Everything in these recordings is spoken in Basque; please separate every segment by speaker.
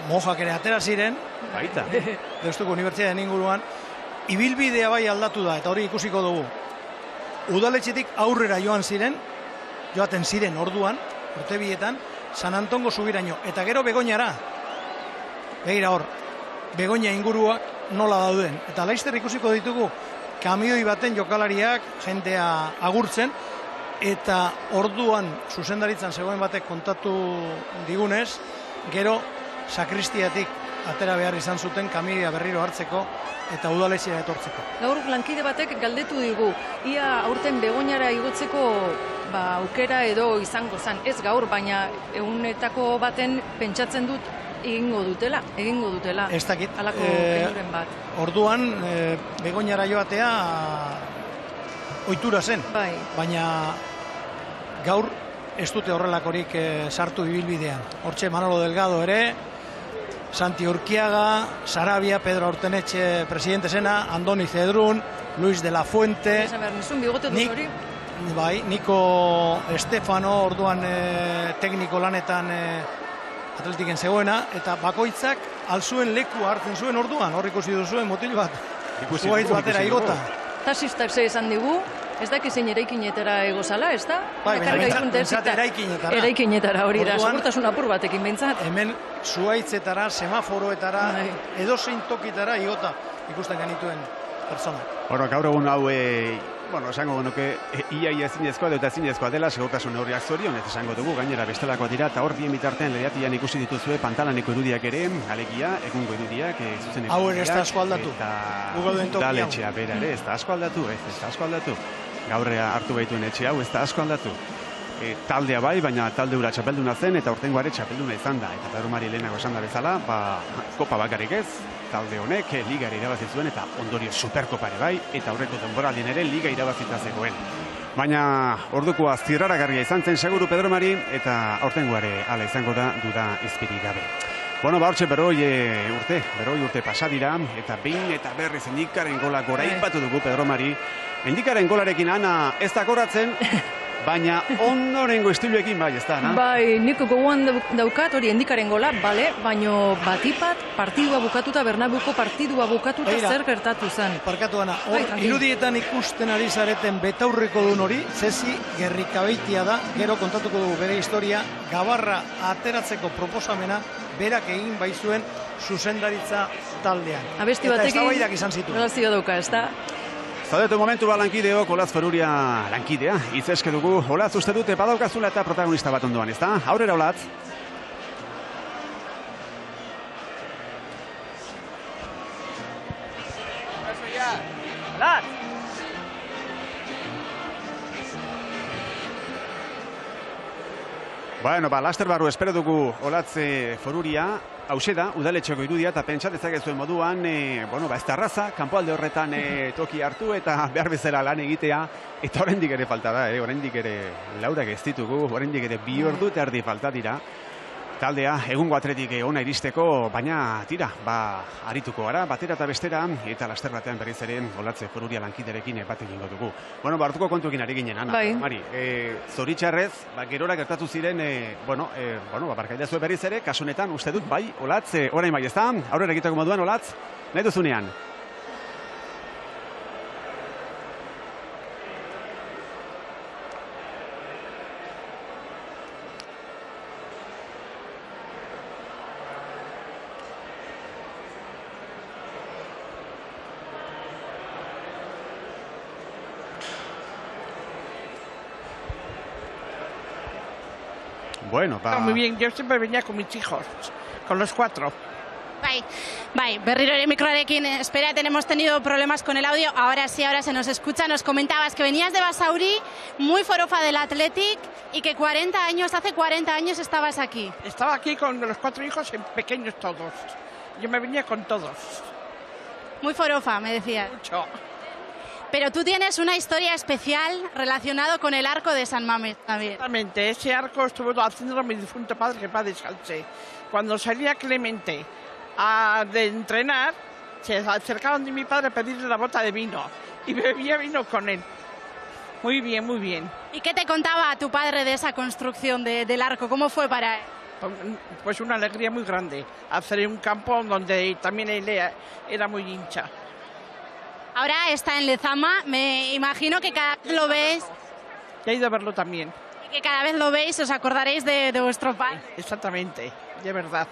Speaker 1: mojak ere atera ziren,
Speaker 2: baita.
Speaker 1: Deustuko Unibertsitatean inguruan, ibilbidea bai aldatu da, eta hori ikusiko dugu. Udaletxetik aurrera joaten ziren orduan, urtebietan, San Antongo Zubiraino, eta gero Begoñara. Begira hor, Begoña inguruak nola dauden. Eta laizter ikusiko ditugu, kamioi baten jokalariak, jendea agurtzen, eta orduan zuzendaritzan zegoen batek kontatu digunez, gero sakristiatik atera behar izan zuten kamioia berriro hartzeko eta udaletxera etortzeko.
Speaker 3: Gaur lankide batek galdetu digu, ia aurten Begoñara igotzeko aukera edo izango zen. Ez gaur, baina egunetako baten pentsatzen dut egingo dutela.
Speaker 1: Ez dakit.
Speaker 3: Halako kenuren bat.
Speaker 1: Orduan, Begoñara joatea ohitura zen.
Speaker 3: Bai.
Speaker 1: Baina gaur ez dute horrelakorik sartu ibilbidean. Hortxe Manolo Delgado ere, Santi Urquiaga, Sarabia, Pedro Ortenetxe presidente zena, Andoni Cedrún, Luis de la Fuente, Niko Estefano, orduan tekniko lanetan atletiken zegoena, eta bakoitzak alzuen leku hartzen zuen orduan, hor ikusi duzuen motil bat, zuaitz batera igota.
Speaker 3: Tasistak ze esan digu, ez daki zein eraikinetara egozala, ez da?
Speaker 1: Bai, bentsat eraikinetara.
Speaker 3: Eraikinetara hori da, segurtasun apur batekin bentsat.
Speaker 1: Hemen zuaitzetara, semaforoetara, edozein tokitara igota ikusten genituen persona.
Speaker 2: Bueno, gaur egun hau, esango genuke, ia ezinezkoa eta ezinezkoa dela, segurtasun neurriak zorion, ez esango dugu, gainera bestelakoa dira, eta hor bien bitartean lehiatian ikusi dituzue pantalaneko irudiak ere, alegia, egungo irudiak, zuzeneko
Speaker 1: hau ere ez da asko aldatu.
Speaker 2: Da letxea bera ere, ez da asko aldatu, gaurrea hartu behituen etxe hau, ez da asko aldatu. Taldea bai, baina talde hura txapelduna zen, eta urtengoare txapelduna izan da. Eta Pedro Mari lehenago esan da bezala, kopa bakarrik ez, talde honek liga irabazi zuen, eta ondorio superkopare bai, eta aurreko denboraldien ere liga irabazita zegoen. Baina ordukoa zirraragarria izan zen seguru Pedro Mari, eta aurtengoare hala izango da duda izpirik gabe. Bueno, hortxe berroi urte pasadira, eta behin eta berriz Endikaren gola gora ipatu dugu Pedro Mari. Endikaren golarekin ana ez da goratzen, baina ondorengo estiluekin bai, ez da, na?
Speaker 3: Bai, niko gogoan daukat hori Endikaren gola, bale, baino batipat partidua bukatuta, Bernabuko partidua bukatuta zer gertatu zen.
Speaker 1: Parkatu ana, irudietan ikusten ari zareten betaurreko duen hori, Zesi Gerrikabeitia da, gero kontatuko dugu bere historia, Gabarra ateratzeko proposamena, berak egin baizuen zuzendaritza taldean.
Speaker 3: Abesti
Speaker 1: batekin,
Speaker 3: eta
Speaker 1: eztabaidak izan zituen.
Speaker 3: Relazioa dauka, ez da?
Speaker 2: Zaudete momentu lankideok, Olaz Feruria lankidea, itzeske dugu, Olaz uste dute badaukazula eta protagonista bat ondoan, ez da? Aurrera, Olaz. Olaz! Bueno, laster barru espero dugu Olatz Feruria, hause da, udaletxeko irudia, eta pentsat ezakezuen moduan, ez da arraza, kanpoalde horretan toki hartu, eta behar bezala lan egitea, eta oraindik ere falta da, oraindik ere laurak ez ditugu, oraindik ere 2 ordu eta erdi falta dira. Taldea, egungo atletik ona iristeko, baina tira, arituko gara, batera eta bestera, eta laster batean berriz ere Olatz Feruria lankiderekin bat egingo dugu. Bueno, hartuko kontuekin ari ginen, Ana.
Speaker 3: Bai.
Speaker 2: Mari, zoritxarrez, gerora gertatu ziren, barkaidazue berriz ere, kasunetan, uste dut, bai, Olatz, orain bai ez da, aurrera egiteko moduan, Olatz, nahi duzunean. Bueno,
Speaker 4: muy bien, yo siempre venía con mis hijos, con los 4.
Speaker 5: Bai, berriro ere mikroarekin, espera, hemos tenido problemas con el audio, ahora sí, ahora se nos escucha. Nos comentabas que venías de Basauri, muy forofa del Athletic, y que hace 40 años estabas aquí.
Speaker 4: Estaba aquí con los 4 hijos pequeños todos, yo me venía con todos.
Speaker 5: Muy forofa, me decías.
Speaker 4: Mucho.
Speaker 5: Pero tú tienes una historia especial relacionado con el arco de San Mamés también.
Speaker 4: Exactamente, ese arco estuvo haciéndolo mi difunto padre, que paz descanse. Cuando salía Clemente de entrenar, se acercaban de mi padre a pedirle la bota de vino y bebía vino con él. Muy bien, muy bien.
Speaker 5: ¿Y qué te contaba tu padre de esa construcción del arco? ¿Cómo fue para él?
Speaker 4: pues una alegría muy grande hacer un campo donde también él era muy hincha.
Speaker 5: Ahora está en Lezama, me imagino que cada vez lo veis.
Speaker 4: He ido a verlo también.
Speaker 5: Y que cada vez lo veis os acordaréis de vuestro padre.
Speaker 4: Exactamente, de verdad.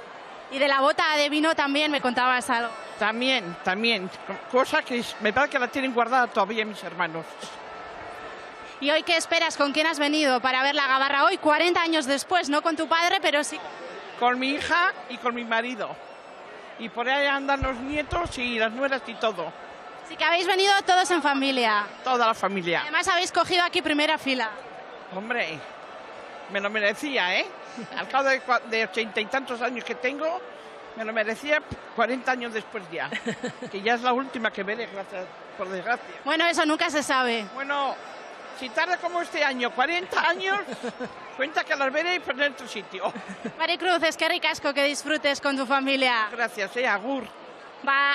Speaker 5: Y de la bota de vino también me contabas algo.
Speaker 4: También, cosa que me parece que la tienen guardada todavía mis hermanos.
Speaker 5: ¿Y hoy qué esperas? ¿Con quién has venido para ver la gabarra hoy? 40 años después, no con tu padre, pero sí.
Speaker 4: Con mi hija y con mi marido. Y por ahí andan los nietos y las nueras y todo.
Speaker 5: Así que habéis venido todos en familia.
Speaker 4: Toda la familia.
Speaker 5: Además habéis cogido aquí primera fila.
Speaker 4: Hombre, me lo merecía, ¿eh? Al cabo de 80 y tantos años que tengo, me lo merecía 40 años después ya. Que ya es la última que veré, gracias, por desgracia.
Speaker 5: Bueno, eso nunca se sabe.
Speaker 4: Bueno, si tarda como este año, 40 años, cuenta que las veré y poner en otro sitio.
Speaker 5: Maricruz, es que ricasco que disfrutes con tu familia.
Speaker 4: Gracias, agur.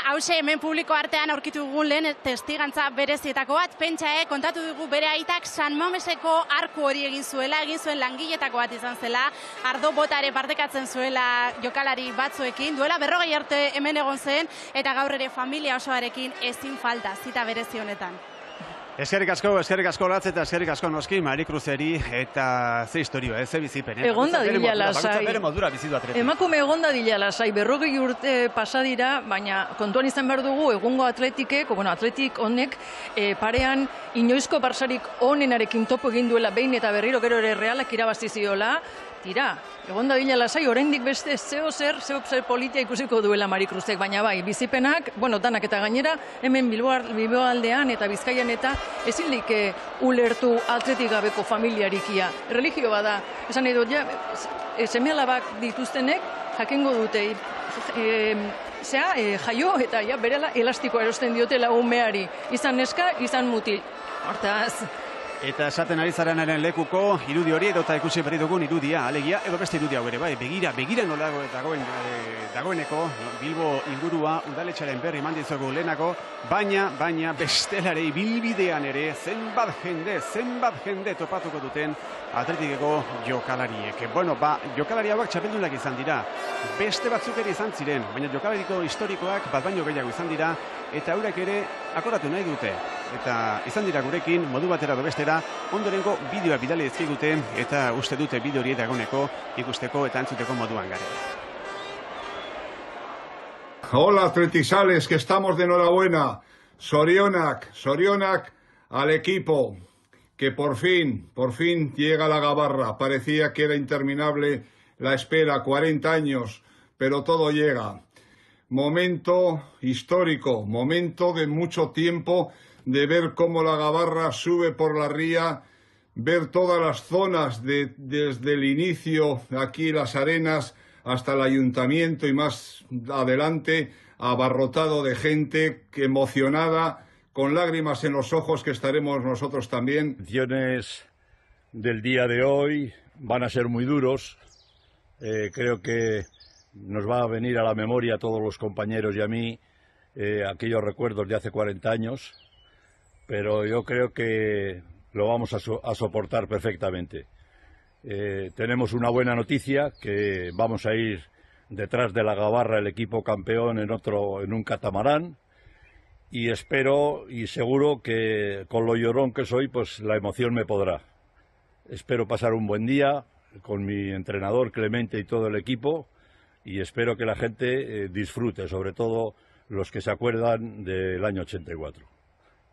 Speaker 5: Hause hemen publiko artean aurkitu dugun lehen testigantza berezietako bat, pentsa, kontatu dugu bere aitak San Mameseko arku hori egin zuen langiletako bat izan zela, ardo bota ere partekatzen zuela jokalari batzuekin, duela 40 arte hemen egon zen, eta gaur ere familia osoarekin ezin falta zita berezi honetan.
Speaker 2: Eskerrik asko Latz eta eskerrik asko noski Marikruzeri eta ze historia, ze bizipen.
Speaker 3: Egonda dila lasai.
Speaker 2: Bere modura bizi du Athletic.
Speaker 3: Emakume egonda dila lasai, 40 urte pasa dira, baina kontuan izan behar dugu egungo Athletic honek parean inoizko Barsarik onenarekin topo egin duela behin eta berriro gero ere Realak irabazi ziola. Tira, egonda dila lasai, oraindik beste zeo zer politia ikusiko duela Marikruzek, baina bai, bizipenak, danak eta gainera, hemen Bilboaldean eta Bizkaian eta ezin like ulertu Athletic gabeko familiarikia. Religio bada, esan nahi dut, seme-alabak dituztenek jakingo dute, jaio eta berela elastikoa erosten diotela umeari, izan neska, izan mutil. Hortaz,
Speaker 2: Eta esaten ari zarenaren lekuko irudi hori edota ikusi berri dugun irudia, alegia, edo beste irudia hori bai, begira nola dagoeneko Bilbo ingurua udaletxaren berri eman dizuegu lehenako, baina bestelare bilbidean ere zenbat jende topatuko duten Athleticeko jokalariek. Jokalari hauak txapeldunak izan dira, beste batzuk ere izan ziren, baina jokalariko historikoak bat baino gehiago izan dira, eta eurek ere akoratu nahi dute. Eta izan dira gurekin, modu batera edo bestera, ondorengo bideoa bidali dizkigute eta uste dute bideo hori dagoeneko ikusteko eta entzuteko moduan gare.
Speaker 6: Hola Athleticales, que estamos de enhorabuena. Sorionak al equipo, que por fin llega la gabarra. Parecía que era interminable la espera, 40 años, pero todo llega. Momento histórico, momento de mucho tiempo, de ver cómo la gabarra sube por la ría, ver todas las zonas desde el inicio, aquí las arenas, hasta el ayuntamiento y más adelante, abarrotado de gente emocionada, con lágrimas en los ojos, que estaremos nosotros también.
Speaker 7: Las acciones del día de hoy van a ser muy duros. Creo que nos va a venir a la memoria a todos los compañeros y a mí aquellos recuerdos de hace 40 años. Pero yo creo que lo vamos a soportar perfectamente. Tenemos una buena noticia, que vamos a ir detrás de la gabarra, el equipo campeón, en un catamarán, y espero y seguro que con lo llorón que soy, pues la emoción me podrá. Espero pasar un buen día con mi entrenador Clemente y todo el equipo, y espero que la gente disfrute, sobre todo los que se acuerdan del año 84.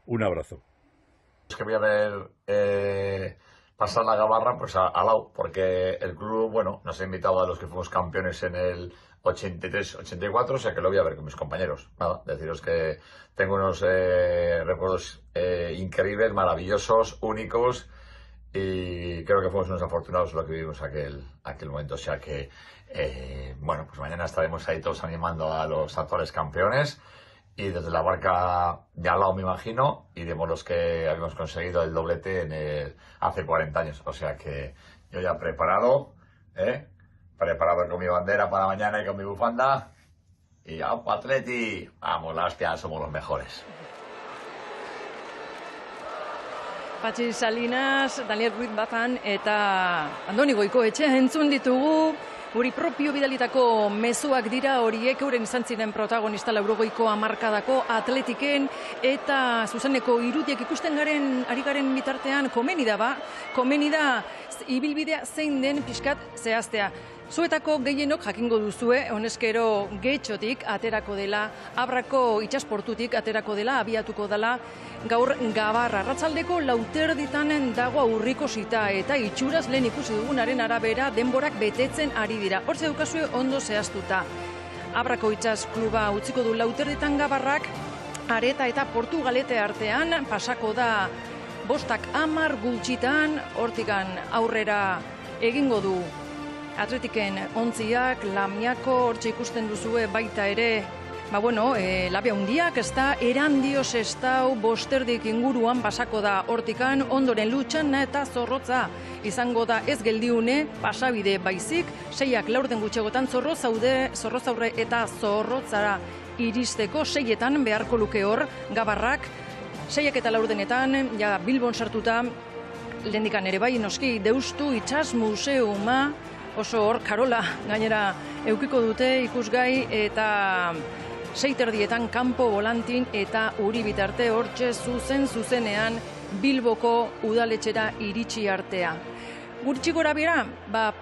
Speaker 7: Un abrazo.
Speaker 8: Es que voy a ver pasar la gabarra pues al lado, porque el club, nos ha invitado a los que fuimos campeones en el 83-84, o sea que lo voy a ver con mis compañeros. Nada, deciros que tengo unos recuerdos increíbles, maravillosos, únicos, y creo que fuimos unos afortunados lo que vivimos aquel momento. O sea que, pues mañana estaremos ahí todos animando a los actuales campeones. Y desde la barca de al lado, me imagino, iremos los que habíamos conseguido el doblete hace 40 años. O sea que yo ya preparado con mi bandera para mañana y con mi bufanda. Y ¡aupa, Atleti! Vamos, la hostia, somos los mejores.
Speaker 3: Patxi Salinas, Daniel Ruiz Bazan eta Andoni Goikoetxe entzun ditugu. Guri propio bidalitako mezuak dira horiek, euren izan ziren protagonista 80ko hamarkadako Atletiken, eta zuzeneko irudiek ikusten ari garen bitartean komeni da ibilbidea zein den pixkat zehaztea. Zuetako gehienok jakingo duzue, honezkero Getxotik aterako dela, Abrako itxasportutik aterako dela, abiatuko dela, gaur Gabarra. Arratsaldeko 4:00 dago aurreikusita eta itxuraz lehen ikusi dugunaren arabera denborak betetzen ari dira. Hor zeukazue ondo zehaztuta. Abrako itxas kluba utziko du 4:00 Gabarrak, Areta eta Portugalete artean pasako da 5:10 gutxitan, hortikan aurrera egingo du Atletiken ontziak, Lamiako, hortxe ikusten duzue baita ere, labia hundiak, ez da, Erandioz ez da, 5:00 inguruan basako da hortikan, ondoren Lutxan eta Zorrotza izango da ez geldiune, pasabide baizik, 6:00 laurden gutxegotan Zorrozaurre eta Zorrotzara iristeko, 6:00 beharko luke hor, Gabarrak, 6:00 eta laurdenetan, ja Bilbon sartuta, lehendikan ere bai, noski, Deustu Itxas Museuma, oso hor Karola gainera eukiko dute ikusgai, eta 6:30 kanpo Volantin eta Uri bitarte hortxe zuzenean Bilboko udaletxera iritsi artea. Gutxi gora bera,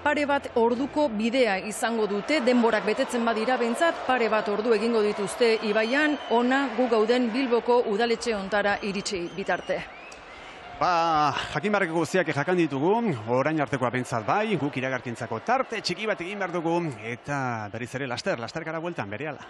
Speaker 3: pare bat orduko bidea izango dute, denborak betetzen badira behintzat, pare bat ordu egingo dituzte ibaian, ona gu gauden Bilboko udaletxe ontara iritsi bitarte.
Speaker 2: Jakin barreko guztiak jakan ditugu, orain artekoa bentsat bai, guk iragarkintzako tarte txiki bat egin behar dugu, eta berriz ere laster gara bueltan, berehala.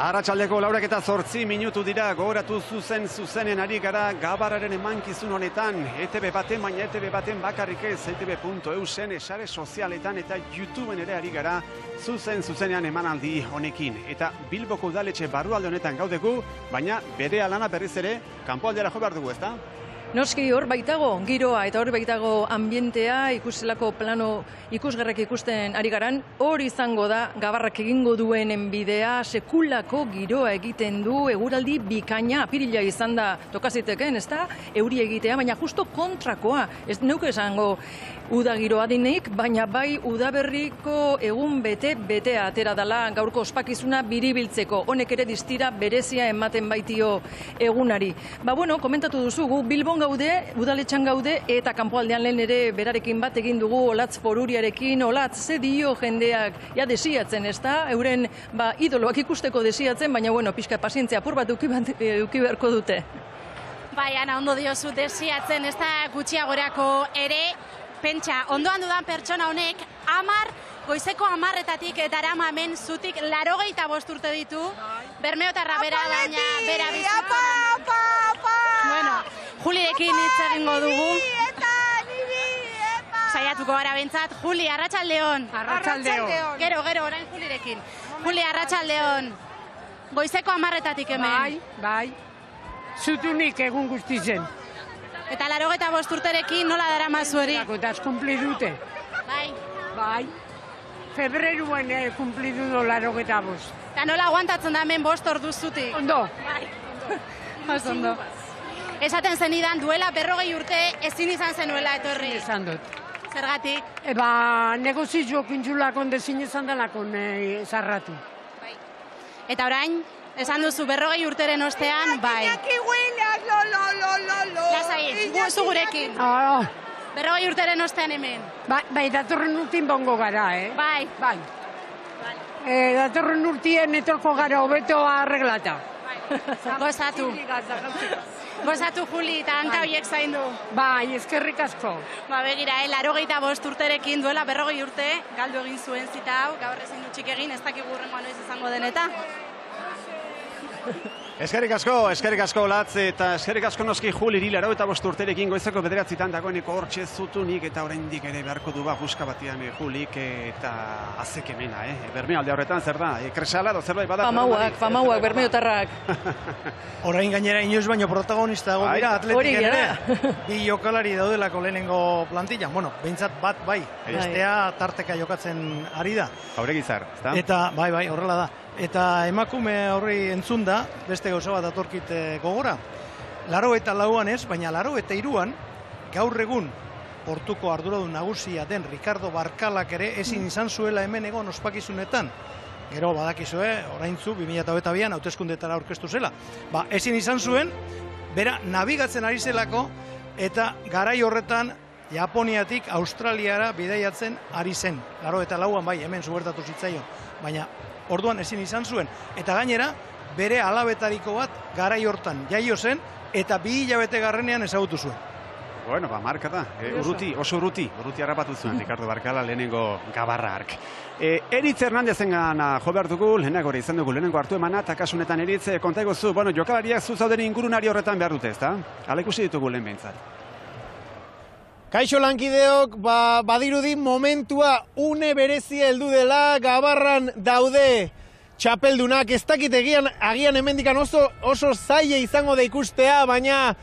Speaker 2: Arratsaldeko 8:08 minutu dira, gogoratu zuzenen ari gara Gabarraren emankizun honetan, ETV baten, baina ETV baten bakarrik ez, etv.eusen sare sozialetan eta YouTubeen ere ari gara zuzenean emanaldi honekin. Eta Bilboko udaletxe barrualde honetan gaudegu, baina bere alana berriz ere kanpoaldera jo behar dugu, ezta?
Speaker 3: Noski hor baitago giroa eta hor baitago ambientea, ikuselako plano ikusgarrak ikusten ari garan, hor izango da Gabarrak egingo duenen bidea, sekulako giroa egiten du, eguraldi bikaina, apirila izan da tokaziteken, ez da, euri egitea, baina justo kontrakoa, ez neuke esango uda giroa dineik, baina bai udaberriko egun betea atera dela gaurko ospakizuna biribiltzeko, honek ere distira berezia ematen baitio egunari. Bueno, komentatu duzu, gu Bilbon gaude, udaletxan gaude, eta kanpoaldean lehen ere berarekin bat egin dugu Olatz Foruriarekin, Olatz, ze dio jendeak ja desiatzen, ez da? Euren idoloak ikusteko desiatzen, baina bueno, pixka pazientzia apur bat eduki beharko dute.
Speaker 5: Bai, Ana, ondo diozu desiatzen, ez da gutxiagorako ere, pentsa, ondoan dudan pertsona honek, goizeko 10:00-etatik darama hemen zutik 85 urte ditu, Bermeotarra bera baina bera bizitzen. Bueno, Julirekin hitz egingo dugu. Saiatuko gara bentsat. Juli, arratsaldeon.
Speaker 9: Arratsaldeon.
Speaker 5: Gero, orain Julirekin. Juli, arratsaldeon. Goizeko 10:00-etatik hemen.
Speaker 9: Bai. Zutunik egun guztizen.
Speaker 5: Eta 85 urterekin nola daramazu hori?
Speaker 9: Eta kumpli dute. Bai. Febreruan kumpli du 85.
Speaker 5: Eta nola aguantatzen da hemen 5 ordu zutik?
Speaker 9: Ondo.
Speaker 5: Bai. Ondo. Esaten zenidan duela 40 urte ezin izan zenuela etorri.
Speaker 9: Esan dut.
Speaker 5: Zergatik?
Speaker 9: Negozio kintzulakon dezin izan delakon zarratu.
Speaker 5: Bai. Eta orain, esan duzu 40 urteren ostean, bai. Lasai, zu gurekin. 40 urteren ostean hemen.
Speaker 9: Bai, datorren urtin bongo gara,
Speaker 5: Bai.
Speaker 9: Datorren urtien etorko gara hobeto arreglata.
Speaker 5: Gozatu. Gozatu, Juli, eta hanka horiek zaindu.
Speaker 9: Bai, eskerrik asko.
Speaker 5: Begira, 85 urterekin duela 40 urte, galdu egin zuen zita hau, gaur ezin dutxik egin, ez dakigu hurrengoa noiz izango deneta.
Speaker 2: Eskerrik asko Latz, eta eskerrik asko noski Juliri 85 urterekin goizeko 9:00 dagoeneko hortxe zutunik eta oraindik ere beharko du buska batian Julik eta azekemena, Bermealde horretan zer da? Kresala edo zerbait bada?
Speaker 3: Famauak, Bermeotarrak.
Speaker 1: Orain gainera inoiz baino protagonista dago dira Atletiken ere. Bi jokalari daudelako lehenengo plantilla. Bueno, behintzat bat bai, bestea tarteka jokatzen ari da.
Speaker 2: Jauregizar, ezta?
Speaker 1: Eta bai, horrela da. Eta emakume horri entzun da, beste gauza bat datorkit gogora. 84an ez, baina 83an, gaur egun Portuko arduradun nagusia den Ricardo Barkalak ere ezin izan zuela hemen egon ospakizunetan. Gero badakizue, oraintzu 2022an hauteskundetara aurkeztu zela. Ezin izan zuen, bera nabigatzen ari zelako eta garai horretan Japoniatik Australiara bidaiatzen ari zen. 84an bai, hemen zubertatu zitzaion, baina orduan ezin izan zuen, eta gainera, bere alabetariko bat garai hortan jaio zen, eta 2 hilabete garrenean ezagutu zuen.
Speaker 2: Bueno, marka da, oso urruti harrapatu zuen, Ricardo Barkala lehenengo Gabarra hark. Eritz Hernandezengan jo behar dugu, lehenago izan dugu, lehenengo hartu emana, eta kasunetan Eritz, kontaiko zu, jokalariak zuzauden ingurunari horretan behar dute, ezta? Hala ikusi ditugu lehen behintzat.
Speaker 10: Kaixo lankideok, badirudi momentua une berezia heldu dela, Gabarran daude txapeldunak, ez dakit agian hemendikan oso zaila izango da ikustea, baina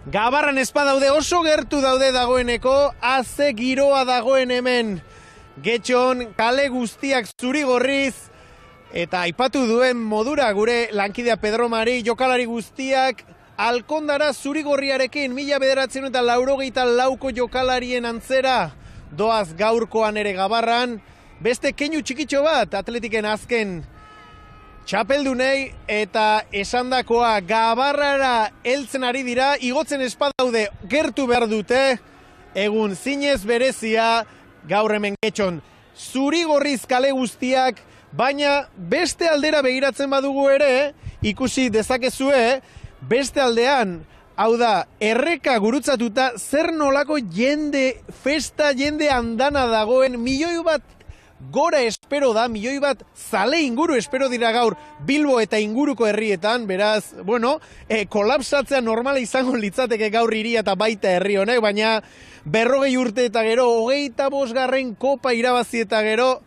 Speaker 10: Gabarran espadaude oso gertu daude dagoeneko, haze giroa dagoen hemen. Getxon, kale guztiak zuri gorriz, eta aipatu duen modura gure lankidea Pedro Mari, jokalari guztiak, Alkondara zurigorriarekin 1984ko jokalarien antzera doaz gaurkoan ere Gabarran, beste keinu txikitxo bat Atletiken azken txapeldunei eta esandakoa Gabarrara heltzen ari dira, igotzen espadaude gertu behar dute, egun zinez berezia gaur hemen Getxon. Zurigorriz kale guztiak, baina beste aldera begiratzen badugu ere, ikusi dezakezue, beste aldean, hau da, erreka gurutzatuta zer nolako jende, festa jende andana dagoen, 1.000.000 gora espero da, milioi bat zale inguru espero dira gaur Bilbo eta inguruko herrietan, beraz, bueno, kolapsatzea normala izango litzateke gaur hiria eta baita herri honek, baina 40 urte eta gero, 25. kopa irabazi eta gero,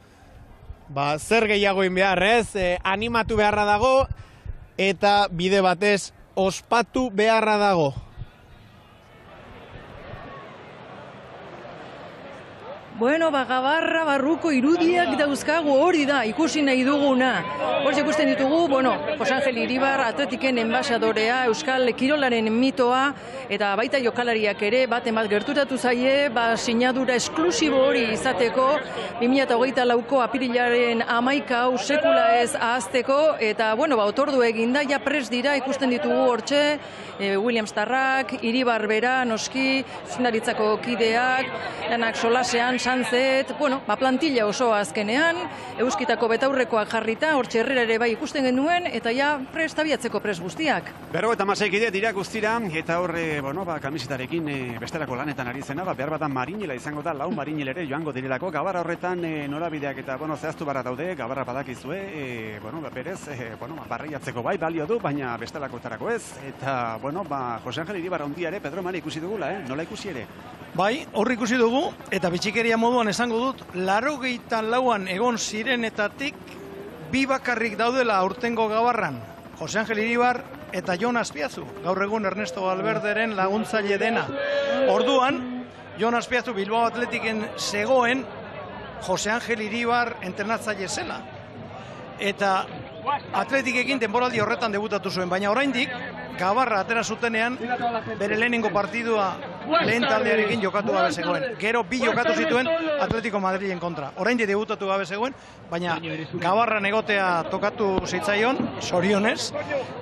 Speaker 10: zer gehiago egin behar, ez? Animatu beharra dago, eta bide batez ospatu beharra dago.
Speaker 3: Bueno, Gabarra barruko irudiak dauzkagu, hori da, ikusi nahi duguna. Hor ikusten ditugu, Jose Angel Iribar, atletiken enbaixadorea, Euskal Kirolaren mitoa, eta baita jokalariak ere, baten bat gerturatu zaie, sinadura esklusibo hori izateko, 2024ko apirilaren 11 sekula ez ahazteko, eta, otordu eginda, ja pres dira, ikusten ditugu hortxe, Williams Tarrak, Iribar bera, noski, zundaritzako kideak, lanak solasean, Sanzet, plantilla oso azkenean, euskitako betaurrekoak jarrita, hortxe herrera ere bai ikusten genuen, eta ja prest abiatzeko prest guztiak.
Speaker 2: 56 ide dira guztira, eta horre, kamisetarekin bestelako lanetan ari zena, behar batan marinela izango da, 4 marinel ere joango direlako, Gabarra horretan norabideak eta, zehaztu barra daude, Gabarra badakizue, berez, barreiatzeko bai, balio du, baina bestelakotarako ez, eta, Jose Angel Iribar ondia ere, Pedro Mari ikusi dugula, nola ikusi ere?
Speaker 1: Bai, horri ikusi dugu, eta bitxikeria moduan esango dut, 84an egon zirenetatik, 2 bakarrik daudela aurtengo Gabarran, Jose Angel Iribar eta Jon Azpiazu, gaur egun Ernesto Valverderen laguntzaile dena. Orduan, Jon Azpiazu Bilbao Atletiken zegoen Jose Angel Iribar entrenatzaile zela. Eta Atletikekin denboraldi horretan debutatu zuen, baina oraindik Gabarra atera zutenean bere lehenengo partidua lehen taldearekin jokatu gabe zegoen. Gero 2 jokatu zituen Atletico Madrilen kontra. Oraindik debutatu gabe zegoen, baina Gabarran egotea tokatu zitzaion, zorionez,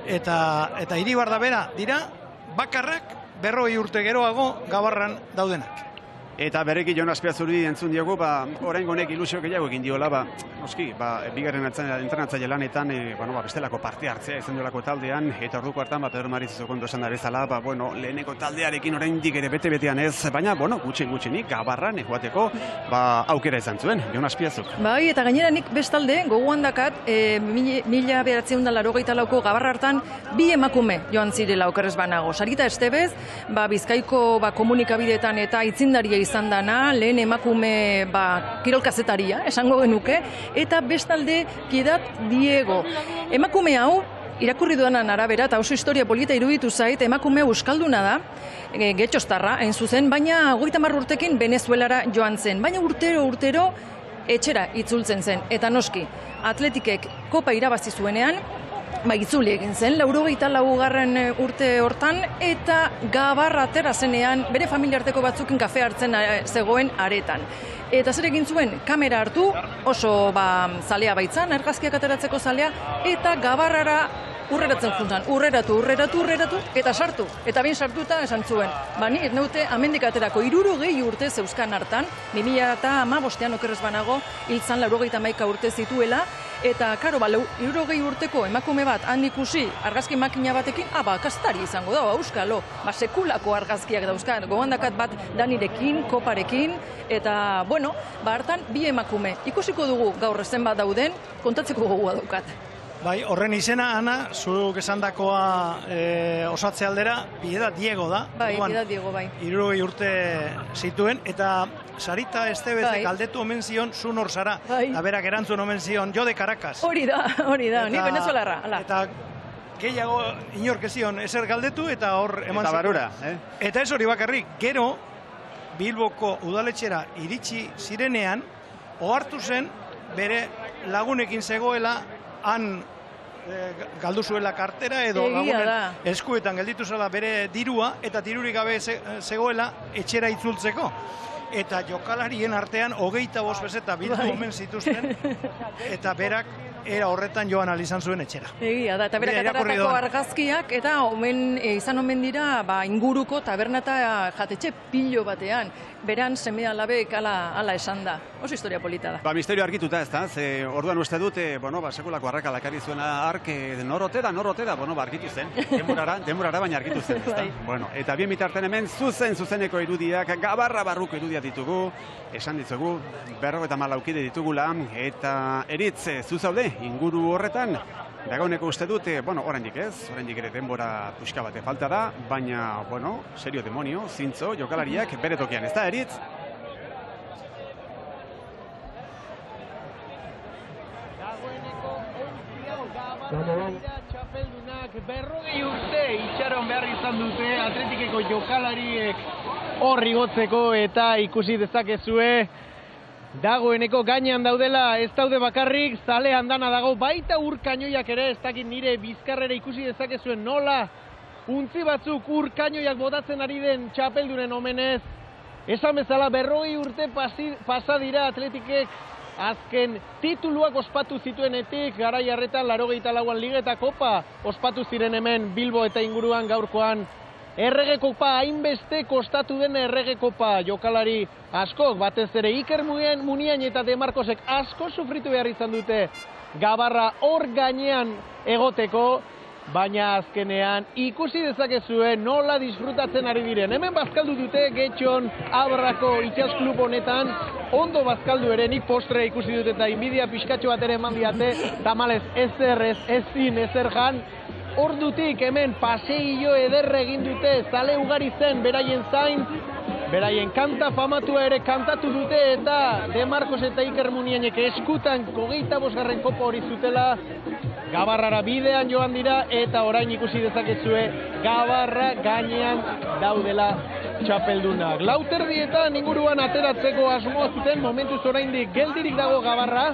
Speaker 1: eta Iribar da bera dira bakarrak 40 urte geroago Gabarran daudenak.
Speaker 2: Eta bereki Jon Azpiazuri entzun diogu, oraingo honek ilusio gehiago egin diola, noski, bigarren entrenatzaile lanetan, bestelako parte hartzea izan duelako taldean, eta orduko hartan, Pedro Mariz okondo esan da bezala, leheneko taldearekin oraindik ere bete-betean ez, baina, gutxenik, Gabarran joateko, aukera izan zuen, Jon Azpiazuk.
Speaker 3: Bai, eta gainera nik bestalde, gogoan dakat, 1984ko Gabarra hartan, 2 emakume joan zirela okerrez banago. Sarita Estebez, Bizkaiko komunikabideetan eta itzindaria izan dana, lehen emakume kirolkazetaria, esango genuke, eta bestalde Piedat Diego. Emakume hau, irakurri dudanan arabera, eta oso historia polita iruditu zait, emakume euskalduna da, getxostarra, hain zuzen, baina 30 urtekin Venezuelara joan zen, baina urtero etxera itzultzen zen, eta noski, Atletikek kopa irabazi zuenean, itzuli egin zen, 84. urte hortan, eta Gabarra atera zenean, bere familiarteko batzukin kafe hartzen zegoen aretan. Eta zer egin zuen, kamera hartu, oso zalea baitzan, argazkiak ateratzeko zalea, eta Gabarrara urreratzen juntan, urreratu, eta sartu. Eta bain sartuta esan zuen. Ni ez neute amendik aterako 60 urte zeuzkan hartan, 2015an okerrez banago, hiltzan 91 urte zituela, eta, karo, 60 urteko emakume bat han ikusi argazki makina batekin, kazetari izango da, euskalo, sekulako argazkiak dauzkan, gogandakat bat Danirekin, Koparekin, eta, hartan 2 emakume. Ikusiko dugu gaur zenbat dauden, kontatzeko gogoa daukat.
Speaker 1: Bai, horren izena, Ana, zuk esandakoa osatze aldera, Piedat Diego da.
Speaker 3: Bai, Piedat Diego, bai.
Speaker 1: 60 urte zituen, eta Sarita Estebezek galdetu omen zion, zu nor zara. Eta berak erantzun omen zion, jo de Caracas.
Speaker 3: Hori da, ni venezuelarra.
Speaker 1: Eta gehiago inork ez zion ezer galdetu, eta hor eman
Speaker 2: eta barura.
Speaker 1: Eta ez hori bakarrik, gero Bilboko udaletxera iritsi zirenean, ohartu zen bere lagunekin zegoela, han galdu zuela kartera edo lagunen eskuetan gelditu zela bere dirua, eta dirurik gabe zegoela etxera itzultzeko. Eta jokalarien artean 25 peseta bildu omen zituzten, eta berak era horretan joan alizan zuen etxera.
Speaker 3: Egia da, eta berak ataratako argazkiak, eta izan omen dira inguruko taberna eta jatetxe pilo batean. Beran seme alabek ala esan da. Oso historia polita da.
Speaker 2: Misterio argituta ez da, orduan uste dut, sekulako arrakala ekarri zuena ark, norrote da, argitu zen. Denborara baina argitu zen, ez da. Eta bien bitarten hemen zuzeneko irudiak, Gabarra barruko irudiak ditugu, esan ditzugu, 54 kide ditugula, eta eritz zuzaude inguru horretan, dagoeneko uste dut, oraindik ere denbora puxka bate falta da, baina, serio demonio, zintzo, jokalariak bere tokian, ez da, eritz?
Speaker 10: Dagoeneko txapeldunak 40 urte itxaron behar izan dute Atletikeko jokalariek hor igotzeko, eta ikusi dezakezue dagoeneko gainean daudela, ez daude bakarrik, zalean dana dago, baita urkainoiak ere, ez dakit nire bizkarrera ikusi dezakezuen nola, untzi batzuk urkainoiak botatzen ari den txapeldunen omenez. Esan bezala 40 urte pasa dira Atletikek azken tituluak ospatu zituenetik, garai harretan 84an Liga eta Kopa ospatu ziren hemen Bilbo eta inguruan, gaurkoan Errege Kopa, hainbeste kostatu den Errege Kopa, jokalari askok, batez ere Iker Muniain eta De Marcosek asko sufritu behar izan dute Gabarra hor gainean egoteko, baina azkenean ikusi dezakezue nola disfrutatzen ari diren. Hemen bazkaldu dute Getxon Abrako itxas klub honetan, ondo bazkaldu ere, nik postre ikusi dute eta inbidia pixkatxo bat ere eman diate, tamalez ezin jan. Ordutik hemen paseillo ederre egin dute, zale ugari zen beraien zain, beraien kanta famatua ere kantatu dute, eta De Marcos eta Iker Muniainek eskutan 25. kopa hori zutela, Gabarrara bidean joan dira, eta orain ikusi dezakezue Gabarra gainean daudela txapeldunak. Lauterdietan inguruan ateratzeko asmoa zuten, momentuz oraindik geldirik dago Gabarra,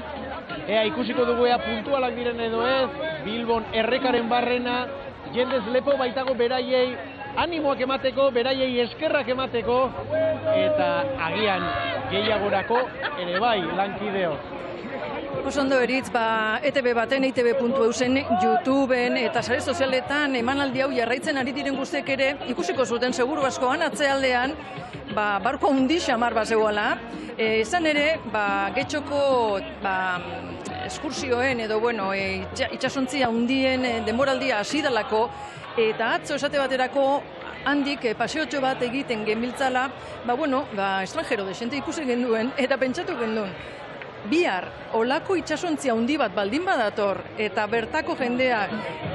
Speaker 10: ea ikusiko dugu ea puntualak diren edo ez, Bilbon errekaren barrena, jendez lepo baitago beraiei animoak emateko, beraiei eskerrak emateko, eta agian gehiagorako ere bai lankideo.
Speaker 3: Osondo eritz, ETV baten, ETV.eusen, YouTubeen eta sare sozialetan emanaldi hau jarraitzen ari diren guztiek ere, ikusiko zuten seguru askoan atzealdean, barko hundi xamar bat zegoela. Izan ere, Getxoko eskursioen edo, itxasontzia hundien denboraldia hasi dalako, eta atzo esate baterako handik paseotxo bat egiten genbiltzala, estrangero desente ikusi genduen, eta pentsatu genduen. Bihar, olako itxasontzia handi bat baldin badator, eta bertako jendeak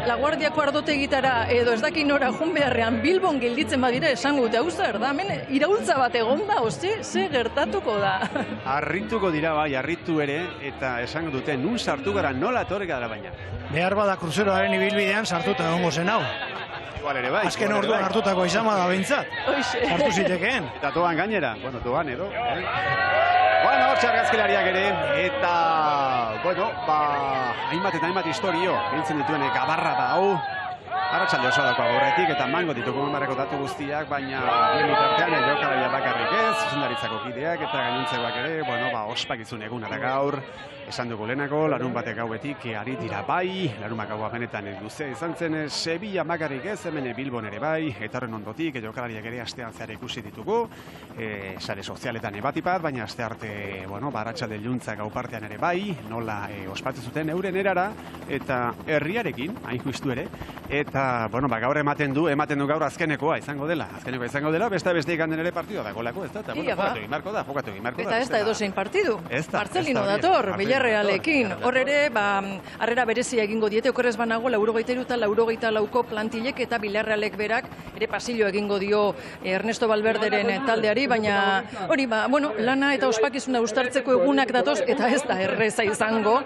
Speaker 3: Laguardiako ardotegitara edo ez dakin nora jun beharrean Bilbon gelditzen badira esango dute, hau zer da, hemen iraultza bat egon da, ze gertatuko da.
Speaker 2: Arrituko dira arritu ere, eta esango dute, nun sartu gara, nola etorri gara baina.
Speaker 1: Behar bada kruzeroaren ibilbidean sartuta egongo zen hau.
Speaker 2: Igual ere bai.
Speaker 1: Azken orduan hartutako izan bada behintzat. Sartu zitekeen.
Speaker 2: Eta toan gainera, toan edo. Hor txargazkilariak ere, eta, hainbat eta hainbat historio bintzen dituen Gabarra da hau. Arratsalde oso dako agorretik eta mango dituko marreko datu guztiak, baina bien bitartean jokalaria bakarrik ez, zuzendaritzako kideak eta gainontzekoak ere, ospakizun eguna da gaur. Esan dugu lehenako, larun batek gauetik ari dira bai, larun bat gaua benetan luzea izan zen, Sevilla bakarrik ez, hemen Bilbon ere bai, eta horren ondotik jokalariak ere astean zehar ikusi ditugu, sare sozialetan ebatipat, baina aste arte, arratsalde iluntza gau partean ere bai, nola ospatu zuten euren erara, eta herriarekin, hain justu ere, eta, gaur ematen du gaur azkenekoa izango dela, beste iganden ere partidua da, golako ez da, eta jokatu egin marko da.
Speaker 3: Eta ez da edozein partidu, Marcelino dator, Villarrealekin. Hor ere, harrera berezia egingo diete, okorrez banago, 83 eta 84ko plantilek eta Villarrealek berak ere pasillo egingo dio Ernesto Valverderen taldeari, baina hori, lana eta ospakizuna ustartzeko egunak datoz, eta ez da erreza izango,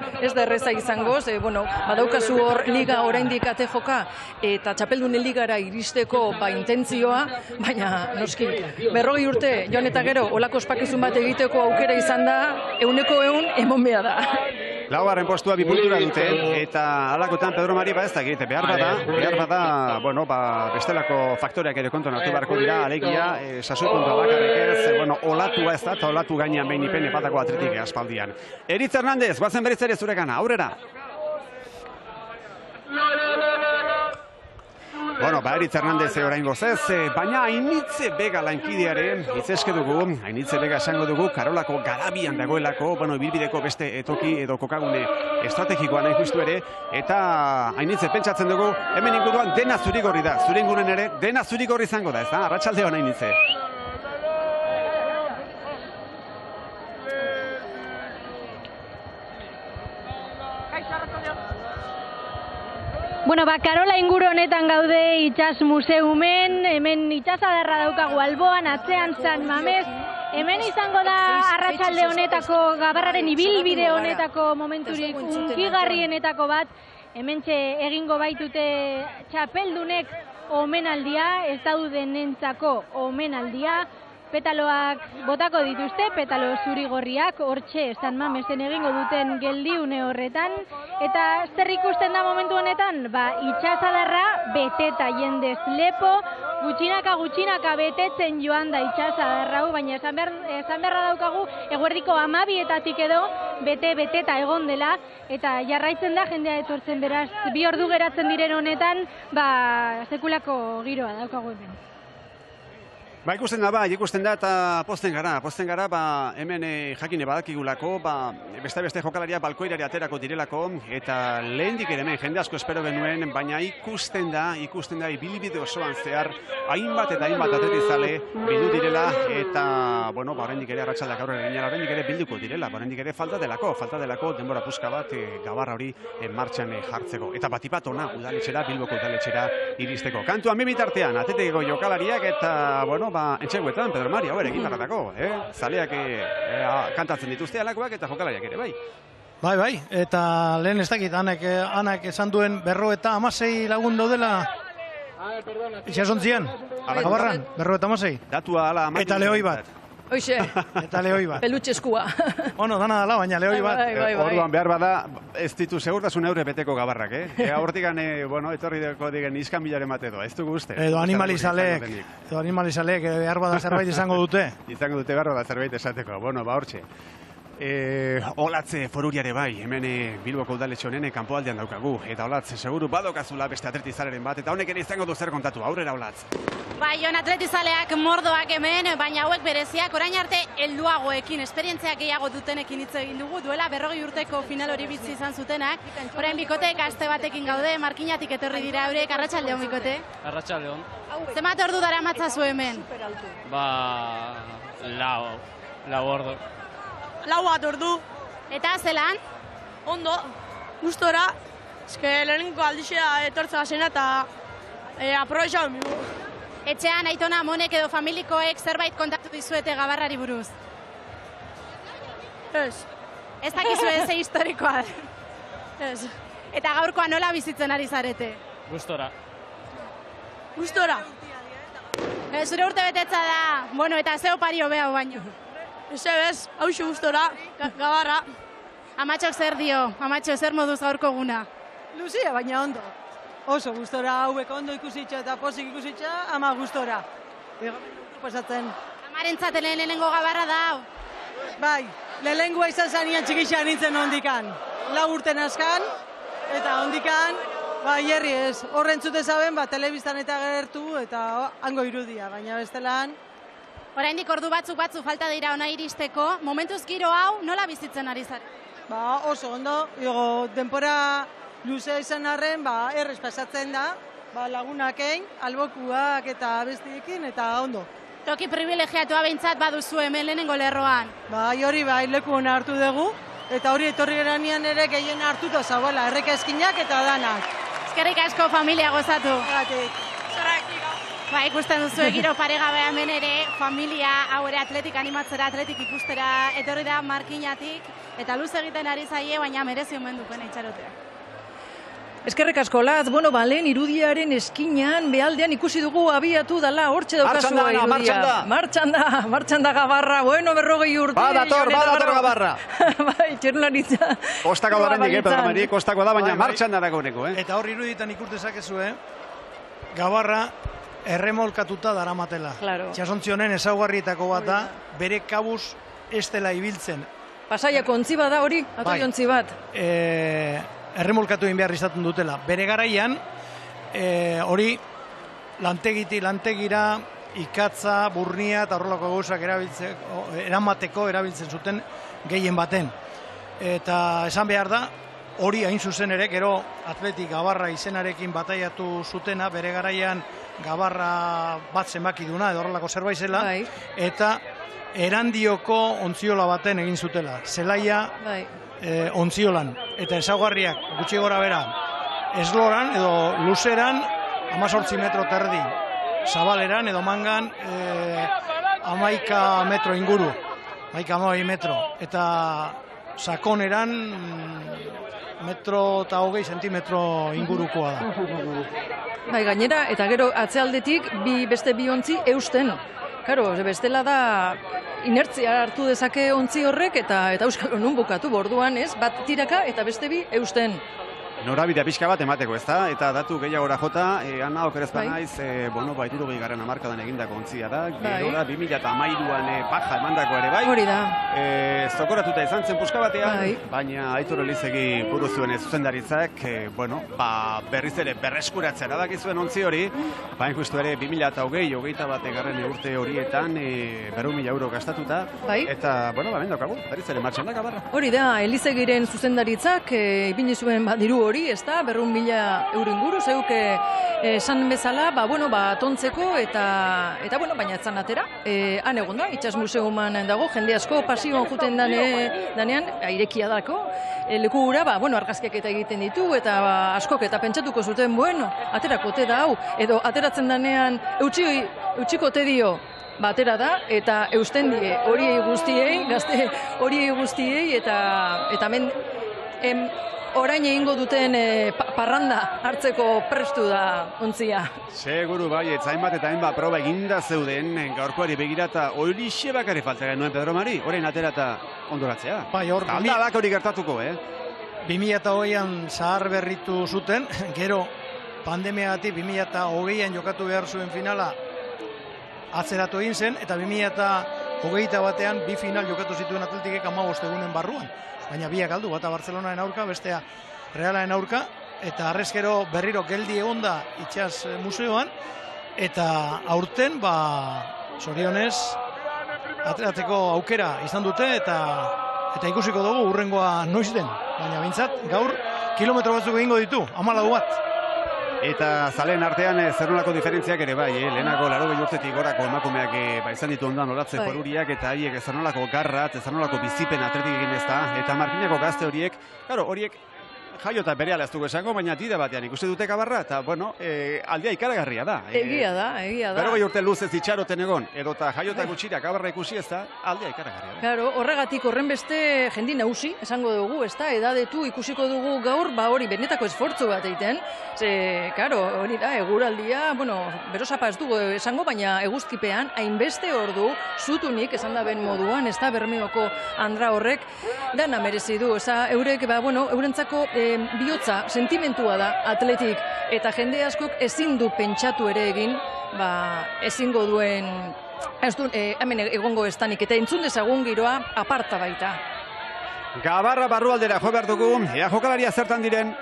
Speaker 3: badaukazu hor liga oraindik ate joka, eta txapeldunen ligara iristeko intentzioa, baina noski, 40 urte, joan eta gero, olako ospakizun bat egiteko aukera izan da, 100% emon behar da.
Speaker 2: Laugarren postua bipuntura dute, eta alakotan Pedro Mari ez da egite, behar bada, bestelako faktoreak ere kontuan hartu beharko dira, alegia, sasoipuntua bakarrik ez, olatua ez da, eta olatu gainean behin ipen epatako Atletik aspaldian. Eritz Hernández, guazen berriz ere zurekana, aurrera! Bueno, Eritz Hernandez oraingoz ez, baina Ainitze Bega lankidearen hitz eske dugu, Ainitze Bega esango dugu, Karolako garabian dagoelako, bueno, ibilbideko beste toki edo kokagune estrategikoan hain justu ere, eta Ainitze pentsatzen dugu, hemen inguruan dena zurigorri da, zure inguruan ere, dena zurigorri izango da, ez da? Arratsalde on Ainitze.
Speaker 11: Bueno, Karola inguru honetan gaude itsas museumen, hemen itsasadarra daukagu alboan, atzean San Mames, hemen izango da arratsalde honetako gabarraren ibilbide honetako momenturik unkigarrienetako bat, hementxe egingo baitute txapeldunek omenaldia, ez daudenentzako omenaldia, petaloak botako dituzte, petalo zurigorriak, hortxe San Mamesen egingo duten geldiune horretan, eta zer ikusten da momentu honetan? Itsasadarra beteta jendez lepo, gutxinaka betetzen joan da itsasadarra, baina esan beharra daukagu eguerdiko 12etatik edo beteta egon dela, eta jarraitzen da jendea etortzen, beraz, 2 ordu geratzen diren honetan, sekulako giroa daukagu hemen.
Speaker 2: Ikusten da, eta pozten gara, hemen jakine badakigulako, beste jokalaria balkoirari aterako direlako, eta lehendik ere hemen jende asko espero genuen, baina ikusten da, ibilbide osoan zehar, hainbat atletizale bildu direla, eta, bueno, oraindik ere arratsaldeak aurrera ginen, oraindik ere bilduko direla, oraindik ere falta delako denbora puska bat gabarra hori martxan jartzeko. Eta batipat ona, Bilboko udaletxera iristeko. Kantuan bitartean, atletikeko jokalariak, eta, bueno, entxeguetan, Pedro Mari, hau ere, egin barratako, zaleak kantatzen dituzte alakoak eta jokalariak ere, bai.
Speaker 1: Bai, eta lehen ez dakit, anak esan duen 56 lagun daudela itxasontzian, gabarran, 56.
Speaker 2: Datua ala amatik.
Speaker 1: Eta lehoi bat.
Speaker 3: Hoxe,
Speaker 1: eta lehoi bat.
Speaker 3: pelutxeskua.
Speaker 1: Bueno, dana dala, baina lehoi bat.
Speaker 2: Orduan behar bada, ez ditu segurtasun eure beteko gabarrak, Hortikan, etorri deko digen iskan bilaren bat edo, ez dugu uste.
Speaker 1: Edo animalizalek, behar bada zerbait izango dute.
Speaker 2: Izango dute behar bada zerbait esateko, hortxe. Olatze foruriare bai, hemen Bilboko udaletxe honen kanpoaldean daukagu, eta Olatze seguru badokazula beste atletizaleren bat, eta honek ere izango du zer kontatu, aurrera Olatz.
Speaker 5: Jon atletizaleak mordoak hemen, baina hauek bereziak, orain arte helduagoekin, esperientziak gehiago dutenekin hitz egin dugu, duela 40 urteko final hori bizi izan zutenak, orain bikotek aste batekin gaude, Markinatik etorri dira eurek, arratsalde on bikote.
Speaker 12: Arratsalde on.
Speaker 5: Zenbat ordu daramatzazu hemen?
Speaker 12: Lau ordu.
Speaker 13: 4 ordu.
Speaker 5: Eta zelan?
Speaker 13: Ondo, gustora. Eske lehenengo aldixea etortza basena eta aprobetxau migu.
Speaker 5: Etxean aitona amonek edo familikoek zerbait kontatu dizuete gabarrari buruz?
Speaker 13: Ez.
Speaker 5: Ez dakizue ze historikoa.
Speaker 13: Ez.
Speaker 5: Eta gaurkoa nola bizitzen ari zarete?
Speaker 12: Gustora.
Speaker 5: Zure urte betetza da. Bueno, eta ze opario behau baino.
Speaker 13: Ez, hauxu gustora, gabarra.
Speaker 5: Amatxok zer dio? Amatxo, zer moduz gaurko guna?
Speaker 14: Luzia, baina ondo. Oso gustora, hauek ondo ikusitxa eta posik ikusitxa, ama gustora. Pasatzen.
Speaker 5: Amarentzat lehenengo gabarra da hau?
Speaker 14: Bai, lehenengoa izan zanian txikixan nintzen ondikan. 4 urten askan, eta ondikan, jerri ez. Horren zute zaben, telebistan eta gertu, eta hango irudia, baina bestelan.
Speaker 5: Oraindik ordu batzu falta dira ona iristeko, momentuz giro hau nola bizitzen ari zara?
Speaker 14: Oso ondo, denpora luzea izan arren, errez pasatzen da, lagunakein, albokuak eta bestiekin, eta ondo.
Speaker 5: Toki privilegiatua behintzat baduzu hemen lehenengo lerroan.
Speaker 14: Hori leku hona hartu dugu, eta hori etorri geranian ere gehien hartuta zabala, erreka eskinak eta danak.
Speaker 5: Eskerrik asko familia gozatu. Ikusten duzu giro paregabea hemen ere, familia hau ere atletik animatzera, atletik ikustera, etorri da Markinatik, eta luz egiten ari zaie, baina merezi omen dukena itxarotea.
Speaker 3: Eskerrik asko, Latz, lehen irudiaren eskinan, behaldean ikusi dugu abiatu dala, hortxe daukazua irudia. Martxan da gabarra, 40 urte.
Speaker 10: Badator gabarra.
Speaker 3: Txerlaritza.
Speaker 2: Kostako da rendik, Pedro Mari, kostako da, baina martxan da dagoeneko.
Speaker 1: Eta hor iruditan ikurtezakezu, gabarra, erremolkatuta daramatela. Txasontzionen ezaugarrietako bat da, bere kabuz ez dela ibiltzen.
Speaker 3: Pasaiako ontzi bat da hori, atoi ontzi bat.
Speaker 1: Erremolkatu egin behar izaten dutela. Bere garaian, hori lantegira, ikatza, burnia eta horrelako gauzak eramateko erabiltzen zuten gehien baten. Eta esan behar da, hori hain zuzen ere, gero Atletik Gabarra izenarekin bataiatu zutena, bere garaian Gabarra bat zenbaki duna, edo horrelako zerbait zela, eta Erandioko ontziola baten egin zutela. Zelaia ontziolan, eta ezaugarriak gutxi gora bera, esloran edo luzeran 18 metro terdi, zabaleran edo mangan 11 metro inguru, 11 metro, eta sakoneran metro eta 20 sentimetro ingurukoa da.
Speaker 3: Bai, gainera, eta gero atzealdetik beste bi ontzi eusten. Karo, bestela da inertzia hartu dezake ontzi horrek eta euskal honun bukatu borduan, ez? Bat tiraka eta beste bi eusten.
Speaker 2: Norabidea pixka bat emateko, ez da? Eta datu gehiagora jota, Ana okerezpa naiz, irurogeigarren hamarkadan egindako ontzia da, gerora 2013an paja emandako ere bai.
Speaker 3: Hori da.
Speaker 2: Zokoratuta izan zen puska batean, baina Aitor Elizegi buru zuen zuzendaritzak, berriz ere berreskuratzea erabaki zuen ontzi hori, baina justu ere 2021 urte horietan 400.000 euro gastatuta, eta, bendokagu, berriz ere martxan da Gabarra.
Speaker 3: Hori da, Elizegiren zuzendaritzak ipini zuen diru hori, ez da, 400.000 euro inguru, zeuk esan bezala, tontzeko eta baina etzan atera. Han egon da, Itsas Museuman dago, jende asko pasioan juten danean, airekia dako, leku gura, argazkiak eta egiten ditu, eta askok eta pentsatuko zuten, aterakote da hau, edo ateratzen danean, eutxikote dio, batera da, eta eusten die, horiei guztiei, gazte horiei guztiei, eta hemen orain egingo duten parranda hartzeko prestu da ontzia.
Speaker 2: Seguru bai, hainbat eta hainbat proba eginda zeuden gaurkoari begirata horixe bakarri falta genuen Pedro Mari, orain atera eta ondoratzea. Taldak hori gertatuko,
Speaker 1: 2020an zahar berritu zuten, gero pandemiagatik 2020an jokatu behar zuen finala atzeratu egin zen, eta 2021an bi final jokatu zituen Atletikek 15 egunen barruan. Baina biak aldu, bata Bartzelonaren aurka, bestea Realaren aurka, eta arrezkero berriro geldi egonda Itsas Museoan, eta aurten, zorionez, ateratzeko aukera izan dute, eta ikusiko dugu urrengoa noiz den. Baina bintzat, gaur kilometro batzuk egingo ditu, 14 bat.
Speaker 2: Eta zaleen artean zer-nolako diferentziak ere bai, lehenako 80 urtetik gorako emakumeak izan ditu ondan oratze foruriak, eta haiek zer-nolako garrat, zer-nolako bizipen Atletik egin ez da, eta markinako gazte horiek, horiek jaiota berehala ez dugu esango, baina tira batean ikusi dute Gabarra, eta aldea ikaragarria da.
Speaker 3: Egia da.
Speaker 2: 40 urte luzez itxaroten egon, edota jaiota gutxira Gabarra ikusi ez da, aldea ikaragarria da.
Speaker 3: Claro, horregatik horren beste jendi nagusi, esango dugu, ez da, edadetu ikusiko dugu gaur, hori benetako esfortzu bat egiten, hori da, eguraldia, berosapa ez dugu esango, baina eguzkipean, hainbeste ordu, zutunik, esan da ben moduan, ez da, Bermeoko Andra horrek, dana merezi du, eurek, eurentzako bihotza, sentimentua da Atletik, eta jende askok ezin du pentsatu ere egin, ezingo duen, hemen egongo estanik, eta entzun dezagun giroa aparta baita.
Speaker 2: Gabarra barrualdera jo behar dugu, ea jokalaria zertan diren.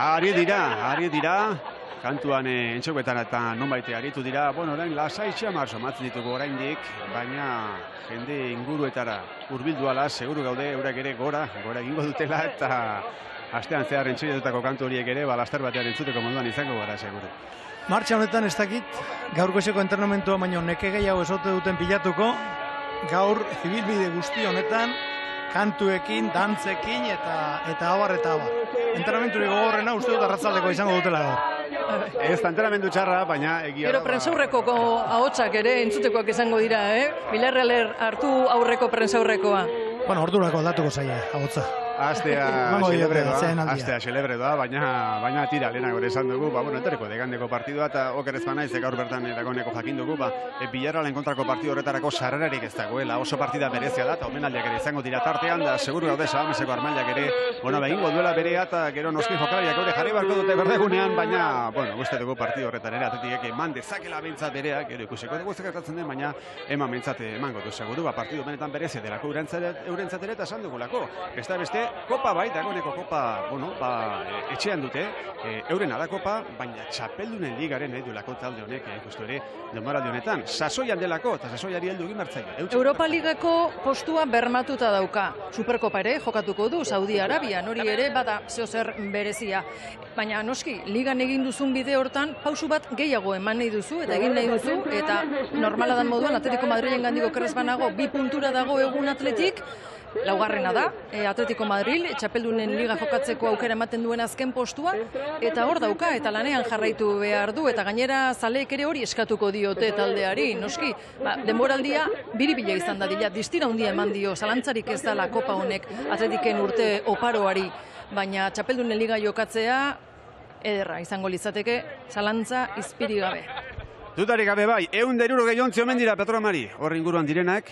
Speaker 2: Ari dira, kantuan entxoketan eta nonbait aritu dira, orain lasaitxea somatzen ditugu oraindik, baina jende inguruetara hurbilduala, seguru gaude, eurak ere gora egingo dutela, eta astean zehar entxoietutako kantu horiek ere, laster batean entzuteko moduan izango gara, seguru.
Speaker 1: Martxa honetan ez dakit, gaur goizeko entrenamentua baino neke gehiago esote duten pilatuko, gaur ibilbide guzti honetan, kantuekin, dantzekin eta abar. Entrenamenturik gogorrena uste dut arratzaldeko izango dutela gaur.
Speaker 2: Ez da entrenamendu txarra, baina egia da.
Speaker 3: Gero prentsaurrekoko ahotsak ere entzutekoak izango dira, Bilarrealer hartu aurreko prentsaurrekoa.
Speaker 1: Ordurako aldatuko zaie ahotsa.
Speaker 2: Astea xelebre doa, baina tira lehenago ere esan dugu, etorriko degandeko partidua eta okerez banaiz, gaur bertan dagoeneko jakin dugu, Villarrealen kontrako partidu horretarako sarrerarik ez dagoela, oso partida berezia da, eta omenaldiak ere izango dira tartean, da seguru gaude Salameseko armailak ere, behingo duela berea eta gero noski jokalariak hori jarri barko dute berdegunean, baina, uste dugu partidu horretan ere atletikek eman dezakela behintzat berea, gero ikusiko dugu zekertatzen den, baina eman behintzat emango du seguru, partidu benetan berezia delako eurentzat ere eta esan dugulako. Beste, kopa bai, dagoeneko kopa, etxean dute, eurena da kopa, baina txapeldunen ligaren nahi duelako talde honek, ikustu ere, denboraldi honetan, sasoian delako, eta sasoiari heldu egin martzaile.
Speaker 3: Europa Ligako postua bermatuta dauka. Superkopa ere jokatuko du Saudi Arabian, hori ere bada zeozer berezia. Baina noski, ligan egin duzun bide hortan, pausu bat gehiago eman nahi duzu, eta egin nahi duzu, eta normala dan moduan, Atletico Madrilen gandiko kerrez banago, 2 puntura dago egun Atletik, laugarrena da, Atletico Madrid, txapeldunen liga jokatzeko aukera ematen duen azken postua, eta hor dauka, eta lanean jarraitu behar du, eta gainera zaleek ere hori eskatuko diote taldeari, noski, denboraldia biribila izan dadila, distira handia eman dio, zalantzarik ez dela kopa honek Atletiken urte oparoari, baina txapeldunen liga jokatzea, ederra izango litzateke, zalantza izpiri gabe.
Speaker 2: Dutarik gabe bai, 160 omen dira Petromari, hor inguruan direnak,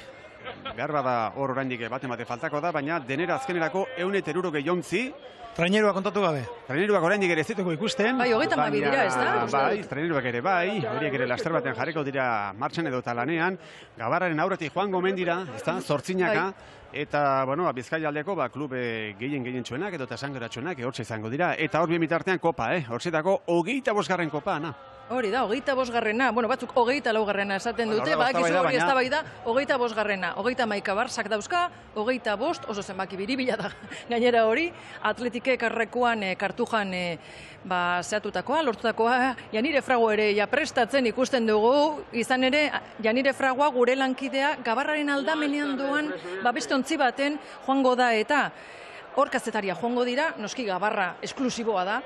Speaker 2: behar bada hor oraindik bate faltako da, baina denera azkenerako 160
Speaker 1: Traineruak kontatu gabe.
Speaker 2: Traineruak oraindik ere ez dituko ikusten.
Speaker 3: Bai, 32 dira, ez da?
Speaker 2: Bai, traineruak ere bai, horiek ere laster baten jarriko dira martxan edo talanean. Gabarraren aurretik joango omen dira, ez da, 8 eta, Bizkaialdeko klube gehien txuenak edo esangeratxuenak hortxe izango dira. Eta hor bien bitartean kopa, hortzetako 25. kopa, Ana.
Speaker 3: Hori da, 25. Batzuk 24. esaten dute, bakizu hori ez da bai da, 25. 31 Barsak dauzka, 25, oso zenbaki biribila da gainera hori, Atletikek arrekuan kartujan zehatutakoa, lortutakoa, Janire Frago ere prestatzen ikusten dugu, izan ere, Janire Fragoa gure lankidea, Gabarraren aldamenean doan, beste ontzi baten joango da eta hor kazetaria joango dira, noski Gabarra esklusiboa da,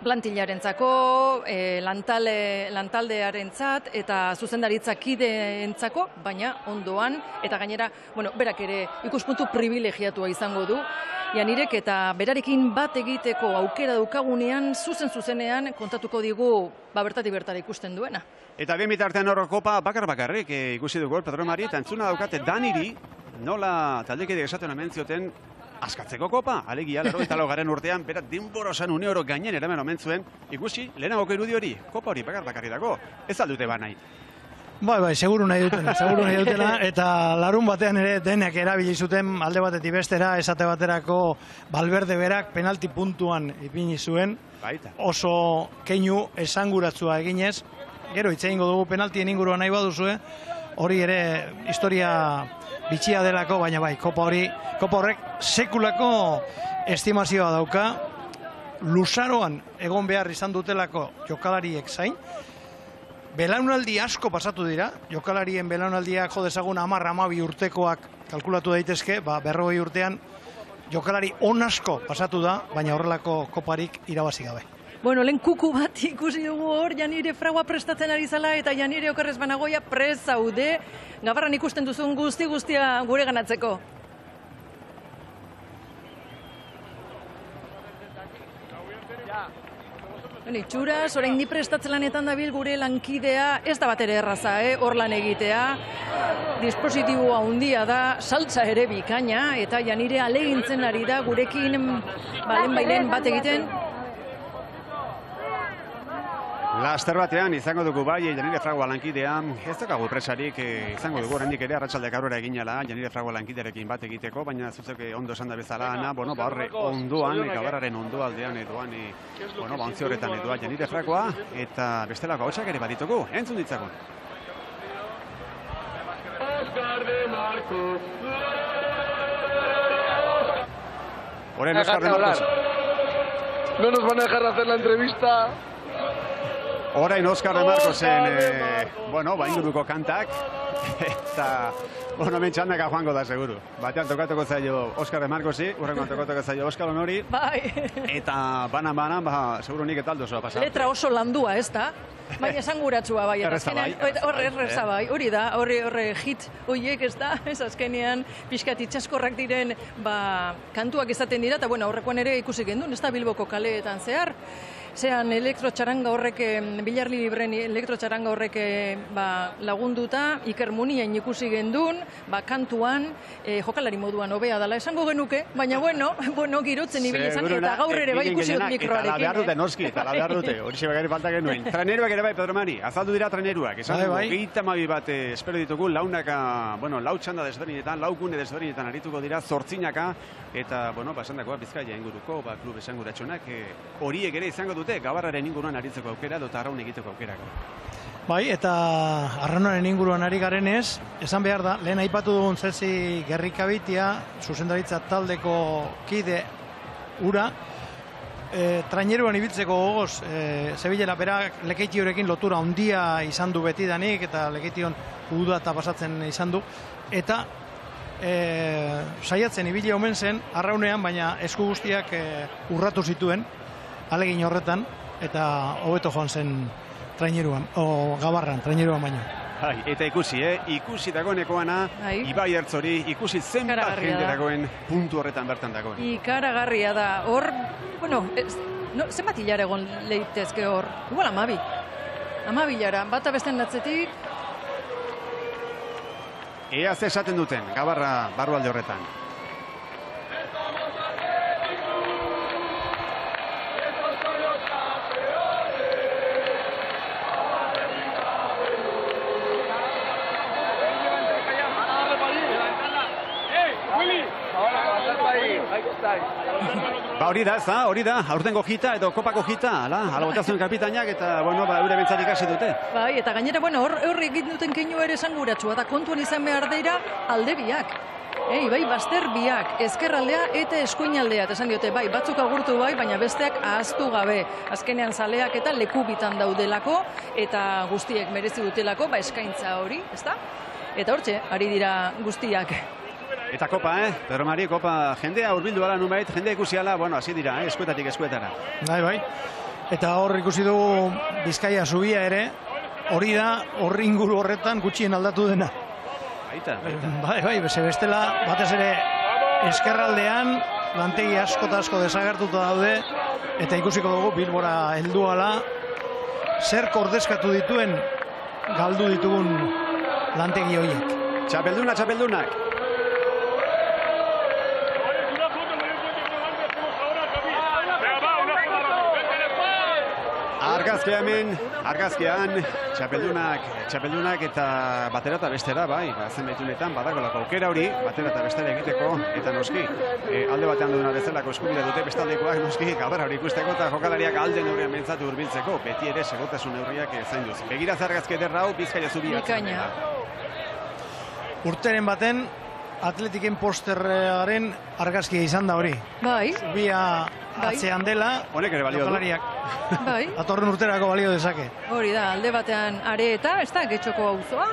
Speaker 3: plantillarentzako, lantaldearentzat eta zuzendaritza kideentzako, baina ondoan, eta gainera, berak ere ikuspuntu privilegiatua izango du, Janirek eta berarekin bat egiteko aukera daukagunean, zuzenean kontatuko digu, bertatik bertara ikusten duena.
Speaker 2: Eta bien bitartean hor kopa bakarrik ikusi dugu, Petromari, eta entzuna daukate Daniri, nola taldekide esaten hemen zioten, askatzeko kopa, alegia, 80. urtean, berat denborosan €1 gainen eramen omen zuen, ikusi, lehenagoko irudi hori, kopa hori bakarri dago, ez aldute banai.
Speaker 1: Bai, seguru nahi dutena, eta larun batean ere denek erabili zuten alde batetik bestera, esate baterako Valverde berak penalti puntuan ipini zuen, oso keinu esanguratsua eginez, gero hitz egingo dugu penaltien inguruan nahi baduzue, hori ere historia bitxia delako, baina bai, kopa horrek sekulako estimazioa dauka, luzaroan egon behar izan dutelako jokalariek zain, belaunaldi asko pasatu dira, jokalarien belaunaldiak jo dezagun 10-12 urtekoak kalkulatu daitezke, 40 urtean jokalari on asko pasatu da, baina horrelako koparik irabazi gabe.
Speaker 3: Lehen kuku bat ikusi dugu hor, Janire Fragoa prestatzen ari zala, eta Janire okerrez banagoia prest zaude, Gabarran ikusten duzun guztia gure ganatzeko. Itxuraz, orain ni prestatzen lanetan dabil gure lankidea, ez da bat ere erraza, hor lan egitea, dispositiboa handia da, saltza ere bikaina, eta Janire alegintzen ari da gurekin balen bat egiten.
Speaker 2: Laster batean izango dugu bai, Janire Fragoa lankidean, ez daukagu presarik izango dugu oraindik ere arratsaldek aurrera eginala, Janire Fragoa lankiderekin bat egiteko, baina zuzek ondo esan da bezala, Ana, horre ondoan, Gabarraren ondoaldean edoan, ontzi horretan edoa Janire Fragoa, eta bestelako hotxak ere baditugu, entzun ditzagun. Orain Oscar de Marcos.
Speaker 15: No nos van a dejar hacer la entrevista.
Speaker 2: Orain Oscar de Marcosen, inguruko kantak, Eta, bueno, mentxandaka joango da, seguru. Batean tokatuko zaio Oskar Markosi, urrengoan tokatuko zaio Oskar Honori.
Speaker 3: Bai.
Speaker 2: Eta banan, seguru nik etaldo zoa pasatu.
Speaker 3: Letra oso landua, ez da? Baina esanguratsua bai.
Speaker 2: Erreza bai.
Speaker 3: Erreza bai, hori da, horre hit horiek ez da, ez azkenean pixkat itxaskorrak diren kantuak izaten dira, eta bueno, horrekoan ere ikusi gendun, ez da Bilboko kaleetan zehar. Zean elektrotxaranga horrek, Bilarli Libren elektrotxaranga horrek lagunduta, Iker Munien ikusi gendun, kantuan, jokalari moduan hobea dela esango genuke, baina bueno, girotzen ibili izan, eta gaur ere bai ikusi dut mikroarekin.
Speaker 2: Eta la behar dute noski, eta la behar dute, hori xebekari falta genuen. Treneruak ere bai, Pedro Mari, azaldu dira treneruak, esan dugu, gehieta mabi bat espero ditugu, launaka, lau txanda desberdinetan, lau gune desberdinetan arituko dira, zortzinaka, eta, basandakoa Bizkaia inguruko, klub esanguratxonak, horiek ere izango dute, Gabarraren inguruan aritzeko aukera, eta arraun egiteko aukera.
Speaker 1: Bai, eta arraunaren inguruan ari garenez, esan behar da, lehen aipatu dugun Zelsi Gerrikabitia, zuzendaritza taldeko kide ura, traineruan ibiltzeko gogoz, Zebilela berak Lekeitiorekin lotura handia izan du betidanik, eta Lekeition uda eta pasatzen izan du, eta saiatzen ibili omen zen, arraunean, baina esku guztiak urratu zituen, alegin horretan, eta hobeto joan zen traineruan, Gabarran, traineruan baino.
Speaker 2: Eta ikusi dagoenekoana, Ibai Ertzori, ikusi zenbat jende dagoen puntu horretan bertan dagoen.
Speaker 3: Ikaragarria da, hor, zenbat hilara egon leitezke hor, igual 12. 12 hilara, bata besten atzetik.
Speaker 2: Ea ze esaten duten, Gabarra barrualde horretan. Hori da, aurtengo jita edo kopako jita, ala botazioen kapitainak, eta, eure bentzatik hasi dute.
Speaker 3: Bai, eta gainera, hor egin duten keinu ere esanguratsua, eta kontuan izan behar dira alde biak. Bai, bazter biak, ezkerraldea eta eskuinaldea, eta esan diote, bai, batzuk agurtu bai, baina besteak ahaztu gabe. Azkenean zaleak eta leku bitan daudelako, eta guztiek merezi dutelako, eskaintza hori, ezta? Eta hortxe, ari dira guztiak.
Speaker 2: Eta kopa, Pedro Mari, kopa jendea urbildu ala numait, jendea ikusi ala, hasi dira, eskuetatik eskuetara.
Speaker 1: Bai. Eta hor ikusi dugu Bizkaia zubia ere, hori da, horri inguru horretan gutxien aldatu dena. Bai, bestela, batez ere eskerraldean, lantegi asko eta asko desagertuta daude, eta ikusiko dugu Bilbora heldu ala, zer ordezkatu dituen galdu ditugun lantegi horiek.
Speaker 2: Txapeldunak. Argazkean, txapeldunak eta batera eta bestera, bai, zenbaitunetan badakolako aukera hori, batera eta bestera egiteko, eta noski, alde batean duna bezalako eskubide dute bestaldekoak, noski, Gabarra hori ikusteko eta jokalariak alde neurrian bentsatu hurbiltzeko, beti ere segurtasun neurriak zainduz. Begiraz argazki ederra hau, Bizkaia zubia.
Speaker 1: Urteren baten, Atletiken posterraren argazkia izan da hori.
Speaker 3: Bai.
Speaker 1: Zubia atzean dela,
Speaker 2: honek ere balio du.
Speaker 3: Bai.
Speaker 1: Atorren urterako balio dezake.
Speaker 3: Hori da, alde batean Areta, ez da, Getxoko auzoa,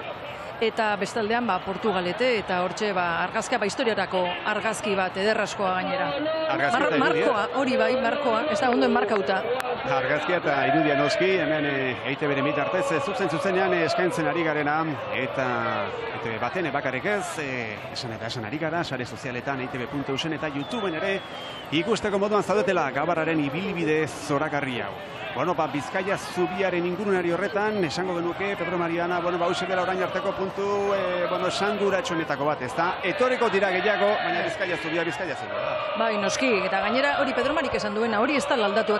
Speaker 3: eta bestaldean Portugalete, eta hortxe argazkia historiarako argazki bat ederraskoa gainera. Markoa, hori bai, markoa, ez da ondoen markauta.
Speaker 2: Argazkia eta irudia noski, hemen EITB-ren bitartez, zuzenean eskaintzen ari garena, eta baten bakarrik ez, esan ari gara, sare sozialetan, EITB.eusen eta YouTubeen ere, ikusteko moduan zaudetela Gabarraren ibilbide zoragarri hau. Bizkaia zubiaren ingurunari horretan, esango genuke, Pedro Mariana, hauxe dela orain arteko puntu, esanguratxonetako bat, ez da? Etoriko dira gehiago, baina Bizkaia zubia.
Speaker 3: Bai, noski, eta gainera hori Pedro Marik esan duena, hori ez da aldatu.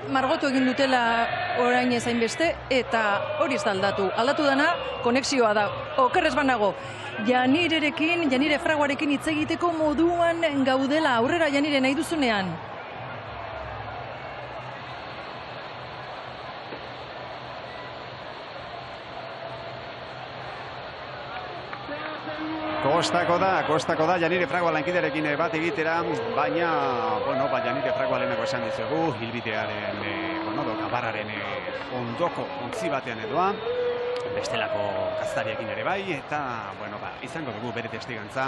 Speaker 3: Margotu egin dutela orain ezain beste, eta hori ez da aldatu. Aldatu dana, konexioa da. Okerrez banago, Janire Fraguarekin hitz egiteko moduan gaudela, aurrera Janire nahi duzunean.
Speaker 2: Kostako da Janire Fragua lankidearekin bat egitera, baina, Janire Fragua lehenako esan dizugu, hilbidearen, Gabarraren ondoko ontzi batean edoa, bestelako kazetariekin ere bai, eta, bueno, izango dugu bere testigantza,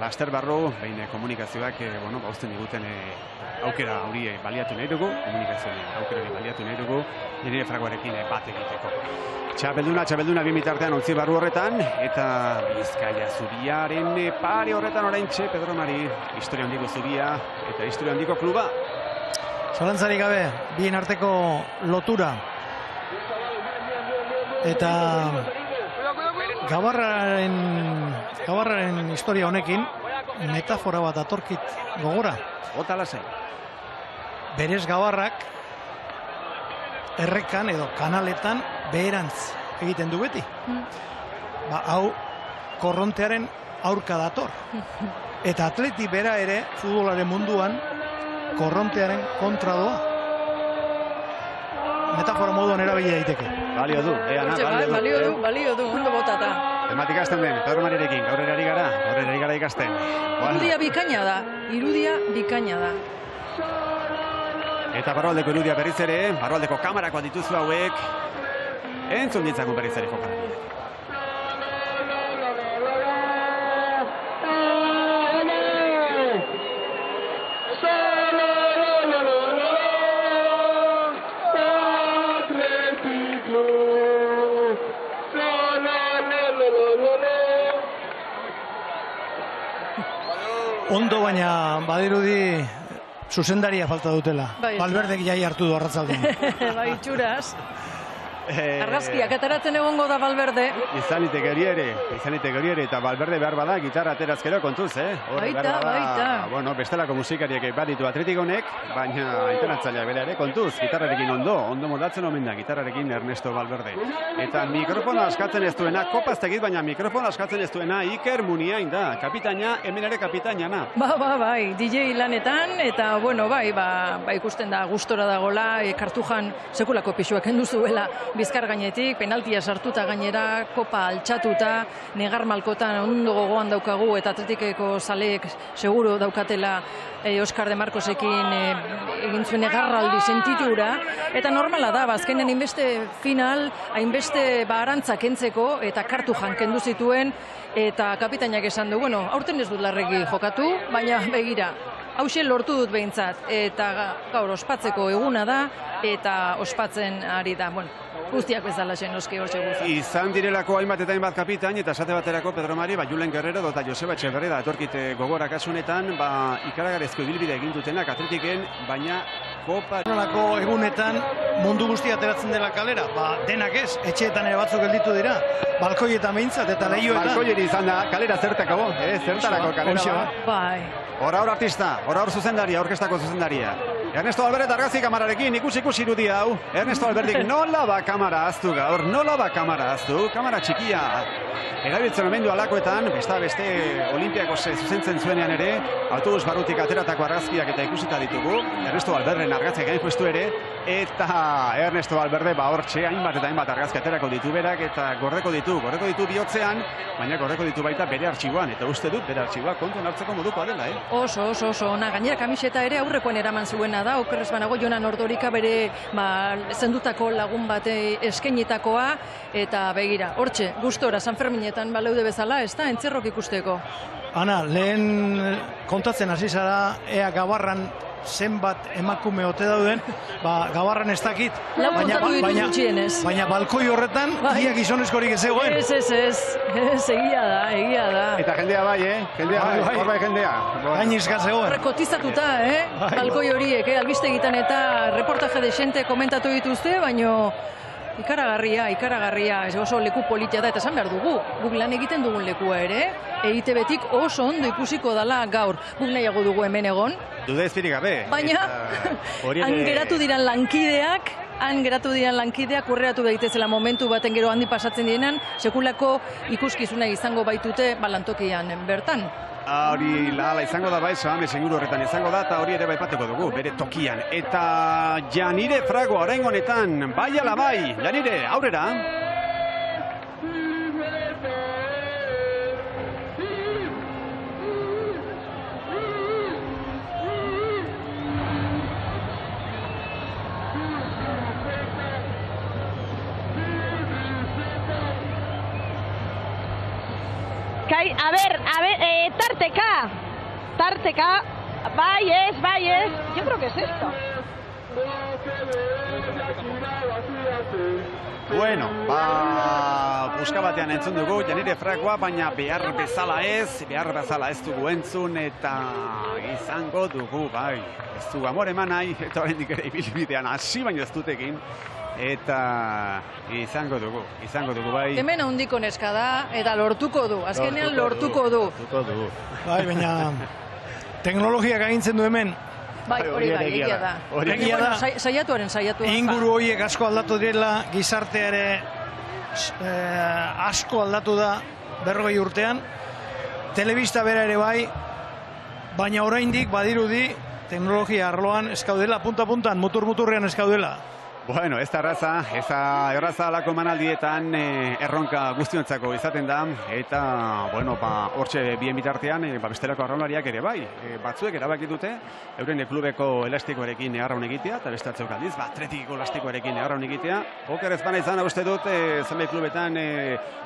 Speaker 2: laster barru, behin komunikazioak, uzten diguten aukera hori baliatu nahi dugu, komunikazioen aukera hori baliatu nahi dugu, nire fragoarekin bat egiteko. Txapelduna bimitartean ontzi barru horretan, eta Bizkaia zuriaren pare horretan oraintxe Pedro Mari, historia handiko zuria eta historia handiko kluba.
Speaker 1: Zalantzarik gabe, bien arteko lotura. Eta Gabarraren historia honekin, metafora bat atorkit gogora.
Speaker 2: Ota lasai.
Speaker 1: Berez Gabarrak errekan edo kanaletan beherantz egiten du beti. Hau korrontearen aurka dator. Eta atleti bera ere futbolaren munduan korrontearen kontra doa. Metafora moduan erabili daiteke.
Speaker 2: Balio du,
Speaker 3: balio du, ondo botata.
Speaker 2: Tematik ikasten den, Pedro Marirekin, gaur erari gara ikasten.
Speaker 3: Irudia bikaina da.
Speaker 2: Eta Barrualdeko irudia berriz ere, Barrualdeko kamerakoa dituzu hauek, entzun ditzagun berriz ere jokalariak.
Speaker 1: Ondo, baina badirudi zuzendaria falta dutela. Valverdek jai hartu du arratzaldean.
Speaker 3: Bai, txuraz. Argazkiak ateratzen egongo da Valverde.
Speaker 2: Izaniteke hori ere, eta Valverde behar bada gitarra aterazkero kontuz,
Speaker 3: Baita.
Speaker 2: Bueno, bestelako musikariek baditu Atletik honek, baina internatzaileak bera ere kontuz, gitarrarekin ondo moldatzen omen da, gitarrarekin Ernesto Valverde. Eta mikrofona askatzen ez duena, kopaztegit, baina mikrofona askatzen ez duena Iker Muniain da, kapitaina, hemen ere kapitainana.
Speaker 3: Bai, DJ lanetan, eta bueno, ikusten da gustora dagola, Kartujan sekulako pixuak kendu zuela Bizkar gainetik, penaltia sartuta gainera, kopa altxatuta, negar malkotan ondo gogoan daukagu eta Atletikeko zaleek seguro daukatela Oskar de Marcosekin egin zuen negarraldi sentitura, eta normala da, azkenen hainbeste final, hainbeste arantza kentzeko, eta Kartujan kendu zituen, eta kapitainak esan du, aurten ez dut larregi jokatu, baina begira, hauxe lortu dut behintzat, eta gaur ospatzeko eguna da, eta ospatzen ari da, guztiak bezala noski hor seguzan.
Speaker 2: Izan direlako hainbat eta hainbat kapitain, eta esate baterako Pedro Mari, Julen Guerrero eta Joseba Etxeberri da etorkite gogorak asunetan, ikaragarezko ibilbide egin dutenak Atletiken, baina kopa...
Speaker 1: Nolako egunetan mundu guztia ateratzen dela kalera, denak ez, etxeetan ere batzuk gelditu dira, balkoietan behintzat eta lehioetan.
Speaker 2: Balkoieri izan da, kalera zertako, zertarako kalera
Speaker 3: bai.
Speaker 2: Hora artista, hora zuzendaria, orkestako zuzendaria. Ernesto Valverde argazki kamararekin, ikusi irudi hau. Ernesto Valverdik nola kamara aztu gaur, kamara txikia. Erabiltzen omendu alakoetan, beste Olimpiako zuzentzen zuenean ere, autobus barrutik ateratako argazkiak eta ikusita ditugu. Ernesto Valverden argazkiak gain justu ere, eta Ernesto Valverde hortxe hainbat eta hainbat argazki aterako ditu berak, eta gordeko ditu bihotzean, baina gordeko ditu baita bere artxiboan, eta uste dut bere artxiboa kontuan hartzeko modukoa dela,
Speaker 3: Oso, ona, gainera kamiseta ere aurrekoen eraman zuena da, okerrez banago Jonan Ordorika bere zendutako lagun bate eskenitakoa, eta begira, hortxe, gustora, San Ferminetan baleude bezala, ez da, entzerrok ikusteko.
Speaker 1: Ana, lehen kontatzen hasi zara, ea Gabarran zenbat emakume ote dauden, Gabarran ez dakit, baina balkoi horretan, ia gizonezkorik ez zegoen.
Speaker 3: Ez, egia da.
Speaker 2: Eta jendea bai, hor bai jendea.
Speaker 1: Gainizka zegoen.
Speaker 3: Rekotizatuta, balkoi horiek, albistegitan eta reportaje de xente komentatu dituzte, baino ikaragarria, ez oso leku politia da, eta esan behar dugu, guk lan egiten dugun lekua ere, EITB-tik oso ondo ikusiko dala gaur, guk nahiago dugu hemen egon.
Speaker 2: Dude ezpirik gabe.
Speaker 3: Baina, han geratu diran lankideak, urreatu daitezela momentu baten gero handi pasatzen dienan, sekulako ikuskizuna izango baitute balantokian bertan.
Speaker 2: Hori lahala izango da bai, Soame seguru horretan izango da, eta hori ere baipateko dugu, bere tokian. Eta Janire Frago orain honetan, bai ala bai, Janire, aurrera.
Speaker 11: A ver, tarteka. Bai ez. Yo creo que es esto.
Speaker 2: Bueno, buska batean entzun dugu, Janire Fragoa, baina behar bezala ez dugu entzun, eta izango dugu, bai, ez du amore eman nahi, eta horrendik ere ibilbidean hasi baino ez dutekin, eta izango dugu, bai.
Speaker 3: Hemen handiko neska da, eta lortuko du, azkenean lortuko du.
Speaker 1: Bai, baina teknologiak agintzen du hemen.
Speaker 3: Bai, hori bai, egia da.
Speaker 1: Egia da.
Speaker 3: Saiatuaren.
Speaker 1: Inguru horiek asko aldatu direla, gizarteare asko aldatu da 40 urtean. Telebista bera ere bai, baina oraindik badirudi teknologia arloan eskaudela, punta-puntan, mutur-muturrean eskaudela.
Speaker 2: Bueno, ez da erraza alako manaldietan erronka guztiontzako izaten da, eta, bueno, hortxe bien bitartean, bestelako arraunlariak ere bai. Batzuek erabaki dute, euren klubeko elastikoarekin arraun egitea, eta beste atzuk aldiz, atletikiko elastikoarekin arraun egitea. Oker ez bana izan, uste dut, zenbait klubetan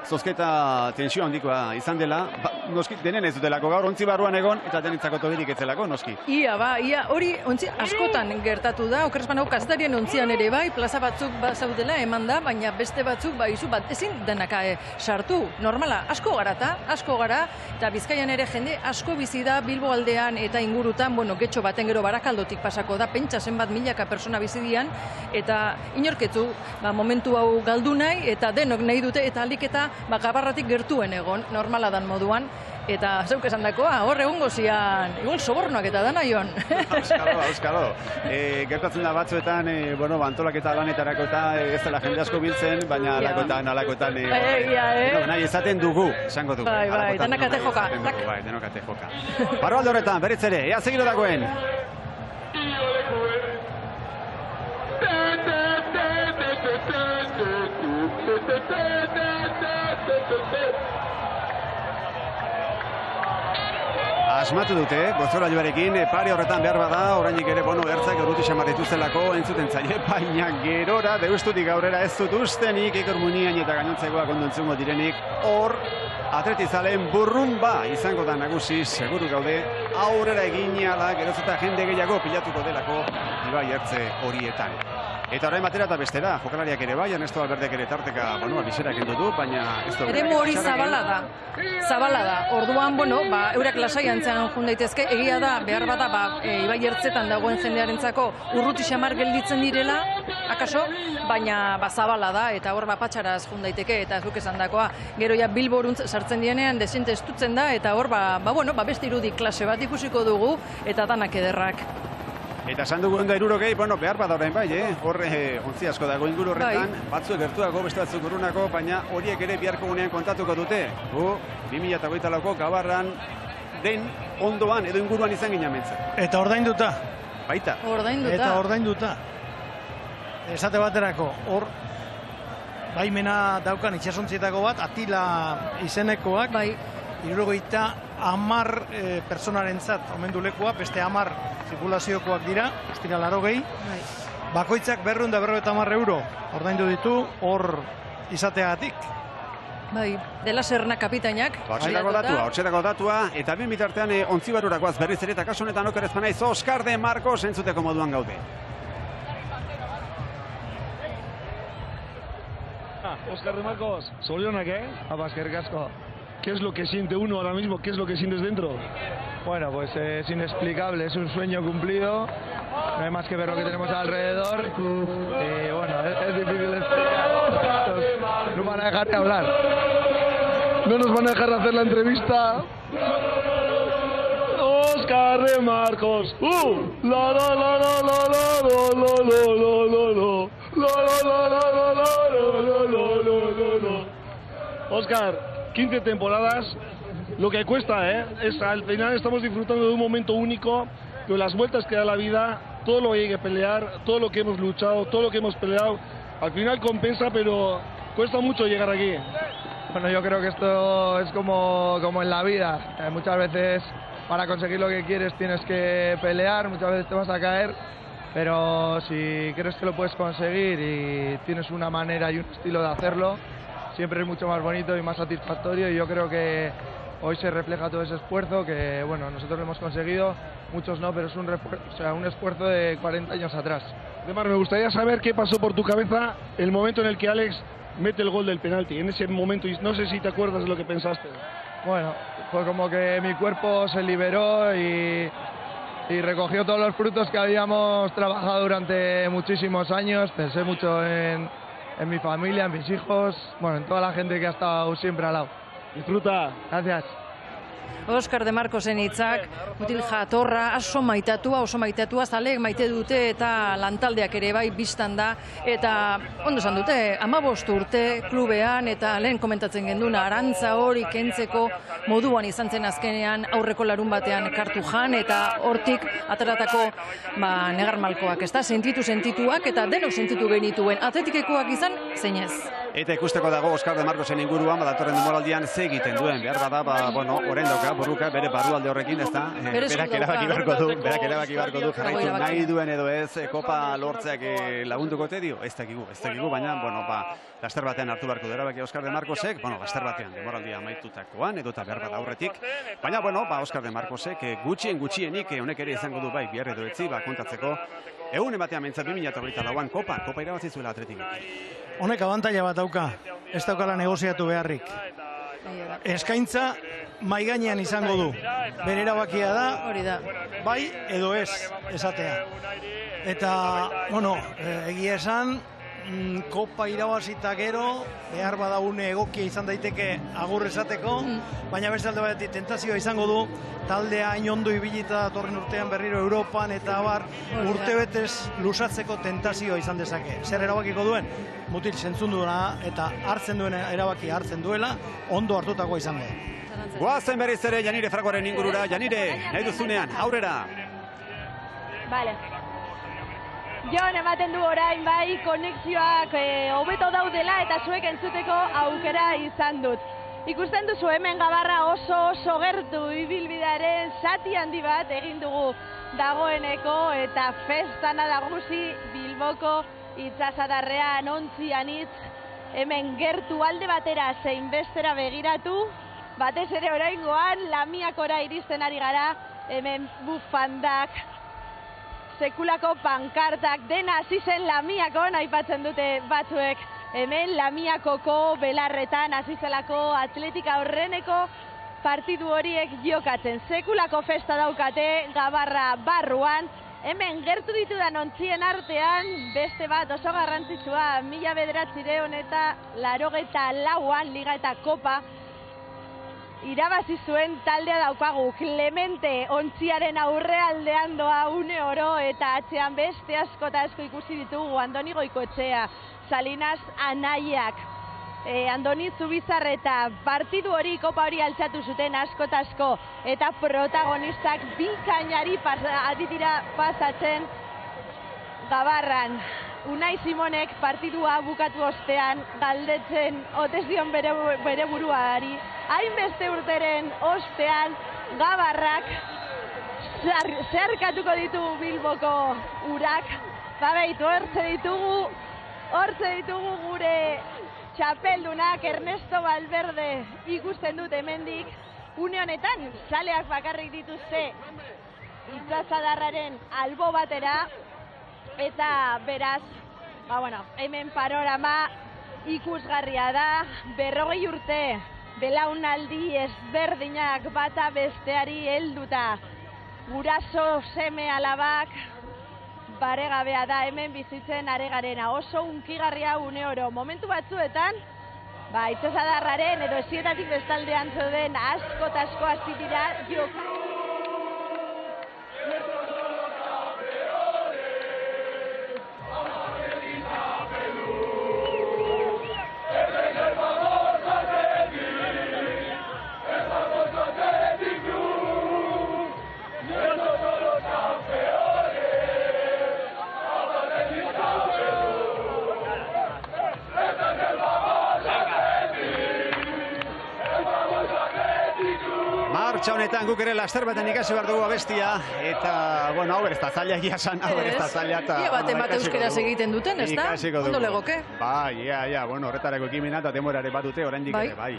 Speaker 2: zozketa tensio handikoa izan dela, noski, denen ez dutelako gaur, ontzi barruan egon, eta denetzako togirik etzelako, noski.
Speaker 3: Ia, hori ontzi askotan gertatu da, oker ez bana kazetarien ontzian ere bai, plaza batzuk zaudela eman da, baina beste batzuk ezin denaka sartu. Normala, asko gara, eta Bizkaian ere jende asko bizi da Bilbo aldean eta ingurutan, getxo baten gero Barakaldotik pasako da, pentsa zenbat milaka persona bizi dian, eta inorketzu momentu hau galdu nahi, eta denok nahi dute, eta aldik eta Gabarratik gertuen egon, normala dan moduan, eta zeuk esan dakoa, hor egongo zian, igual sobornoak eta dana joan.
Speaker 2: Auskalo. Gertatzen da batzuetan, antolaketa lanetarako eta ez dela jende asko biltzen, baina alakoetan, nahi ezaten dugu, esango dugu.
Speaker 3: Bai, denokate joka.
Speaker 2: Bai, denokate joka. Barro alde horretan, berriz ere, ea segiro dagoen. Asmatu dute, bozorailuarekin, pare horretan behar bada, orainik ere, ertzak urruti xamar dituztelako entzuten zaie, baina gerora, deustutik aurrera ez dut ustenik, Iker Muniain eta gainontzekoak ondo entzungo direnik, hor, atletizalen burrumba izango da nagusi, seguru gaude, aurrera egin ala, geroz eta jende gehiago pilatuko delako, Ibai Ertze horietan. Eta orain batera eta bestera, jokalariak ere bai, Ernesto Alberdek ere tarteka, biserak endu du, baina ez da...
Speaker 3: Eremu hori zabala da. Orduan, eurak lasai antzean jun daitezke, egia da, behar bada, Ibai Ertzetan dagoen jendearentzako urruti xamar gelditzen direla, akaso, baina zabala da, eta hor patxaraz jun daiteke, eta zuk esan dakoa, gero ja Bilboruntz sartzen dienean, desiente estutzen da, eta hor, beste irudi klase bat ikusiko dugu, eta danak ederrak.
Speaker 2: Eta esan dugu ondo 60, behar bada orain bai, horre ontzi asko dago inguru horretan, batzuek gertuago, beste batzuk urrunako, baina horiek ere biharko gunean kontatuko dute. 2008ko Gabarran den ondoan edo inguruan izan ginamentzen.
Speaker 1: Eta ordainduta.
Speaker 2: Baita.
Speaker 1: Eta ordainduta. Esate baterako, hor, baimena daukan itxasontzietako bat, Atila izenekoak, 70 personarentzat omendu lekua, beste 10 zirkulaziokoak dira, ostira 80, bakoitzak 250 euro ordaindu ditu hor izateagatik.
Speaker 3: Bai, dela Serna kapitainak.
Speaker 2: Hortxetako datua, eta bien bitartean Ontzibarurakoaz berriz ere, eta kasu honetan oker ez banaiz, Oskar de Marcos entzuteko moduan gaude.
Speaker 15: Oskar de Marcos, zorionak, eskerrik asko. ¿Qué es lo que siente uno ahora mismo? ¿Qué es lo que sientes dentro?
Speaker 16: Bueno, pues es inexplicable, es un sueño cumplido, no hay más que ver lo que tenemos alrededor y bueno, es difícil de explicar, no van a dejar de hablar.
Speaker 15: No nos van a dejar de hacer la entrevista. Oskar de Marcos. La la la la la la la la la la la. Oscar, 15 temporadas, lo que cuesta, al final estamos disfrutando de un momento único, de las vueltas que da la vida, todo lo que hay que pelear, todo lo que hemos luchado, todo lo que hemos peleado, al final compensa, pero cuesta mucho llegar aquí.
Speaker 16: Bueno, yo creo que esto es como en la vida, muchas veces para conseguir lo que quieres tienes que pelear, muchas veces te vas a caer, pero si crees que lo puedes conseguir y tienes una manera y un estilo de hacerlo, siempre es mucho más bonito y más satisfactorio, y yo creo que hoy se refleja todo ese esfuerzo que, bueno, nosotros lo hemos conseguido, muchos no, pero es un esfuerzo de 40 años atrás.
Speaker 15: Demar, me gustaría saber qué pasó por tu cabeza el momento en el que Alex mete el gol del penalti. En ese momento, y no sé si te acuerdas de lo que pensaste.
Speaker 16: Bueno, fue como que mi cuerpo se liberó y recogió todos los frutos que habíamos trabajado durante muchísimos años. Pensé mucho en mi familia, en mis hijos, bueno, en toda la gente que ha estado siempre al lado.
Speaker 15: Disfruta.
Speaker 16: Gracias.
Speaker 3: Oskar de Marcosen hitzak, mutil jatorra, oso maitatua, zaleek maite dute eta lantaldeak ere bai biztan da, eta ondo esan dute, 15 urte klubean eta lehen komentatzen genduna arantza hori kentzeko moduan izan zen azkenean aurreko larun batean kartu jan, eta hortik ataratako negarmalkoak, ez da, sentituak eta denok sentitu genituen, atletikekoak izan, zeinez.
Speaker 2: Eta ikusteko dago Oskar de Marcosen inguruan, datorren denboraldian ze egiten duen, behar bada, orain dauka, burruka, bere barrualde horrekin, ez da, berak erabaki beharko du, jarraitu nahi duen edo ez, kopa lortzeak lagunduko te dio, ez dakigu, baina, laster batean hartu beharko du erabaki Oskar de Marcosek, laster batean, denboraldia amaitutakoan, edo eta behar bada aurretik, baina, Oskar de Marcosek gutxienik, honek ere izango du bai, bihar edo etzi, kontatzeko, egun batean mentzat 2024an kopa irabazi zuela Atletik.
Speaker 1: Honek abantaila bat dauka, ez daukala negoziatu beharrik. Eskaintza maigainean izango du. Bere erabakia da, bai edo ez esatea. Eta, egia esan, kopa irabazita gero, behar badagune egokia izan daiteke agur esateko, baina beste alde batetik tentazioa izango du, taldea hain ondo ibilita datorren urtean berriro Europan eta abar urtebetez lusatzeko tentazioa izan dezake. Zer erabakiko duen? Mutil zentzunduna eta hartzen duen erabakia hartzen duela, ondo hartutakoa izango da.
Speaker 2: Goazen berriz ere Janire Fragoaren ingurura, Janire, nahi duzunean, aurrera!
Speaker 11: Vale. Jon, ematen du orain bai, konexioak hobeto daudela eta zuek entzuteko aukera izan dut. Ikusten duzu hemen Gabarra oso gertu ibilbidearen zati handi bat egin dugu dagoeneko eta festana nagusi Bilboko itsasadarrean ontzian hitz hemen gertu alde batera zein bestera begiratu, batez ere oraingoan Lamiakora iristen ari gara, hemen bufandak, sekulako pankartak, dena hasi zen Lamiakon aipatzen dute batzuek, hemen Lamiakoko belarretan hasi zelako Atletika aurreneko partidu horiek jokatzen. Sekulako festa daukate Gabarra barruan, hemen gertu ditudan ontzien artean, beste bat oso garrantzitsua, 1984an Liga eta Kopa irabazi zuen taldea daukagu, Clemente ontziaren aurrealdean doa une oro eta atzean beste asko eta asko ikusi ditugu, Andoni Goikoetxea, Salinas Anaiak, Andoni Zubizarreta, partidu hori, kopa hori altxatu zuten asko eta asko, eta protagonistak bikainari aditira pasatzen Gabarran. Unai Simonek partidua bukatu ostean galdetzen ote zion bere buruari, hainbeste urteren ostean Gabarrak zerkatuko ditu Bilboko urak, babeitu hortze ditugu gure txapeldunak, Ernesto Valverde ikusten dut hemendik, une honetan zaleak bakarrik dituzte itsasadarraren albo batera, eta beraz, hemen panorama ikusgarria da, 40 urte, belaunaldi ezberdinak bata besteari helduta, guraso seme alabak, baregabea da hemen bizitzen are garena, oso unkigarria une oro. Momentu batzuetan, itsasadarraren edo esietatik bestaldean zeuden asko eta asko hasi dira joka.
Speaker 2: Hortxa honetan guk ere laster baten ikasi behar dugu abestia, eta, bueno, hau ez da zaila egia esan, hau ez da zaila, eta...
Speaker 3: Ia bat emate euskeraz egiten duten, ez da? Ondo legoke?
Speaker 2: Bai, bueno, horretarako ekimena eta demorare bat dute, oraindik ere, bai.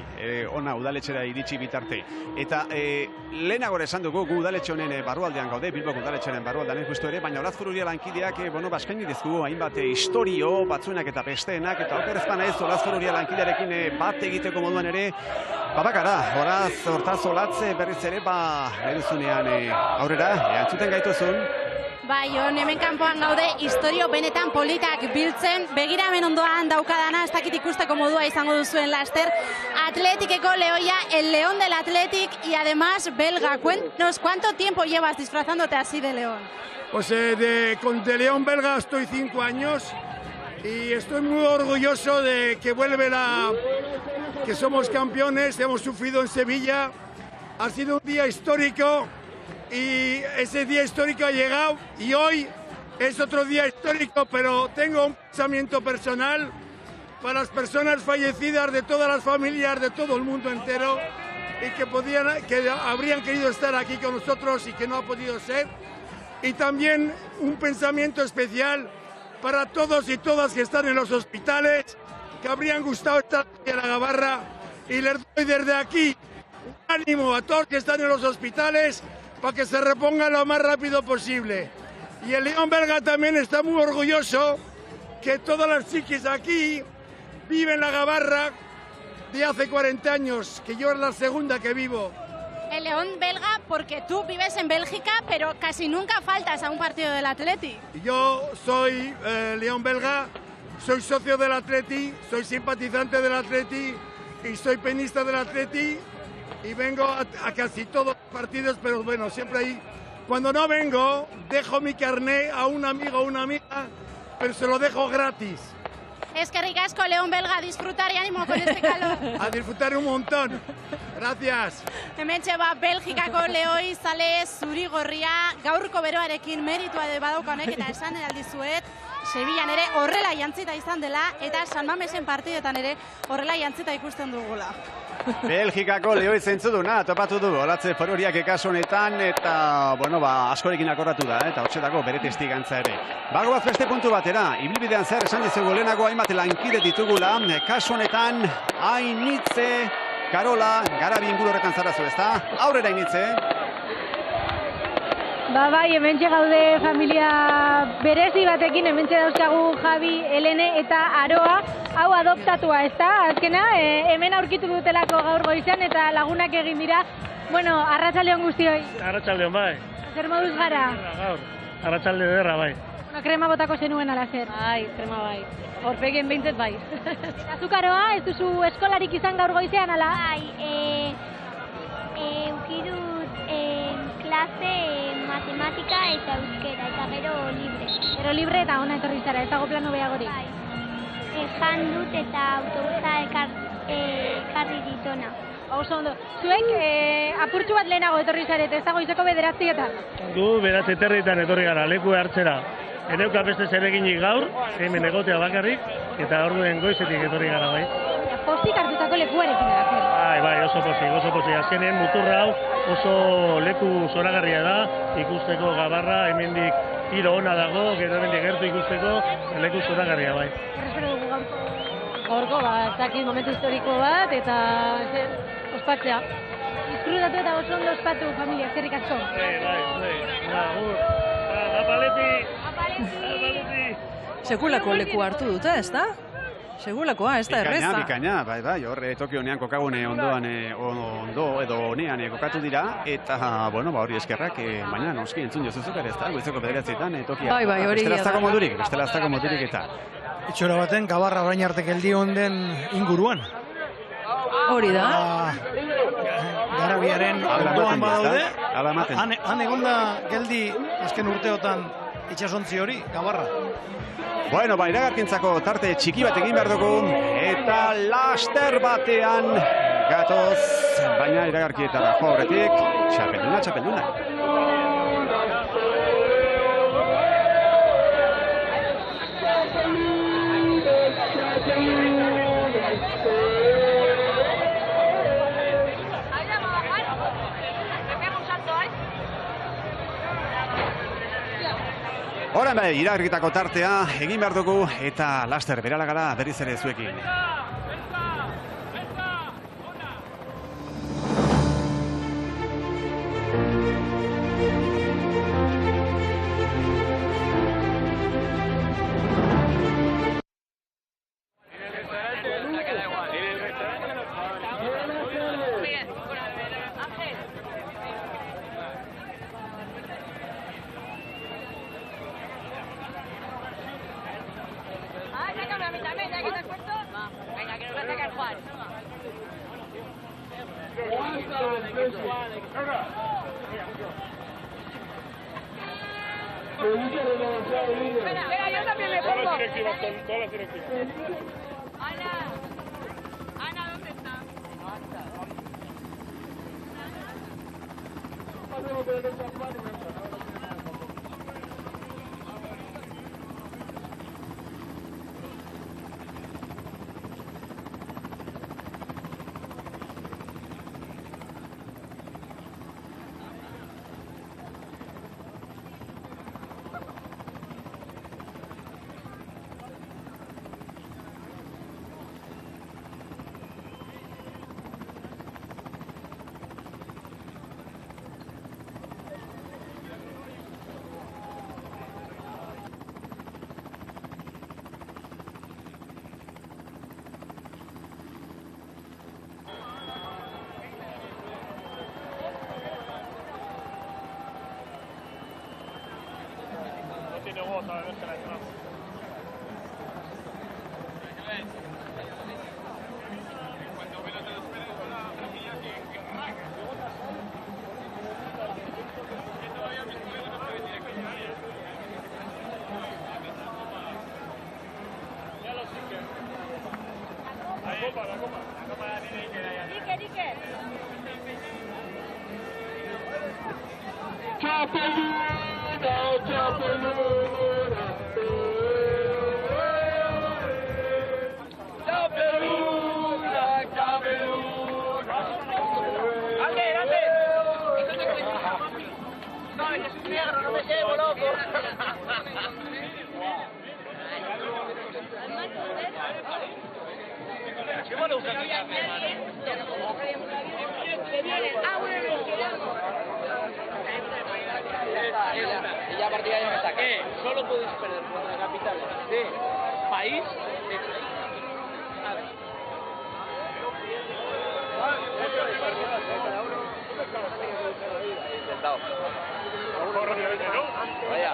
Speaker 2: Ona, udaletxera iritsi bitarte. Eta lehenago esan dugu, gu udaletxe honen barrualdean gaude, Bilboko udaletxearen barrualdean justu ere, baina Olazburu Uria lankideak, bueno, baskaini dizkugu hainbat historio, batzuenak eta besteenak, eta okerezpan ez Olazburu Uria lankidearekin bat egiteko moduan ere, babakara, hortaz olatze berriz ere, eruzunean aurrera, entzuten gaituzun.
Speaker 5: Bai, hemen kanpoan gaude, historio benetan politak biltzen, begiramen ondoan daukadana, ez dakit ikusteko modua izango duzuen laster, Atletikeko lehoia, el león del Athletic y además belga. Cuéntanos, ¿cuánto tiempo llevas disfrazándote así de león?
Speaker 17: Pues de león belga estoy 5 años y estoy muy orgulloso de que que somos campeones, hemos sufrido en Sevilla, ha sido un día histórico y ese día histórico ha llegado y hoy es otro día histórico, pero tengo un pensamiento personal para las personas fallecidas de todas las familias, de todo el mundo entero y que habrían querido estar aquí con nosotros y que no ha podido ser. Y también un pensamiento especial para todos y todas que están en los hospitales, que habrían gustado estar aquí en la Gabarra, y les doy desde aquí un ánimo a todos que están en los hospitales para que se repongan lo más rápido posible. Y el León belga también está muy orgulloso que todas las chiquis aquí viven la Gabarra de hace 40 años, que yo es la segunda que vivo.
Speaker 5: El León belga, porque tú vives en Bélgica, pero casi nunca faltas a un partido del Atleti.
Speaker 17: Yo soy León belga, soy socio del Atleti, soy simpatizante del Atleti y soy penista del Atleti y vengo a casi todos los partidos, pero bueno, siempre ahí. Cuando no vengo, dejo mi carné a un amigo o una amiga, pero se lo dejo gratis.
Speaker 5: Es que ricasco, León belga, a disfrutar y ánimo con este calor.
Speaker 17: A disfrutar un montón. Gracias.
Speaker 5: Hementxe Belgikako lehoi zale zuri gorria gaurko beroarekin meritua badauka honek eta esan aldizuet Sevillan ere horrela jantzita izan dela eta San Mamesen partidetan ere horrela jantzita ikusten dugula.
Speaker 2: Belgikako lehoi zentzuduna topatu du Olatze Fororiak kasu honetan eta bueno, askorekin akordatu da eta hortzetako bere testigantza ere. Bagoaz beste puntu batera, ibilbidean zer esan dizugu lehenago hainbat lankide ditugula, kasu honetan Ainitze Karola, Garabi inguru horretan zarazu, ezta? Aurrera Ainitze.
Speaker 11: Bai, hementxe gaude familia berezi batekin, hementxe dauzkagu Javi, Helene eta Aroa, hau adoptatua, ezta? Azkena, hemen aurkitu dutelako gaur goizean eta lagunak egin dira. Bueno, arratsaldeon guztioi.
Speaker 15: Arratsaldeon, bai.
Speaker 11: Zer moduz gara?
Speaker 15: Gaur, arratsalde ederra, bai.
Speaker 11: Krema botako zenuen ala zer?
Speaker 18: Bai, krema bai. Horpegien behintzet bai.
Speaker 11: Azukaroa, ez duzu eskolarik izan gaur goizean, ala?
Speaker 19: Bai, ukidut klase matematika eta euskera, eta gero libre.
Speaker 11: Gero libre eta ona etorri zara, ez dago plano behagorik?
Speaker 19: Bai. Jan dut eta autobusa ekarri ditona.
Speaker 11: Oso ondo. Zuek apurtxu bat lehenago etorri zaret, ez dago izeko 9:00etan?
Speaker 15: Gu 9:30 etorri gara, leku hartzera. Eneuka beste zereginik gaur, hemen egotea bakarrik, eta orduen goizetik etorri gara, bai.
Speaker 11: Pozik hartutako lekuarekin da.
Speaker 15: Bai, oso pozik. Azkenen muturra hau oso leku zoragarria da, ikusteko Gabarra, hemendik tiro ona dago, gero hemendik gertu ikusteko, leku zoragarria, bai.
Speaker 11: Errespero dugu gaurko?
Speaker 18: Gaurko, ez dakit momentu historiko bat, eta ospatzea.
Speaker 11: Disfrutatu eta oso ondo ospatu, familia, eskerrik asko.
Speaker 3: Sekulako leku hartu dute, ez da? Segulakoa, ez da erreza.
Speaker 2: Bikaina, bai, horre Tokio honean kokagune ondoan ondo edo honean kokatu dira, eta, bueno, hori eskerrak, baina noski entzun jozuzuk ere, ez da, goizeko 9:00etan Tokia.
Speaker 3: Bai, hori
Speaker 2: bestela ez dago modurik eta.
Speaker 1: Etxora baten, Gabarra orain arte geldi honden inguruan.
Speaker 3: Hori da.
Speaker 1: Garabiaren ondoan badaude, han egonda geldi azken urteotan itxasontzi hori, Gabarra.
Speaker 2: Bueno, iragarkintzako tarte txiki bat egin behar dugu, eta laster batean gatoz, baina iragarkietara jo horretik, txapelduna. Horan bai, iragarritako tartea egin behar dugu eta laster berala gara berriz ere zuekin.
Speaker 13: Espera, yo también me pongo.
Speaker 15: Todas las directivas.
Speaker 13: Ana, ¿dónde está?
Speaker 15: Tiene gota, a ver si la entramos. La copa la tiene Iker ahí.
Speaker 13: Iker.
Speaker 20: No, yo soy negro, no me llevo, loco.
Speaker 13: ¿Qué bueno usar que ya vienen.
Speaker 20: Y ya a partir de ahí me saqué. Solo podéis perder contra capitales de país intentado. Vaya.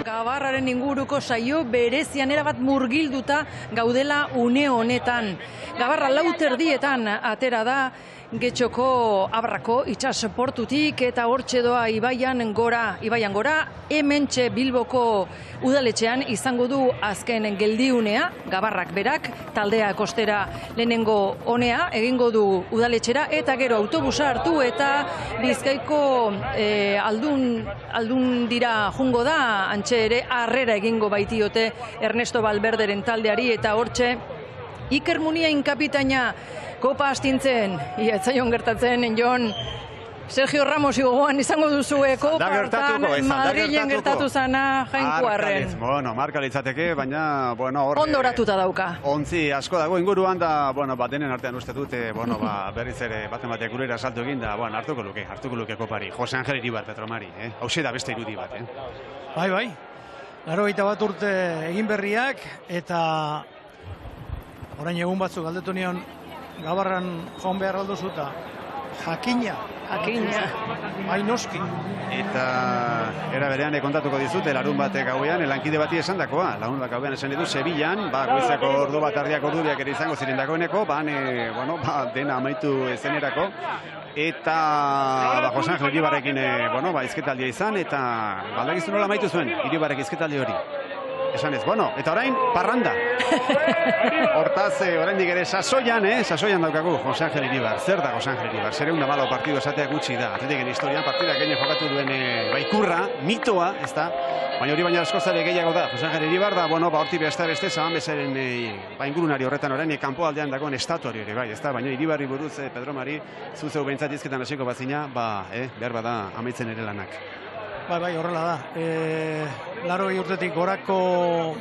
Speaker 3: Gabarraren inguruko saio berezian erabat murgilduta gaudela une honetan. Gabarra 4:00 atera da Getxoko Abarrako itsasportutik eta hortxe doa ibaian gora, hementxe Bilboko udaletxean izango du azken geldiunea, Gabarrak berak, taldea kostera lehenengo honea, egingo du udaletxera, eta gero autobusa hartu eta Bizkaiko aldun dira jungo da, antxe ere harrera egingo baitiote Ernesto Valverderen taldeari, eta hortxe Iker Muniain kapitaina kopa astintzen, etzaion gertatzen, Jon, Sergio Ramos gogoan izango duzue kopa hartan, Madrilen gertatu zana Jainkoarren.
Speaker 2: Bueno, marka litzateke, baina, bueno, hor...
Speaker 3: Ondo oratuta dauka.
Speaker 2: Ontzi asko dago inguruan da, bueno, denen artean uste dute, bueno, berriz ere baten gurera salto egin da, bueno, hartuko luke kopari. Jose Angel Iribar Petromari, hause da beste irudi bat,
Speaker 1: Bai, 81 urte egin berriak, eta orain egun batzuk galdetu nion Gabarran joan behar aldozuta. Jakina. Bai noski.
Speaker 2: Eta era berean kontatuko dizute larun batek gauean, lankide bati esan dakoa. Larun bat gauean esan ditu Sevillan, goizeko ordu bat ardiak ordubiak ere izango ziren dagoeneko, dena amaitu zenerako. Eta Jose Angel Iribarrekin izketaldia izan, eta baldagizu nola amaitu zuen Iribarrek izketaldi hori. esan ez. Bueno, eta orain, parranda. Hortaz, oraindik ere sasoian daukagu Jose Angel Iribar. Zer da Jose Angel Iribar? 404 partidu esatea gutxi da. Atletiken historian partidak gehiago jokatu duen baikurra, mitoa, ez da? Baina hori baina askoz ere gehiago da. Jose Angel Iribar da, bueno, horti beste Zaban bezaren ingurunari horretan orain kanpo aldean dagoen estatuari ere, bai, ez da? Baina Iribarri buruz, Pedro Mari, zuzeu behintzat izketan hasiko bazina, behar bada amaitzen ere lanak.
Speaker 1: Bai, horrela da. 80 urtetik gorako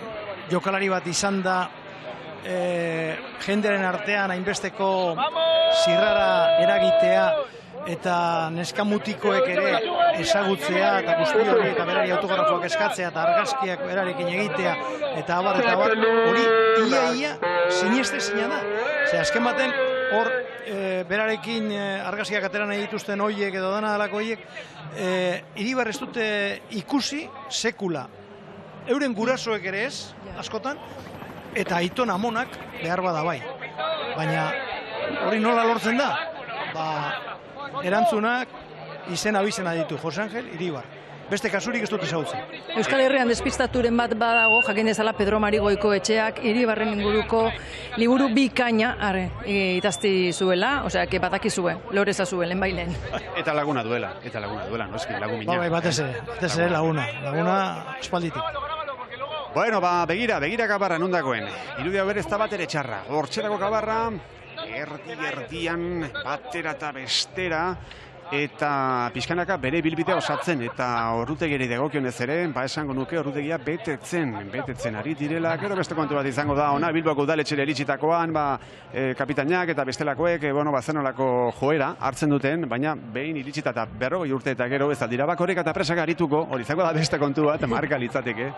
Speaker 1: jokalari bat izan da, jenderen artean hainbesteko zirrara eragitea eta neskamutikoek ere ezagutzea eta guzti hori eta berari autografoak eskatzea eta argazkiak berarekin egitea eta abar hori ia sinestezina da. Azken baten hor berarekin argazkiak atera nahi dituzten hoiek edo dana dalako hoiek Iribar ez dute ikusi sekula. Euren gurasoek ere ez, askotan, eta aiton amonak behar bada bai. Baina hori nola lortzen da? Erantzunak izen abizena ditu Jose Angel Iribar. Beste kasurik ez dut ezagutzen.
Speaker 3: Euskal Herrian despistaturen bat badago, jakin dezala Pedro Mari Goikoetxeak Iribarren inguruko liburu bikaina idazti zuela, osea, badakizue, loreza zuen, lehenbailen.
Speaker 2: Eta laguna duela, noski, lagumina.
Speaker 1: Bai, batez ere laguna espalditik.
Speaker 2: Bueno, begira Gabarra nondagoen. Irudi hau ez da bat ere txarra. Hortxerako Gabarra, erdian, batera eta bestera, eta pixkanaka bere bilbidea osatzen, eta ordutegiri dagokionez ere, esango nuke ordutegia betetzen ari direla, gero beste kontu bat izango da, ona Bilboko udaletxere iritsitakoan, kapitainak eta bestelakoek, zenolako joera hartzen duten, baina behin iritsita eta 40 urte eta gero ez aldira bakorek eta presak arituko, hori izango da beste kontu bat, marka litzateke,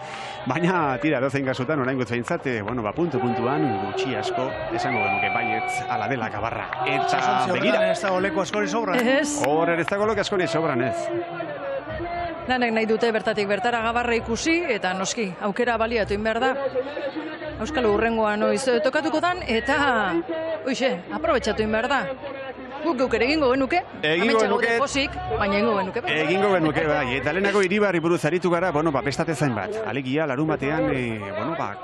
Speaker 2: baina tira dozein gazutan, orain gutzeintzat, puntuan, gutxi asko, esango genuke baietz ala dela Gabarra. Eta begira.
Speaker 1: Ez dago leku askori sobra.
Speaker 2: Horren ez dago loke askori sobran ez.
Speaker 3: Lanek nahi dute bertatik bertara Gabarra ikusi, eta noski, aukera baliatu behar da. Euskal Urrengoa noiz tokatuko dan, eta aprobetxatu behar da. Guk ere egingo genuke, ametxe gaude posik, baina egingo genuke.
Speaker 2: Egingo genuke, bai, eta lehenako Iribarri buruz aritu gara, bestate zain bat. Alegia, larun batean,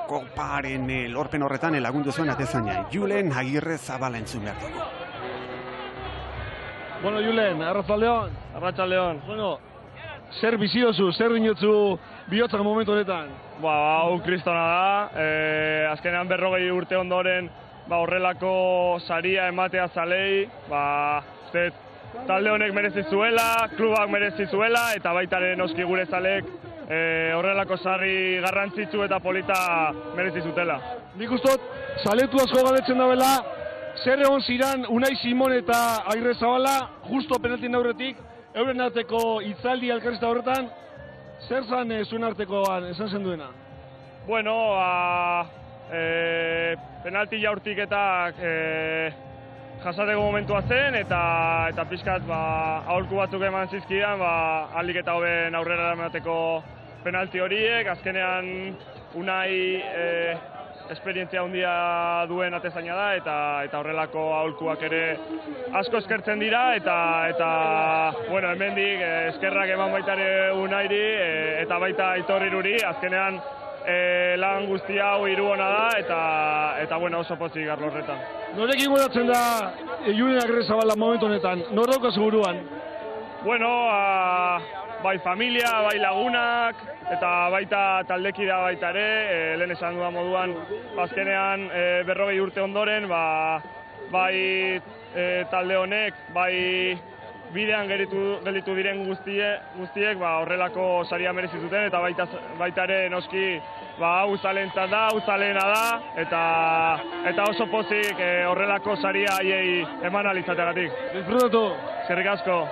Speaker 2: koparen lorpen horretan lagundu zuen atezaina. Julen Agirre Zabala entzun behar dugu.
Speaker 15: Bueno, Julen, Arratsaldeon. Bueno, zer biziozu, zer dinotzu bihotzak momentu honetan?
Speaker 12: Hau kristona da, azkenean 40 urte ondoren horrelako saria ematea zalei, talde honek merezi zuela, klubak merezi zuela, eta baitaren noski gure zalek horrelako sarri garrantzitsu eta polita merezi zutela.
Speaker 15: Nik ustot, zaletu asko galdetzen dabela, zer egon ziran Unai Simon eta Agirre Zabala, justo penaltien aurretik, euren arteko hitzaldi elkarrizketa horretan, zer zan zuen artekoan esan zen duena?
Speaker 12: Bueno, penalti jaurtiketak jasateko momentua zen, eta pixkat aholku batzuk eman zizkidan, ahalik eta hoben aurrera emateko penalti horiek, azkenean Unai esperientzia handia duen atezaina da, eta horrelako aholkuak ere asko eskertzen dira, eta hemendik eskerrak eman baitare Unairi, eta baita Aitor Iruri, azkenean lan guzti hau hiru ona da, eta oso pozik arlo horretan.
Speaker 15: Norekin goratzen da Julen Agirre Zabala momentu honetan, nor daukazu buruan?
Speaker 12: Bueno, bai familia, bai lagunak, eta baita taldekidea baita ere, lehen esan dudan moduan, azkenean 40 urte ondoren, bai talde honek, bai bidean gelditu diren guztiek horrelako saria merezi zuten, eta baita ere noski hau zalentzat da, hau zalena da, eta oso pozik horrelako saria haiei eman alitzategatik.
Speaker 15: Disfrutatu!
Speaker 12: Eskerrik asko.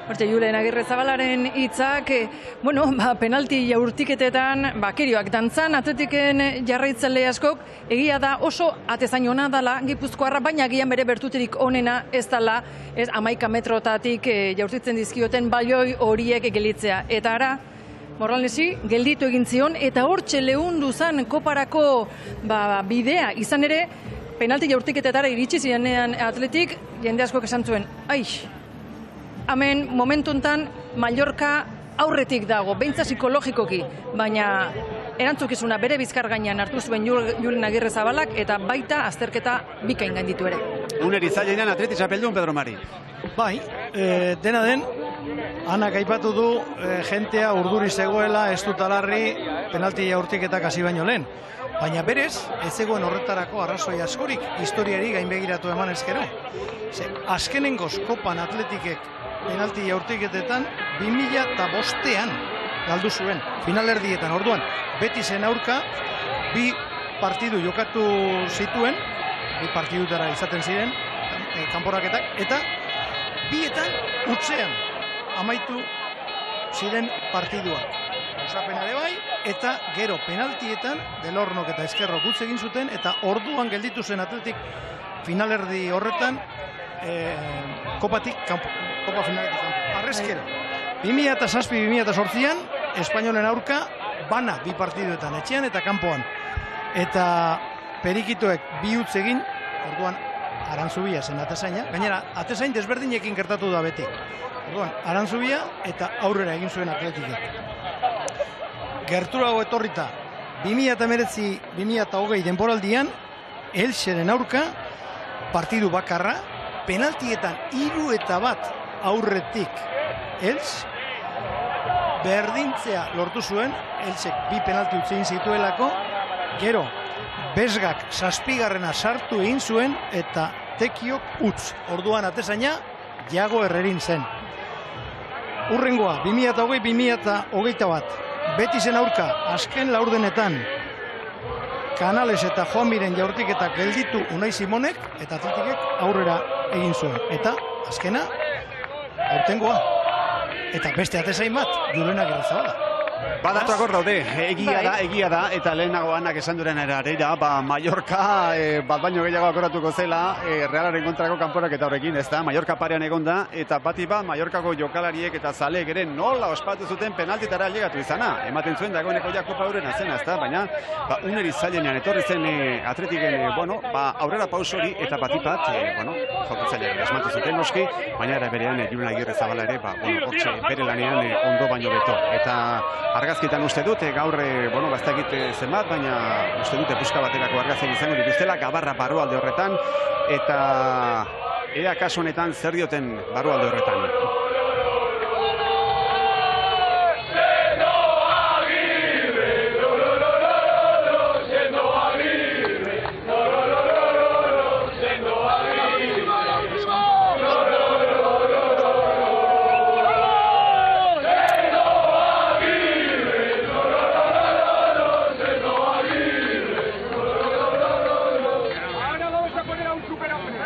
Speaker 3: Hortxe, Julen Agirre Zabalaren hitzak, penalti jaurtiketetan, kirioak dantzan, atletiken jarraitzale askok, egia da oso atezain ona dela Gipuzkoarra, baina agian bere bertuterik onena ez dela, 11 metrotatik jaurtitzen dizkioten balioi horiek gelitzea. Eta ara, Moralesi gelditu egin zion, eta hortxe lehundu zen koparako bidea, izan ere, penalti jaurtiketetara iritsi zirenean atletik, jende askok esan zuen, hemen momentu enten Mallorca aurretik dago, beintza psikologikoki, baina erantzukizuna bere bizkar gainean hartu zuen Julen Agirrezabalak eta baita azterketa bikain gainditu ere.
Speaker 2: Uneri zailenean Atleti txapeldun, Pedro Mari.
Speaker 1: Bai, dena den, Anak aipatu du jentea urduri zegoela, ez dut alarri penalti jaurtiketak hasi baino lehen. Baina berez, ez zegoen horretarako arrazoi askorik historiari gainbegiratu eman ezkero. Azkenengoz kopan Atletikek penalti jaurtiketetan 2005an galdu zuen, finalerdietan. Orduan, Betisen aurka, 2 partidu jokatu zituen, 2 partidutara izaten ziren, kanporaketak, eta 2etan utzean amaitu ziren partiduak. Osapenare bai, eta gero penaltietan Delornok eta Eskerrok utz egin zuten, eta orduan gelditu zen Atletik finalerdi horretan kopatik kanpo, kopa finaletik kanpo. Arrezkero, 2007-2008an, Espainolen aurka, bana 2 partiduetan, etxean eta kanpoan. Eta perikitoek 2 utz egin, orduan Arantzubia zen Atezaina, gainera Atezain desberdinekin gertatu da beti. Orduan, Arantzubia eta aurrera egin zuen Atletikek. Gerturago etorrita, 2019-2020 denboraldian, Elxeren aurka, partidu bakarra, penaltietan 3-1 aurretik Elx, berdintzea lortu zuen, Elxek 2 penalti utzein zituelako, gero, Besgak 7. sartu egin zuen, eta Tekiok utz. Orduan Atezaina, Jago Herrerin zen. Urrengoa, 2020-2021, Betisen aurka, azken laurdenetan, Canales eta Juan Miren jaurtiketak gelditu Unai Simonek, eta Atletikek aurrera egin zuen. Eta, azkena, aurtengoa. Eta beste Atezain bat, Julen Agirrezabala.
Speaker 2: Badatuak hor daude, egia da, eta lehenago Anak esan duren erarira, Mallorca bat baino gehiago akoratuko zela, Realaren kontrako kanporak eta horrekin, ez da, Mallorca parean egonda, eta bati Mallorcako jokalariek eta zaleek ere nola ospatu zuten penaltitara ailegatu izana. Ematen zuen dagoeneko ja kopa aurrena zena, ez da, baina Uneri zailenean etorri zen Atletiken, aurrera pausori eta bati bat, jokatzaileak esmatu zuten noski, baina era berean Julen Agirrezabala ere, hortxe bere lanean ondo baino beto. Eta argazkitan uste dute, gaur, bastakit zenbat, baina uste dute puska baterako argazkiak izango dituztela, Gabarra barrualde horretan, eta ea kasu honetan zer dioten barrualde horretan.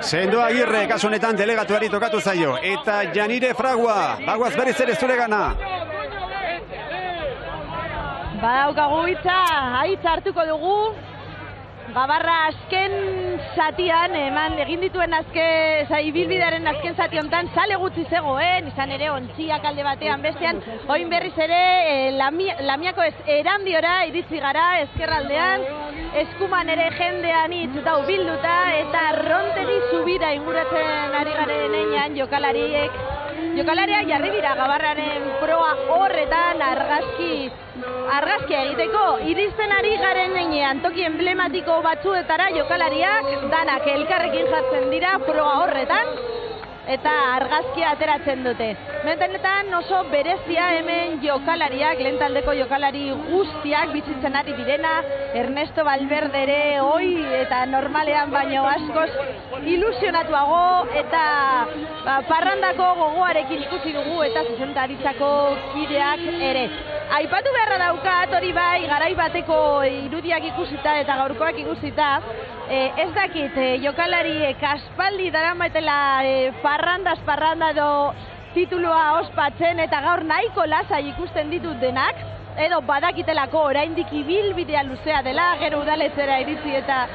Speaker 2: Sendo Agirre, kasu honetan delegatuari tokatu zaio. Eta Janire Fragua, bagoaz berriz ere zuregana.
Speaker 11: Badaukagu hitza hartuko dugu. Gabarra azken zatian, egin dituen ibilbidearen azken zati honetan, zale gutxi zegoen, izan ere ontziak alde batean bestean, oin berriz ere Lamiako erandiora iritsi gara ezkerraldean, eskuman ere jendean itzuta bilduta, eta Rontegi zubira inguratzen ari garen einan jokalariak jarri dira Gabarraren proa horretan argazkia egiteko, iristen ari garen einean toki emblematiko batzuetara jokalariak danak elkarrekin jartzen dira proa horretan eta argazkia ateratzen dute. Benetan oso berezia hemen jokalariak, lehen taldeko jokalari guztiak bizitzen ari direna, Ernesto Valverde ere hoi eta normalean baino askoz ilusionatuago eta parrandako gogoarekin ikusi dugu eta zuzendaritzako kideak ere. Aipatu beharra daukat hori bai, garai bateko irudiak ikusita eta gaurkoak ikusita, ez dakit jokalariek aspaldi daramatela parranda edo titulua ospatzen eta gaur nahiko lasai ikusten ditut denak, edo badakitelako oraindik ibilbidea luzea dela, gero udaletxera iritsi eta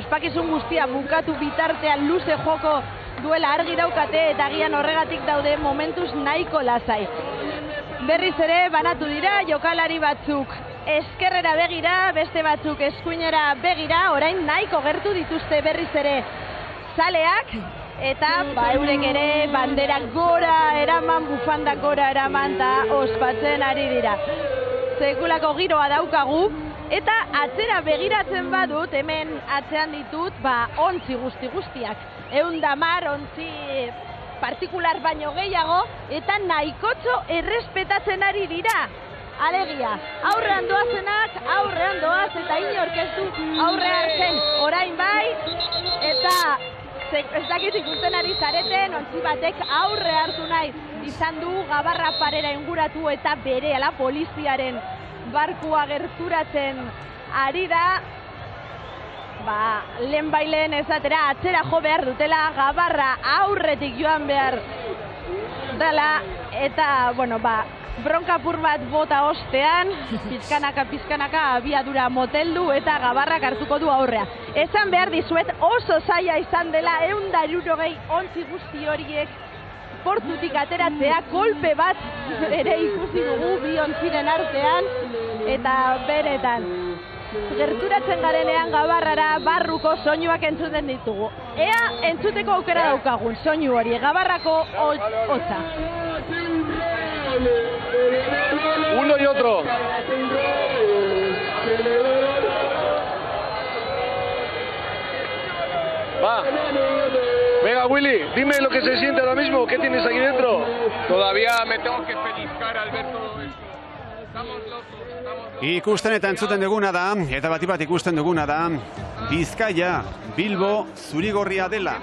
Speaker 11: ospakizun guztia bukatu bitartean luze joko duela argi daukate eta agian horregatik daude momentuz nahiko lasai. Berriz ere banatu dira jokalari batzuk eskerrera begira, beste batzuk eskuinera begira, orain nahiko gertu dituzte berriz ere zaleak,
Speaker 21: eta eurek ere banderak gora eraman, bufandak gora eraman eta ospatzen ari dira. Sekulako giroa daukagu, eta atzera begiratzen badut, hemen atzean ditut, ontzi guztiak. 110 ontzi partikular baino gehiago, eta nahikotxo errespetatzen ari dira. Alegia, aurrean doazenak, aurrean doaz, eta inork ez du aurrea hartzen orain bai, eta ez dakit ikusten ari zareten, ontzi batek aurre hartu nahi izan du, Gabarra parera inguratu eta berehala poliziaren barkua gerturatzen ari da, lehen bailen ezatera atzera jo behar dutela, Gabarra aurretik joan behar dela, eta, bronka apur bat bota ostean, pizkanaka abiadura moteldu eta Gabarrak hartuko du aurrea. Esan behar dizuet oso zaila izan dela 160 ontzi guzti horiek portutik ateratzea, kolpe bat ere ikusi dugu bi ontziren artean, eta beretan. Gerturatzen garenean Gabarrara barruko soinuak entzuten ditugu. Ea entzuteko aukera daukagun soinu hori, Gabarrako hotza.
Speaker 15: Uno y otro. Va. Venga, Willy, dime lo que se siente ahora mismo. ¿Qué tienes aquí dentro?
Speaker 22: Todavía me tengo que pellizcar al ver todo esto. Estamos locos.
Speaker 2: Ikusten eta entzuten duguna da, eta bat ikusten duguna da, Bizkaia, Bilbo, zurigorria dela.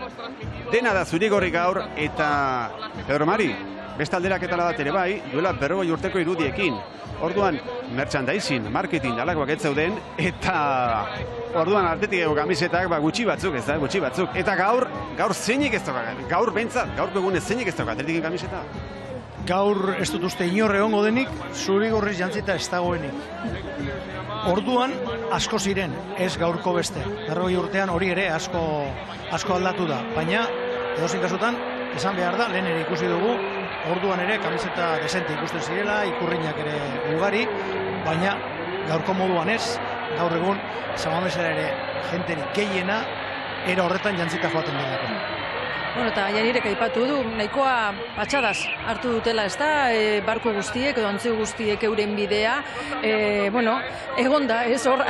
Speaker 2: Dena da zurigorri gaur, eta Pedro Mari, beste alderaketa bat ere bai, duela 40 urteko irudiekin. Orduan, merchandising, marketing, alakoak ez zeuden, eta orduan Athletic kamisetak gutxi batzuk, ez da, gutxi batzuk. Eta gaur zeinik ez dauka, gaur bentsat, gaurko egunez zeinik ez dauka Athleticen kamiseta.
Speaker 1: Gaur ez dut uste inorre egongo denik, zurigorriz jantzita ez dagoenik. Orduan asko ziren, ez gaurko beste. 40 urtean hori ere asko aldatu da. Baina, edozein kasutan, esan behar da, lehen ere ikusi dugu, orduan ere kamiseta desente ikusten zirela, ikurriñak ere ugari, baina gaurko moduan ez, gaur egun, Samamesera ere jenterik gehiena, era horretan jantzita joaten delako.
Speaker 3: Eta Janirek aipatu du, nahikoa patxadaz hartu dutela, ez da, barko guztiek, edo antzi guztiek euren bidea, egonda, ez hor,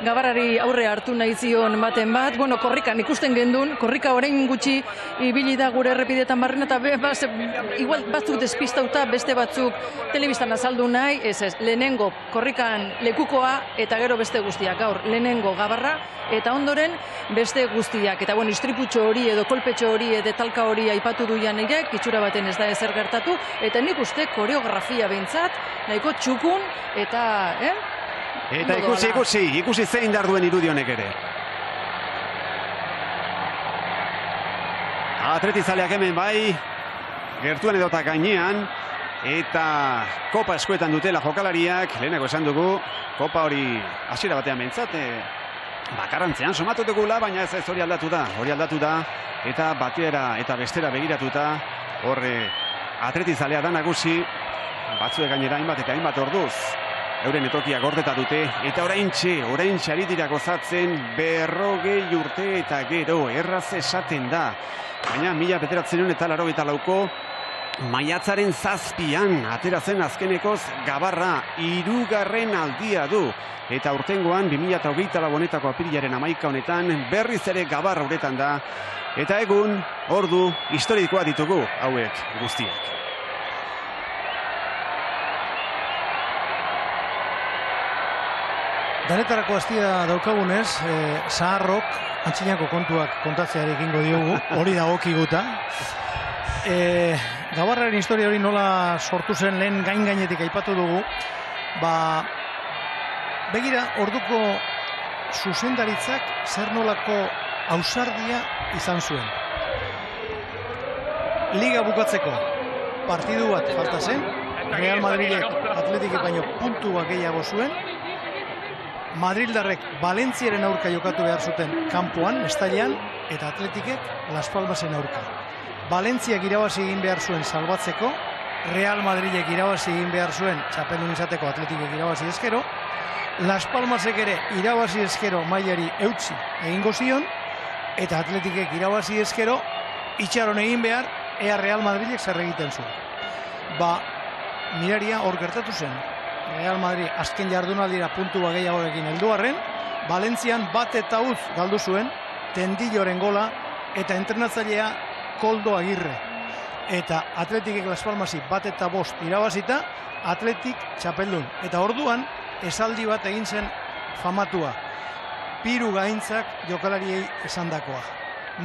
Speaker 3: Gabarrari aurre hartu nahi zion baten bat, korrikan ikusten gendun, korrika orain gutxi ibili da gure errepidetan barren, eta igual batzuk despistauta, beste batzuk telebistan azaldu nahi, ez, lehenengo korrikan lekukoa, eta gero beste guztiak, gaur, lehenengo Gabarra, eta ondoren beste guztiak, eta istriputxo hori edo kolpetxo hori edo talka hori aipatu du Janirek, itxura baten ez da ezer gertatu, eta nik uste koreografia behintzat, nahiko txukun, eta,
Speaker 2: Eta ikusi zein dar duen irudionek ere. Atletizaleak hemen bai, gertuen edota gainean, eta kopa eskuetan dutela jokalariak, lehenako esan dugu, kopa hori hasiera batean behintzat, bakarrantzean somatu dugula, baina ez hori aldatu da, eta batera eta bestera begiratuta, horre atletizalea da nagusi, batzuek gainera hainbat orduz, euren etokia gordeta dute, eta oraintxe ari dira gozatzen 40 urte eta gero, erraz esaten da. Baina 1984ko maiatzaren 7an atera zen azkenekoz Gabarra 3. aldia du. Eta urtengoan 2024 honetako apirilaren 11 honetan berriz ere Gabarra uretan da. Eta egun, ordu, historikoa ditugu hauek guztiak.
Speaker 1: Danetarako hastia daukagunez, zaharrok antzinako kontuak kontatzeari egingo diogu, hori dagokiguta. Gabarraren historia hori nola sortu zen lehen gainetik aipatu dugu, begira, orduko zuzendaritzak zer nolako ausardia izan zuen. Liga bukatzeko partidu bat falta zen, Real Madridek Atletikek baino puntua gehiago zuen, Madrildarrek Valentziaren aurka jokatu behar zuten kanpoan, Mestalian, eta Atletikek Las Palmasen aurka. Valentziak irabazi egin behar zuen salbatzeko, Real Madridek irabazi egin behar zuen txapeldun izateko Atletikek irabazi ezkero, Las Palmasek ere irabazi ezkero mailari eutsi egingo zion, eta Atletikek irabazi ezkero itxaron egin behar, ea Real Madridek zer egiten zuen. Miraria hor gertatu zen. Real Madrid azken jardunaldira puntu gehiagorekin helduarren, Valentzian bat eta uz galdu zuen, Tendilloren gola eta entrenatzailea Koldo Agirre. Eta Atletikek Las Palmasi bat eta 5 irabazita, Atletik txapeldun. Eta orduan, esaldi bat egin zen famatua. Piru gaintzak jokalariei esandakoa.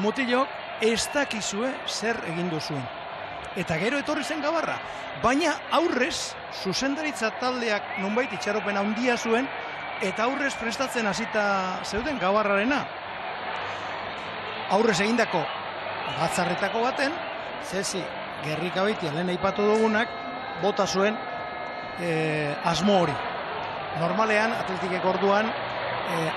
Speaker 1: Mutilok ez dakizue zer egin duzuen. Eta gero etorri zen Gabarra. Baina aurrez, zuzendaritza taldeak nonbait itxaropen handia zuen, eta aurrez prestatzen hasita zeuden Gabarrarena. Aurrez egindako batzarretako baten, Zesi Gerrikabeitia lehen aipatu dugunak, bota zuen asmo hori. Normalean, Atletikek orduan,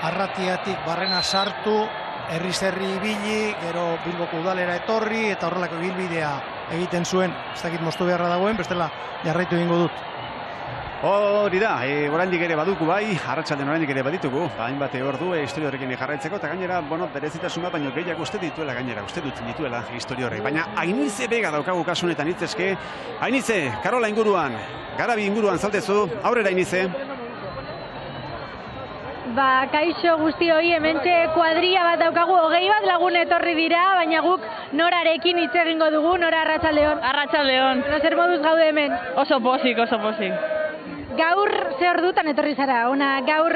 Speaker 1: Arratiatik barrena sartu, herri ibili, gero Bilboko udalera etorri, eta horrelako ibilbidea egiten zuen, ez dakit moztu beharra dagoen, bestela jarraitu egingo dut.
Speaker 2: Hori da, oraindik ere baduku bai, arratsaldean oraindik ere baditugu, hainbat ordu historia horrekin jarraitzeko, eta gainera, berezitasuna baino gehiago uste dituela gainera, uste dut dituela historia horrek. Baina Ainize Bega daukagu kasunetan hitzezke. Ainize, Karola inguruan, Garabi inguruan zaudezu, aurrera Ainize.
Speaker 11: Kaixo guztioi, hementxe kuadrilla bat daukagu, 20 bat lagun etorri dira, baina guk Norarekin hitz egingo dugu. Nora, arratsaldeon.
Speaker 21: Arratsaldeon.
Speaker 11: Zer moduz gaude hemen?
Speaker 21: Oso pozik.
Speaker 11: Gaur ze ordutan etorri zara? Gaur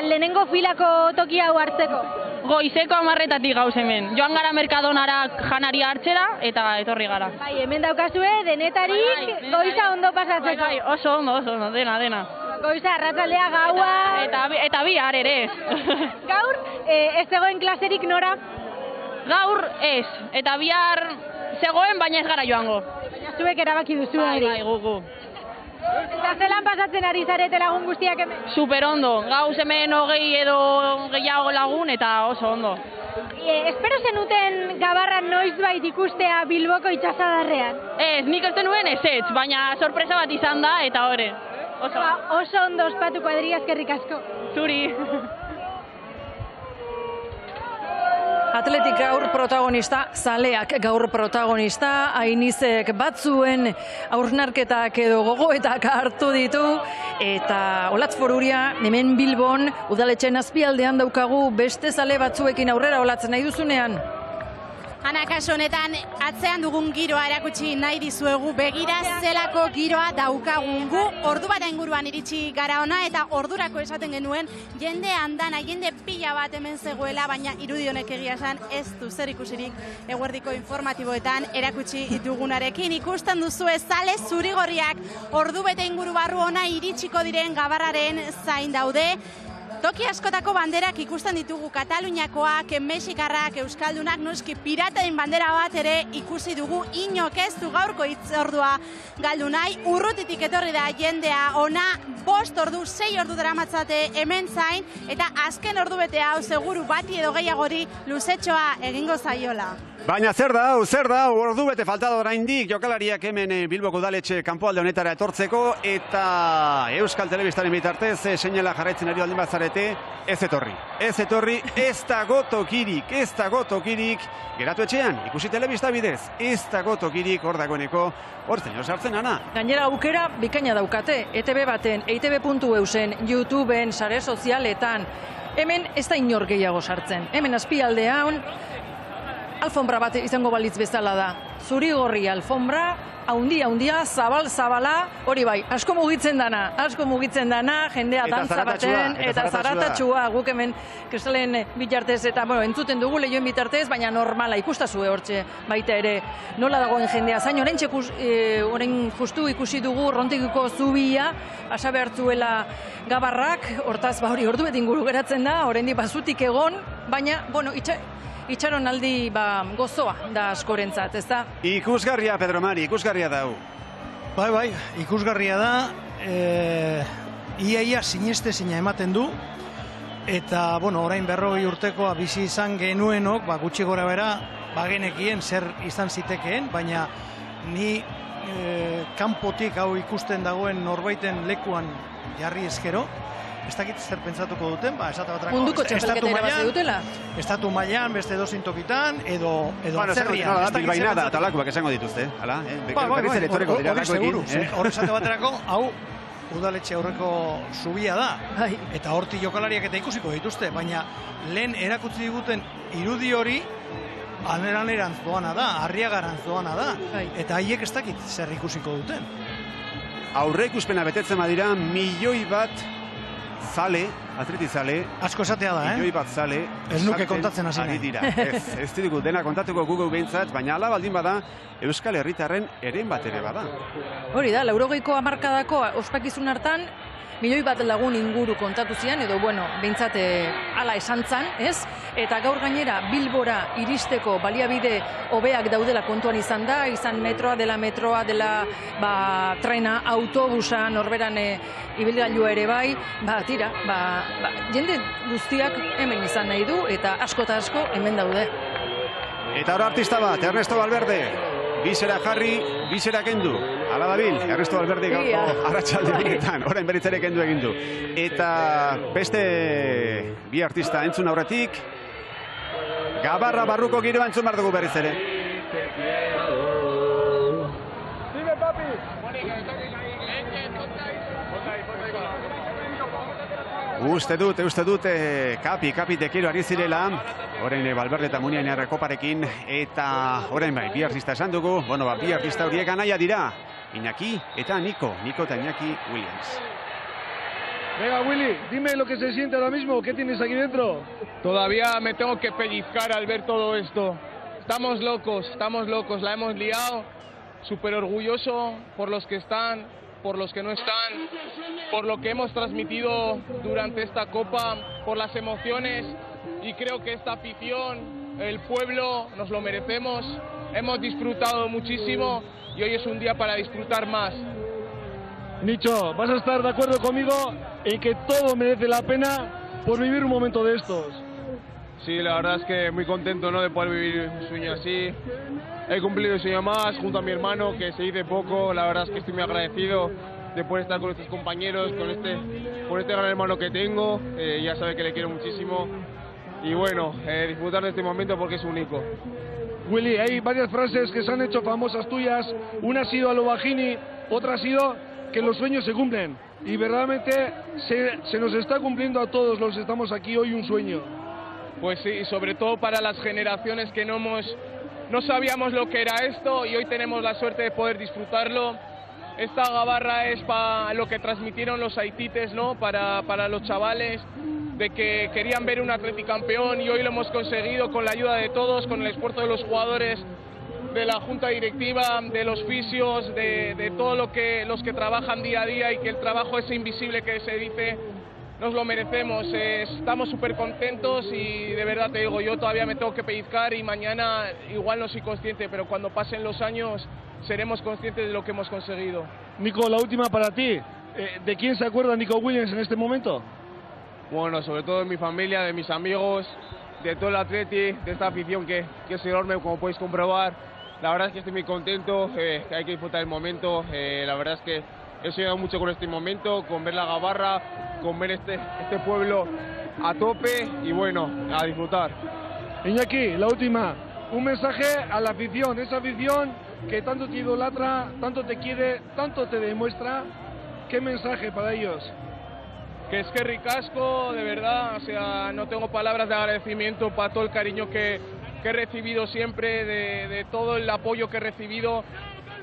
Speaker 11: lehenengo filako toki hau hartzeko?
Speaker 21: Goizeko 10:00 gauz hemen. Joan gara Mercadonara janari hartzera eta etorri gara.
Speaker 11: Hemen daukazue denetarik goiza ondo pasatzeko.
Speaker 21: Oso ondo, dena.
Speaker 11: Goiza, arratsaldea, gaua...
Speaker 21: Eta bihar ere.
Speaker 11: Gaur, ez zegoen klaserik Nora?
Speaker 21: Gaur ez, eta bihar zegoen, baina ez gara joango.
Speaker 11: Baina zuek erabaki duzu hori.
Speaker 21: Bai, gugu.
Speaker 11: Eta zelan pasatzen ari zarete lagun guztiak hemen?
Speaker 21: Super ondo, gauz hemen 20 edo gehiago lagun, eta oso ondo.
Speaker 11: Espero zenuten Gabarra noizbait ikustea Bilboko itsasadarrean?
Speaker 21: Ez, nik ez nuen ezetz, baina sorpresa bat izan da, eta hori.
Speaker 11: Oso ondo ospatu kuadrilla, eskerrik asko.
Speaker 21: Zuri.
Speaker 3: Atletik gaur protagonista, zaleak gaur protagonista, Ainizek batzuen hausnarketak edo gogoetak hartu ditu, eta Olatz Foruria, hemen Bilbon, udaletxen azpialdean daukagu beste zale batzuekin aurrera Olatz nahi duzunean.
Speaker 5: Ana, kasu honetan, atzean dugun giroa erakutsi nahi dizuegu, begira zelako giroa daukagun. Gu ordu bat inguruan iritsi gara ona, eta ordurako esaten genuen jende andana, jende pila bat hemen zegoela, baina irudi honek egia esan ez du zer ikusirik eguerdiko informatiboetan erakutsi dugunarekin. Ikusten duzu zale zurigorriak ordu bete inguru barru ona iritsiko diren Gabarraren zain daude. Toki askotako banderak ikusten ditugu, Kataluniakoak, Mexikarrak, Euskaldunak, noski piraten bandera bat ere ikusi dugu, inok ez du gaurko hitzordua galdu nahi, urrutitik etorri da jendea ona, 5 ordu, 6 ordu daramatzate hemen zain, eta azken ordu bete hau seguru bati edo gehiagori luzetxoa egingo zaiola.
Speaker 2: Baina zer da, ordu bete falta da oraindik jokalariak hemen Bilboko udaletxe kanpoalde honetara etortzeko, eta Euskal Telebistaren bitartez seinala jarraitzen ari baldin bazarete, ez etorri, ez dago tokirik, geratu etxean, ikusi telebista bidez, ez dago tokirik hor dagoeneko, hor zein sartzen ana.
Speaker 3: Gainera aukera bikaina daukate, ETB baten, eitb.eusen, YouTubeen, sare sozialetan, hemen ez da inor gehiago sartzen, hemen azpialdean, alfombra bat izango balitz bezala da. Zurigorri alfombra, haundia, zabala, hori bai, asko mugitzen dana, jendea dantza baten, eta zaratatxua, guk hemen kristalen bitartez, eta entzuten dugu lehioen bitartez, baina normala ikustazue hortxe, baita ere, nola dagoen jendea, zain orain justu ikusi dugu Rontegiko zubia, asa behartzuela Gabarrak, hortaz hori ordu beti inguru geratzen da, oraindik bazutik egon, baina, itxaron aldi gozoa da askorentzat, ez da?
Speaker 2: Ikusgarria, Pedro Mari, ikusgarria dau.
Speaker 1: Bai, ikusgarria da, iaia sinestezina ematen du, eta, orain 40 urtekoa bizi izan genuenok, gutxi gora bera, bagenekien zer izan zitekeen, baina ni kanpotik hau ikusten dagoen norbaiten lekuan jarri ezkero, ez dakit zer pentsatuko duten, esate baterako
Speaker 3: munduko txapelketa irabazi dutela.
Speaker 1: Estatu mailan, beste edozein tokitan, edo atzerrian.
Speaker 2: Bilbainada eta alakoak esango dituzte, hala?
Speaker 1: Hori seguru, hori esate baterako, hau udaletxe aurreko zubia da, eta horti jokalariak eta ikusiko dituzte, baina lehen erakutsi diguten irudi hori anerantz doana da, Arriagarantz doana da, eta haiek ez dakit zer ikusiko duten.
Speaker 2: Aurre ikuspena betetzen badira, 1.000.000 zale, atletizale,
Speaker 1: asko esatea da,
Speaker 2: milioi bat zale,
Speaker 1: ez nuke kontatzen hasi nahi.
Speaker 2: Dira. Ez ditugu dena kontatuko gugu behintzat, baina ala baldin bada, Euskal Herritarren eren bat ere bada.
Speaker 3: Hori da, 80ko hamarkadako ospakizun hartan, 1.000.000 lagun inguru kontatu zian, edo, behintzat ala esan zan, ez? Eta gaur gainera Bilbora iristeko baliabide hobeak daudela kontuan izan da, izan metroa dela trena, autobusa, norberan ibilgailua ere bai, jende guztiak hemen izan nahi du, eta asko eta asko hemen daude.
Speaker 2: Eta hor artista bat, Ernesto Valverde. Bizera jarri, bizera kendu. Ala dabil, Ernesto Valverde gaurko arratsalde honetan, orain beritzere kendu egin du. Eta beste bi artista entzun aurretik, Gabarra barruko giroa entzun behar dugu berriz ere. Uste dut, kapi tekiro ari zirela, orain Valverde eta Muniain errekoparekin, eta orain bi artista esan dugu, bi artista horiek anaia dira, Iñaki eta Nico eta Iñaki Williams.
Speaker 15: Venga, Willy, dime lo que se siente ahora mismo, ¿qué tienes aquí dentro?
Speaker 22: Todavía me tengo que pellizcar al ver todo esto. Estamos locos, la hemos liado, súper orgulloso por los que están, por los que no están, por lo que hemos transmitido durante esta Copa, por las emociones, y creo que esta afición, el pueblo, nos lo merecemos. Hemos disfrutado muchísimo y hoy es un día para disfrutar más.
Speaker 15: Nicho, ¿vas a estar de acuerdo conmigo en que todo merece la pena por vivir un momento de estos?
Speaker 22: Sí, la verdad es que muy contento, ¿no?, de poder vivir un sueño así. He cumplido un sueño más junto a mi hermano, que se dice poco. La verdad es que estoy muy agradecido de poder estar con estos compañeros, por este gran hermano que tengo. Ya sabe que le quiero muchísimo. Y bueno, disfrutar de este momento porque es único.
Speaker 15: Willy, hay varias frases que se han hecho famosas tuyas. Una ha sido a lo Bajini, otra ha sido que los sueños se cumplen. Y verdaderamente se nos está cumpliendo a todos los que estamos aquí hoy un sueño.
Speaker 22: Pues sí, sobre todo para las generaciones que no sabíamos lo que era esto y hoy tenemos la suerte de poder disfrutarlo. Esta gabarra es para lo que transmitieron los haitites, ¿no?, para los chavales, de que querían ver un Atleti campeón, y hoy lo hemos conseguido con la ayuda de todos, con el esfuerzo de los jugadores, de la junta directiva, de los fisios, de todos los que trabajan día a día, y que el trabajo ese invisible que se dice nos lo merecemos. Estamos súper contentos y de verdad te digo, yo todavía me tengo que pellizcar y mañana igual no soy consciente, pero cuando pasen los años seremos conscientes de lo que hemos conseguido.
Speaker 15: Nico, la última para ti. ¿De quién se acuerda Nico Williams en este momento?
Speaker 22: Bueno, sobre todo de mi familia, de mis amigos, de todo el Atleti, de esta afición que es enorme, como podéis comprobar. La verdad es que estoy muy contento, que hay que disfrutar el momento. La verdad es que he soñado mucho con este momento, con ver la gabarra, con ver este pueblo a tope y bueno, a disfrutar.
Speaker 15: Iñaki, la última, un mensaje a la afición, esa afición que tanto te idolatra, tanto te quiere, tanto te demuestra. ¿Qué mensaje para ellos?
Speaker 22: Que es que ricasco, de verdad, o sea, no tengo palabras de agradecimiento para todo el cariño que he recibido siempre, de todo el apoyo que he recibido,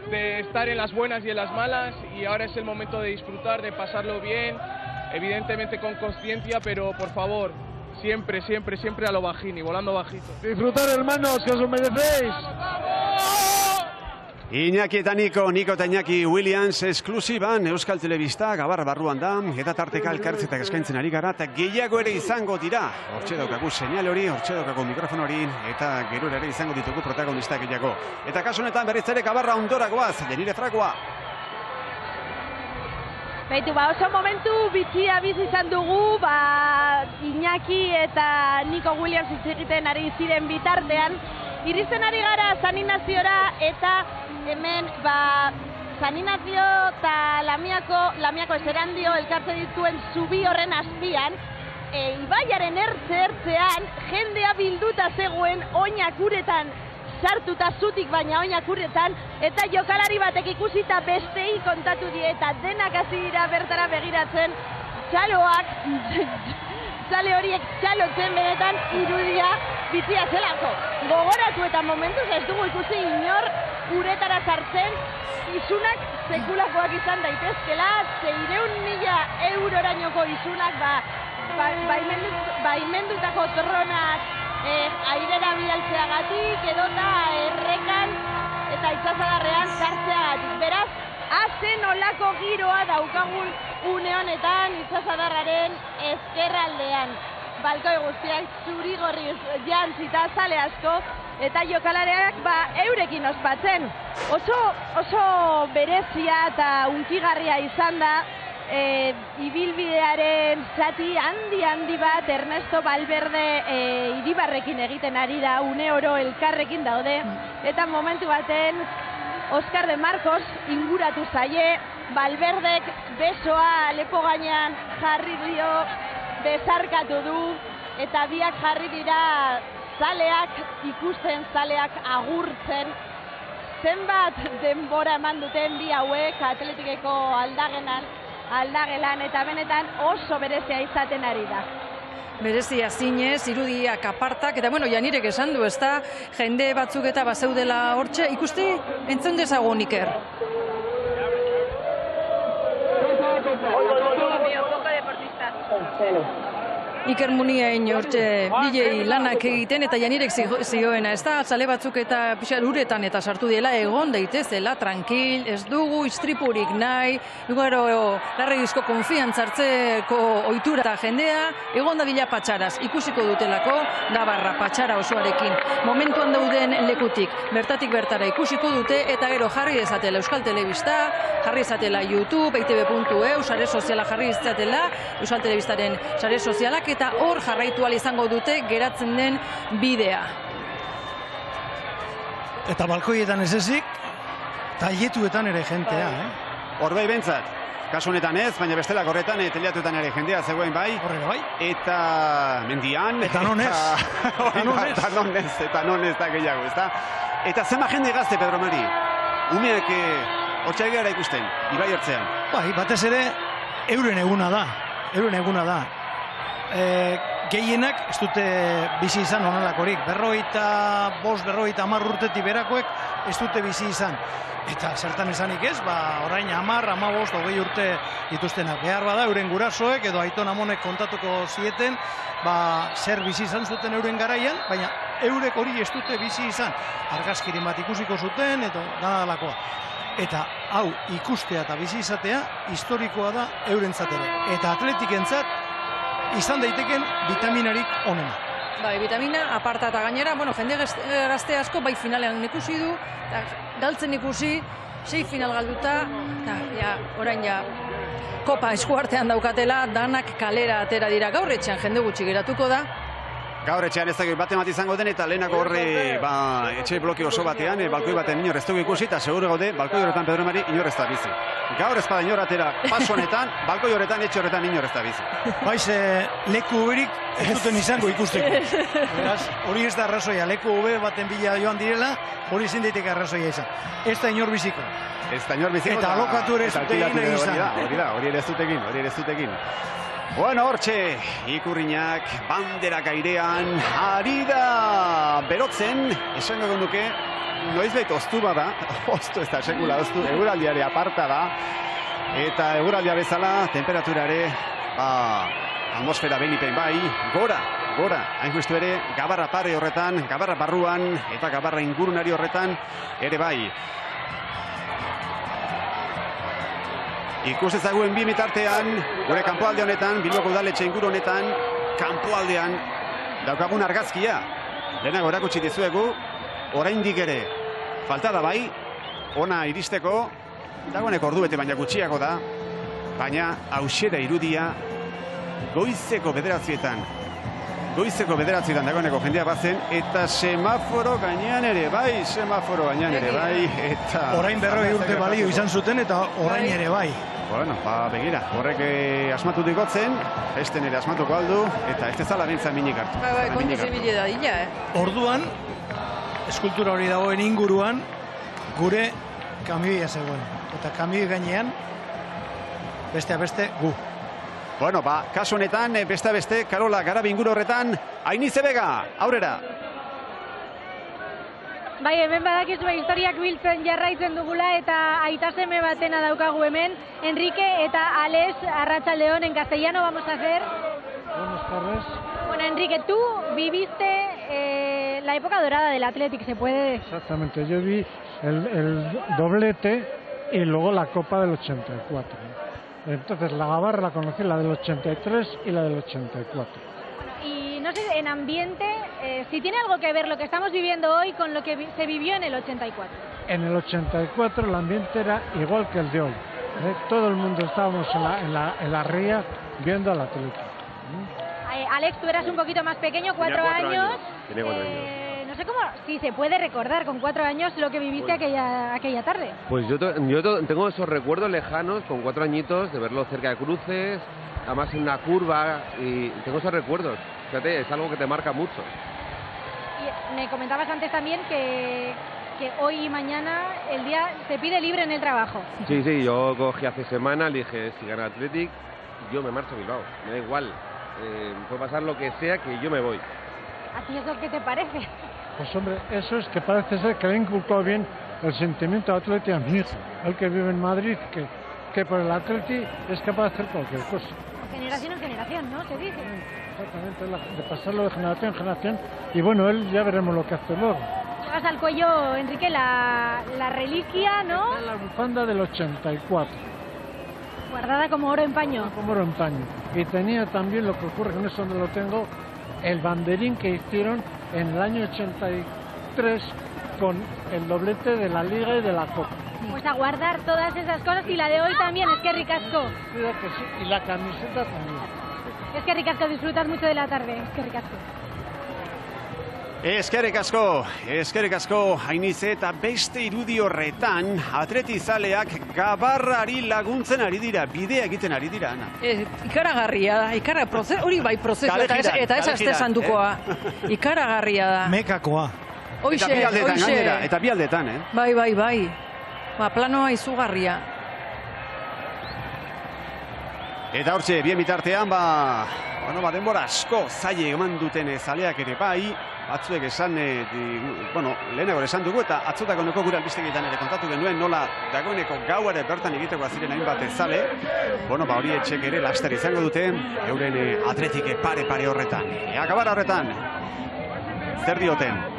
Speaker 22: de estar en las buenas y en las malas, y ahora es el momento de disfrutar, de pasarlo bien, evidentemente con consciencia, pero por favor, siempre, siempre, siempre a lo Bajini, volando bajito.
Speaker 15: Disfrutar, hermanos, que os lo merecéis.
Speaker 2: Iñaki eta Nico eta Iñaki Williams esklusiban Euskal Telebista Gabarra barruan da, eta tarteka elkartzetak eskaintzen ari gara, eta gehiago ere izango dira. Hortxe daukagu seinale hori, hortxe daukagu mikrofon hori, eta gero ere izango ditugu protagonista gehiago. Eta kasu honetan berriz ere Gabarra ondoragoaz, Jenire Fragoa.
Speaker 21: Baitu, oso momentu bitxia bizi izan dugu, Iñaki eta Nico Williams hitz egiten ari ziren bitartean. Iristen ari gara San Ignaziora eta hemen San Ignacio eta Lamiako Eserandio elkartzen dituen zubi horren azpian, ibaiaren ertzean jendea bilduta zegoen oinak uretan sartuta zutik baina oinak uretan, eta jokalari batek ikusita bestei kontatu die eta denak hasi dira bertara begiratzen, txaloak, txale horiek txalotzen benetan irudia bizia zelako. Gogoratu eta momentuz ez dugu ikusi inor uretara sartzen, izunak sekulakoak izan daitezkela, 600.000 eurorainoko izunak baimendutako tronak airera bidaltzeagatik edota errekan eta itsasadarrean sartzeagatik. Beraz, azen olako giroa daukagun une honetan itsasadarraren ezkerraldean. Balkoi guztiak zuri-gorri jantzita zale asko eta jokalareak eurekin ospatzen. Oso berezia eta unkigarria izan da ibilbidearen zati handi bat Ernesto Valverde Iribarrekin egiten ari da, une oro elkarrekin daude, eta momentu baten Oscar de Marcos inguratu zaie, Valverdek besoa lepo gainean jarri dio, bezarkatu du, eta biak jarri dira zaleak ikusten, zaleak agurtzen. Zenbat denbora eman duten bi hauek Atletikeko aldagelan eta benetan oso berezia izaten ari da.
Speaker 3: Berezia zinez, irudiak apartak, eta bueno, Janirek esan du, ez da, jende batzuk eta bazeudela hortxe, ikusti, entzun dezagun Iker. Iker Muniain hortxe bilei lanak egiten eta Janirek zioena, ez da, atzale batzuk eta pixar uretan eta sartu diela egon daitezela, tranquil, ez dugu istripurik nahi, dugaro larregizko konfiantzartzeko ohitura eta jendea, egon dadila patxaraz, ikusiko dutelako, Navarra patxara osoarekin. Momentuan dauden lekutik, bertatik bertara ikusiko dute eta gero jarri dezatela Euskal Telebista, jarri dezatela YouTube, eitb.eu, sare soziala jarri dezatela, Euskal Telebistaren sare sozialak, eta hor jarraitu ahal izango dute geratzen den bidea.
Speaker 1: Eta balkoietan ez ezik, tailetuetan ere jentea,
Speaker 2: Hor bai bentzat, kasu honetan ez, baina bestelak horretan, teliatuetan ere jendea zegoen bai.
Speaker 1: Horrela bai.
Speaker 2: Eta mendian.
Speaker 1: Eta non ez.
Speaker 2: Eta non ez da gehiago, ez da. Eta zema jende gazte, Pedro Mari. Umeak hortxai gara ikusten, ibai hortzean.
Speaker 1: Bai, batez ere, euren eguna da. Gehienak ez dute bizi izan honelakorik. 50 urtetik berakoek ez dute bizi izan. Eta zertan esanik ez, orain 10, 15, 20 urte dituztenak. Behar bada, euren gurasoek edo Aiton Amonek kontatuko zieten, zer bizi izan zuten euren garaian, baina eurek hori ez dute bizi izan. Argazkirin bat ikusiko zuten, eta danadalakoa. Eta hau ikustea eta bizi izatea historikoa da eurentzat ere. Eta atletikentzat izan daiteken vitaminarik onena.
Speaker 3: Bai, vitamina aparta eta gainera, jende gazte asko bai finalean ikusi du, galtzen ikusi, 6 final galduta, eta orain kopa eskuartean daukatela, danak kalera atera dira. Gaur etxean jende gutxi geratuko da.
Speaker 2: Gaur etxean ez dakit bat izango den, eta lehenako horre etxe bloke oso batean, balkoi baten inor ez dugu ikusi, eta seguro gaude, balkoi horretan Pedro Mari inor ez da bizi. Gaur ez bada inor atera paso honetan, balkoi horretan, etxe horretan inor ez da bizi.
Speaker 1: Baiz, leku hoberik ez duten izango ikusteko. Hori ez da arrazoia, leku hobe baten bila joan direla, hori ezin daiteke arrazoia izan. Ez da inor biziko. Eta alokatu ere ez dute egin izan.
Speaker 2: Hori ere ez dutekin. Bueno, hortxe, Ikurriñak banderak airean ari da berotzen, esango duke, noizbait oztu bada, oztu ez da sekula oztu, eguraldiare aparta da, eta eguraldia bezala, temperaturare, atmosfera benipen bai, gora, hain justu ere, Gabarra pare horretan, Gabarra barruan, eta Gabarra ingurunari horretan, ere bai. Ikus ezaguen bi mitartean, gure kanpoalde honetan, Bilboko udaletxe inguru honetan, kanpoaldean daukagun argazkia. Lehenago erakutsi dizuegu, oraindik ere falta da bai, ona iristeko, dagoeneko ordubete baina gutxiago da, baina hauxe da irudia goizeko 9:00 goizeko 9:00 dagoeneko jendea bazen, eta semaforo gainean ere bai, eta...
Speaker 1: Orain 40 urte balio izan zuten, eta orain ere bai.
Speaker 2: Bueno, begira, horrek asmatu digotzen, esten ere asmatuko aldu, eta ez ezala bintzan minik hartu.
Speaker 3: Kontu zibile da dila,
Speaker 1: Orduan, eskultura hori dagoen inguruan, gure kamioia zegoen. Eta kamioi gainean, besteak beste, gu.
Speaker 2: Bueno, kasu honetan, beste beste, Karola Garabi inguru horretan, Ainize Bega, aurrera.
Speaker 11: Bai, hemen badakizu historiak biltzen jarraitzen dugula eta aita seme batena daukagu hemen. Enrique eta Alex, arratsaldeon, en castellano vamos a hacer.
Speaker 4: Buenas tardes.
Speaker 11: Bueno, Enrique, tú viviste la época dorada del Athletic, ¿se puede?
Speaker 4: Exactamente, yo vi el doblete y luego la Copa del 84. Entonces la Gabarra la conocí, la del 83 y la del 84.
Speaker 11: Y no sé, en ambiente, si tiene algo que ver lo que estamos viviendo hoy con lo que se vivió en el 84.
Speaker 4: En el 84 el ambiente era igual que el de hoy. Todo el mundo estábamos en la ría viendo al Atlético.
Speaker 11: Alex, tú eras un poquito más pequeño, 4 años.
Speaker 6: Tenía 4 años.
Speaker 11: No sé si se puede recordar con 4 años lo que viviste aquella tarde.
Speaker 6: Pues yo tengo esos recuerdos lejanos con 4 añitos de verlo cerca de cruces, además en una curva, y tengo esos recuerdos. Fíjate, es algo que te marca mucho.
Speaker 11: Y me comentabas antes también que hoy y mañana el día se pide libre en el trabajo.
Speaker 6: Sí, yo cogí hace semana, le dije, si gana Athletic, yo me marcho a Bilbao, me da igual. Puede pasar lo que sea, que yo me voy.
Speaker 11: ¿A ti eso qué te parece?
Speaker 4: Pues hombre, eso es que parece ser que le ha inculcado bien el sentimiento de Atleti a mi hijo, el que vive en Madrid, que por el Atleti es capaz de hacer cualquier cosa.
Speaker 11: Generación en generación, ¿no? Se dice.
Speaker 4: Exactamente, de pasarlo de generación en generación, y bueno, él ya veremos lo que hace luego.
Speaker 11: Llevas al cuello, Enrique, la reliquia, ¿no?
Speaker 4: La bufanda del 84.
Speaker 11: Guardada como oro en paño.
Speaker 4: Como oro en paño. Y tenía también, lo que ocurre con eso donde lo tengo, el banderín que hicieron en el año 83 con el doblete de la Liga y de la Copa.
Speaker 11: Pues a guardar todas esas cosas, y la de hoy también, es que ricasco.
Speaker 4: Cuida que sí, y la camiseta también.
Speaker 11: Es que ricasco, disfrutas mucho de la tarde, es que ricasco.
Speaker 2: Eskerrik asko, Ainize, eta beste irudi horretan, atletizaleak Gabarrari laguntzen ari dira, bidea egiten ari dira, Ana.
Speaker 3: Ikaragarria da, hori bai prozesu, eta ez azte sandukoa. Ikaragarria da.
Speaker 1: Mekakoa.
Speaker 2: Eta bi aldetan,
Speaker 3: Bai. Planoa izugarria.
Speaker 2: Eta hortxe, bien bitartean, denbora asko zaile eman duten zaleak ere bai, batzuek esan, lehenago esan dugu, eta atzotakoneko gure albistegietan ere kontatu genuen, nola dagoeneko gauare bertan egiteko ziren hainbat zale, hori etxek ere laster izango duten, euren Atletike pare horretan. Gabarra horretan, zer dioten?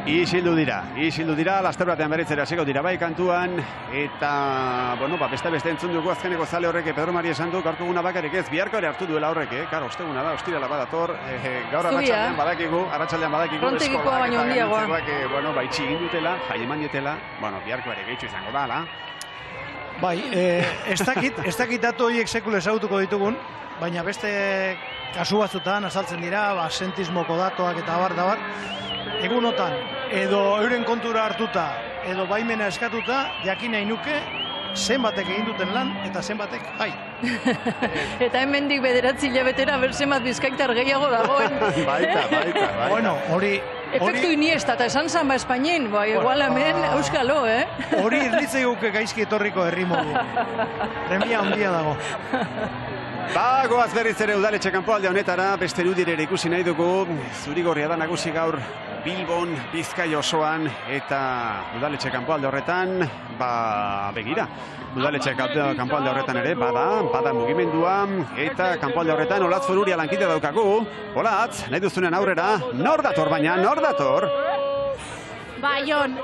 Speaker 2: Isildu dira, laster batean berritzera hasiko dira bai kantuan, eta, beste entzun dugu azkeneko zale horrek, Pedro Mari esan du, gaurko eguna bakarrik ez, biharko ere hartu duela horrek, osteguna da, ostirala badator, gaur arratsaldean badakigu,
Speaker 3: Frontegikoa baino handiagoa.
Speaker 2: Itxi egin dutela, jai eman dietela, biharko ere gehitxo izango da, ala?
Speaker 1: Bai, ez dakit datu horiek sekule ezagutuko ditugun, baina beste kasu batzutan azaltzen dira, sentismoko datoak eta abar, egunotan, edo euren kontura hartuta, edo baimena eskatuta, jakin nahi nuke, zenbatek egin duten lan, eta zenbatek,
Speaker 3: Eta hemendik 9 hilabetera zenbat bizkaitar gehiago dagoen.
Speaker 2: Baita.
Speaker 1: Bueno, hori...
Speaker 3: Efektu Iniesta, eta esan zan Espainien, igual hemen, euskalo,
Speaker 1: Hori irlitzei guke gaizki etorriko herri modu. Remia handia dago.
Speaker 2: Goaz berriz ere udaletxe kanpoalde honetara, beste irudirere ikusi nahi dugu, Zurigorria da nagusi gaur Bilbon, Bizkai osoan, eta udaletxe kanpoalde horretan, begira, udaletxe kanpoalde horretan ere, bada mugimendua, eta kanpoalde horretan Olatz Foruria lankide daukagu. Olatz, nahi duzunen aurrera, nor dator baina, nor dator?
Speaker 5: Jon,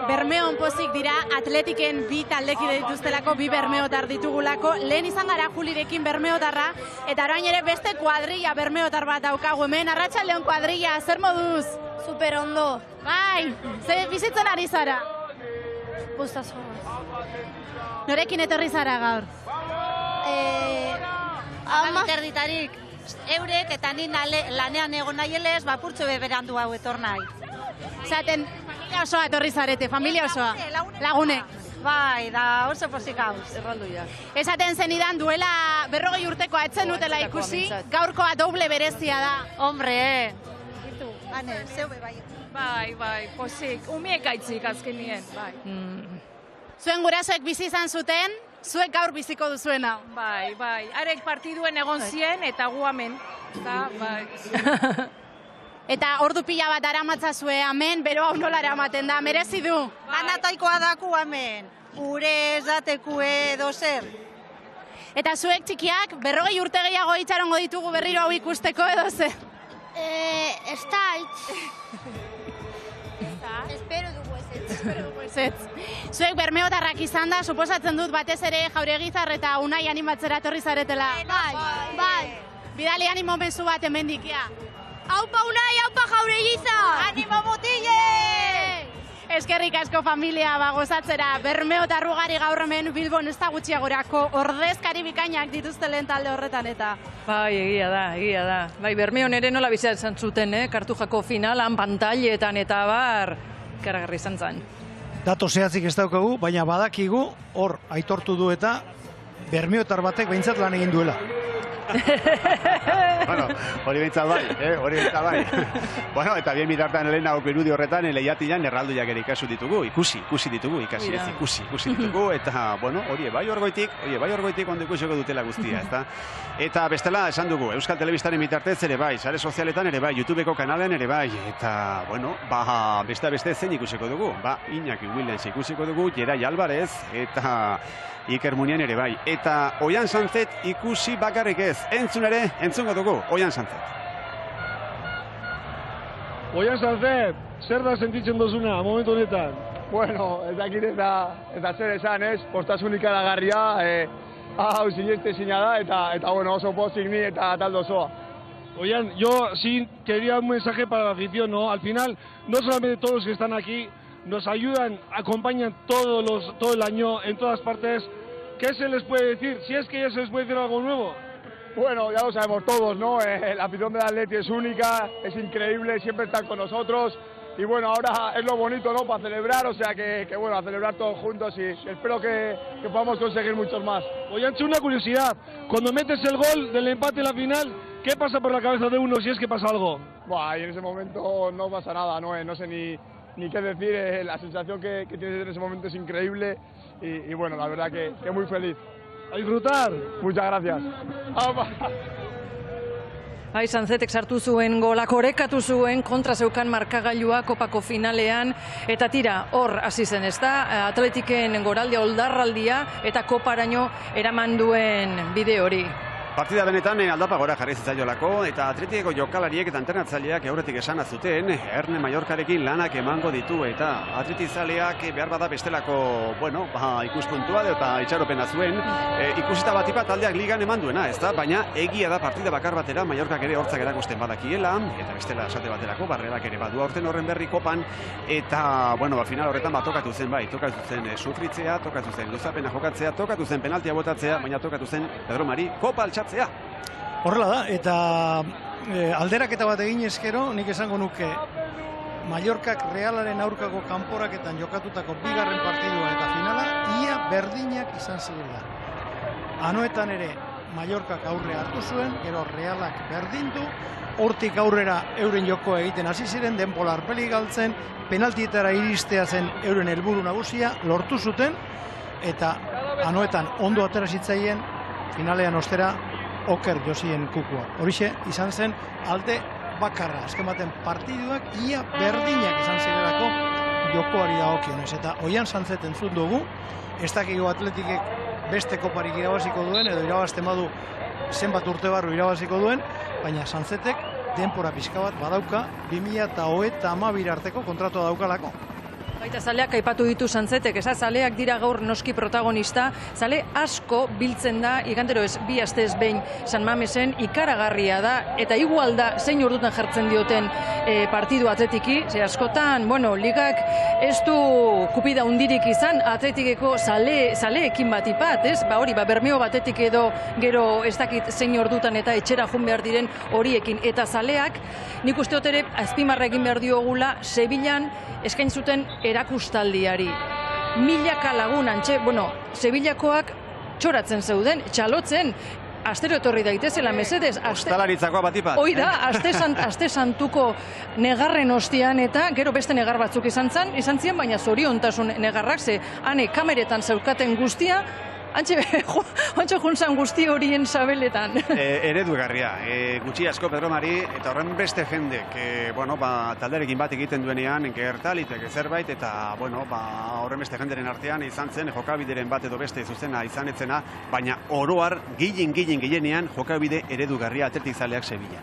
Speaker 5: Bermeon pozik dira, Atletiken bi taldekide dituztelako, bi bermeotar ditugulako. Lehen izan gara Julirekin bermeotarra, eta orain ere beste kuadrilla bermeotar bat daukagu hemen. Arratsaldeon kuadrilla, zer moduz?
Speaker 19: Super ondo.
Speaker 5: Bai, ze bizitzen ari zara?
Speaker 19: Gustazo.
Speaker 5: Norekin etorri zara gaur? Erditarik. Eurek eta ni lanean egon nahielez, bapurtxo beberandu hau etor nahi. Zaten, familia osoa etorri zarete, familia osoa. Lagunek. Bai, da oso pozik hauz.
Speaker 3: Erraldoia.
Speaker 5: Esaten zenidan duela 40 urtekoa etzen dutela ikusi, gaurkoa doble berezia da. Hombre, Itu, ane, zeube bai.
Speaker 13: Bai, pozik. Umiek aitzik azkenien, bai.
Speaker 5: Zuen gurasoek bizi izan zuten, zuek gaur biziko duzuena.
Speaker 13: Bai. Arek partiduen egon zien eta gu hemen. Bai.
Speaker 5: Eta ordu pila bat aramatzazue hemen, bero hau nola eramaten da, merezi du. Anataikoa daku hemen, ure ez datekue dozer. Eta zuek txikiak, 40 urte gehiago itxarongo ditugu berriro hau ikusteko edo zer?
Speaker 19: Ez da, espero dugu
Speaker 5: ezetz. Zuek bermeotarrak izan da, suposatzen dut batez ere Jauregizar eta Unai animatzera etorri zaretela. Bai. Bidali animo mezu bat hemendikia.
Speaker 19: Aupa Unai, aupa Jauregizar!
Speaker 5: Animo mutile! Eskerrik asko familia gozatzera, bermeotar ugari gaur hemen Bilbon ez da gutxiagorako ordezkari bikainak dituzte lehen talde horretan eta.
Speaker 3: Bai, egia da. Bai, Bermeon ere nola bizitzen zuten, Kartujako finalan, pantailetan eta bar, ikaragarri izan zen.
Speaker 1: Dato zehatzik ez daukagu, baina badakigu hor aitortu du eta bermeotar batek behintzat lan egin duela.
Speaker 2: Bueno, hori behintzat bai. Bueno, eta bien bitartan Elena irudi horretan lehiatilan erraldoiak ere ikusi ditugu, eta, bueno, hori bai orgoitik ondo ikusiko dutela guztia, ezta? Eta bestela, esan dugu, Euskal Telebistaren bitartez ere bai, sare sozialetan ere bai, YouTubeko kanalean ere bai, eta, bueno, beste zein ikusiko dugu, Iñaki Williams ikusiko dugu, Gerai Alvarez, eta Iker Munian ere bai, eta Oian Sanzet ikusi bakarrik ez, entzungo dugu, Oian Sanzet.
Speaker 15: Oian Sanzet, zer da sentitzen dozuna, momentu honetan?
Speaker 16: Bueno, ez dakit eta zer esan, ez? Postasun ikaragarria, hau sinestezina da, eta bueno, oso pozik ni eta talde osoa.
Speaker 15: Oian, yo sí quería un mensaje para la afición, ¿no? Al final, no solamente todos los que están aquí, nos ayudan, acompañan todo el año, en todas partes. ¿Qué se les puede decir? Si es que ya se les puede decir algo nuevo.
Speaker 16: Bueno, ya lo sabemos todos, ¿no? La afición del Atleti es única, es increíble, siempre están con nosotros. Y bueno, ahora es lo bonito, ¿no? Para celebrar, o sea que bueno, a celebrar todos juntos y espero que podamos conseguir muchos más.
Speaker 15: Oye, Ancho, una curiosidad. Cuando metes el gol del empate en la final, ¿qué pasa por la cabeza de uno si es que pasa algo?
Speaker 16: Buah, y en ese momento no pasa nada, no sé ni qué decir, la sensación que tienes en ese momento es increíble y bueno, la verdad que muy feliz.
Speaker 15: A disfrutar.
Speaker 16: Muchas gracias.
Speaker 3: Bai, Sanzetek sartu zuen golak orekatu zuen kontra zeukan markagailua kopako finalean eta tira hor hasi zen, ezta? Atletiken goraldia oldarraldia eta koparaino eraman duen bide hori.
Speaker 2: Partida benetan aldapa gora jarri zitzaiolako eta Atletikeko jokalariek eta entrenatzaileak aurretik esana zuten Erne Mallorcarekin lanak emango ditu eta atletizaleak behar bada bestelako, bueno, ikuspuntua eta itxaropena zuen. Ikusita batipa taldeak ligan eman duena, ezta? Baina egia da partida bakar batera Mallorcak ere hortzak erakusten badakiela eta bestela esate baterako barrerak ere badu aurten horren berri kopan eta, bueno, final horretan tokatu zen sufritzea, tokatu zen luzapena jokatzea, tokatu zen penaltia botatzea, baina tokatu zen Pedro Mari kopa altxatzea.
Speaker 1: Horrela da, eta alderaketa bat egin eskero, nik esango nuke Mallorcak Realaren aurkako kanporaketan jokatutako bigarren partidua eta finala ia berdinak izan zirela. Anoetan ere Mallorcak aurre hartu zuen, gero Realak berdindu, hortik aurrera euren jokoa egiten hasi ziren, denbola arpeli galtzen, penaltietara iristea zen euren helburu nagusia, lortu zuten, eta anoetan ondo atera zitzaien, finalean ostera oker josien kukua. Horixe izan zen alde bakarra. Azken baten partiduak ia berdinak izan zirelako jokoari dagokionez. Eta Oian Sanzet entzun dugu, ez dakigu Atletikek beste koparik irabaziko duen, edo irabazten badu zenbat urte barru irabaziko duen, baina Sanzetek denpora pixka bat badauka 2022 arteko kontratua daukalako.
Speaker 3: Baita zaleak aipatu ditu Santzetek, zaleak dira gaur noski protagonista, zale asko biltzen da, igandero ez, 2 astez behin San Mamesen, ikaragarria da, eta igual da zein ordutan jartzen dioten partidu atletiki, ze askotan, ligak ez du kupida hundirik izan, atletikeko zaleekin bat ipat, ez? Hori, Bermeo batetik edo gero ez dakit zein ordutan eta etxera jun behar diren horiekin, eta zaleak, nik usteot ere azpimarra egin behar diogula, Sevillan eskain zuten erakustaldiari. Milaka lagun antxe, Sevillakoak txoratzen zeuden, txalotzen, astero etorri daitezela, mesedez.
Speaker 2: Ostalaritzakoa batipat.
Speaker 3: Hoi da, aste santuko negarren ostian eta gero beste negar batzuk izan ziren, baina zoriontasun negarrak, ze hane kameretan zeukaten guztia, antxe juntzan guzti horien sabeletan.
Speaker 2: Eredugarria, gutxi asko Pedro Mari, eta horren beste jendek, talderekin bat egiten duenean, gertaliteke zerbait, eta horren beste jenderen artean izan zen, jokabideren bat edo beste zuzena izan etzena, baina oroar gehienean jokabide eredugarria atletizaleak Sevilla.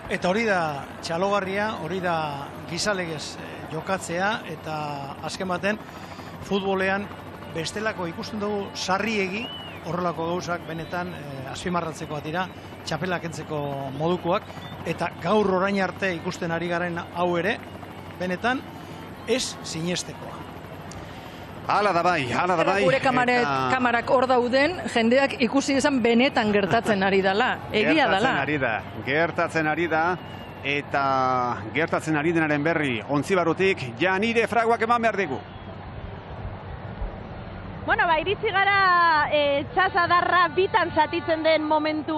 Speaker 1: Eta hori da txalogarria, hori da gizalegez jokatzea, eta azken baten futbolean bestelako ikusten dugu sarriegi horrelako gauzak benetan azpimarratzekoak dira, txapelak entzeko modukoak, eta gaur orain arte ikusten ari garen hau ere, benetan ez sinestekoa.
Speaker 2: Hala da bai.
Speaker 3: Gure kamarak hor dauden, jendeak ikusi izan benetan gertatzen ari dela, egia dela.
Speaker 2: Gertatzen ari da, eta gertatzen ari denaren berri, Ontzibarrutik, Janire Fraguak eman behar digu.
Speaker 21: Iritsi gara txasadarra bitan zatitzen den momentu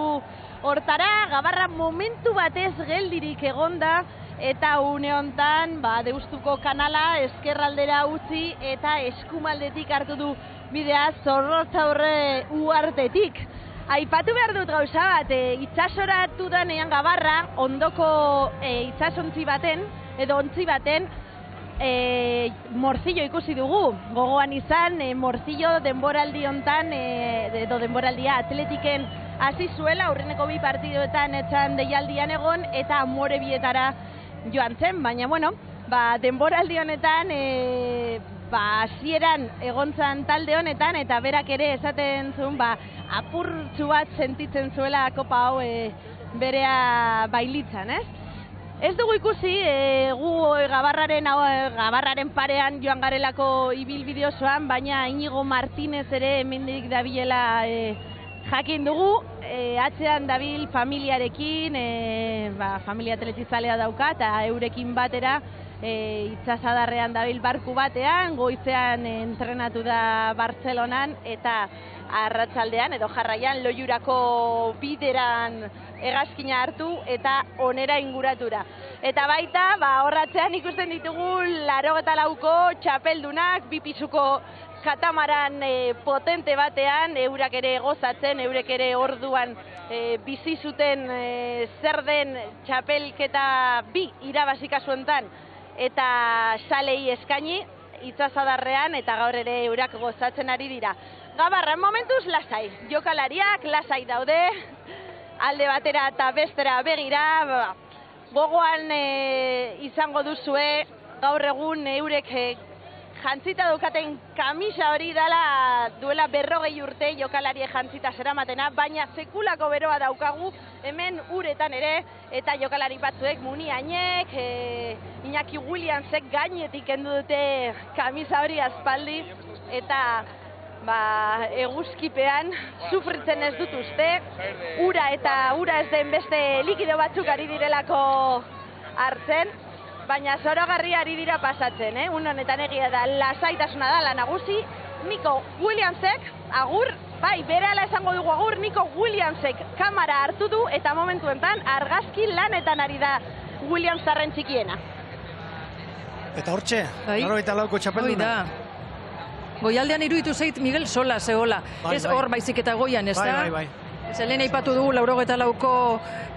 Speaker 21: hortara, Gabarra momentu batez geldirik egonda, eta une hontan Deustuko kanala eskerraldera utzi eta eskumaldetik hartu du bidea Zorrotzaurre uhartetik. Aipatu behar dut gauza bat, itxasoratu danean Gabarra ondoko itxasontzi baten, edo ontzi baten, Morcillo ikusi dugu, gogoan izan, Morcillo denboraldi hontan, edo denboraldia atletiken hasi zuela, aurreneko 2 partidoetan etxan deialdian egon, eta Amorebietara joan zen, baina denboraldi honetan, hasieran egontzan talde honetan, eta berak ere esaten zuen, apurtxu bat sentitzen zuela kopa hau berea bailitzan, ez? Ez dugu ikusi, gu Gabarraren parean joan garelako ibilbide osoan, baina Inigo Martínez ere hemendik dabilela jakin dugu, atzean dabil familiarekin, familia atletizalea dauka, eta eurekin batera itxasadarrean dabil barku batean, goizean entrenatu da Bartzelonan, eta arratsaldean edo jarraian Loiurako bideran hegazkina hartu eta onera inguratura. Eta baita, horratzean ikusten ditugu 84ko txapeldunak, 2 pisuko katamaran potente batean, eurak ere gozatzen, eurek ere orduan bizi zuten zer den txapelketa 2 irabazi kasu hontan, eta salei eskaini itxasadarrean, eta gaur ere eurak gozatzen ari dira. Gabarra, momentuz lasai, jokalariak lasai daude, alde batera eta bestera begira, gogoan izango duzue, gaur egun eurek jantzita daukaten kamisa hori duela 40 urte jokalariek jantzita zeramatena, baina sekulako beroa daukagu hemen uretan ere, eta jokalari batzuek Muniainek, Iñaki Williamsek gainetik kendu dute kamisa hori aspaldi, eta eguzkipean sufritzen ez dut uste, ura ez den beste likido batzuk ari direlako hartzen, baina zoragarri ari dira pasatzen, honetan egia da, lasaitasuna da, la nagusi, Nico Williamsek, agur, berehala esango dugu agur, Nico Williamsek kamera hartu du, eta momentuentan argazki lanetan ari da Williamsarren txikiena.
Speaker 1: Eta hortxe, 94ko txapelduna.
Speaker 3: Goialdean iruditu zait Miguel Sola zegoela, ez hor baizik eta goian, ez da?
Speaker 1: Bai.
Speaker 3: Zelen aipatu dugu 94ko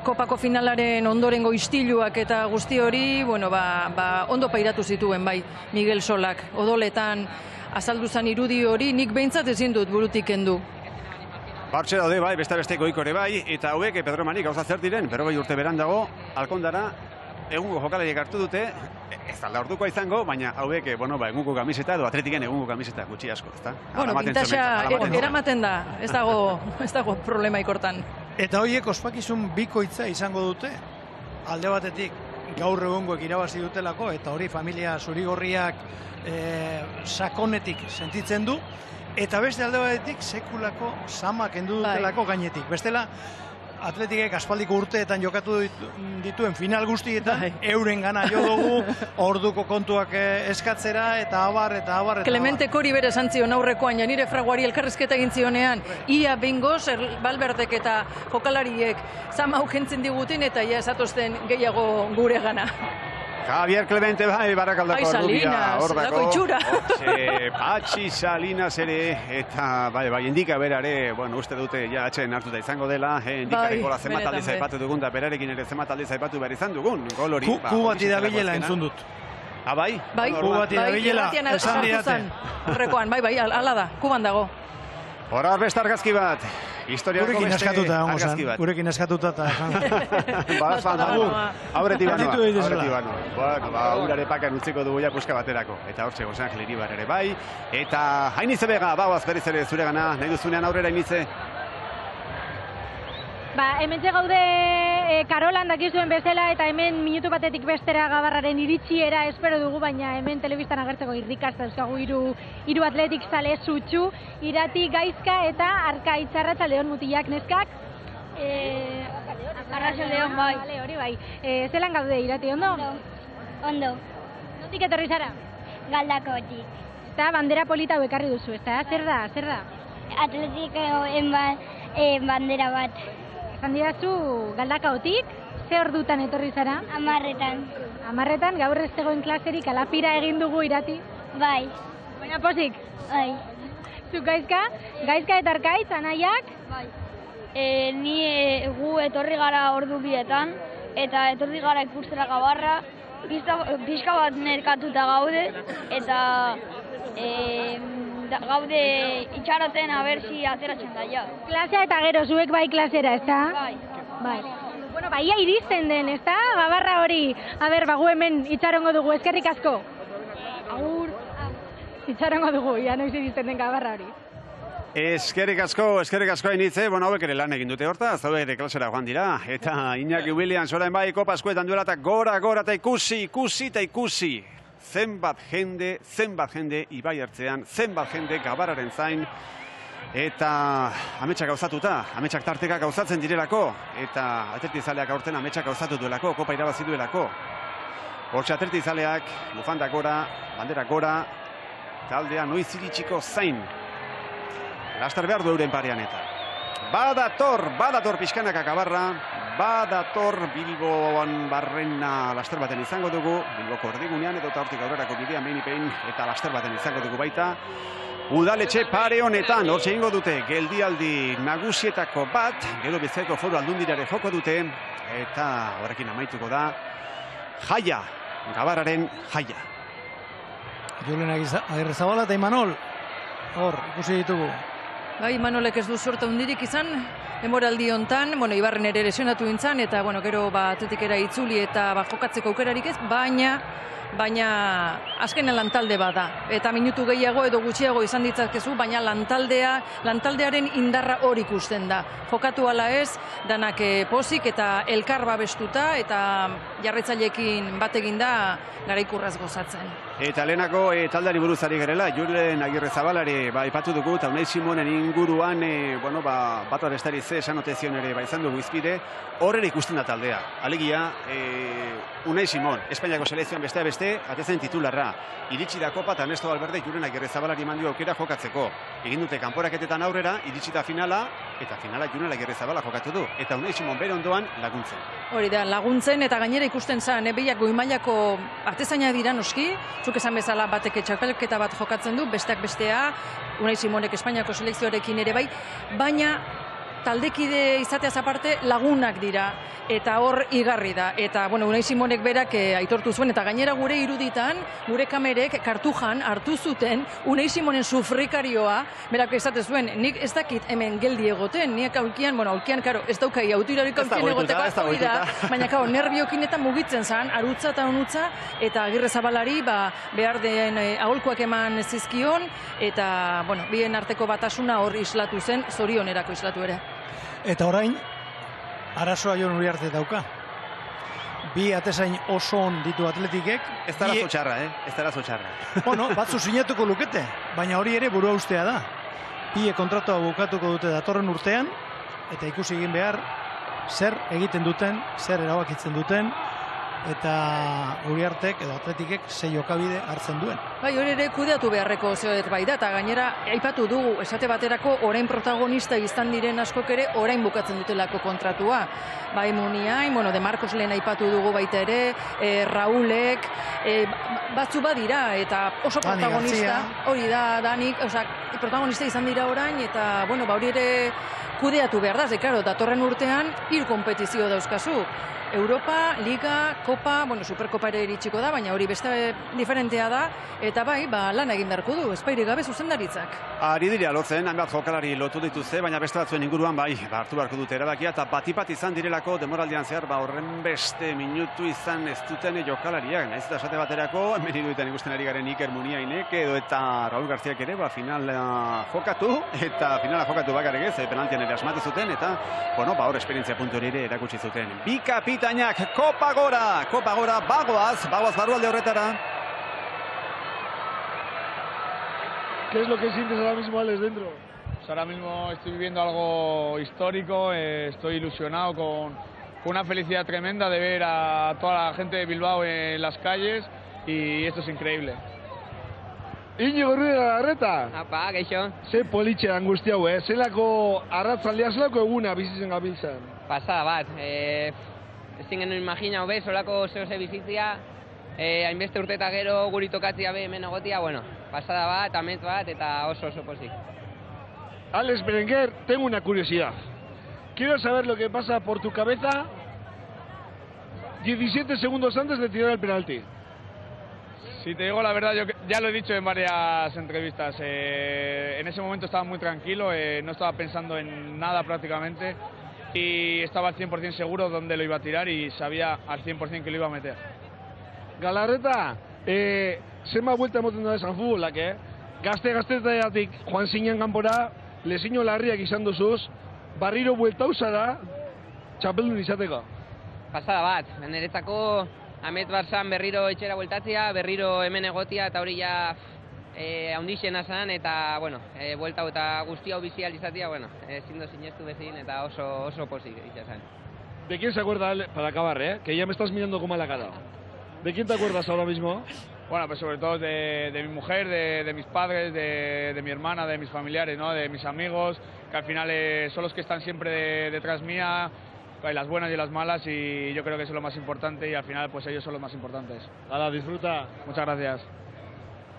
Speaker 3: kopako finalaren ondorengo istiluak eta guzti hori, ondo pairatu zituen bai Miguel Solak. Odoletan azaldu zan irudi hori, nik behintzat ezin dut burutik kendu.
Speaker 2: Hortxe daude bai, beste goikore bai, eta hauek Pedro Mari gauza zer diren, 40 urte berandago, Alkondara, egungo jokalariek hartu dute, ez da ordukoa izango, baina hauek, egungo kamiseta edo Atletiken egungo kamiseta gutxi asko, ezta?
Speaker 3: Bueno, vintaxea eramaten da, ez dago problema ikortan.
Speaker 1: Eta horiek ospakizun bikoitza izango dute, alde batetik gaur egungoek irabazi dutelako, eta hori familia zurigorriak sakonetik sentitzen du, eta beste alde batetik sekulako sama kendu dutelako gainetik. Bestela, Atletikek aspaldiko urteetan jokatu dituen final guztietan, euren gana jo dugu, orduko kontuak eskatzera, eta abar.
Speaker 3: Clemente Kori bere zantzion aurrekoan, Janire Fraguari elkarrizketa egin zionean, ia bingoz, Valverdek eta jokalariek zama aukentzen digutin, eta ia esatozten gehiago gure gana.
Speaker 2: Javier Clemente bai, Barakaldako
Speaker 3: Salinas, lako itxura.
Speaker 2: Patxi Salinas ere, eta bai, indika berare, uste dute ja atxen hartuta izango dela, indikareko la zemat aldiz aipatu dugun, da berarekin ere zemat aldiz aipatu behar izan dugun, gol hori.
Speaker 1: Kubati da bilela entzun dut.
Speaker 2: Bai?
Speaker 1: Kubati da bilela, esan diate.
Speaker 3: Horrekoan, bai, ala da, Kuban dago.
Speaker 2: Hora beste argazki bat.
Speaker 1: Gurekin eskatuta, gurekin eskatuta eta...
Speaker 2: Aurreti banoa. Urare pakan utziko dugu ja puska baterako. Eta hortxe, Jose Angel Iribar ere bai. Eta Hainize Bega, bauaz berriz ere zure gana, nahi duzunean aurrera Hainize.
Speaker 11: Hementxe gaude Karolan dakizuen bezala eta hemen minutu batetik bestera Gabarraren iritsiera espero dugu, baina hemen telebistan agertzeko irrikaz dauzkagu hiru atletik zale zutxu, Irati, Gaizka eta Arkaitz. Arratsaldeon mutilak neskak.
Speaker 19: Arratsaldeon bai.
Speaker 11: Hori bai. Zelan gaude Irati, ondo?
Speaker 19: Ondo.
Speaker 11: Nondik etorri zara?
Speaker 19: Galdakotik.
Speaker 11: Eta bandera polita hau ekarri duzu, ezta? Zer da?
Speaker 19: Atletikoen bandera bat.
Speaker 11: Esan didazu Galdakaotik, ze ordutan etorri zara?
Speaker 19: 10:00.
Speaker 11: 10:00, gaur ez zegoen klaserik, alapira egin dugu Irati?
Speaker 19: Bai.
Speaker 11: Baina pozik?
Speaker 19: Bai.
Speaker 11: Zuk Gaizka eta Arkaitz, anaiak?
Speaker 19: Bai. Ni gu etorri gara ordu bietan, eta etorri gara ikustera Gabarra, pixka bat merkatuta gaude, eta gaude itxaroten abersi ateratzen daia.
Speaker 11: Klasea eta gero, zuek bai klasera, ezta?
Speaker 19: Bai.
Speaker 11: Bueno, ia iristen den, ezta? Gabarra hori, gu hemen itxarongo dugu, eskerrik asko. Agur. Itxarongo dugu, ia noiz iristen den Gabarra hori.
Speaker 2: Eskerrik asko Hainitze, hauek ere lan egin dute hortaz, hauek ere klasera joan dira, eta Iñaki Williams orain bai Kopa Eskuetan duela eta gora eta ikusi. Zenbat jende Ibai Ertzean, zenbat jende Gabarraren zain, eta ametsak gauzatuta, ametsak tarteka gauzatzen direlako, eta atletizaleak aurten ametsak gauzatu duelako, kopa irabazi duelako. Hortxe atletizaleak, bufanda gora, bandera gora, taldea noiz iritsiko zain. Laster behar du euren parean eta. Badator pixkanaka Gabarra, badator Bilboan barrena laster baten izango dugu, Bilboko erdigunean edo hortik aurrerako bidea meinipein eta laster baten izango dugu baita. Udaletxe pare honetan, hortxe ingo dute, geldialdi nagusietako bat, gero Bizkaiko Foru Aldundirare joko dute, eta horrekin amaituko da, jaia, Gabarraren jaia.
Speaker 1: Julen Agirrezabala eta Imanol, hor, ikusi ditugu.
Speaker 3: Bai, Manolek ez du sorta hundirik izan, demoraldi hontan, Ibarren ere lesionatu intzan, eta gero atletikera itzuli eta jokatzeko aukerarik ez, baina azkenen lantalde bada. Eta minutu gehiago edo gutxiago izan ditzakezu, baina lantaldearen indarra hor ikusten da. Jokatu ala ez, danak pozik eta elkar babestuta, eta jarretzaileekin bat egin da garaikurraz gozatzen.
Speaker 2: Eta lehenako taldari buruz ari garela, Julen Agirrezabalari aipatu dugu, eta Unai Simonen inguruan, bat arestari ze esanotezion ere izan dugu izpide, horrela ikusten da taldea. Alegia, Unai Simon, Espainiako selekzioan bestea beste, atezen titularra. Iritsi da kopa eta Ernesto Valverde Julen Agirrezabalari mandio aukera jokatzeko. Egin dute kanporaketetan aurrera, iritsi da finala, eta finala Julen Agirrezabala jokatu du. Eta Unai Simon bere ondoan laguntzen.
Speaker 3: Hori da, laguntzen eta gainera ikusten zen, behiak goi-mailako artezaina dira noski, zuk esan bezala batek txapelketa bat jokatzen du, besteak bestea, Unai Simonek Espainiako selekzioarekin ere bai, baina taldekide izateaz aparte lagunak dira. eta hor igarri da. Eta, bueno, Unai Simonek berak aitortu zuen, eta gainera gure iruditan, gure kamerek kartujan hartu zuten Unai Simonen sufrikarioa, berak esate zuen, nik ez dakit hemen geldi egoten, nik aulkian, karo, ez daukai autirarik aulkian egoteko, baina, karo, nerviokin eta mugitzen zan, arutza eta onutza, eta Agirrezabalari, behar den aholkuak eman zizkion, eta, bueno, bien arteko batasuna hor islatu zen, zorionerako islatu ere.
Speaker 1: Eta orain, arazoa Jon Uriarte dauka. Bi atezain oso on ditu Atletikek.
Speaker 2: Ez da arazo txarra, ez da arazo txarra.
Speaker 1: Bueno, batzu sinatuko lukete, baina hori ere burua ustea da. Bie kontratua bukatuko dute datorren urtean, eta ikusi egin behar zer egiten duten, zer erabakitzen duten, eta Uriartek edo Atletikek sei jokabide hartzen duen.
Speaker 3: Bai, hori ere kudeatu beharreko zeoet bai da, eta gainera aipatu dugu esate baterako orain protagonista izan diren askok ere orain bukatzen dutelako kontratua. Bai Muniain, De Marcos lehen aipatu dugu baita ere, Raulek, batzu badira, eta oso protagonista, hori da, Danik, protagonista izan dira orain, eta, hori ere kudeatu behar da, zekaro, datorren urtean, 3 kompetizio dauzkazu. Europa, Liga, Kopa, Superkopa ere iritsiko da, baina hori beste diferentea da, eta bai, lan egin beharko du, espairik gabe zuzendaritzak.
Speaker 2: Ari dira lotzen, hainbat jokalari lotu dituzte, baina beste batzuen inguruan bai, hartu beharko dute erabakia, eta bat izan direlako demoraldian zehar, horren beste minutu izan ez duten jokalariak, nahiz eta esate baterako, hemen iruditan ikusten ari garen Iker Muniainek, edo eta Raul Garziak ere, finala jokatu, eta finala jokatu bakarrik ez, penaltian ere asmatu zuten, eta, hor esperientzia puntu ere erakutsi zuten. Bi kapitainak, Kopa gora, bagoaz barrualde horretara.
Speaker 15: ¿Qué es lo que sientes ahora mismo, Alex, dentro?
Speaker 22: Pues ahora mismo estoy viviendo algo histórico, estoy ilusionado con una felicidad tremenda de ver a toda la gente de Bilbao en las calles y esto es increíble.
Speaker 15: Iñigo Ruiz de Galarreta.
Speaker 7: Apa, gaixo.
Speaker 15: Ze politxe angustia hau, zelako arratzaldea, zelako eguna bizitzen gabiltzan?
Speaker 7: Pasada bat, ezin genuen imagina hobe, solako zehose bizitzia, hainbeste urteta gero guri tokatzia be hemen egotia, pasada bat, amets bat, eta oso pozik.
Speaker 15: Alex Berenguer, tengo una curiosidad. Quiero saber lo que pasa por tu cabeza 17 segundos antes de tirar el penalti.
Speaker 22: Si te digo la verdad, yo ya lo he dicho en varias entrevistas, en ese momento estaba muy tranquilo, no estaba pensando en nada prácticamente y estaba al 100% seguro dónde lo iba a tirar y sabía al 100% que lo iba a meter.
Speaker 15: Galarreta, zenbat buelta emoten da esan futbolak, Gazte-gaztetatik joan zinen kanpora, lezino larriak izan duzuz, barriro bueltau zara, txapeldun izateko.
Speaker 7: Pasada bat, niretzako amet barzan berriro etxera bueltatzea, berriro hemen egotia eta hori ja haundixena zan, eta, bueltau eta guzti hau bizial izatea, zindo sinestu bezin eta oso pozik izan.
Speaker 15: ¿De quién se acuerda, para acabar, que ya me estás mirando como a la cara? ¿De quién te acuerdas ahora mismo?
Speaker 22: Bueno, pues sobre todo de mi mujer, de mis padres, de mi hermana, de mis familiares, ¿no? De mis amigos, que al final son los que están siempre detrás mía, las buenas y las malas, y yo creo que eso es lo más importante y al final pues ellos son los más importantes.
Speaker 15: Hala, disfruta.
Speaker 22: Muchas gracias.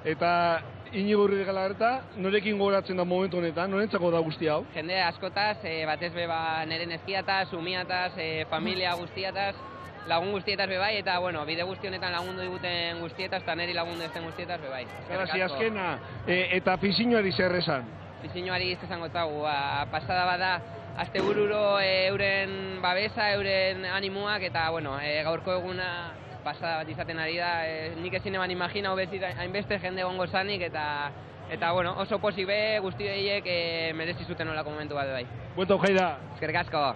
Speaker 15: Eta Iñigo Ruiz de Galarreta, norekin gogoratzen da momentu honetan, norentzako da guzti hau?
Speaker 7: Jende askotaz, batez beba neren eskiataz, umiataz, familia guztiataz, lagun guztietaz bebai, eta bide guzti honetan lagundu diguten guztietaz, eta neri lagundu ezten guztietaz bebai.
Speaker 15: Gara, azkena, eta Pisiñoari zer esan?
Speaker 7: Pisiñoari ez esango txagu, pasada bada, azte bururo euren babesa, euren animuak, eta gaurko eguna pasada bat izaten ari da, nik ezin eman imagina hobezit hainbeste jende gongo zanik, eta oso pozik be guzti behiek merezi zuten olako momentu bat bai.
Speaker 15: Buelta ujaida.
Speaker 7: Eskerrik asko.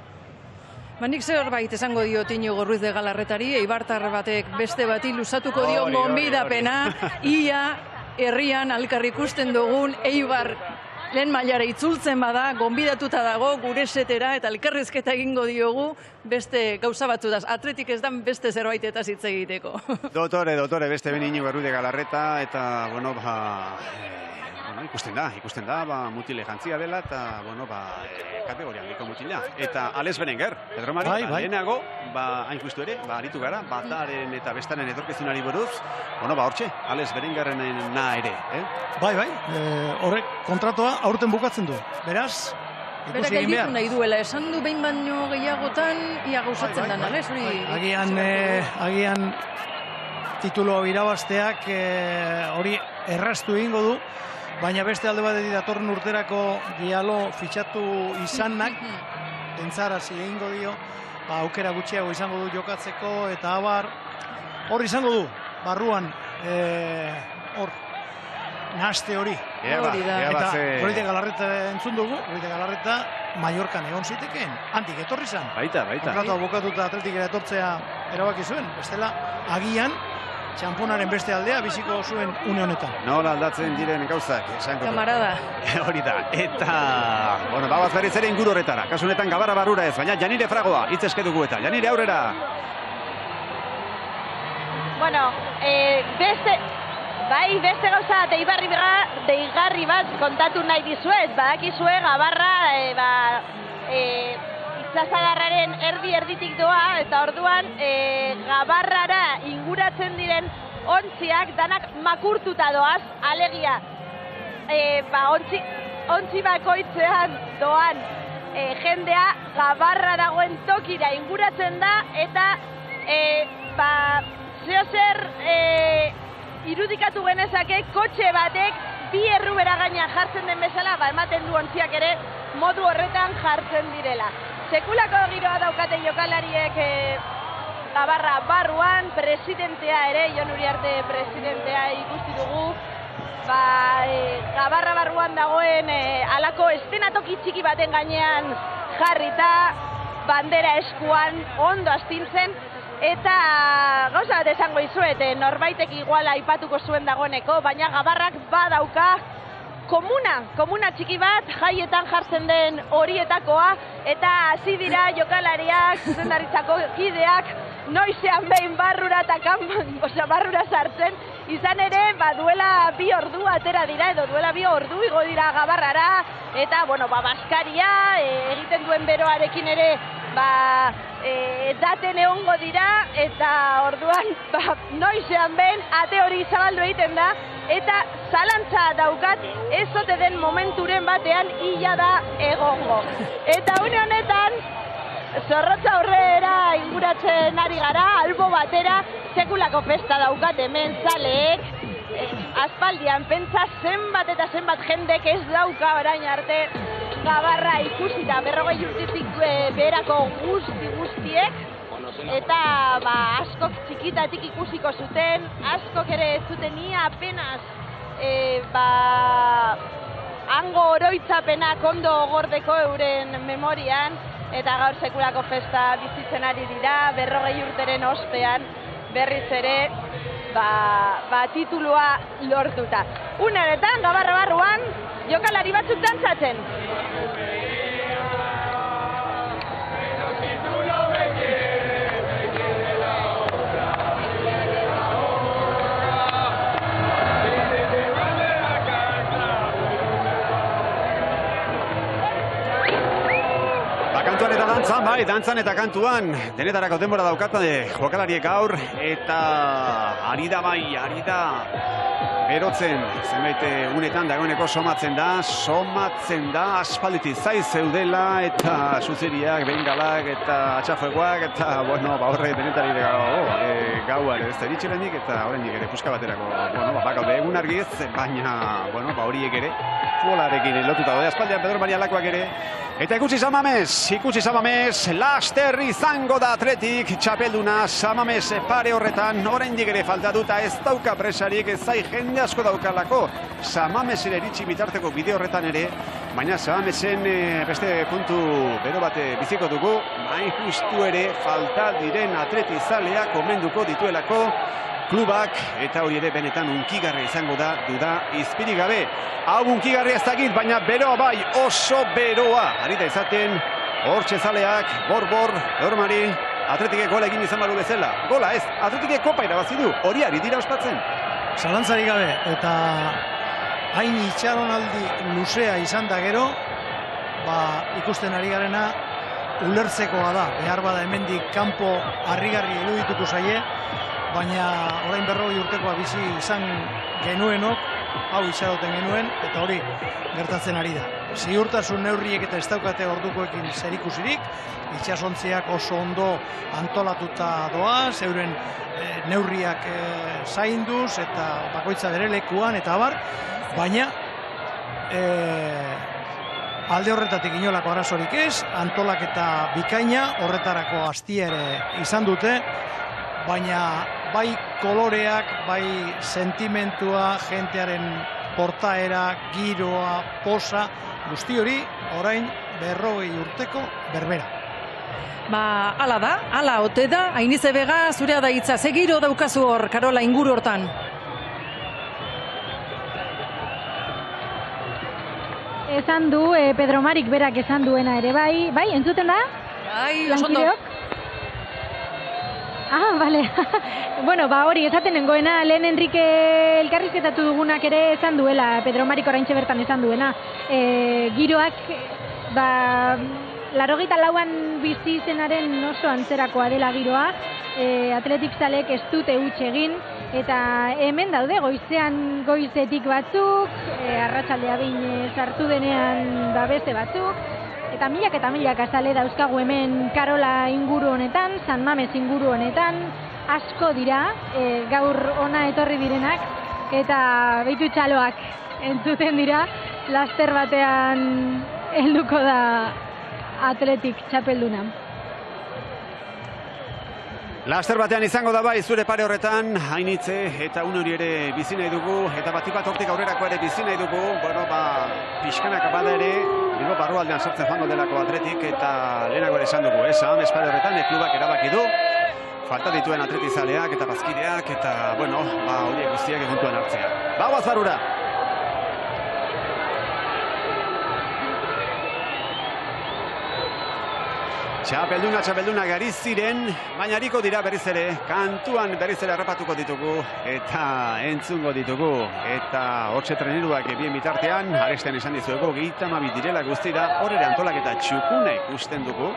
Speaker 3: Nik zerbait esango dio Iñigo Ruiz de Galarretari, eibartar batek beste bati luzatuko dio gonbidapena, ia herrian alkarri ikusten dugun Eibar lehen mailara itzultzen bada, gonbidatuta dago gure setera eta elkarrizketa egingo diogu beste gauza batzutaz. Atletik ez dan beste zerbaitetaz hitz egiteko.
Speaker 2: Dotore, beste ben Iñigo Ruiz de Galarreta, eta, ikusten da, mutile jantzia dela, eta, kategoria handiko mutila. Eta Alex Berenguer, Pedro Mari, lehenago, hain justu ere, aritu gara, bataren eta bestaren etorkizunari buruz, hortxe, Alex Berengerren ere,
Speaker 1: Bai, horrek kontratoa aurten bukatzen du. Beraz,
Speaker 3: Berak gelditu nahi duela, esan du behin baino gehiagotan, ia gauzatzen dan, ale?
Speaker 1: Agian titulo irabazteak hori erraztu egingo du, baina beste alde batetik datorren urterako Dialo fitxatu izanak, entzarazi egingo dio, aukera gutxiago izango du jokatzeko, eta abar, hor izango du, barruan, hor, nahaste hori. Eta Goite Galarreta entzun dugu, Goite Galarreta Mallorcan egon zitekeen, handik etorri zan.
Speaker 2: Baita.
Speaker 1: Kontratu abokatuta Atletikera etortzea erabaki zuen, bestela agian txamponaren beste aldea biziko zuen une honetan.
Speaker 2: Nola aldatzen diren gauzak, esango.
Speaker 3: Kamarada.
Speaker 2: Hori da, eta, bueno, babaz berriz ere inguru horretara. Kasu honetan Gabarra barrura ez, baina Janire Fragoa, hitz eske dugu eta. Janire aurrera.
Speaker 21: Bueno, beste gauza deigarri bat kontatu nahi dizuet. Badakizue Gabarra itsasadarraren erditik doa, eta orduan Gabarrara inguratzen diren ontziak danak makurtuta doaz, alegia ontzi bakoitzean doan jendea Gabarra dagoen tokira inguratzen da, eta zeozer irudikatu genezake kotxe batek bi errubera gainean jartzen den bezala, ematen du ontziak ere modu horretan jartzen direla. Sekulako giroa daukate jokalariek Gabarra barruan, presidentea ere, Jon Uriarte presidentea ikusi dugu, Gabarra barruan dagoen alako estenatoki txiki baten gainean jarrita, bandera eskuan ondo astintzen, eta gauza bat esango izuet, norbaitek iguala aipatuko zuen dagoeneko, baina Gabarrak badauka komuna txiki bat, jaietan jartzen den horietakoa, eta hasi dira jokalariak, zuzendaritzako kideak, noizean behin barrura sartzen, izan ere, duela 2 ordu atera dira, edo duela 2 ordu igo dira Gabarrara, eta, baskaria, egiten duen beroarekin ere, daten egongo dira, eta orduan, noizean behin, ate hori zabaldu egiten da, eta zalantza daukat ez ote den momenturen batean illa da egongo. Eta une honetan, Zorrotza aurrera inguratzen ari gara, albo batera, sekulako festa daukat hemen zaleek, aspaldian pentsa zenbat eta zenbat jendek ez dauka orain arte Gabarra ikusita 40 urtetik beherako guztiek, eta askok txikitatik ikusiko zuten, askok ere ez zuten ia apenas hango oroitzapenak ondo gordeko euren memorian, eta gaur sekulako festa bizitzen ari dira, 40 urteren ospean berriz ere titulua lortuta. Uneretan, Gabarra barruan, jokalari batzuk dantzatzen.
Speaker 2: Kantuan eta dantzan, dantzan eta kantuan, denetarako denbora daukata jokalariek aur, eta ari da berotzen, zenbait unetan dagoeneko somatzen da, aspalditik zaiz zeudela, eta suzeriak, bengalak, eta atxafuegoak, eta, horre denetari gauan ez da eritxerenik, eta horrendik ere puska baterako, bakaude egun argiz, baina, horiek ere, futbolarekin lotuta daude, aspaldian Pedro Maria Lakoak ere, eta ikusi Samamez, laster izango da Atletik, txapelduna Samamez pare horretan, oraindik ere falta duta ez dauka presarik, ez zai jende asko daukalako, Samamez ere eritxi bitarteko bide horretan ere, baina Samamezen beste puntu bero bate biziko dugu, justu ere falta diren atletizaleak omenduko dituelako, klubak, eta hori ere benetan unkigarria izango da, duda izpirik gabe. Hau unkigarria ez dakit, baina beroa bai, oso beroa. Arita izaten, hor txezaleak, bor, Eurmari, Atletikek gola egin izan balu bezala. Gola ez, Atletikek kopa irabazi du, hori ari dira ospatzen.
Speaker 1: Zalantzari gabe, eta hain itxaronaldi luzea izan da gero, ikusten ari garena, ulertzekoa da. Behar bada hemendik kanpo harrigarri eludituko zaie, baina orain 40 urtekoa bizi izan genuenok, hau itxaroten genuen, eta hori gertatzen ari da. ziurtasun neurriek eta ez daukate ordukoekin zerikusirik, itsasontziak oso ondo antolatuta doaz, euren neurriak zainduz eta bakoitza bere lekuan eta abar, baina alde horretatik inolako arazorik ez, antolaketa bikaina, horretarako astia ere izan dute, baina bai koloreak, bai sentimentua, jentearen portaera, giroa, posa, guzti hori orain 40 urteko berbera.
Speaker 3: Hala da, hala ote da, Ainize Vega, zurea da hitza, ze giro daukazu hor, Karola, inguru hortan?
Speaker 11: Esan du, Pedro Marik berak esan duena ere, bai, entzuten da?
Speaker 3: Bai, osondo.
Speaker 11: Bale. Bueno, hori esaten nengoena, lehen Enrique elkarrizketatu dugunak ere esan duela, Pedro Marik oraintxe bertan esan duena. Giroak, 84an bizi zenaren oso antzerakoa dela giroa, atletik zalek ez dute huts egin, eta hemen daude goizetik batzuk, arratsaldea behin sartu denean beste batzuk, eta milak azale dauzkagu hemen Karola inguru honetan, San Mames inguru honetan, asko dira gaur ona etorri direnak, eta behitu txaloak entzuten dira, laster batean helduko da atletik txapelduna.
Speaker 2: Laster batean izango da bai zure pare horretan, Ainitze eta Unori ere bizi nahi dugu, eta bat hortik aurrerako ere bizi nahi dugu, pixkanak bada ere, barrualdean sartzen joango delako atletik, eta lehenago ere esan dugu, esan, espare horretan, klubak erabaki du, falta dituen atletizaleak eta bazkideak, eta, horiek guztiak eguntuan hartzea. Bagoaz barrura! Txapelduna gari ziren, baina hariko dira berriz ere, kantuan berriz ere harrapatuko ditugu eta entzungo ditugu. Eta hortxe treneruak bien bitartean, aresten esan dizuego, 32 direla guztira, hor ere antolaketa txukuna ikusten dugu.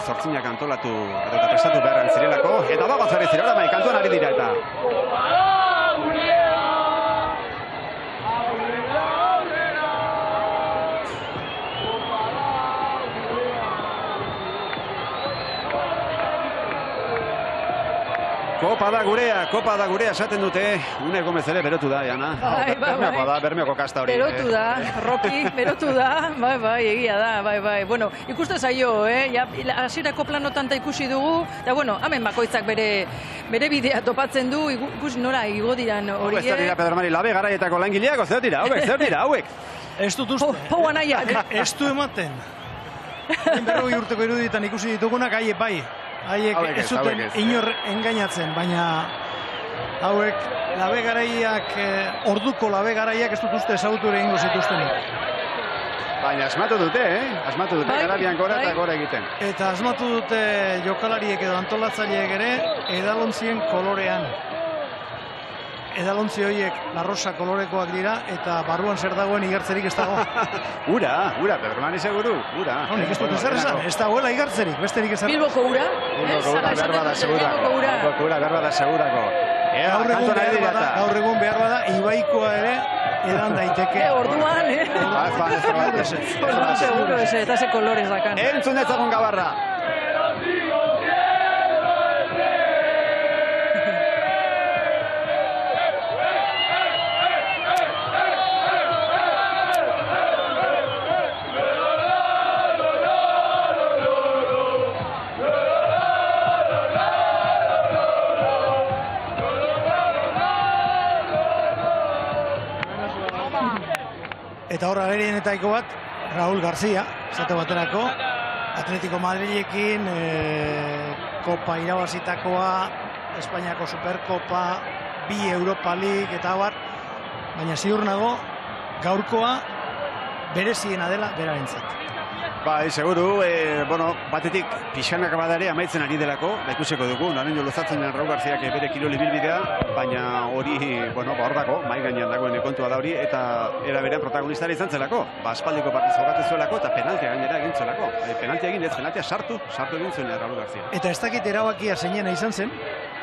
Speaker 2: Zortzinak antolatu eta prestatu beharren zirelako, eta bagoaz berriz ere, kantuan ari dira eta... Kopa da gurea, esaten dute, Une Gomez ere berotu da, Jana. Bermeoko kasta hori.
Speaker 3: Berotu da, Roki, berotu da, egia da, Bueno, ikuste zaio, hasierako planotan ta ikusi dugu, eta hemen bakoitzak bere bidea topatzen du, ikusi nora igo diran horiek.
Speaker 2: Ez dira, Pedro Mari, labe garaietako langileak, zer dira, hauek?
Speaker 1: Ez dut uste.
Speaker 3: Pau anaiak.
Speaker 1: Ez du ematen. 40 urteko iruditan ikusi ditugunak, haiek bai. Haiek ez zuten inor engainatzen, baina hauek orduko labe garaiak ez dut uste ezagutu ere ingo zituztenik.
Speaker 2: Baina asmatu dute, garabian gora eta gora egiten.
Speaker 1: Eta asmatu dute jokalariek edo antolatzaileek ere edalontzien kolorean. Edalontzi horiek larrosa kolorekoak dira eta barruan zer dagoen igartzerik ez dago.
Speaker 2: Ura, Pedro Mari seguru, ura.
Speaker 1: Nik ez dut ezer esan, ez dagoela igartzerik, besterik ezer.
Speaker 3: Bilboko ura?
Speaker 2: Bilboko ura berbada segurako.
Speaker 1: Gaur egun behar bada, Ibaikoa ere edan daiteke.
Speaker 3: Orduan, Orduan seguro eta ze kolorez dakan.
Speaker 2: Entzun detzagun Gabarra.
Speaker 1: Eta hor agerienetaiko bat, Raúl García, esate baterako, Atletico Madrilekin, Kopa irabazitakoa, Espainiako Superkopa, 2 Europa League eta abar, baina ziur nago, gaurkoa bereziena dela berarentzat.
Speaker 2: Bai, seguru, batetik pixanak badare amaitzen ari delako, ikusiko dugu, naren jo luzatzen den Raúl Garziak bere kiroli bilbidea, baina hori, hor dago, mai gainean dagoen kontua da hori, eta era berean protagonistara izan zelako, aspaldiko partiz jokatu zuelako, eta penaltia gainera egin zuelako. Penaltia egin ez, penaltia sartu egin zuen Raúl Garzia.
Speaker 1: Eta ez dakit erabakia zeinena izan zen,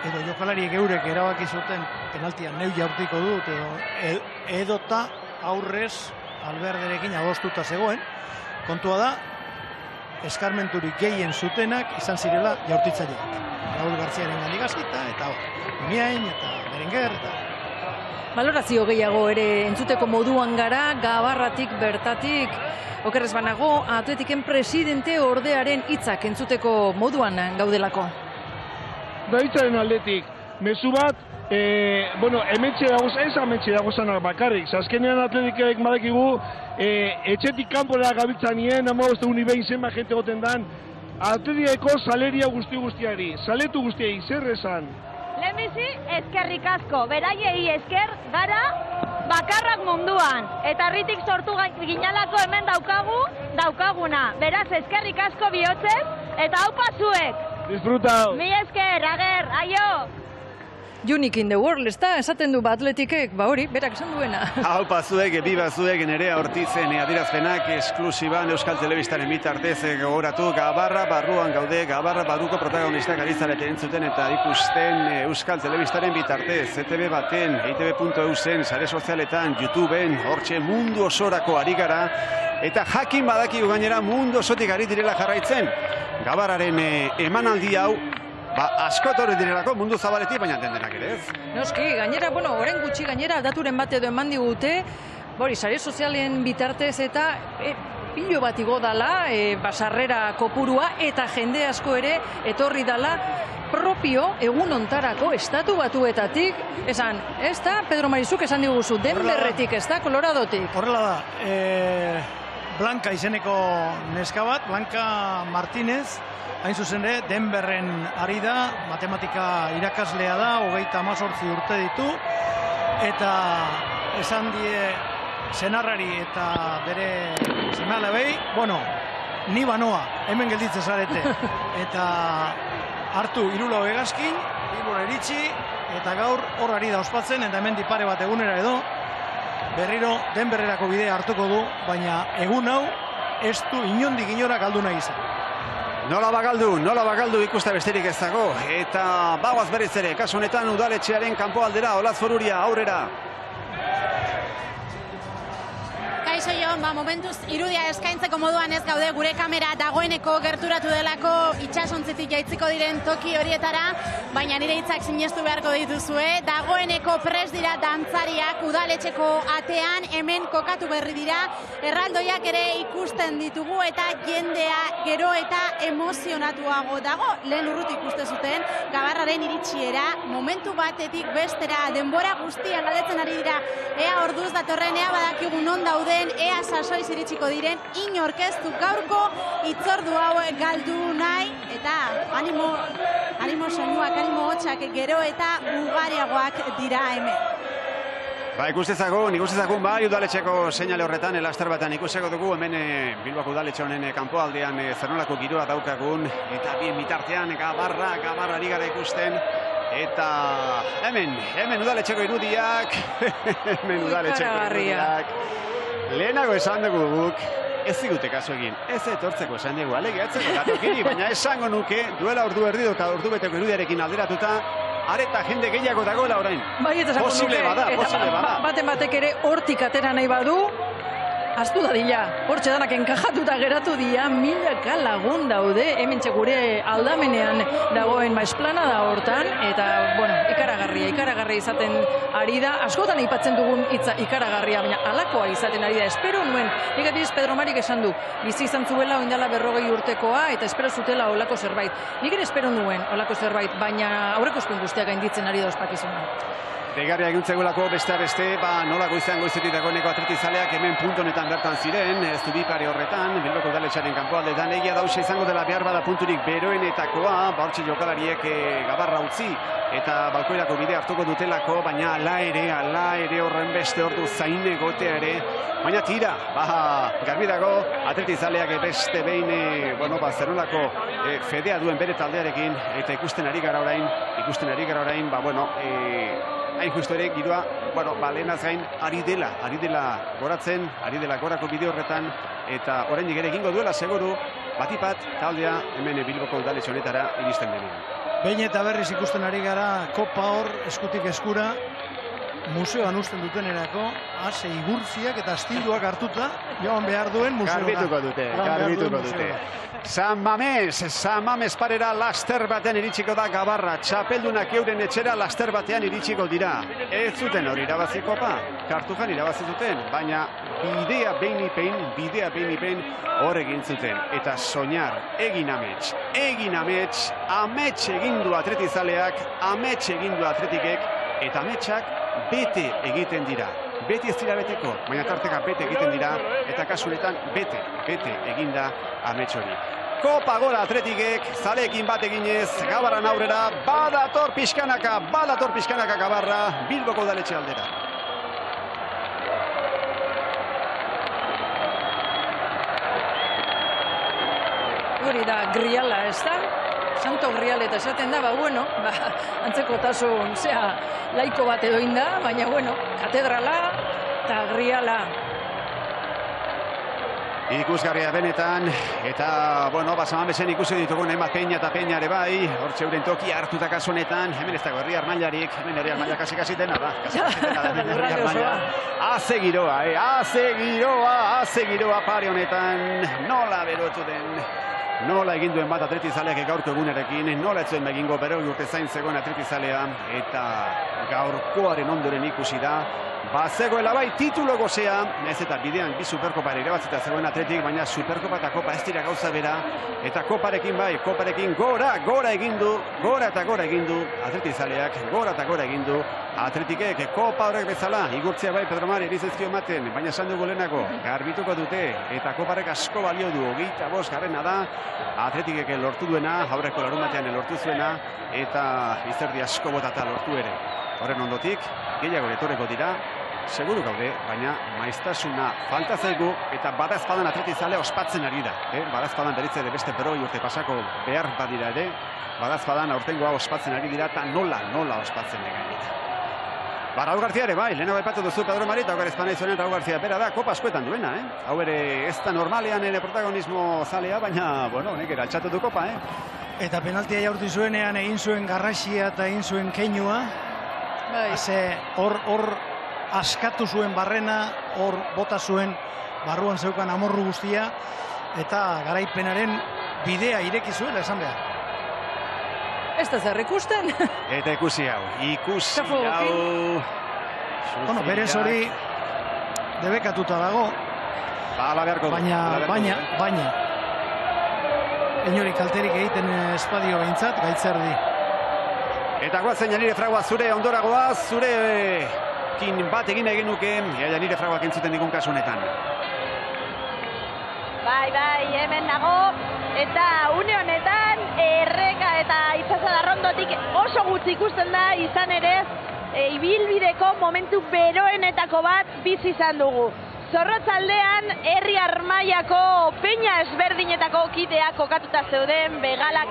Speaker 1: edo jokalariek eurek erabaki zuten penaltia neu jaurtiko dut, edota aurrez Alberderekin adostuta zegoen. Kontua da, eskarmenturik gehien zutenak izan zirela jaurtitzaileak. Raúl Garziaren gandik hasita, eta Miain, eta Berenguer, eta...
Speaker 3: Balorazio gehiago ere entzuteko moduan gara, Gabarratik bertatik, okerrez banago, Atletiken presidente ordearen hitzak entzuteko moduan gaudelako.
Speaker 15: Baitzaren aldetik, mezu bat, hementxe dagoz, ez hementxe dagozanak bakarrik. Azkenean Atletikek badakigu, etxetik kanpora gabiltzan nien, amaboste unibein zenba jente goten dan, Atletikeko saleria guztiari, saletu guztiei, zer esan?
Speaker 21: Lehenbizi, eskerrik asko, beraiei esker gara bakarrak munduan. Eta herritik sortu ginalako hemen daukaguna. Beraz, eskerrik asko bihotzez, eta hau pasuek.
Speaker 15: Disfrutau.
Speaker 21: Mi esker, ager, aio.
Speaker 3: Unique in the world, ez da, esaten du Atletikek, hori, berak esan duena.
Speaker 2: Hau pazuek, biba zuek, Nerea Ortizen adierazpenak esklusiban Euskal Telebistaren bitartez gogoratu, Gabarra barruan gaude, Gabarra barruko protagonistak ari zarete entzuten eta ikusten Euskal Telebistaren bitartez, ETV baten, eitb.eu zen, sare sozialetan, YouTubeen, hortxe mundu osorako ari gara, eta jakin badakigu gainera mundu osotik ari direla jarraitzen. Gabarraren emanaldi hau, asko etorri direlako mundu zabaletik, baina dendenak ere ez.
Speaker 3: Noski, gainera, orain gutxi gainera daturen bat edo eman digute, sare sozialen bitartez eta pilo bat igo dala, sarrera kopurua eta jende asko ere etorri dala propio egun ontarako estatu batuetatik, esan, ez da, Pedro Marizuk esan diguzu, Denberretik, ez da, Coloradotik.
Speaker 1: Horrela da, Blanca izeneko neska bat, Blanca Martínez, hain zuzen ere, Denberren ari da, matematika irakaslea da, 38 urte ditu, eta esan die senarrari eta bere seme-alabei, ni banoa, hemen gelditzen zarete, eta hartu 3 hegazkin, Bilbora iritsi, eta gaur hor ari da ospatzen, eta hemen dipare bat egunera edo, berriro Denberrerako bidea hartuko du, baina egun hau ez du inondik inora galdu nahi izan.
Speaker 2: Nola bagaldu ikusta besterik ez dago, eta bagoaz berriz ere, kasu honetan udaletxearen kanpo aldera, Olaz Foruria, aurrera.
Speaker 5: Kaixo Jon, momentuz irudia eskaintzeko moduan ez gaude, gure kamera dagoeneko gerturatu delako itxasontzitik jaitziko diren toki horietara, baina nire hitzak sinestu beharko dituzue, dagoeneko pres dira dantzariak udaletxeko atean, hemen kokatu berri dira, erraldoiak ere ikusten ditugu eta jendea gero eta emozionatuago dago, lehen urruti ikuste zuten, Gabarraren iritsiera, momentu batetik bestera, denbora guztian galdetzen ari dira, ea orduz datorren, ea badakigu non dauden, ea sasoiz iritsiko diren, inorkeztu gaurko itzordu hau galdu nahi, eta animo soinuak, animo hotxak gero eta ugariagoak dira hemen.
Speaker 2: Ikustezagun, udaletxeko seinale horretan, elaster batan ikuseko dugu, hemen Bilboko udaletxe honen kanpoaldean zernolako giroa daukagun, eta bien bitartean Gabarra ari gara ikusten, eta hemen udaletxeko irudiak, lehenago esan dugu guk, ez digute kaso egin, ez etortzeko esan dugu, alegeatzeko gatokiri, baina esango nuke, duela ordu erdi eta ordu beteko irudiarekin alderatuta, areta jende gehiago dagoela orain. Posible bada.
Speaker 3: Baten batek ere hortik atera nahi badu, astu da dila, hortxe danak enkajatuta geratu dira, milaka lagun daude, hemen gure aldamenean dagoen esplanada hortan, eta, ikaragarria izaten ari da, askotan aipatzen dugun hitza ikaragarria, baina alakoa izaten ari da, espero nuen, nik adiz Pedro Marik esan du, bizi izan zuela oindala 40 urtekoa, eta espero zutela olako zerbait. Nik ere espero nuen olako zerbait, baina aurrekospun guztiak gainditzen ari da ospakizuna.
Speaker 2: Deigarria eguntzegulako beste nolako izan goizetik dagoeneko atletizaleak hemen puntu honetan bertan ziren, zubipare horretan, Bilboko udaletxearen kanpoaldetan, egia dauze izango dela behar bada punturik beroenetakoa, hortxe jokalariek Gabarra utzi, eta balkoirako bide hartuko dutelako, baina ala ere horren beste ordu zain egotea ere, baina tira, garbi dago, atletizaleak beste behin, zernolako fedea duen bere taldearekin, eta ikusten ari gara orain, hain justu ere, giroa, lehenaz gain, ari dela goratzen, ari dela gorako bide horretan, eta oraindik ere egingo duela, seguru, batipat, taldea, hemen Bilboko udaletxe honetara iristen denean.
Speaker 1: Behin eta berriz ikusten ari gara, kopa hor, eskutik eskura, museoan usten dutenerako, ase igurtziak eta astilduak hartuta, joan behar duen museoa.
Speaker 2: Garbituko dute. San Mames parera laster batean iritsiko da Gabarra. Txapeldunak euren etxera laster batean iritsiko dira. Ez zuten hori irabaziko Kartujan irabazi zuten, baina bidea behin hor egin zuten. Eta soñar, egin amets, amets egin du atletizaleak, amets egin du atletikek, eta ametsak bete egiten dira. Beti ez dira beteko, baina tarteka bete egiten dira, eta kasunetan bete eginda amets hori. Kopa gora atletikek, zaleekin bat eginez, Gabarran aurrera, badator pixkanaka Gabarra, Bilboko udaletxe aldera.
Speaker 3: Hori da, Griala, ez da? Santo Grial eta esaten da, antzekotasun, laiko bat edo inda, baina, katedrala eta Griala.
Speaker 2: Ikusgarria benetan, eta, San Mamesen ikusi ditugu hainbat peña eta peña ere bai, hortxe euren toki hartuta kasu honetan, hemen ez dago herri armailarik, hemen herri armaila kasi dena da, herri armaila. Haze giroa pare honetan, nola berotu den, nola egin duen bat atletizaleak gaurko egunerekin, nola etzuen egingo berrogei urte zain zegoen atletizalea, eta gaurkoaren ondoren ikusi da, zegoela bai titulo gozea, ez eta bidean bi Superkopa ere irabatzita zegoen atletik, baina Superkopa eta Kopa ez dira gauza bera, eta koparekin gora egin du atletizaleak, gora egin du atletikek, Kopa horrek bezala, igurtzea bai Pedro Mari erizezkio ematen, baina esan dugu lehenako, garbituko dute, eta Koparek asko balio du, 25 garrena da, atletikek lortu duena, aurreko larunbatean lortu zuena, eta izerdi asko botata lortu ere. Horren ondotik, gehiago etorreko dira, seguru gaude, baina maiztasuna falta zaigu eta badazpadan atletizalea ospatzen ari da. Badazpadan beritze ere beste berrogei urte pasako behar badira ere, badazpadan aurtengoa ospatzen ari dira eta nola ospatzen ari dira. Raul García ere bai, lehenago aipatu duzu Pedro Mari eta Ogar Espanaizonen Raul García bera da, kopa askoetan duena, Hau ere ez da normalean protagonismo zalea, baina, honek ere altxatu du kopa,
Speaker 1: Eta penaltia jaurti zuenean egin zuen garraxia eta egin zuen keinua, hor askatu zuen barrena, hor bota zuen barruan zeukan amorru guztia, eta garaipenaren bidea ireki zuela esan behar.
Speaker 3: Ez da zer ikusten.
Speaker 2: Eta ikusi hau.
Speaker 1: Berez hori debekatuta dago, baina inori kalterik egiten espadio behintzat, gaitzerdi.
Speaker 2: Eta guazen Janire Fragua zure ondoragoa, zurekin bat egin nuke, Janire Fraguak entzuten digun kasu honetan.
Speaker 21: Bai, hemen nago, eta une honetan, Erreka eta Itsasadarrondotik oso gutxi ikusten da, izan ere, ibilbideko momentu beroenetako bat bizi izan dugu. Zorrotzaldean, herri armailako peña ezberdinetako kideak kokatuta zeuden, bengalak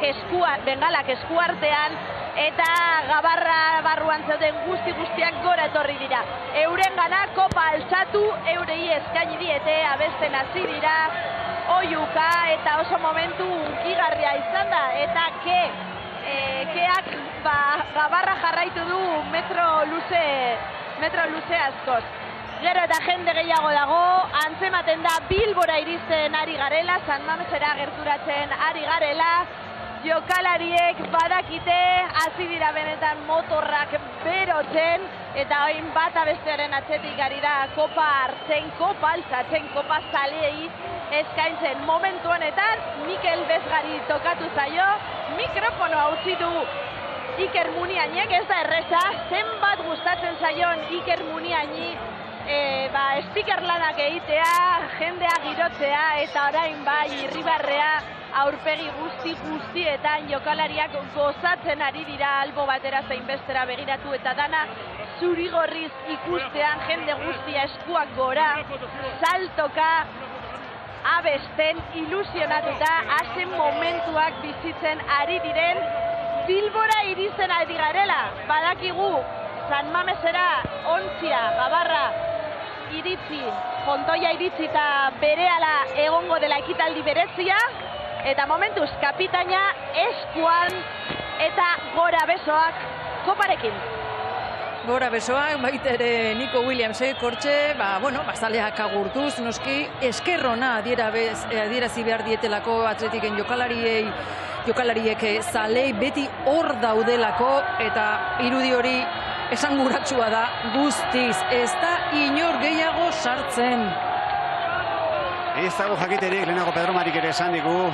Speaker 21: eskuartean, eta Gabarra barruan zeuden guztiak gora etorri dira. Euren gana kopa altzatu, eurei eskaini diete, abesten hasi dira, oiuka eta oso momentu unkigarria izan da, eta keak Gabarra jarraitu du metro luze askoz. Gero eta jende gehiago dago, antzematen da Bilbora iristen ari garela, San Mamesera gerturatzen ari garela, jokalariek badakite, hasi dira benetan motorrak berotzen, eta oin bata bestearen atzetik ari da kopa hartzen, kopa altzatzen, kopa zaleei eskaintzen. Momentu honetan, Mikel Bezgari tokatu zaio, mikrofonoa utzi du Iker Muniainek, ez da erreza, zenbat gustatzen zaion Iker Muniaini, speaker lanak egitea, jendea girotzea, eta orain Irribarrea aurpegi guztietan jokalariak gozatzen ari dira albo batera zein bestera begiratu eta dana zurigorriz ikustean jende guztia eskuak gora, saltoka, abesten, ilusionatuta, hazen momentuak bizitzen ari diren Bilbora iristen ari garela, badakigu San Mamesera ontzia, Gabarra iritzi, Fontoia iritzi eta berehala egongo dela ekitaldi berezia, eta momentuz kapitaina eskuan eta gora besoak koparekin.
Speaker 3: gora besoak, baita ere Nico Williamsek hortxe, zaleak agurtuz, noski, eskerrona adierazi behar dietelako atletiken jokalariek zalei beti hor daudelako, eta irudi hori esanguratsua da guztiz, ez da inor gehiago sartzen.
Speaker 2: Ez dago jakiterik, lehenago Pedro Marik ere esan digu,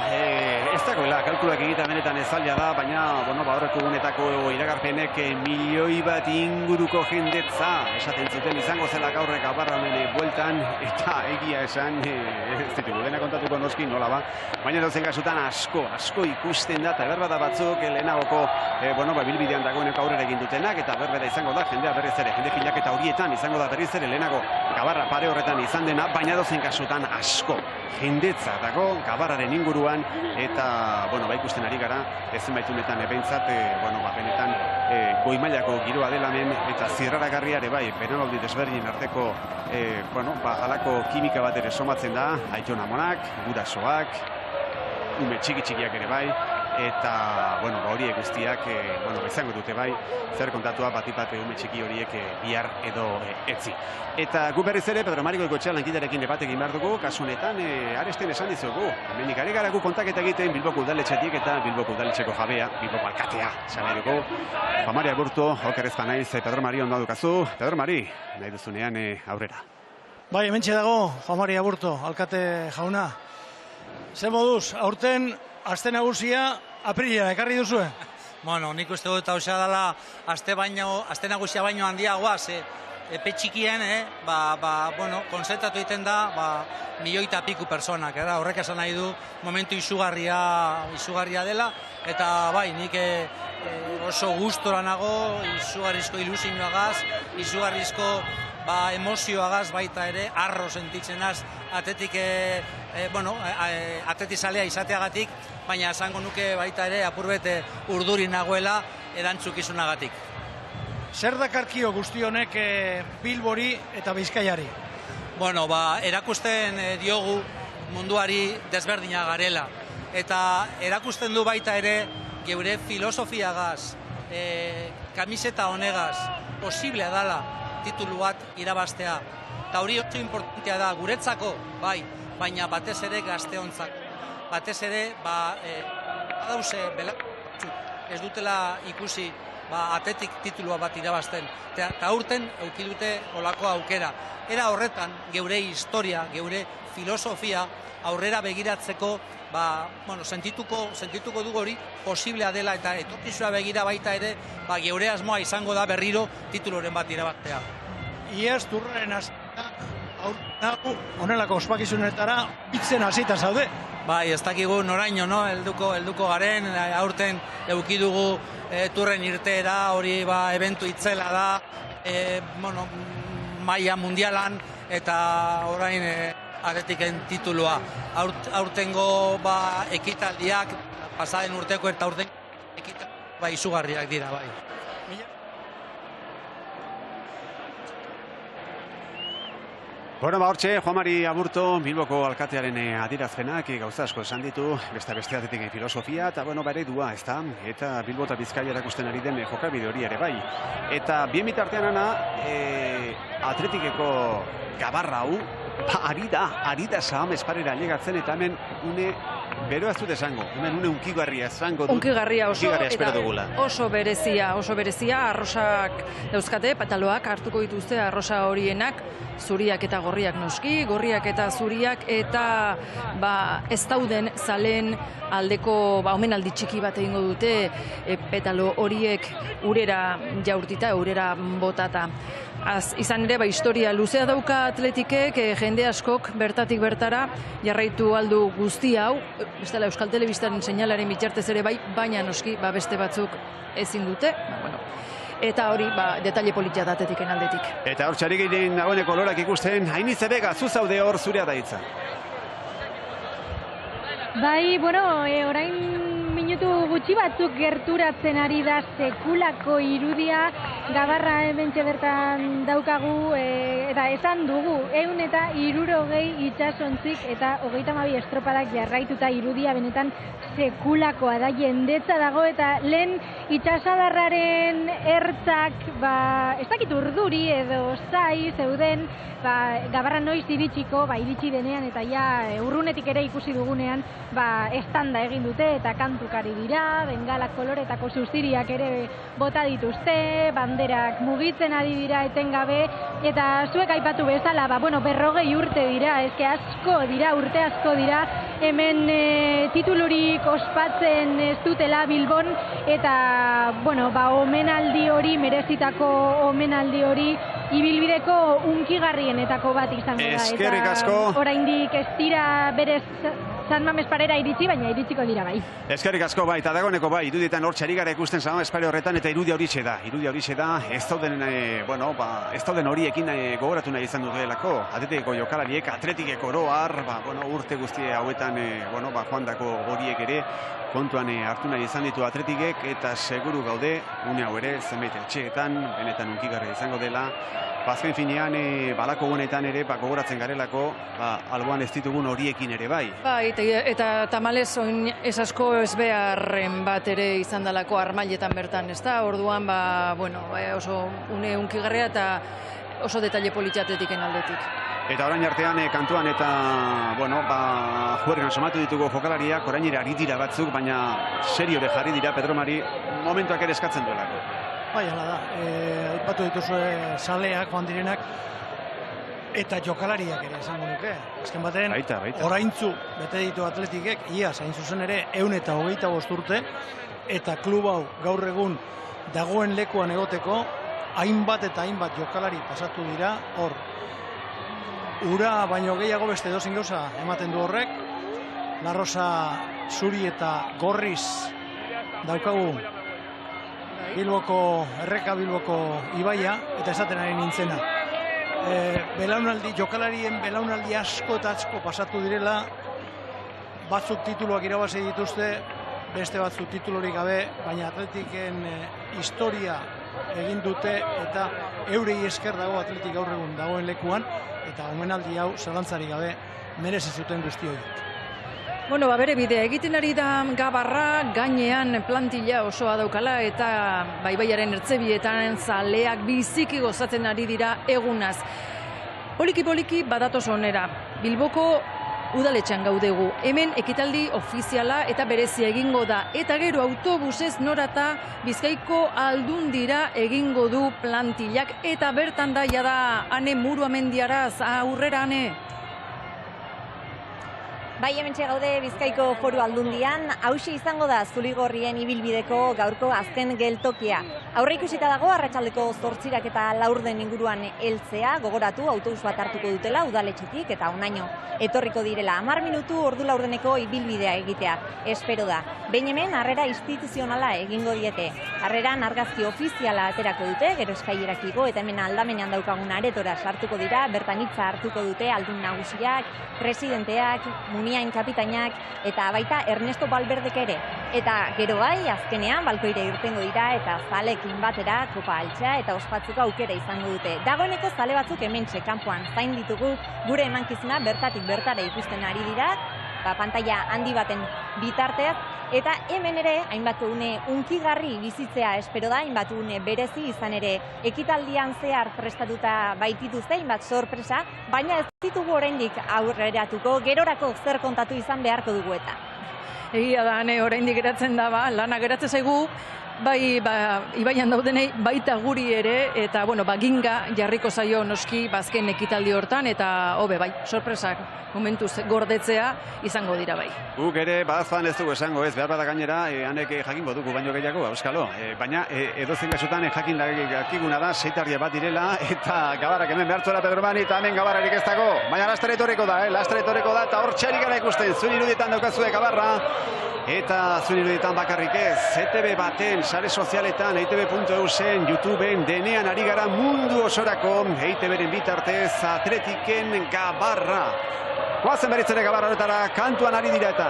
Speaker 2: ez dagoela, kalkulak egita benetan ez zaila da, baina, horreko gunetako iragarpenek milioi bat inguruko jendetza esaten zuten izango zela gaurrek Gabarra honen bueltan, eta egia esan, ez ditugu, dena kontatuko noski nola ba, baina dozen kasutan asko ikusten da, eta berbada batzuk lehenagoko, bilbidean dagoeneko aurrera egin dutenak, eta berbeda izango da, jendea berriz ere, jende pilaketa horietan izango da berriz ere, lehenago Gabarra pare horretan izan dena, baina dozen kasutan asko jendetza dago Gabarraren inguruan, eta ikusten ari gara, ezen baitunetan ebentzat, benetan goi mailako giroa dela hemen, eta zirraragarria ere bai, benaldi desberdin arteko, halako kimika bat ere somatzen da, Aiton Amonak, gurasoak, ume txikiak ere bai, eta, horiek guztiak, izango dute bai, zer kontatua batipat ume txiki horiek bihar edo etzi. Eta gu berriz ere, Pedro Mariko Goetxea lankidearekin debat egin behar dugu, kasu honetan, aresten esan dizugu, hemenik ari gara gu kontaketa egiten Bilboko udaletxetik eta Bilboko udaletxeko jabea, Bilboko alkatea, esan dugu. Juan Mari Aburto, okerrezpa naiz, Pedro Mari ondo dukazu. Pedro Mari, nahi duzunean aurrera.
Speaker 1: Bai, hementxe dago, Juan Mari Aburto, alkate jauna. Ze moduz, aurten aste nagusia aprilera ekarri duzue?
Speaker 8: Nik uste dut hau dela aste nagusia baino handiagoa, epe txikien, konzentratu egiten da, milioita piku personak, horrek esan nahi du momentu izugarria dela, eta bai, nik oso gustora nago, izugarrizko ilusioagaz, izugarrizko emozioagaz baita ere, arro sentitzenaz, atetik zalea izateagatik, baina esango nuke baita ere apurbete urduri nagoela erantzukizunagatik.
Speaker 1: Zer dakarkio guzti honek Bilbori eta Bizkaiari?
Speaker 8: Erakusten diogu munduari desberdina garela. Eta erakusten du baita ere geure filosofiagaz, kamiseta honegaz, posiblea dela titulu bat irabaztea. Eta hori oso importantea da guretzako, bai, baina batez ere gazteontzako. Batez ere, badauze, ez dutela ikusi atetik titulua bat irabazten. Eta aurten eukidute olako aukera. Era horretan, geure historia, geure filosofia aurrera begiratzeko, sentituko dugu hori posiblea dela eta etorkizuna begira baita ere, geure asmoa izango da berriro tituloren bat irabaztea.
Speaker 1: Iaz turraren honelako ospakizunetara itzen hasita zaude.
Speaker 8: Bai, ez dakigu noraino, helduko garen, aurten eukidugu turren irteera, hori ebentu itzela da, maila mundialan, eta orain atletiken titulua. Aurtengo ekitaldiak, pasaden urteko eta aurten ekitaldiak izugarriak dira, bai.
Speaker 2: Hortxe, Juan Mari Aburto, Bilboko alkatearen adirazpenak, gauza asko esan ditu, beste atetik filosofia, eta eredua, ez da, eta Bilbo eta Bizkaia erakusten ari den jokabide hori ere bai. Eta bien bitartean atletikeko Gabarra hau, ari da Saham esparera alegatzen, eta hemen bero ez dut esango, hemen unkigarria esango dut.
Speaker 3: Unkigarria
Speaker 2: espero dugula.
Speaker 3: Oso berezia, arrosak dauzkate, pataloak hartuko dituzte arrosa horienak, zuriak eta gorriak noski, gorriak eta zuriak, eta ez dauden zalen aldeko omenaldi txiki bat egingo dute, petalo horiek urera jaurtita, urera botata. Izan ere, historia luzea dauka atletikek, jende askok bertatik bertara jarraitu aldu guzti hau, bestela Euskal Telebistaren seinalaren bitartez ere bai, baina noski beste batzuk ezin dute, eta hori detalle politia da atletiken aldetik.
Speaker 2: Eta hor txarik egin dagoeneko lorak ikusten, Ainize Bega, zuzaude hor zurea da hitza.
Speaker 11: Bai, orain minutu gutxi batzuk gerturatzen ari da sekulako irudia, Gabarra hementxe bertan daukagu, eta esan dugu, 160 itsasontzik eta 32 estropadak jarraituta irudia benetan sekulakoa da, jendetza dago, eta lehen itsasadarraren ertzak, ez dakit urduri edo zai zeuden, Gabarra noiz iritsiko, iritsi denean, eta ja urrunetik ere ikusi dugunean, estanda egin dute, eta kantukari dira, bengalak koloretako sustiriak ere bota dituzte, banderak mugitzen ari dira etengabe, eta zuek aipatu bezala, 40 urte dira, asko dira, urte asko dira, hemen titulurik ospatzen ez dutela Bilbon, eta, omenaldi hori, merezitako omenaldi hori, ibilbideko unkigarrienetako bat izango da.
Speaker 2: Eskerrik asko.
Speaker 11: Oraindik ez dira berez San Mames parera iritsi, baina iritsiko dira bai.
Speaker 2: Eskerrik asko bai, eta dagoeneko bai, irudietan hor txari gara ikusten San Mames pare horretan, eta irudia horixe da, ez dauden horiekin gogoratu nahi izan dutelako, atletikeko jokalariek, atletikeko oroar, urte guztie hauetan, joandako horiek ere, kontuan hartu nahi izan ditu atletikek, eta seguru gaude, une hau ere, zenbait etxeetan, benetan unkigarria izango dela, azken finean, balako gunetan ere, gogoratzen garelako, alboan ez ditugun horiekin ere bai.
Speaker 3: Bai, eta tamalez oin ez asko ez beharren bat ere izan dalako armailetan bertan, ez da? Orduan, oso une unkigarria eta oso detalle politxatetiken aldetik.
Speaker 2: Eta orain artean kantuan eta, juergan somatu ditugu jokalariak, orain ere ari dira batzuk, baina seriore jarri dira Pedro Mari momentuak ere eskatzen duelako.
Speaker 1: Bai, hala da, aipatu dituzue saleak, joan direnak, eta jokalariak ere esango nuke. Azken baten, oraintzu bete ditu atletikek, iaz, hain zuzen ere, 125 urte, eta klub hau gaur egun dagoen lekuan egoteko, hainbat eta hainbat jokalari pasatu dira, hor, ura baino gehiago beste edozein gauza ematen du horrek, La Rosa zuri eta gorriz daukagu Erreka Bilboko ibaia, eta esaten ari nintzena. Jokalarien belaunaldi asko eta asko pasatu direla, batzuk tituluak irabazi dituzte, beste batzuk titulurik gabe, baina atletiken historia egin dute, eta eurei esker dago atletik gaur egun dagoen lekuan, eta omenaldi hau zalantzarik gabe merezi zuten guzti horiek.
Speaker 3: Bere bidea egiten ari da Gabarra, gainean plantilla osoa daukala, eta baibaiaren ertzebietan zaleak biziki gozatzen ari dira egunaz. Poliki badatoz onera, Bilboko udaletxean gaudegu. Hemen ekitaldi ofiziala eta berezia egingo da, eta gero autobusez norata Bizkaiko Aldundira egingo du plantillak, eta bertan da jada Ane Muruamendiaraz, aurrera Ane.
Speaker 9: Bai, hementxe gaude Bizkaiko Foru Aldundian, hauxe izango da Zuligorrien ibilbideko gaurko azken geltokia. Aurre ikusita dago, arratsaldeko 8 eta 4 inguruan heltzea, gogoratu autobus bat hartuko dutela udaletxetik eta honaino etorriko direla 10 minutu ordu laurdeneko ibilbidea egitea. Espero da. Behin hemen harrera instituzionala egingo diete. Harreran argazki ofiziala aterako dute, gero eskailerak igo, eta hemen aldamenean daukagun aretora sartuko dira, bertan hitza hartuko dute aldun nagusiak, presidenteak, Muniain kapitainak, eta baita Ernesto Valverdek ere. Eta gero bai, azkenean balkoira irtengo dira, eta zalekin batera kopa altxea eta ospatzeko aukera izango dute. Dagoeneko zale batzuk hementxe kanpoan zain ditugu, gure emankizuna bertatik bertara ikusten ari dira, pantalla handi baten bitartez, eta hemen ere hainbat une unkigarri bizitzea espero da, hainbat une berezi izan ere ekitaldian zehar prestatuta baitituzte, hainbat sorpresa, baina ez ditugu oraindik aurreratuko, gerorako zer kontatu izan beharko dugu eta.
Speaker 3: Egia da, oraindik geratzen da, lana geratzen zaigu, bai, ibaian daudenei baita guri ere, eta, ginga jarriko zaio noski bazken ekitaldi hortan, eta hobe, bai, sorpresak momentuz gordetzea izango dira bai.
Speaker 2: Guk ere, badazan ez dugu esango ez, behar bada gainera, hanek jakingo dugu baino gehiago, euskalo. Baina, edozein kasutan, jakin dakiguna da, seitarria bat direla, eta Gabarrak hemen behartzuela Pedro Mari, eta hemen Gabarrarik ez dago. Baina lastra etorriko da, eta hor txarik gara ikusten, zuen irudietan daukazue Gabarra, eta zuen irudietan bakarrik ez, ETV baten, sare sozialetan, eitb.eusen, YouTubeen, denean ari gara mundu osorako, EITB-ren bitartez, atletiken Gabarra. Guazen beritzere Gabarra horretara, kantuan ari dira eta.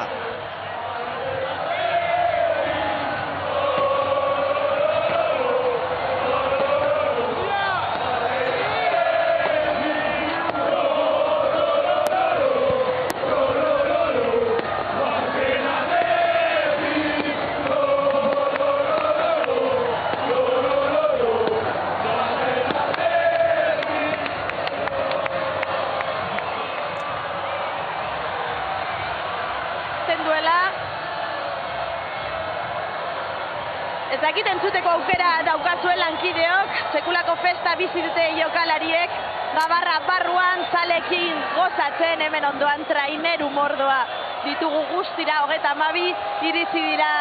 Speaker 21: Ez dakit entzuteko aukera daukazuen lankideok, sekulako festa bizi dute jokalariek, Gabarra barruan zalekin gozatzen, hemen ondoan traineru mordoa ditugu guztira, 32 iritsi dira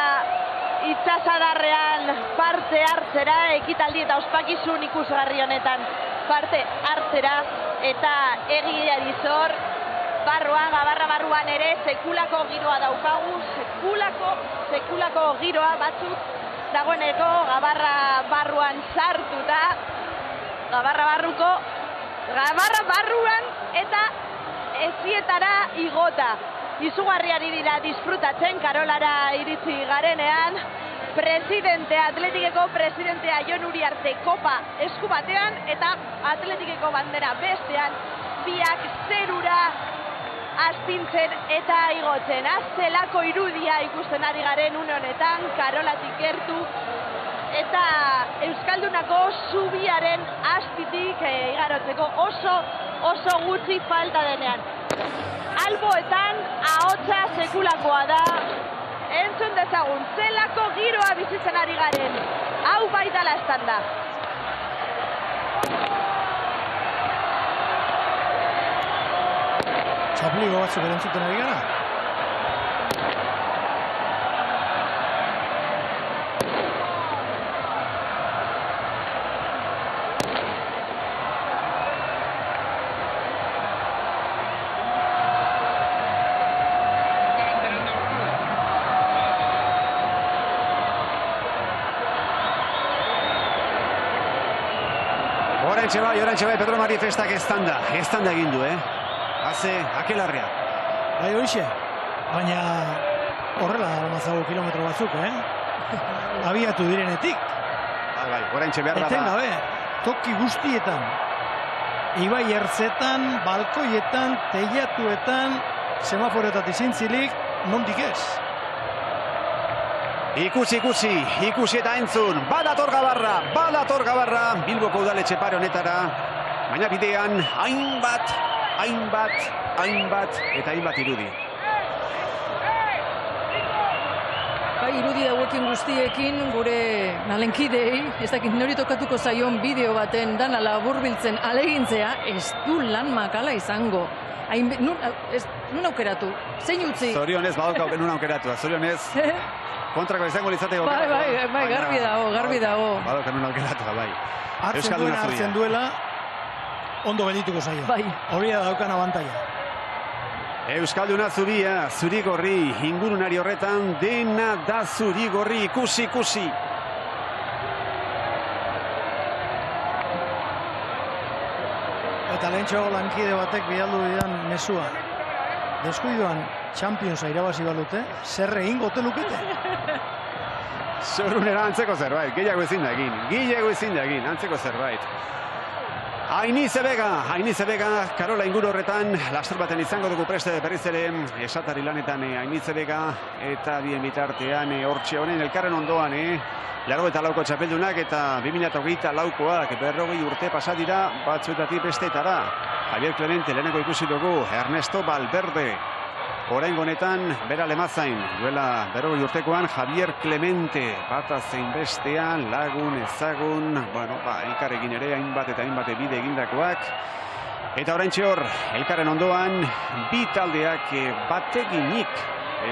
Speaker 21: itsasadarrean parte hartzera, ekitaldi eta ospakizun ikusgarri honetan parte hartzera, eta egia dizor, Gabarra barruan ere sekulako giroa daukagu, sekulako giroa batzuk dagoeneko Gabarra barruan sartuta, Gabarra barruan eta ezietara igota. Izugarriari dira disfrutatzen, Karolara iritsi garenean, Atletikeko presidentea Jon Uriarte kopa esku batean eta Atletikeko bandera bestean, biak zerura astintzen eta igotzen. Zelako irudia ikusten ari garen une honetan, Karolatik gertu, eta Euskaldunako zubiaren azpitik igarotzeko oso gutxi falta denean. Alboetan ahotsa sekulakoa da, entzun dezagun, zelako giroa bizitzen ari garen, hau bai dala estanda.
Speaker 1: Txapligo batzuk erantzuten ari gara?
Speaker 2: Orantxe bai, Pedro Mari festak estanda egin du, Haze, akelarria.
Speaker 1: Bai, horixe. Baina horrela mazago kilometro batzuk, Abiatu direnetik.
Speaker 2: Bai, orantxe behar da.
Speaker 1: Eten gabe, toki guztietan. Ibai ertzetan, balkoietan, teilatuetan, semaforoetat izintzilik, nondik ez.
Speaker 2: Ikusi eta entzun, badator Gabarra, Bilboko udaletxe pare honetara, baina bidean hainbat eta hainbat irudi.
Speaker 3: Bai, irudi dauekin guztiekin, gure nalenkidei, ez dakit nori tokatuko zaion bideo baten dana laburbiltzen alegintzea, ez du lan makala izango. Nun aukeratu? Zein utzi?
Speaker 2: Zorionez, badauka nun aukeratu, zorionez. Kontrako izango litzateko.
Speaker 3: Bai, garbi dago.
Speaker 2: Badauka nun aukeratu, bai.
Speaker 1: Hartzen duela, ondo geldituko zaio.
Speaker 3: Bai.
Speaker 1: Horia daukan abantaia.
Speaker 2: Euskalduna zubia, zuri-gorri, ingurunari horretan, dena da zuri-gorri, ikusi.
Speaker 1: Eta lehentxo lankide batek bialdu didan mesua. Deskuiduan Championsa irabazi balute, zer egin gote lukete?
Speaker 2: Zorunera antzeko zerbait, gehiago ezin da egin, antzeko zerbait. Ainize Bega, Karola inguru horretan, laster baten izango dugu preste berriz ere, esatari lanetan Ainize Bega, eta bien bitartean hortxe honen elkarren ondoan, 84ko txapeldunak eta 2024koak 40 urte pasadira batzuetatik bestetara. Javier Clemente leheneko ikusi dugu, Ernesto Valverde. Oraingo honetan, bera lemazain, duela 40 urtekoan, Javier Clemente, bata zein bestean, lagun, ezagun, elkarrekin ere, hainbat eta hainbat bide egindakoak. Eta oraintxe hor, elkarren ondoan, bi taldeak bateginik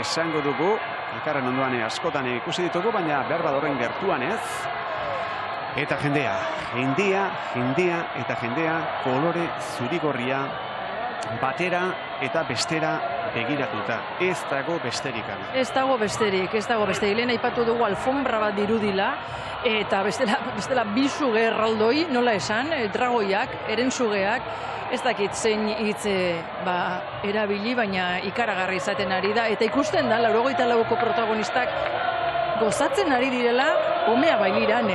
Speaker 2: esango dugu, elkarren ondoan askotan ikusi ditugu, baina behar badorren gertuan ez. Eta jendea, kolore zurigorria, batera eta bestera begiratuta. Ez dago besterik.
Speaker 3: Ez dago besterik. Lehen aipatu dugu alfombra bat dirudila, eta bestela bisu gerraldoi, nola esan, dragoiak, erensugeak, ez dakit zein hitz erabili, baina ikaragarri izaten ari da. Eta ikusten da, 84ko protagonistak gozatzen ari direla, omea bailiran,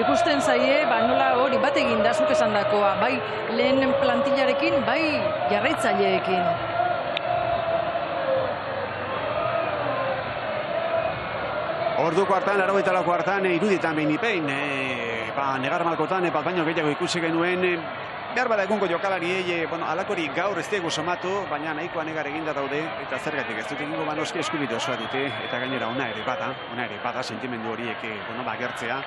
Speaker 3: ikusten zaie, nola hori bat egin da, zuk esan dakoa, bai lehen plantillarekin, bai jarraitzaileekin.
Speaker 2: Orduko hartan, 84ko hartan, iruditan behin ipein, negar malkotan, bat baino gehiago ikusi genuen, behar bada egungo jokalariei, alakori gaur ez dugu somatu, baina nahikoa negar eginda daude, eta zergatik ez dut egingo noski eskubide osoa dute, eta gainera ona ere bada, sentimendu horiek, gertzea.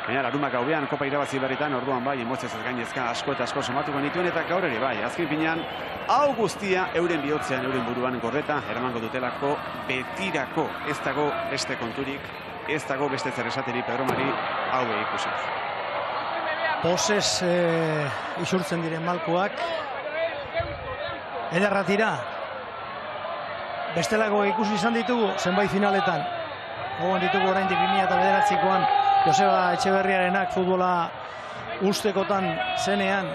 Speaker 2: Baina larumak gauean, kopa irabazi berritan, orduan bai, emozioz ez gainezka asko eta asko somatuko nituen, eta gaur ere bai, azken finean, hau guztia euren bihotzean, euren buruan gordeta, eramango dutelako betirako, ez dago beste konturik, ez dago beste zer esaterik Pedro Mari hau ikusi.
Speaker 1: Pozez isurtzen diren malkoak ederra tira. Bestelako ikusi izan ditugu zenbait finaletan. Gogoan ditugu oraindik 2009koan Joseba Etxeberriarenak futbola ustekotan zenean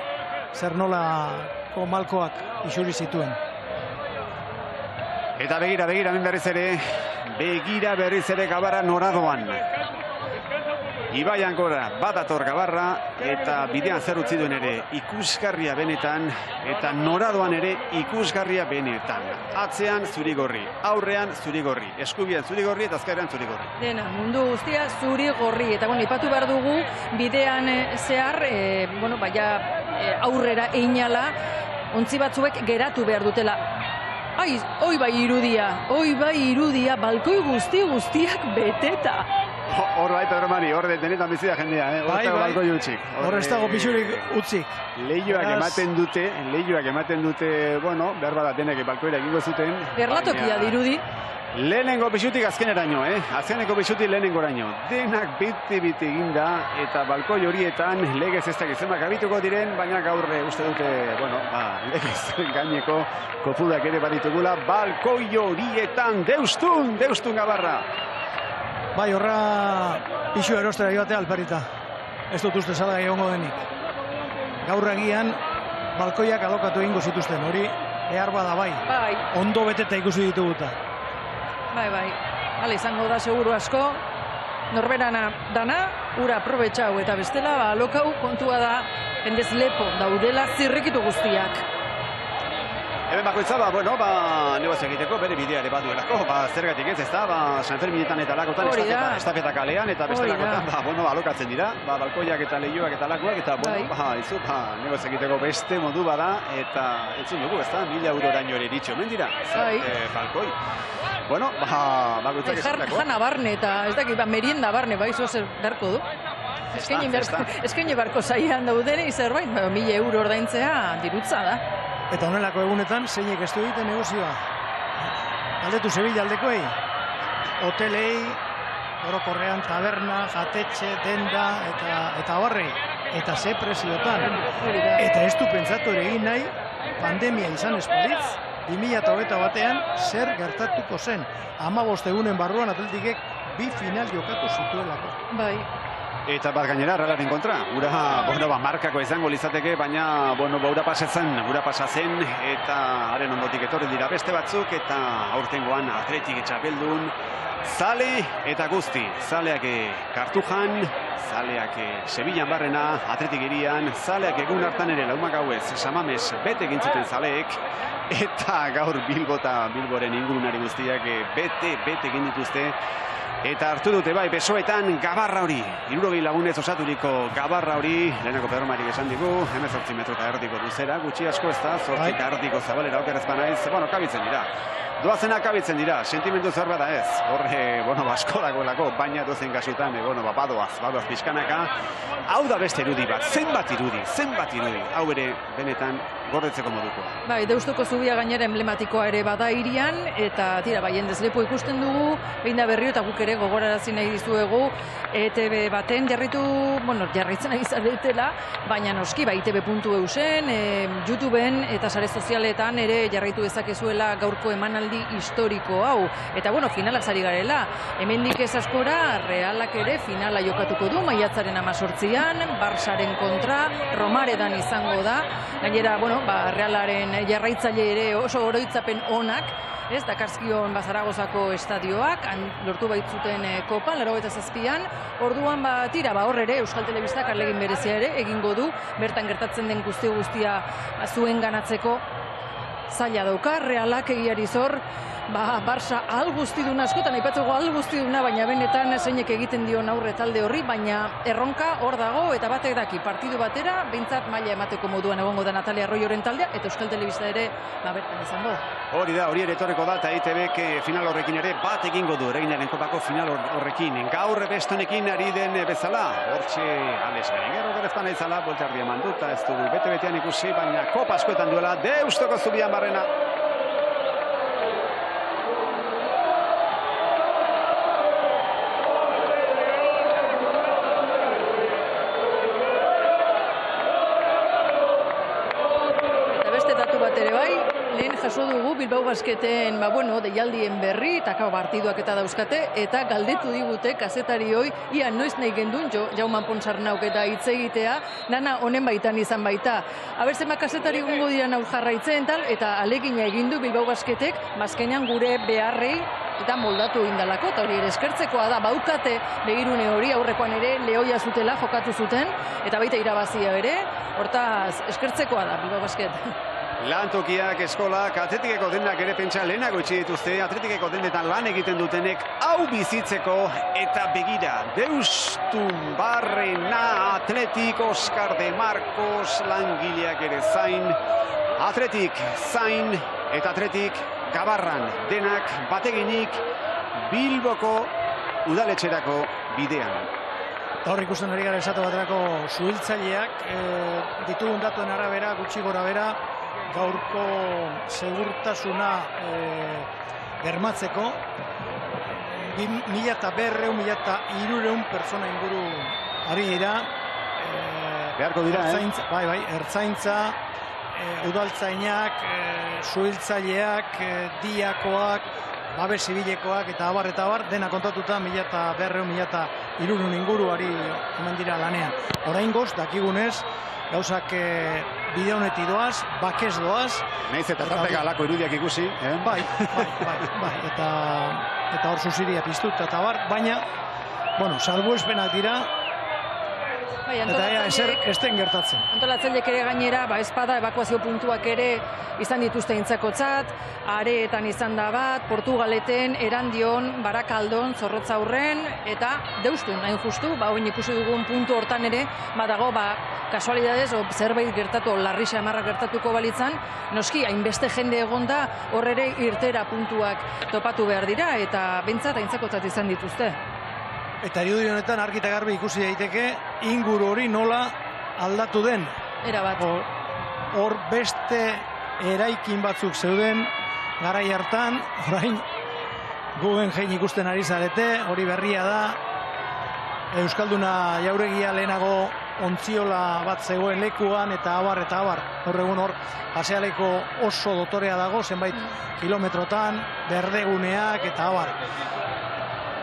Speaker 1: zer nolako malkoak isuri zituen.
Speaker 2: Eta begira berriz ere Gabarra noradoan. Ibaian gora badator Gabarra eta bidean zer utzi duen ere ikusgarria benetan eta noradoan ere ikusgarria benetan. Atzean zurigorri, aurrean zurigorri, eskubian zurigorri eta azkarean zurigorri.
Speaker 3: Dena, mundu guztia zurigorri eta ipatu behar dugu bidean zehar, aurrera einala, ontzi batzuek geratu behar dutela. Hoi bai irudia, balkoi guztiak beteta.
Speaker 2: Hor bai, Pedro Mari, hor denetan bizia jendea, hor ez dago balkoi utzik.
Speaker 1: Hor ez dago pixurik utzik.
Speaker 2: Leioak ematen dute, behar bada denek balkoira egingo zuten.
Speaker 3: Gerlatokia dirudi.
Speaker 2: Lehenengo pixutik azkeneraino, azkeneko pixutik lehenengoraino. Denak biti eginda eta balkoi horietan legez ez dakizemak abituko diren, baina gaur uste dute, legez gaineko kopudak ere baditugula, balkoi horietan deustun Gabarra.
Speaker 1: Bai, horra pixu erostera joatea alperita. Ez dut uste zala egongo denik. Gaur agian, balkoiak alokatu egingo zituzten, hori behar bada bai. Ondo beteta ikusi dituguta.
Speaker 3: Bai. Hala izango da seguru asko. Norberana dana, ura aprobetxau eta bestela, alokau kontua da, jendez lepo daudela zirrikitu guztiak.
Speaker 2: Hemen bakoitza, negozio egiteko bere bidea ere baduelako, zergatik ez da, San Ferminetan eta lakotan estafeta kalean eta bestelakotan, alokatzen dira, balkoiak eta lehioak eta lakoak, eta, negozio egiteko beste modu bada, eta entzun dugu, ez da, 1.000 euroraino ere ditxo, mendira, balkoi. Bakoitzak esatako.
Speaker 3: Jana barne eta, ez dakit, merienda barne, baizu zer beharko du. Eskaini barko zaian daudene, zerbait, 1.000 euro ordaintzea dirutza da.
Speaker 1: Eta honelako egunetan, zeinek ez du egiten negozioa. Galdetu Sevilla aldekoei. Hotelei, orokorrean taberna, jatetxe, denda eta barrei. Eta ze preziotan. Eta ez du pentsatu ere egin nahi, pandemia izan espalitz, 2021 batean zer gertatuko zen. 15 egunen barruan Atletikek 2 final jokatu zituelako.
Speaker 3: Bai.
Speaker 2: Eta bat gainera, Realaren kontra. Ura, markako izango lizateke, baina, ura pasatzen, eta haren ondotik etorri dira beste batzuk, eta aurtengoan Atletik txapeldun, zale eta guzti. Zaleak Kartujan, zaleak Sevillan barrena, Atletik irian, zaleak egun hartan ere laumak gauez, Samames bete gintzuten zaleek, eta gaur Bilboren ingurunari guztiak bete egin dituzte. Eta hartu dute bai, besoetan Gabarra hori, 60 lagunez osaturiko Gabarra hori, lehenako Pedro Marik esan digu, 18 metro eta erdiko luzera, gutxi asko ez da, 8 erdiko zabalera okerrez banaiz, kabitzen dira. Doazena kabitzen dira, sentimendu zerba da ez, horre, asko dagoelako, baina dozen kasutan, badoaz pixkanaka. Hau da beste irudi bat, zenbat irudi, hau ere benetan gordetzeko moduko.
Speaker 3: Bai, Deustuko zubia gainera emblematikoa ere bada irian, eta tira, jendez lepo ikusten dugu, behin da berrio eta guk ere gogorarazi nahi dizuegu, ETV baten jarraitzen nahi zaretela, baina noski, ITV.eusen, YouTubeen eta sare sozialetan ere jarraitu dezakezuela gaurko emanaldi historiko hau. Eta finalak zari garela, hemendik ez askora, Realak ere finala jokatuko du, maiatzaren 18an, Barsaren kontra, Romaredan izango da, gainera, Realaren jarraitzaile ere oso oroitzapen onak, Dakarzkion Zaragozako estadioak, lortu baitzuten kopan, 87an, orduan hor ere Euskal Telebistak arlegin berezia ere egingo du, bertan gertatzen den guztia zuen ganatzeko, zaila dauka, Realak egiari zor, Barça ahal guztiduna askotan, aipatzeko ahal guztiduna, baina benetan zeinek egiten dion aurre talde horri, baina erronka hor dago, eta batek daki partidu batera, behintzat maila emateko moduan egongo da Natalia Arroyoren taldea, eta Euskal Telebista ere, bertan izango.
Speaker 2: Hori da, hori ere etorreko da, eta EITBek final horrekin ere bat egingo du, Erreginaren kopako final horrekin. Gaur bestonekin ari den bezala, hortxe Alex Berenguer berezpan aizala, boltardia manduta, ez dugu bete-betean ikusi, baina kopa askoetan duela, Deustoko zubian barrena.
Speaker 3: Jaso dugu Bilbao Basketen, deialdien berri, eta partiduak eta dauzkate, eta galdetu digute kazetarioi, ia noiz nahi gendun, Jauman Ponsarnauk eta hitz egitea, nana honen baitan izan baita. Abertzema kazetari gungo dira naur jarraitzen tal, eta alegina egindu Bilbao Basketek, bazkenean gure beharrei, eta moldatu indalako, eta hori ere eskertzekoa da, baukate begirune hori, aurrekoan ere lehoia zutela jokatu zuten, eta baita irabazia ere, hortaz eskertzekoa da Bilbao Basket.
Speaker 2: Lantokiak, eskolak, Atletikeko denak ere pentsa lehenago itxi dituzte, Atletikeko denetan lan egiten dutenek hau bizitzeko eta begira. Deustun, Barrena, Atletik, Oskar de Marcos, langileak ere zain, Atletik zain eta Atletik Gabarran denak bateginik Bilboko udaletxerako bidean.
Speaker 1: Hor ikusten ari gara esatu baterako suhiltzaileak, ditugun datuen arabera, gutxi gora bera, gaurko segurtasuna bermatzeko 1.200-1.300 pertsona inguru ari dira.
Speaker 2: Beharko dira,
Speaker 1: ertzaintza, udaltzainak, suhiltzaileak, diakoak, babes zibilekoak eta abar, dena kontatuta 1.200-1.300 inguru ari hemen dira lanean. Oraingoz, dakigunez, gauzak bide honetik doaz, bakez doaz.
Speaker 2: Naiz eta tarteka alako irudiak ikusi.
Speaker 1: Bai, eta hor zuziria piztut eta bar, baina, salbuespenak dira, eta ezer esten gertatzen.
Speaker 3: Antolatzaileek ere gainera, espada ebakuazio puntuak ere izan dituzte intzakotzat, Areetan izan da bat, Portugaleten, Erandion, Barakaldon, Zorrotzaurren, eta Deustun, hain justu, oin ikusi dugun puntu hortan ere, badago, kasualidadez, zerbait gertatu, larri xamarra gertatuko balitzan, noski, hainbeste jende egonda, hor ere irtera puntuak topatu behar dira, eta bentsat aintzakotzat izan dituzte.
Speaker 1: Eta irudi honetan argi eta garbi ikusi daiteke inguru hori nola aldatu den.
Speaker 3: Erabat.
Speaker 1: Hor beste eraikin batzuk zeuden garai hartan, orain Guggenheim ikusten ari zarete, hori berria da. Euskalduna jauregia lehenago ontziola bat zegoen lekuan eta abar. Hor egun hor pasealeko oso dotorea dago, zenbait kilometrotan, berdeguneak eta abar.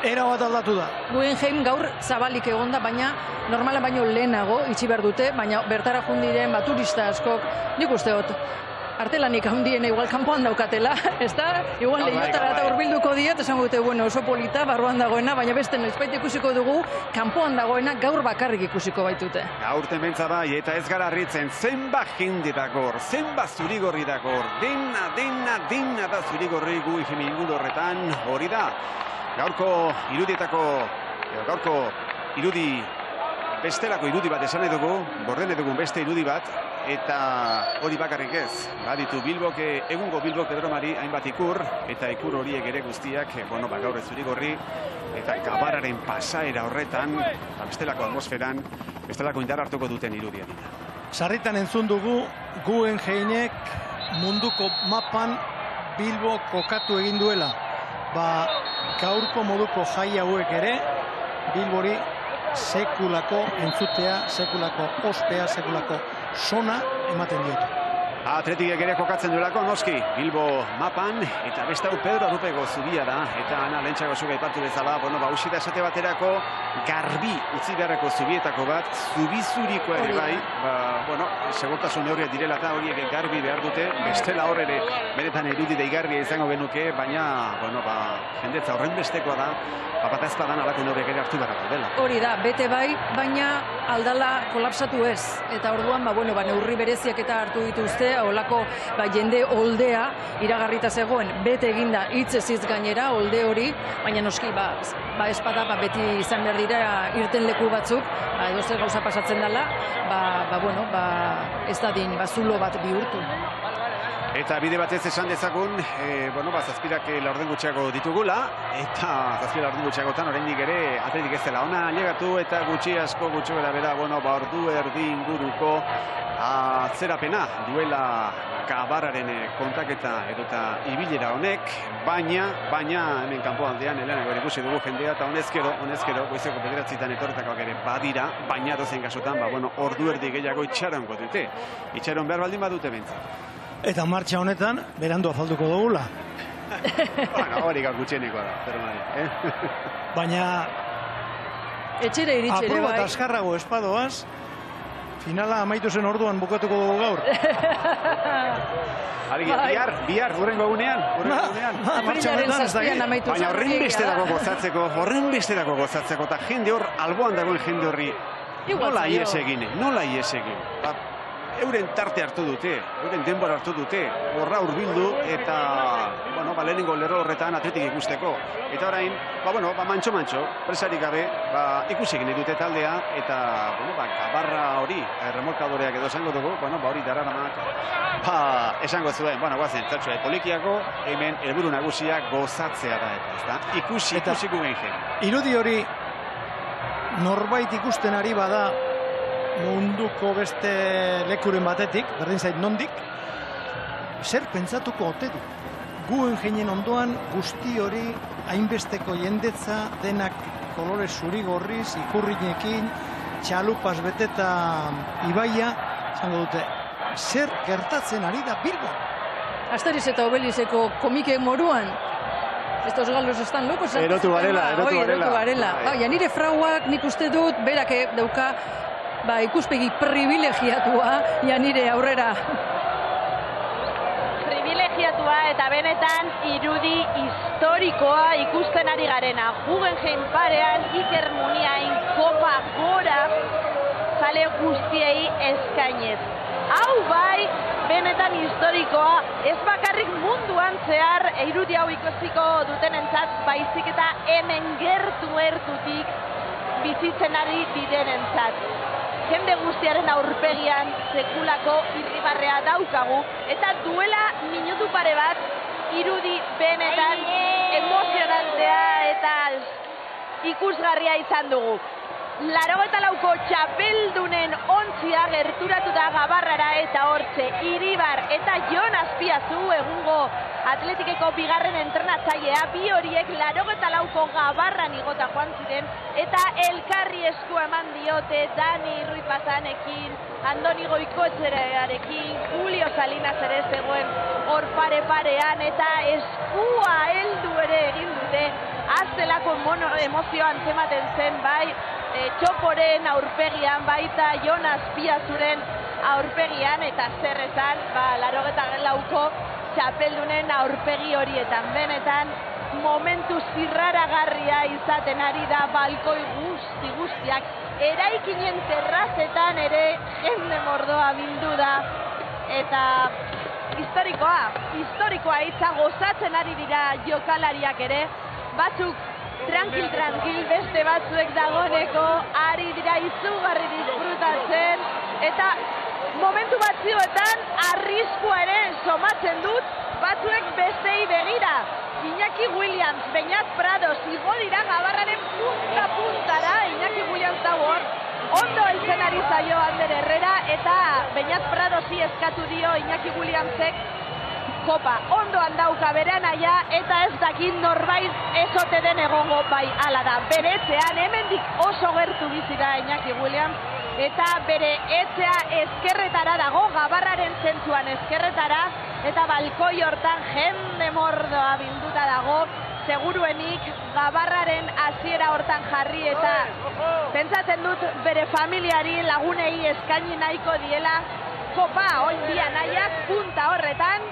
Speaker 1: Era bat aldatu da.
Speaker 3: Guggenheim gaur zabalik egonda, baina normala baino lehenago itxi behar dute, baina bertara jundiren turista askok, nik usteot, artelanik handiena igual kanpoan daukatela, ez da? Igual lehiotara eta urbilduko diet, esango dute, oso polita, barruan dagoena, baina beste noizbait ikusiko dugu, kanpoan dagoena gaur bakarrik ikusiko baitute.
Speaker 2: Gaur tementza bai, eta ez gara harritzen, zenba jende dakor, zenba zurigorri dakor, dena da zurigorri Guggenheim inguru horretan, hori da. Gaurko irudi, bestelako irudi bat esan dugu, gordene dugun beste irudi bat, eta hori bakarrik ez. Baditu egungo Bilbok Pedromari hainbat ikur, eta ikur horiek ere guztiak, gaur ez zurigorri, eta Gabarraren pasaera horretan, eta bestelako atmosferan, bestelako indar hartuko duten irudia dira.
Speaker 1: Sarritan entzun dugu, Guggenheimek munduko mapan Bilbo kokatu egin duela. Gaurko moduko jai hauek ere, Bilbori sekulako entzutea, sekulako ospea, sekulako sona ematen diote.
Speaker 2: Atletikek ere kokatzen duelako, noski, Bilbo mapan, eta beste hau Pedro Arrupeko zubia da, eta Ana Lentxago zuga ipatu bezala, usida esate baterako garbi utzi beharreko zubietako bat, zubizuriko ere bai, segurtasun neurriak direla eta horiek garbi behar dute, bestela hor ere benetan irudi deigarria izango genuke, baina, jendetza horren bestekoa da, bata ezpadan alako neurriak ere hartu beharrako dela.
Speaker 3: Hori da, bete bai, baina aldala kolapsatu ez, eta orduan, neurri bereziak eta hartu dituzte, dute, holako jende oldea iragarrita zegoen, bete eginda hitz eziz gainera, olde hori, baina noski, espada, beti izan behar dira irten leku batzuk, edo zer gauza pasatzen dela, ez dadin, zulo bat bihurtu.
Speaker 2: Eta bide batez esan dezagun, zazpirak laurden gutxiago ditugula, eta zazpirak laurden gutxiagotan oraindik ere atletik ez dela ona ailegatu, eta gutxi asko gutxi bera, ordu erdi inguruko atzerapena duela Gabarraren kontaketa edota ibilera honek, baina hemen kanpo aldean Elena ikusi dugu jendea, eta honezkero goizeko 9etan etorretakoak ere badira, baina dozen kasutan, ordu erdi gehiago itxarongo dute. Itxaron behar baldin badute behintzat.
Speaker 1: Eta martxa honetan, berandu afalduko dugula.
Speaker 2: Hori gaur gutxienekoa da, Perumari.
Speaker 3: Baina... Etxera iritxere, bai.
Speaker 1: Apur bat askarrago espadoaz, finala amaitu zen orduan bukatuko dugu gaur.
Speaker 2: Bihar, hurrengo egunean.
Speaker 1: Martxa honetan ez da gire.
Speaker 2: Baina horren besterako gozatzeko, eta jende hor, alboan dagoen jende horri, nola ies egin. Euren tarte hartu dute, euren denbora hartu dute, horra hurbildu eta, lehenengo lerro horretan atletik ikusteko. Eta orain, mantxo, presarik gabe, ikusi egin dute taldea, eta, Gabarra hori, remolkadoreak edo esango dugu, hori dararamak, esango zuen, guazen, txatxoa polikiako, hemen helburu nagusia gozatzea da, eta ikusiko gehin jen.
Speaker 1: Irudi hori, norbait ikusten ari bada, munduko beste lekuren batetik, berdin zait nondik, zer pentsatuko ote du. Guen jeinen ondoan guzti hori hainbesteko jendetza denak kolore zuri-gorriz, ikurrinekin, txalupas beteta ibaia, zango dute, zer gertatzen ari da Bilbon?
Speaker 3: Asteriz eta Obelizeko komikek moruan, estos galos están locos.
Speaker 2: Erotu garela.
Speaker 3: Nire frauak nik uste dut, berak dauka, ikuspegi privilegiatua, nire aurrera.
Speaker 21: Privilegiatua eta benetan irudi historikoa ikusten ari garena. Guggenheim parean, Iker Muniain kopa gora zale guztiei eskainez. Hau benetan historikoa, ez bakarrik munduan zehar irudi hau ikusiko dutenentzat, baizik eta hemen gertutik bizitzen ari direnentzat. Jende guztiaren aurpegian sekulako irribarrea daukagu, eta duela minutu pare bat irudi benetan emozionantea eta ikusgarria izan dugu. 84ko txapeldunen ontzia gerturatu da Gabarrara, eta hortxe Iribar eta Jon Azpiazu egungo atletikeko bigarren entrenatzailea, bi horiek 84ko Gabarran igota joan ziren, eta elkarri esku eman diote Dani Ruiz Bazanekin, Andoni Goikotxerearekin, Julio Salinas ere zegoen hor pare-parean, eta eskua heldu ere egin dute, aztelako emozio antzematen zen, Txoporen aurpegian, baita Jon Azpiazuren aurpegian, eta zer esan, 84ko txapeldunen aurpegi horietan. Benetan, momentu zirraragarria izaten ari da balkoi guztiak. Eraikinen terrazetan ere jende mordoa bildu da, eta historikoa hitza gozatzen ari dira jokalariak ere, batzuk tranquil, beste batzuek dagoneko ari dira izugarri disfrutatzen, eta momentu batzuetan arriskua ere somatzen dut batzuek bestei begira. Iñaki Williams, Beñat Prados, igo dira Gabarraren punta-puntara, Iñaki Williams da hor, ondo heltzen ari zaio Ander Herrera, eta Beñat Pradosi eskatu dio Iñaki Williamsek kopa. Ondoan dauka bere anaia, eta ez dakit norbait ezote den egongo, hala da. Bere etxean, hemendik oso gertu bizi da Iñaki Williams, eta bere etxea ezkerretara dago, Gabarraren zentzuan ezkerretara, eta balkoi hortan jende mordoa bilduta dago, seguruenik Gabarraren hasiera hortan jarri, eta pentsatzen dut bere familiari lagunei eskaini nahiko diela kopa, oindia nahiak punta horretan,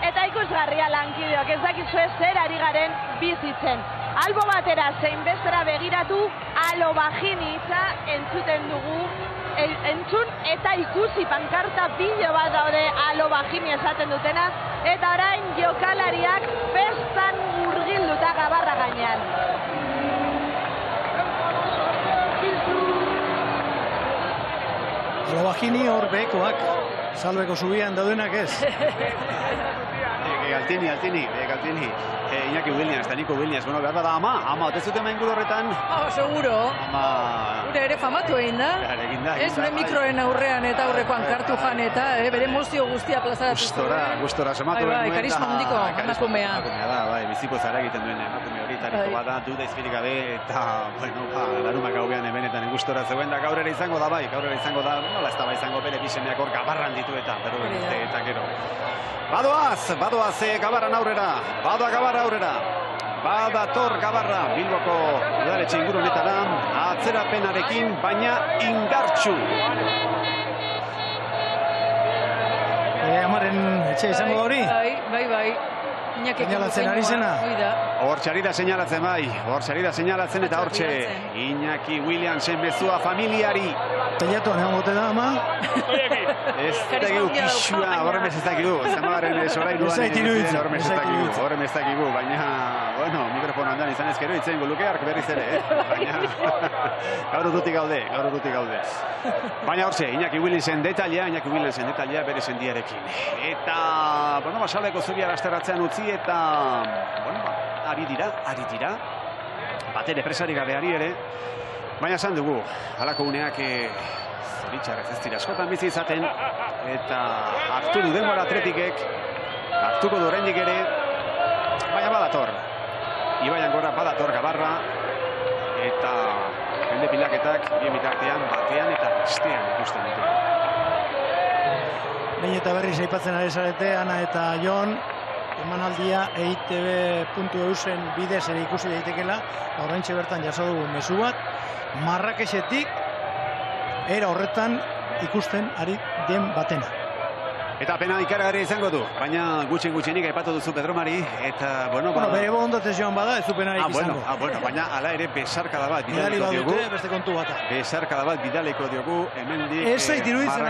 Speaker 21: eta ikusgarria lankideok, ez dakizue zer ari garen bizitzen. Albo batera zein bestera begiratu, alo bajini hitza entzuten dugu, entzun eta ikusi pankarta pilo bat daude alo bajini esaten dutena, eta orain jokalariak festan murgilduta Gabarra gainean.
Speaker 1: Alo bajini hor bekoak, salbeko zubian daudenak ez.
Speaker 2: Altini. Iñaki Williams, Nico Williams, bueno, behar da ama, ote zuten main horretan?
Speaker 3: Seguro. Gure ere famatu egin da. Ez, gure mikroen aurrean eta aurrekoan kartu jan eta bere emozio guztia plazaratu.
Speaker 2: Gustora somatu genuen.
Speaker 3: Karisma handiko emakumea.
Speaker 2: Bai, biziko zara egiten duen emakume horitariko bada, duda izpirik gabe, eta, bueno, larumak gauean hemenetan gustora zegoen da, gaur ere izango da, nola ez da izango bere bisemeak hor Gabarran ditu eta, eta gero. Badoaz, Gabarran aurrera, badoa Gabarra aurrera, badator Gabarra, Bilboko udaletxe inguru honetara, atzerapenarekin, baina indartsu.
Speaker 1: Amaren etxe izango da hori?
Speaker 3: Bai.
Speaker 1: Señalatzen ari zena?
Speaker 2: Hortxe da señalatzen eta hortxe Iñaki Williamsen mezua familiari.
Speaker 1: Teilatuan egon gote da, ama?
Speaker 2: Ez dakigu pixua, horremez ez dakigu. Zamagaren sorailuan horremez ez dakigu, baina, bueno, mikrofono handan izan ezkero itzen guluke ark berriz ere, baina gaur urrutik gaude. Baina hortxe, Iñaki Williamsen detalia bere sendiarekin. Eta, bueno, basaleko zubia lasterratzean utzi eta, bueno, ari dira, batere presari gabeari ere, baina esan dugu, halako uneak zoritxarrez ez dira askotan bizi izaten, eta hartu du denbora atletikek, hartuko du oraindik ere, baina badator. Ibaian gorra badator Gabarra, eta jende pilaketak, bien bitartean, batean eta bestean ikusten ditu.
Speaker 1: Behin eta berriz aipatzen ari zarete, Ana eta Jon, emanaldia eitb.eusen bidez ere ikusi daitekela, oraintxe bertan jaso dugu mezu bat, Marrakesetik era horretan ikusten ari den batena.
Speaker 2: Eta pena ikaragarria izango du, baina gutxenik aipatu duzu Pedro Mari, eta, bueno,
Speaker 1: bere bondotez joan bada, ez du penarik izango.
Speaker 2: Bueno, baina ala ere besarkada bat bidaliko diogu.
Speaker 1: Beste kontu bata.
Speaker 2: Besarkada bat bidaliko diogu, hemendik
Speaker 1: ez zait iruditzen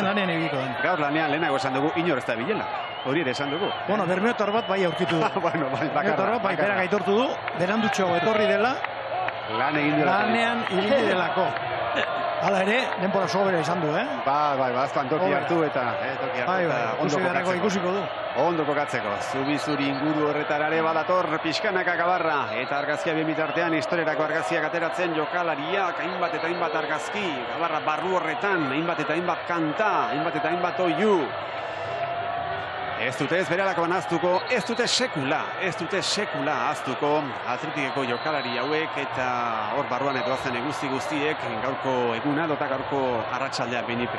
Speaker 1: lanean ibiliko dan.
Speaker 2: Gaur lanean lehenago esan dugu, inor ez da bilela. Hori ere esan dugu.
Speaker 1: Bueno, Bermeotor bat bai aurkitu du. Bermeotor bat bai berak aitortu du, berandutxo etorri dela, lanean ibili delako. Hala ere, denpora sobera izan du,
Speaker 2: Bai, azkoan toki hartu eta
Speaker 1: ikusiko du.
Speaker 2: Ondo kokatzeko. Zubizuri inguru horretarare badator pixkanaka Gabarra. Eta argazkia bien bitartean, historierako argazkiak ateratzen jokalariak, hainbat eta hainbat argazki. Gabarra barru horretan, hainbat eta hainbat kanta, hainbat eta hainbat oiu. Ez dute ez beralakoan aztuko, ez dute sekula aztuko atletikeko jokalari hauek eta hor barruan edoazen guztiek gaurko eguna dota gaurko arratsaldea benipe.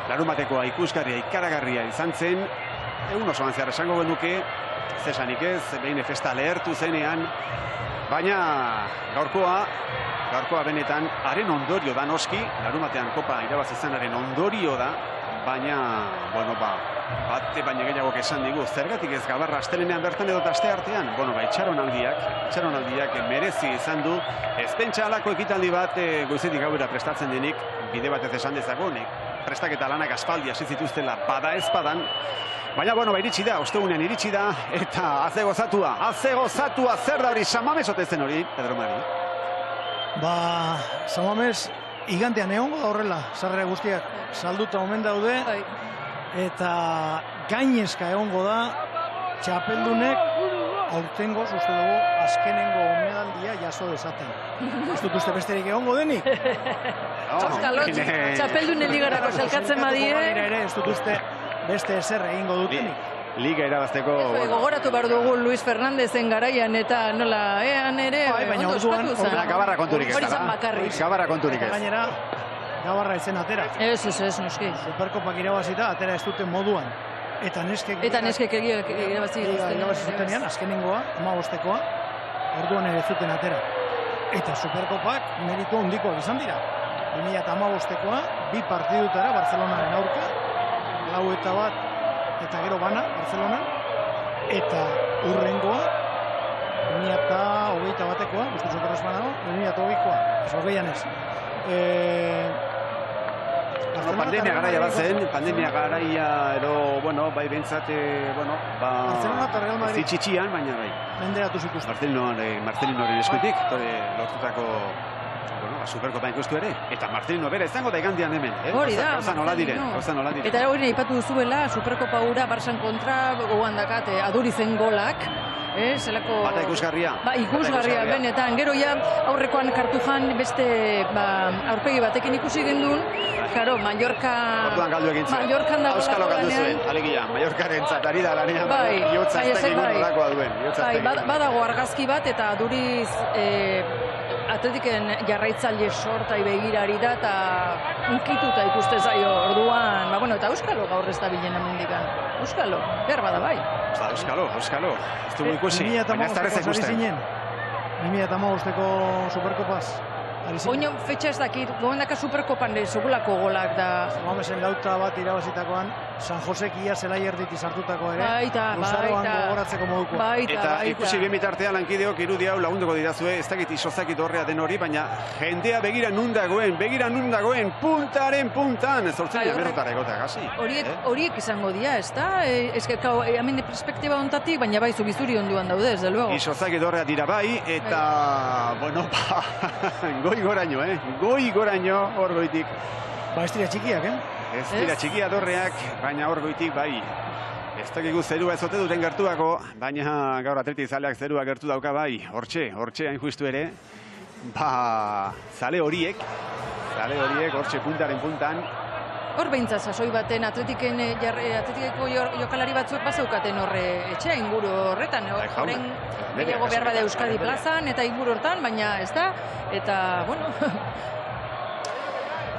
Speaker 2: Larumatekoa ikusgarria ikaragarria izan zen, egun osoan zehar esango genuke, zesanik ez, behin festa lehertu zenean, baina gaurkoa benetan haren ondorio da noski, larumatean kopa irabaz izanaren ondorio da, baina, bueno, bate baina gehiagok esan digu, zergatik ez Gabarra astelenean bertan edo aste artean? Bueno, itxaronaldiak merezi izan du, ez pentsa alako ekitaldi bat goizetik gauera prestatzen denik, bide batez esan dezagonik, prestaketa lanak aspaldi hasi zituztela bada ezpadan, baina, bueno, iritsi da, ostegunean iritsi da, eta haze gozatua, zer da hori, Samamez otezen hori, Pedro Mari?
Speaker 1: Samamez, igantean egongo da horrela, sarrera guztiak salduta omen daude, eta gainezka egongo da txapeldunek aurtengoz uste dugu azkenengo medaldia jaso dezaten. Ez dut uste besterik egongo denik?
Speaker 3: Txapeldunen ligarako salkatzen badie.
Speaker 1: Ez dut uste beste ezer egingo dutenik.
Speaker 2: Liga irabazteko...
Speaker 3: Gogoratu behar dugu Luis Fernandezen garaian eta nola ean ere ondo eskatu zen.
Speaker 2: Gabarra konturik ez da. Gabarra konturik ez.
Speaker 1: Gainera, Gabarra ezen atera.
Speaker 3: Ez, noski.
Speaker 1: Superkopak irabazita, atera ez duten moduan. Eta neskek
Speaker 3: irabazi
Speaker 1: zutenean, azkenengoa, 15-koa, orduan ere zuten atera. Eta Superkopak meritu handikoak izan dira. 2015-koa, 2 partidutara Barcelonaren aurka, 4-1 eta gero bana, Barcelona, eta urrengoa, 2021-koa, guztu zokorrez banago, 2022-koa, ez hogeian ez.
Speaker 2: Pandemia garaia bat zen, pandemia garaia edo, bueno, bai behintzat,
Speaker 1: Barcelona eta Real Madrid
Speaker 2: zitxitxian, baina bai.
Speaker 1: menderatu zikusten.
Speaker 2: Marcelinoren eskutik, lortutako Superkopa ikustu ere, eta Marcelino bera izango da igandian hemen.
Speaker 3: Hori da,
Speaker 2: gauza nola diren.
Speaker 3: Eta hori nahi ipatu duzuela, Superkopa hura Barçan kontra, gogoan dakat, adurizen golak, zelako...
Speaker 2: Bata ikusgarria.
Speaker 3: Ikusgarria, benetan. Gero ja aurrekoan Kartujan beste aurpegi batekin ikusi gendun, Karo, Mallorca...
Speaker 2: Orduan galdu egin zuen.
Speaker 3: Mallorcan dago
Speaker 2: Auskalo galdu zuen, alegia. Mallorcaren zatari da lanean, bihotza ez tegin nolakoa duen.
Speaker 3: Badago argazki bat, eta aduriz atletiken jarraitzaile sortai begirari da, eta unkituta ikuste zaio orduan. Eta Euskalo gaur ez da bilen hemendikan. Euskalo, behar bada bai.
Speaker 2: Euskalo. Ez dugu ikusi, baina ez darrez ikusten.
Speaker 1: 2008ko Superkopaz.
Speaker 3: Oino fetxa ez dakit, gomendaka Superkopan segulako golak da.
Speaker 1: Mamesen lauta bat irabazitakoan, San Josek ia zelai erditi sartutako ere.
Speaker 3: Baita.
Speaker 1: Gogoratzeko moduko.
Speaker 2: Eta ikusi bien bitartean lankideok irudi hau lagunduko didazue, ez dakit isozakit horrea den hori, baina jendea begira nun dagoen, puntaren puntan, zortzen jamerotara egotea gasi.
Speaker 3: Horiek izango dira, ez da? Ez que, hemen perspektiba ontatik, baina bai zubizuri onduan daude, ez da luego.
Speaker 2: Isozakit horrea dira bai, eta, goi goraino, hor goitik.
Speaker 1: Ez dira txikiak,
Speaker 2: Ez dira txikia dorreak, baina hor goitik bai. Ez dakigu zerua ez ote duten gertuako, baina gaur atleti zaleak zerua gertu dauka bai. Hortxe hain justu ere, zale horiek, hortxe puntaren puntan.
Speaker 3: Hor behintzat sasoi baten atletikeko jokalari batzuek bazeukaten horre etxea inguru horretan. Horren gehiago behar bada Euskadi plazan eta inguru hortan, baina ez da. Eta,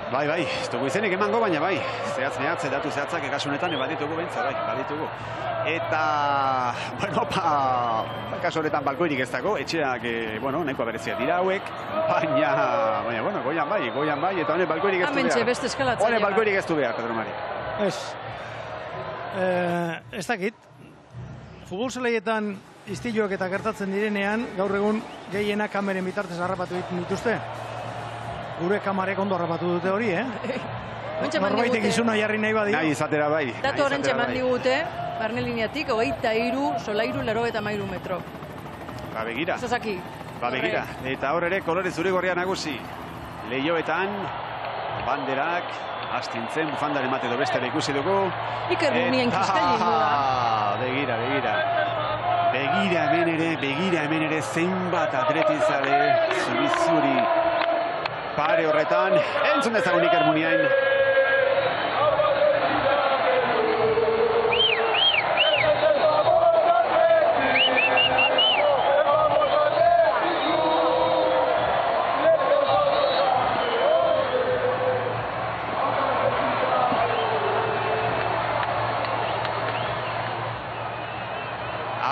Speaker 2: Bai, ez dugu izenik emango, baina bai. Zehatz, datu zehatzak ekasunetan baditugu behintzat, bai, baditugu. Eta, kasu horretan balkoirik ez dago, etxeak, nahikoa berezia dira hauek, baina, goian bai, eta honek balkoirik ez du behar.
Speaker 3: Amentxe, beste eskalatzaia.
Speaker 2: Honek balkoirik ez du behar, Pedro Mari.
Speaker 1: Ez dakit, futbol zelaietan istiloak eta gertatzen direnean, gaur egun gehiena kameren bitartez harrapatu dituzte. Gure kamarek ondo harrapatu dute hori, Norbaitek izuna jarri nahi badi.
Speaker 2: Nahi izatera bai.
Speaker 3: Datu horren txeman digute, barne lineatik, 23, solairu, 93 metro.
Speaker 2: Begira.
Speaker 3: Zazaki.
Speaker 2: Begira. Eta hor ere, kolore zuri-gorria nagusi. Lehioetan, banderak, astintzen, bufandaren mate edo bestera ikusi dugu.
Speaker 3: Iker Munien kistelin da.
Speaker 2: Begira hemen ere, zenbat atletizale, zuri pare horretan, entzun dezagun Iker Muniain.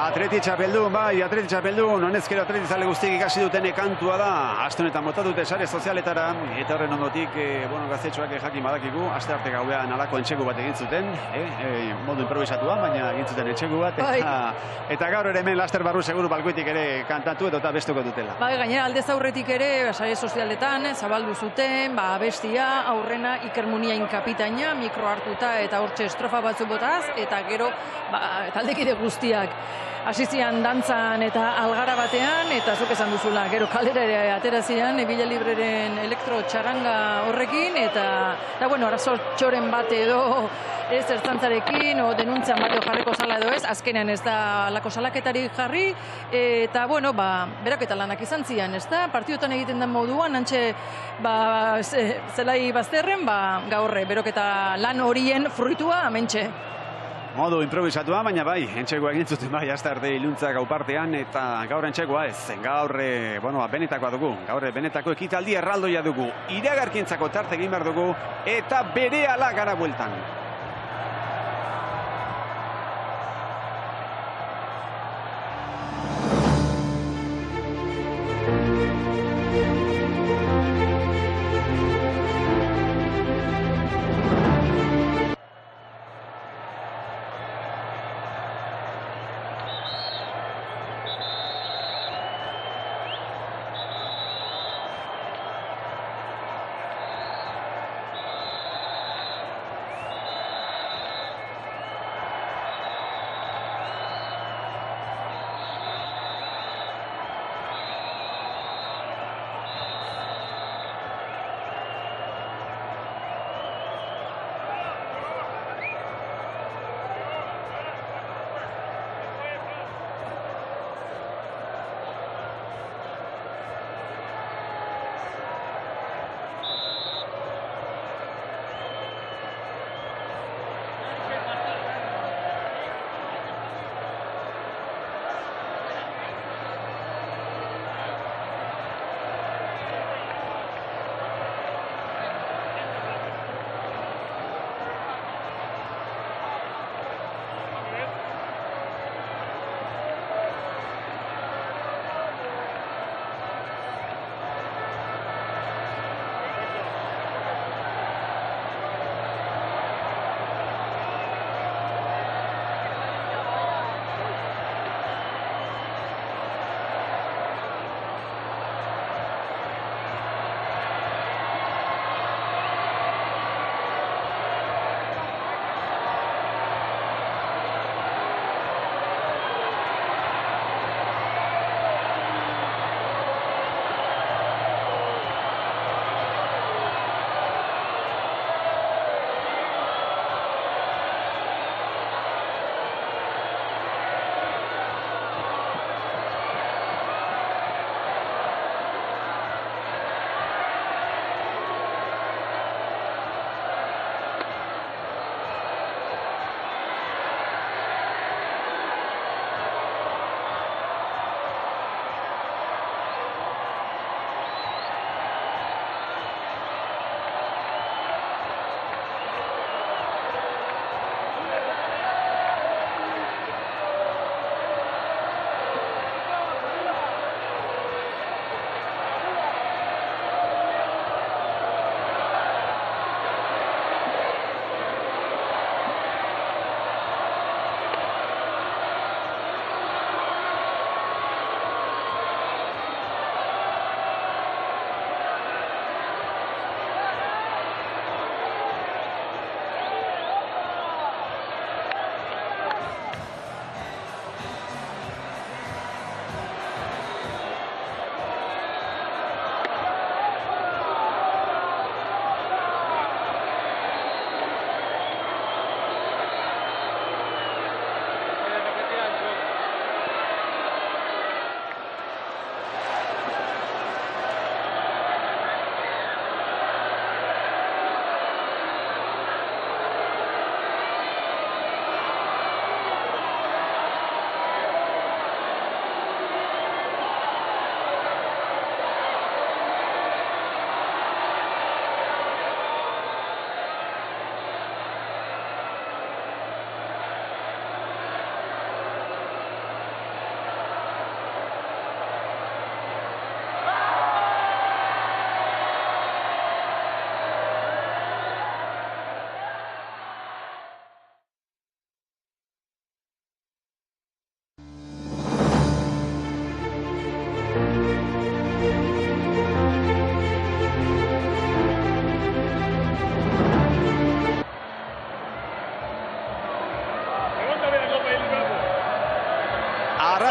Speaker 2: Atleti txapeldun, honezkero atletizale guztiek ikasi duten kantua da. Aste honetan bota dute sare sozialetara, eta horren ondotik, gaztetxoak jakin badakigu, aste arte gauean alako entxegu bat egin zuten, modu improvisatua, baina egin zuten entxegu bat, eta gaur ere hemen laster barru seguru balkoitik ere kantatu eta bestuko dutela.
Speaker 3: Gainera aldez aurretik ere, sare sozialetan, zabaldu zuten, bestia, aurrena Iker Muniain kapitaina, mikro hartuta eta hortxe estrofa batzu botaz, eta gero, taldekide guztiak. Asizian dantzan eta algara batean, eta zuk esan duzula, gero kalera ere atera ziren, Villa Libreren elektro txaranga horrekin, eta arazo txoren bate edo ez ertzantzarekin, o denuntzian bateo jarriko zala edo ez, azkenean ez da alako salaketari jarri, eta berak eta lanak izan zian, ez da, partiotan egiten den moduan, antxe zelai bazterren, gaurre, berok eta lan horien fruitua amentxe.
Speaker 2: Modu improvisatua, baina bai, entxegoa egin zuten bai, aste arte iluntza gau partean, eta gaur entxegoa ez, gaur, benetakoa dugu, gaur benetako ekitaldi erraldoia dugu, iragarkintzako tarte egin behar dugu, eta berehala gara bueltan.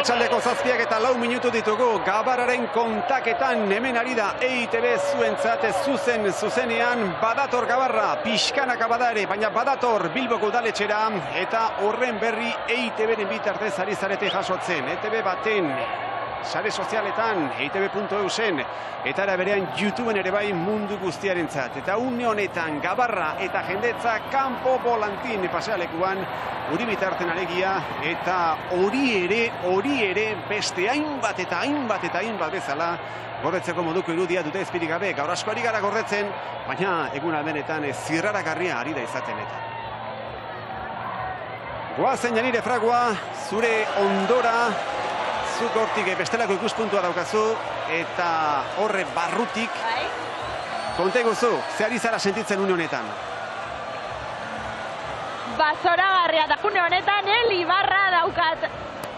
Speaker 2: Arratsaldeko 7:04 ditugu. Gabarraren kontaketan hemen ari da EITB zuentzat zuzenean badator Gabarra, pixkanaka bada ere, baina badator Bilboko udaletxera eta horren berri EITB-ren bitartez ari zarete jasotzen. EITB baten sare sozialetan, eitb.eusen, eta era berean YouTubeen ere bai mundu guztiarentzat. Eta une honetan Gabarra eta jendetza kanpo volantin pasealekuan uri bitarten alegia, eta hori ere beste hainbat bezala gordetzeko moduko irudia dute ezpirik gabe. Gaur asko ari gara gordetzen, baina egun almenetan zirraragarria ari da izaten eta. Goazen Janire Fragua, zure ondora, zuk hortik bestelako ikuspuntua daukazu, eta horre barrutik konteguzu, ze ari zara sentitzen une honetan?
Speaker 21: Zoragarria da une honetan, Ibarra daukat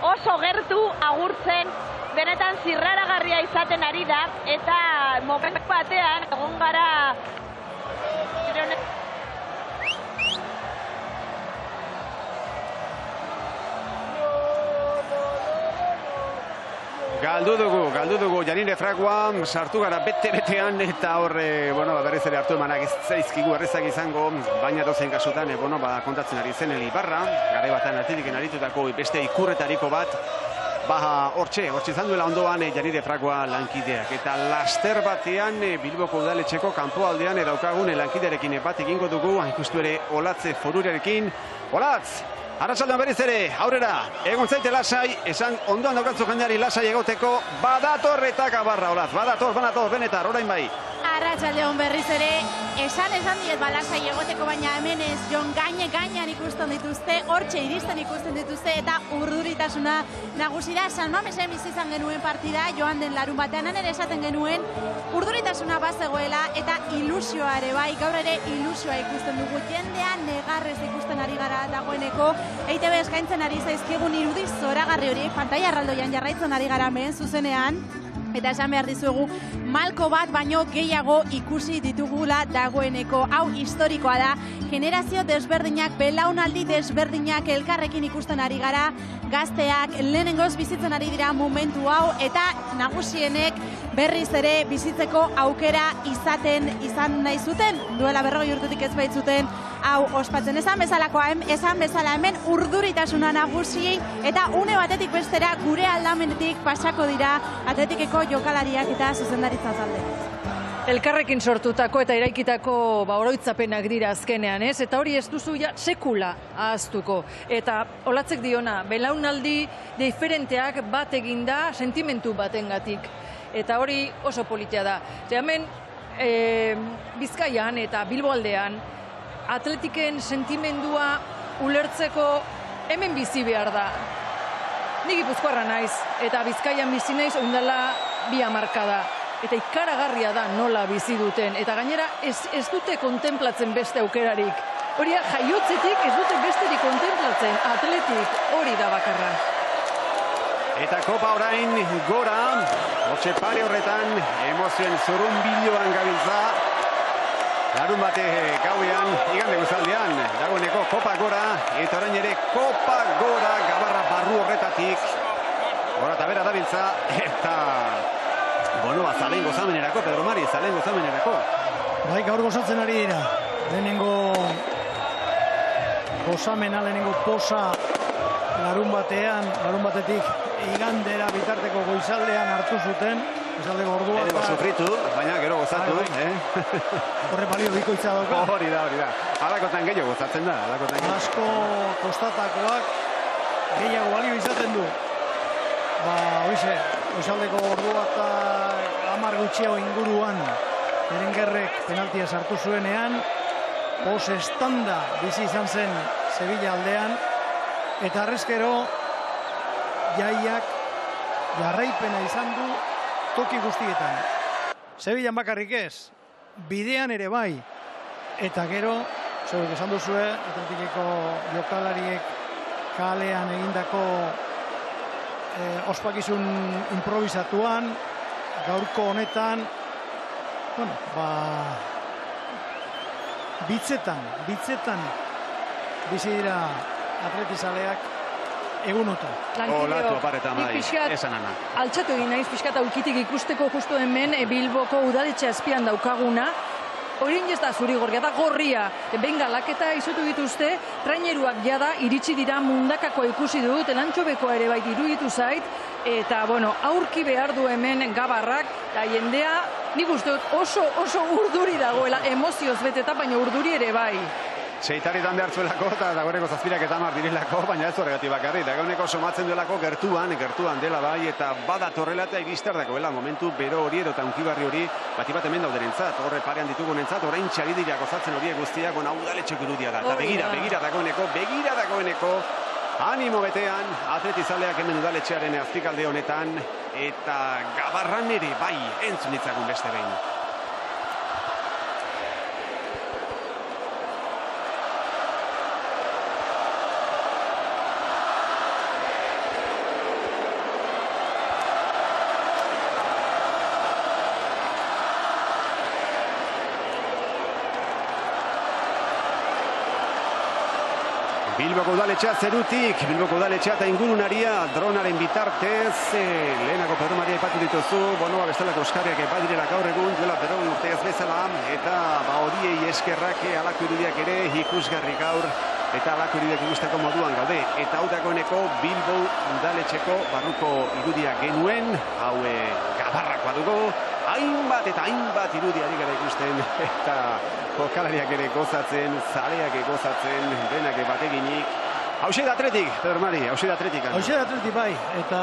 Speaker 21: oso gertu agurtzen, benetan zirraragarria izaten ari da, eta momentu batean egon gara
Speaker 2: Galdu dugu Janire Fragua, sartu gara bete-betean, eta horre, berriz ere hartu emanak ez zaizkigu errezak izango, baina dozen kasutan, kontatzen ari zen Ibarra, garai batan atletiken aritutako beste ikurretariko bat, hortxe izan duela ondoan Janire Fragua lankideak, eta laster batean Bilboko udaletxeko kanpoaldean daukagun lankidearekin bat egingo dugu, hainkustu ere Olatze Forurerekin. Olatz! Arratsaldean berriz ere, aurrera, egon zaite lasai, esan ondoan daukatzu jendeari lasai egoteko, badator eta Gabarra, Olatz, badator, benetar, orain bai.
Speaker 5: Arratsaldean berriz ere, esan diet lasai egoteko, baina hemen ez, Jon gainean ikusten dituzte, hortxe iristen ikusten dituzte, eta urduritasuna nagusi da. San Mamesen bizi izan genuen partida, joan den larun batean, ere esaten genuen, urduritasuna bazegoela, eta ilusioa ere bai, gaur ere ilusioa ikusten dugu, jendean negarrez ikusten ari gara dagoeneko, EITB eskaintzen ari zaizkigun irudi zoragarri hori, pantaila erraldoian jarraitzen ari gara hemen zuzenean, eta esan behar dizuegu, malko bat baino gehiago ikusi ditugula dagoeneko. Hau historikoa da, generazio desberdinak, belaunaldi desberdinak elkarrekin ikusten ari gara, gazteak lehenengoz bizitzen ari dira momentu hau, eta nagusienek berriz ere bizitzeko aukera izan nahi zuten, duela 40 urtetik ez baitzuten hau ospatzen. Esan bezala hemen urduritasuna nagusi, eta une batetik bestera gure aldamenetik pasako dira atletikeko jokalariak eta zuzendaritza talde.
Speaker 3: Elkarrekin sortutako eta eraikitako oroitzapenak dira azkenean, ez? Eta hori ez duzu sekula ahaztuko. Eta Olatzek diona, belaunaldi diferenteak bat eginda sentimentu batengatik. Eta hori oso politia da. Hemen Bizkaian eta Bilboaldean atletiken sentimendua ulertzeko hemen bizi behar da. Ni Gipuzkoarra naiz, eta Bizkaian bizi naiz ondala 2 hamarkada. Eta ikaragarria da nola bizi duten. Eta gainera ez dute kontemplatzen beste aukerarik. Hori jaiotzetik ez dute besterik kontemplatzen. Atletik hori da bakarra.
Speaker 2: Eta kopa orain gora, hortxe pare horretan, emozioen zurrunbiloan gabiltza. Larun bate gauean, igande guzaldean, dagoeneko kopa gora, eta orain ere kopa gora Gabarra barru horretatik. Gora eta bera dabiltza, eta zalen gozamenerako, Pedro Mari, zalen gozamenerako.
Speaker 1: Bai, gaur gozatzen ari dira. Lehenengo gozamena, lehenengo posa larun batetik igandera bitarteko goizaldean hartu zuten, goizaldeko ordua.
Speaker 2: Edo sufritu, baina gero gozatu.
Speaker 1: Horre balio bikoitza dauka.
Speaker 2: Hori da. Alakotan gehiago gozatzen da.
Speaker 1: Asko kostatakoak gehiago balio izaten du. Goizaldeko ordua eta 10 gutxiago inguruan Berengerrek penaltia sartu zuenean, pos estanda bizi izan zen Sevilla aldean, eta arrezkero jaiak jarraipena izan du toki guztietan. Sevillan bakarrik ez, bidean ere bai, eta gero, zeuek esan duzue, atletikeko jokalariek kalean egindako ospakizun improvisatuan, gaurko honetan, bitzetan bizi dira atletizaleak, egunotan.
Speaker 2: Olatu aparetan bai, esan ana.
Speaker 3: Altxatu egin naiz pixkat aulkitik ikusteko justu hemen Bilboko udaletxe azpian daukaguna. Horin ez da zurigorria, da gorria. Behin galaketa izutu dituzte, traineruak jada iritsi dira mundakakoa ikusi dut, elantxobekoa ere bait iruditu zait, eta, bueno, aurki behar du hemen Gabarrak, eta jendea, nik uste dut oso urduri dagoela, emozioz beteta, baina urduri ere bai.
Speaker 2: Seitaritan behartzuelako eta dagoeneko zazpirak eta mar direlako, baina ez horregatik bakarri. Dagoeneko somatzen duelako gertuan dela bai, eta badatorrela eta egistar dagoela momentu bero hori edo eta unkibarri hori bati bat hemen daudenentzat, horre parean ditugunentzat, orain txari dira gozatzen horiek guztiak, ona udaletxeko irudia da. Eta begira dagoeneko, animo betean, atletizaleak hemen udaletxearen azpikalde honetan, eta Gabarran ere bai, entzun ditzagun beste behin. Bilboko udaletxea zerutik, Bilboko udaletxea eta ingurunaria dronaren bitartez, lehenako Pedro Maria ipatu dituzu, bonoa bestelako euskariak badirela gaur egun, duela berrogei urte ez bezala, eta horiei eskerrak alako irudiak ere ikusgarri gaur, eta alako irudiak ikusteko moduan gaude. Eta hau dagoeneko Bilbo udaletxeko barruko irudiak genuen, hau Gabarrakoa dugu, hainbat irudiari gara ikusten, eta jokalariak ere gozatzen, zaleak gozatzen, denak bateginik. Hauxe da atletik, Pedro Mari, hauxe da atletik.
Speaker 1: Hauxe da atletik bai, eta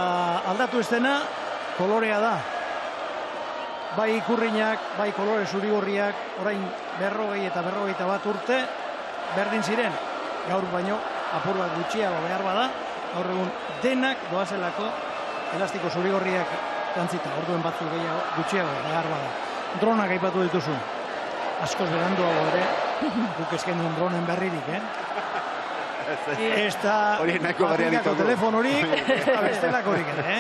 Speaker 1: aldatu ez dena kolorea da. Bai ikurriñak, bai kolore zurigorriak, orain 40 eta 41 urte, berdin ziren, gaur baino apur bat gutxiago behar bada, gaur egun denak doazelako elastiko zurigorriak jantzita, orduen batzuk gehiago gutxiago behar bada. Dronak aipatu dituzu. Askoz beranduago ere, guk ezken duen dronen berririk, Ez da batikako telefonorik, ez da bestelakorik ere,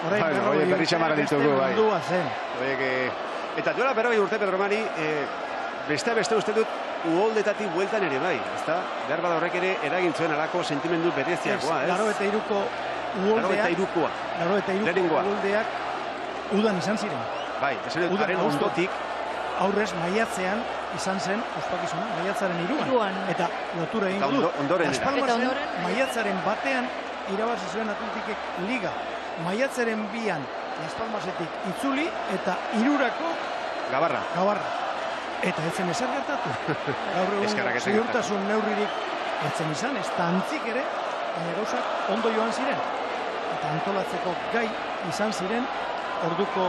Speaker 1: Orain
Speaker 2: berri txamara ditugu, bai.
Speaker 1: Mundua zen.
Speaker 2: Eta duela berrogei urte, Pedro Mari, beste uste dut uholdetatik bueltan ere bai, ez da? Behar bada horrek ere eragintzuen alako sentimendu bereziakoa, ez?
Speaker 1: 83ko uholdeak udan izan ziren.
Speaker 2: Bai, esan dut, haren ondotik,
Speaker 1: aurrez maiatzean izan zen ospakizuna, maiatzaren 3an. Eta lotura egin du. Las Palmasen maiatzaren batean irabazi zuen Atletikek liga. Maiatzaren 2an Las Palmasetik itzuli eta 3rako
Speaker 2: Gabarra.
Speaker 1: Eta etzen ezer gertatu. Gaur egun ziurtasun neurririk etzen izan, ez tantzik ere, baina gauzak ondo joan ziren. Eta antolatzeko gai izan ziren orduko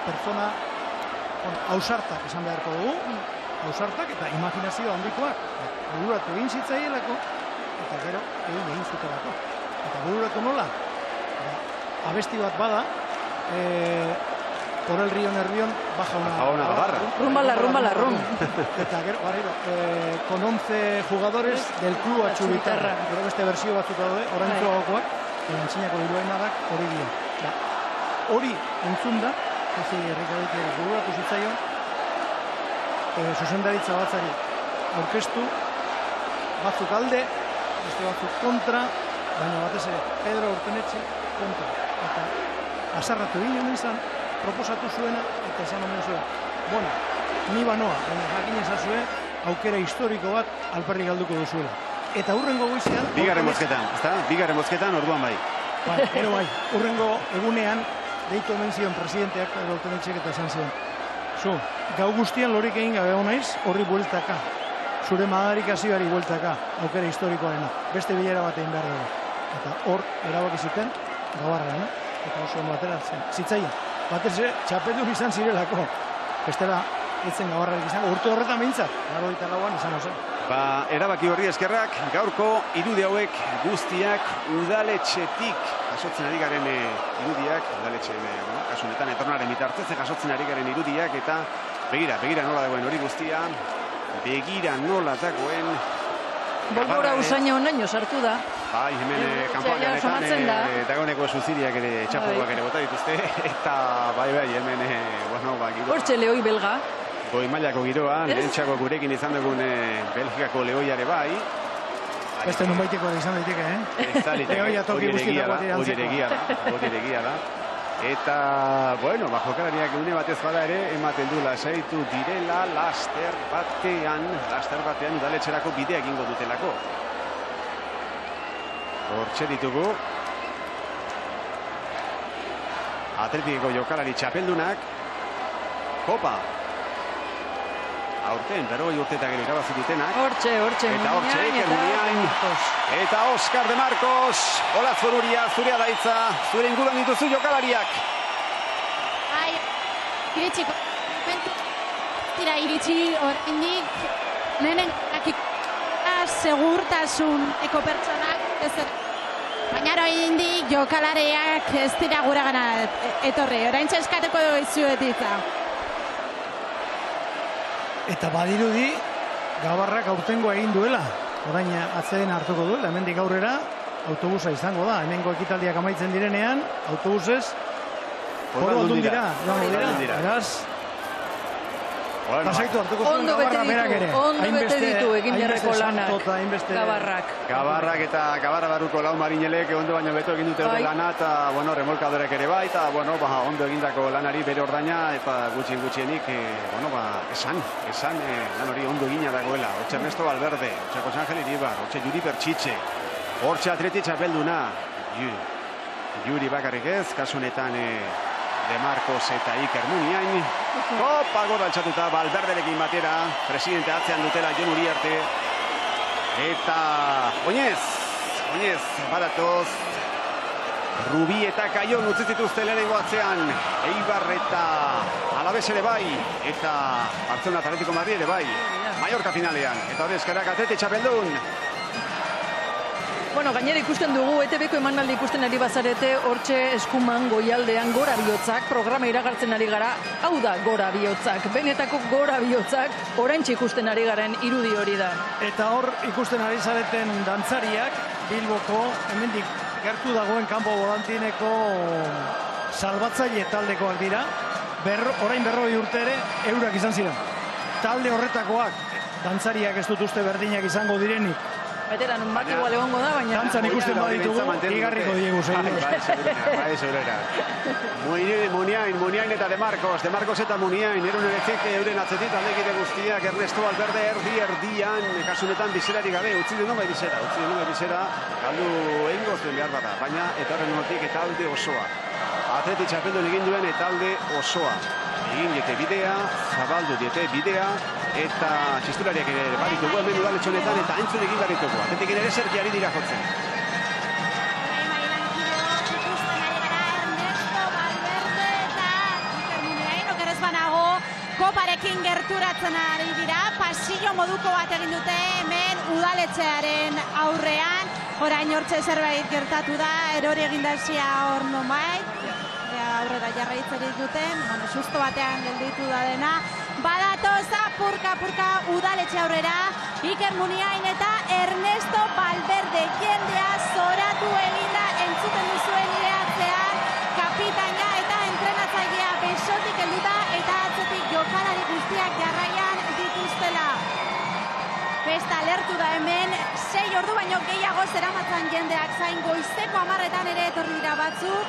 Speaker 1: pertsona ausartak esan beharko dugu, ausartak eta imaginazio handikoak. Bururatu egin zitzaielako, eta gero egin zutelako. Eta bururatu nola? Abesti bat bada, por el río Nervión baja una
Speaker 2: Gabarra.
Speaker 3: Rumba la rum.
Speaker 1: Eta gero, con 11 jugadores del club Atxubitarra. Gero beste bersio batzuk daude, orain zuagokoak, entzinako biluainak hori dio. Hori entzun da, Jose Errikadik bururatu zitzaion, zuzendaritza batzari aurkeztu, batzuk alde, beste batzuk kontra, baina batez ere Pedro Urtenetxe kontra. Eta asarratu ginen izan, proposatu zuena, eta esan omen zuen. Bueno, ni banoa, baina jakin ezazue, aukera historiko bat alperrik galduko duzuela. Eta hurrengo goizean...
Speaker 2: Bigarren mozketan, orduan bai.
Speaker 1: Bai, hurrengo egunean, deitu omen zion presidenteak Urtenetxek eta esan zion. Gau guztian lorik egin gabe honaiz, horri bueltaka. Zure madarikazioari bueltaka, aukera historikoarena. Beste bilera bat egin behar dugu. Eta hor, erabaki zuten, Gabarra, eta oso batera zitzaien. Batez ere, txapeldun izan zirelako. Bestela, etzen Gabarrarik izango. Urte horretan behintzat, 84an izan ozen.
Speaker 2: Erabaki horri eskerrak, gaurko irudi hauek guztiak udaletxetik jasotzen ari garen irudiak, udaletxeen kasunetan etornaren bitartez jasotzen ari garen irudiak, eta begira nola dagoen hori guztia, begira nola dagoen
Speaker 3: Bolbora usaina honaino sartu da.
Speaker 2: Bai, hemen kanpoan ganetan dagoeneko zuziriak ere txapuak ere bota dituzte, eta bai, hemen giroa.
Speaker 3: Hortxe lehoi belga.
Speaker 2: Goi mailako giroa, lehentxako gurekin izan dugun Belgikako lehoiare bai.
Speaker 1: Beste nun baiteko izan daiteke,
Speaker 2: Ez da liteke, hori egia da. Eta, bueno, jokalariak une batez bada ere, ematen du lasaitu direla, laster batean udaletxerako bidea egingo dutelako. Hortxe ditugu. Atletikeko jokalari txapeldunak. Kopa. Aurten, 40 urteetak ere irabazi dutenak.
Speaker 3: Hortxe,
Speaker 2: Eta hortxe, Iker Muniain. Eta Oskar de Marcos. Hola, Zoruria, zurea daitza. Zure inguruan dituzu jokalariak.
Speaker 5: Iritsiko. Tira iritsi oraindik lehenen segurtasun eko pertsonak baina oraindik jokalariak ez dira guragana etorri. Oraintxe eskateko dizuetitza.
Speaker 1: Eta badirudi, Gabarrak aurtengo egin duela. Orain atzeen hartuko duela, hemendik aurrera autobusa izango da. Hemengo ekitaldiak amaitzen direnean, autobusez Foru Aldundira. Beraz, pasaitu hartuko zuen Gabarra berak ere.
Speaker 3: Ondo bete ditu egin beharreko lanak Gabarrak.
Speaker 2: Gabarra barruko lau marinelek ondo baino beto egin dute lana, eta, bueno, remolkadorek ere bai, eta, bueno, ondo egindako lanari bere ordaina, eta gutxienik, esan, lan hori ondo egina dagoela. Hortxe Ernesto Valverde, hortxe Jose Angel Iribar, hortxe Juri Bertxitxe, hortxe Atleti txapelduna, Juri bakarrik ez, kasunetan De Marcos eta Iker Muniain. Kopa gora altxatuta Valverderekin batera, presidente atzean dutela Jon Uriarte. Eta Oñez, baratoz. Rubi eta Kaion utzi zituzte lehenengo atzean. Eibar eta Alavés ere bai. Eta Barcelona Atletico Madrid ere bai. Mallorca finalean. Eta hori eskarak Atleti txapeldun.
Speaker 3: Bueno, gainera ikusten dugu, ETV-ko emanaldi ikusten ari bazarete, hortxe eskuman goialdean gora bihotzak, programa iragartzen ari gara, hau da gora bihotzak, benetako gora bihotzak, oraintxe ikusten ari garen irudi hori da.
Speaker 1: Eta hor ikusten ari zareten dantzariak, Bilboko, hemendik gertu dagoen kanpo volantineko salbatzaile taldekoak dira, orain 40 urte ere, eurak izan ziren. Talde horretakoak, dantzariak ez dut uste berdinak izango direnik,
Speaker 3: Beteran, un bat igual egongo da, baina...
Speaker 1: Dantzan ikusten baditugu, igarriko diegu seguru.
Speaker 2: Bai, segurera. Muniain eta De Marcos eta Muniain, erunerezik euren atzetit aldekide guztiak, Ernesto Valverde erdian, kasunetan bizerari gabe, utzi du bai bizera, galdu egingo zuen behar bada, baina eta horren notik eta alde osoa. Atleti txapeldun egin duen eta alde osoa. Egin diete bidea, zabaldu diete bidea, eta txistulariak ere baditugu hemen udaletxonetan eta entzun egin baditugu. Atletik ere zerkiari dira jotzen.
Speaker 5: Ernesto Valverde eta Iker Muniain, okerrez banago, koparekin gerturatzen ari dira, pasillo moduko bat egin dute hemen udaletxearen aurrean, orain hortxe zerbait gertatu da, erori egindazia hor nomait, aurrera jarraitzerik duten, susto batean gelditu da dena, badatoza purka udaletxe aurrera, Iker Muniain eta Ernesto Valverde jendea zoratu eginda entzuten duzuen nire atzean, kapitaina eta entrenatzailea besotik helduta eta atzetik jokalari guztiak jarraian dituztela. Festa lertu da hemen, 6 ordu baino gehiago zeramatzan jendeak zain, goizeko 10etan ere etorri dira batzuk,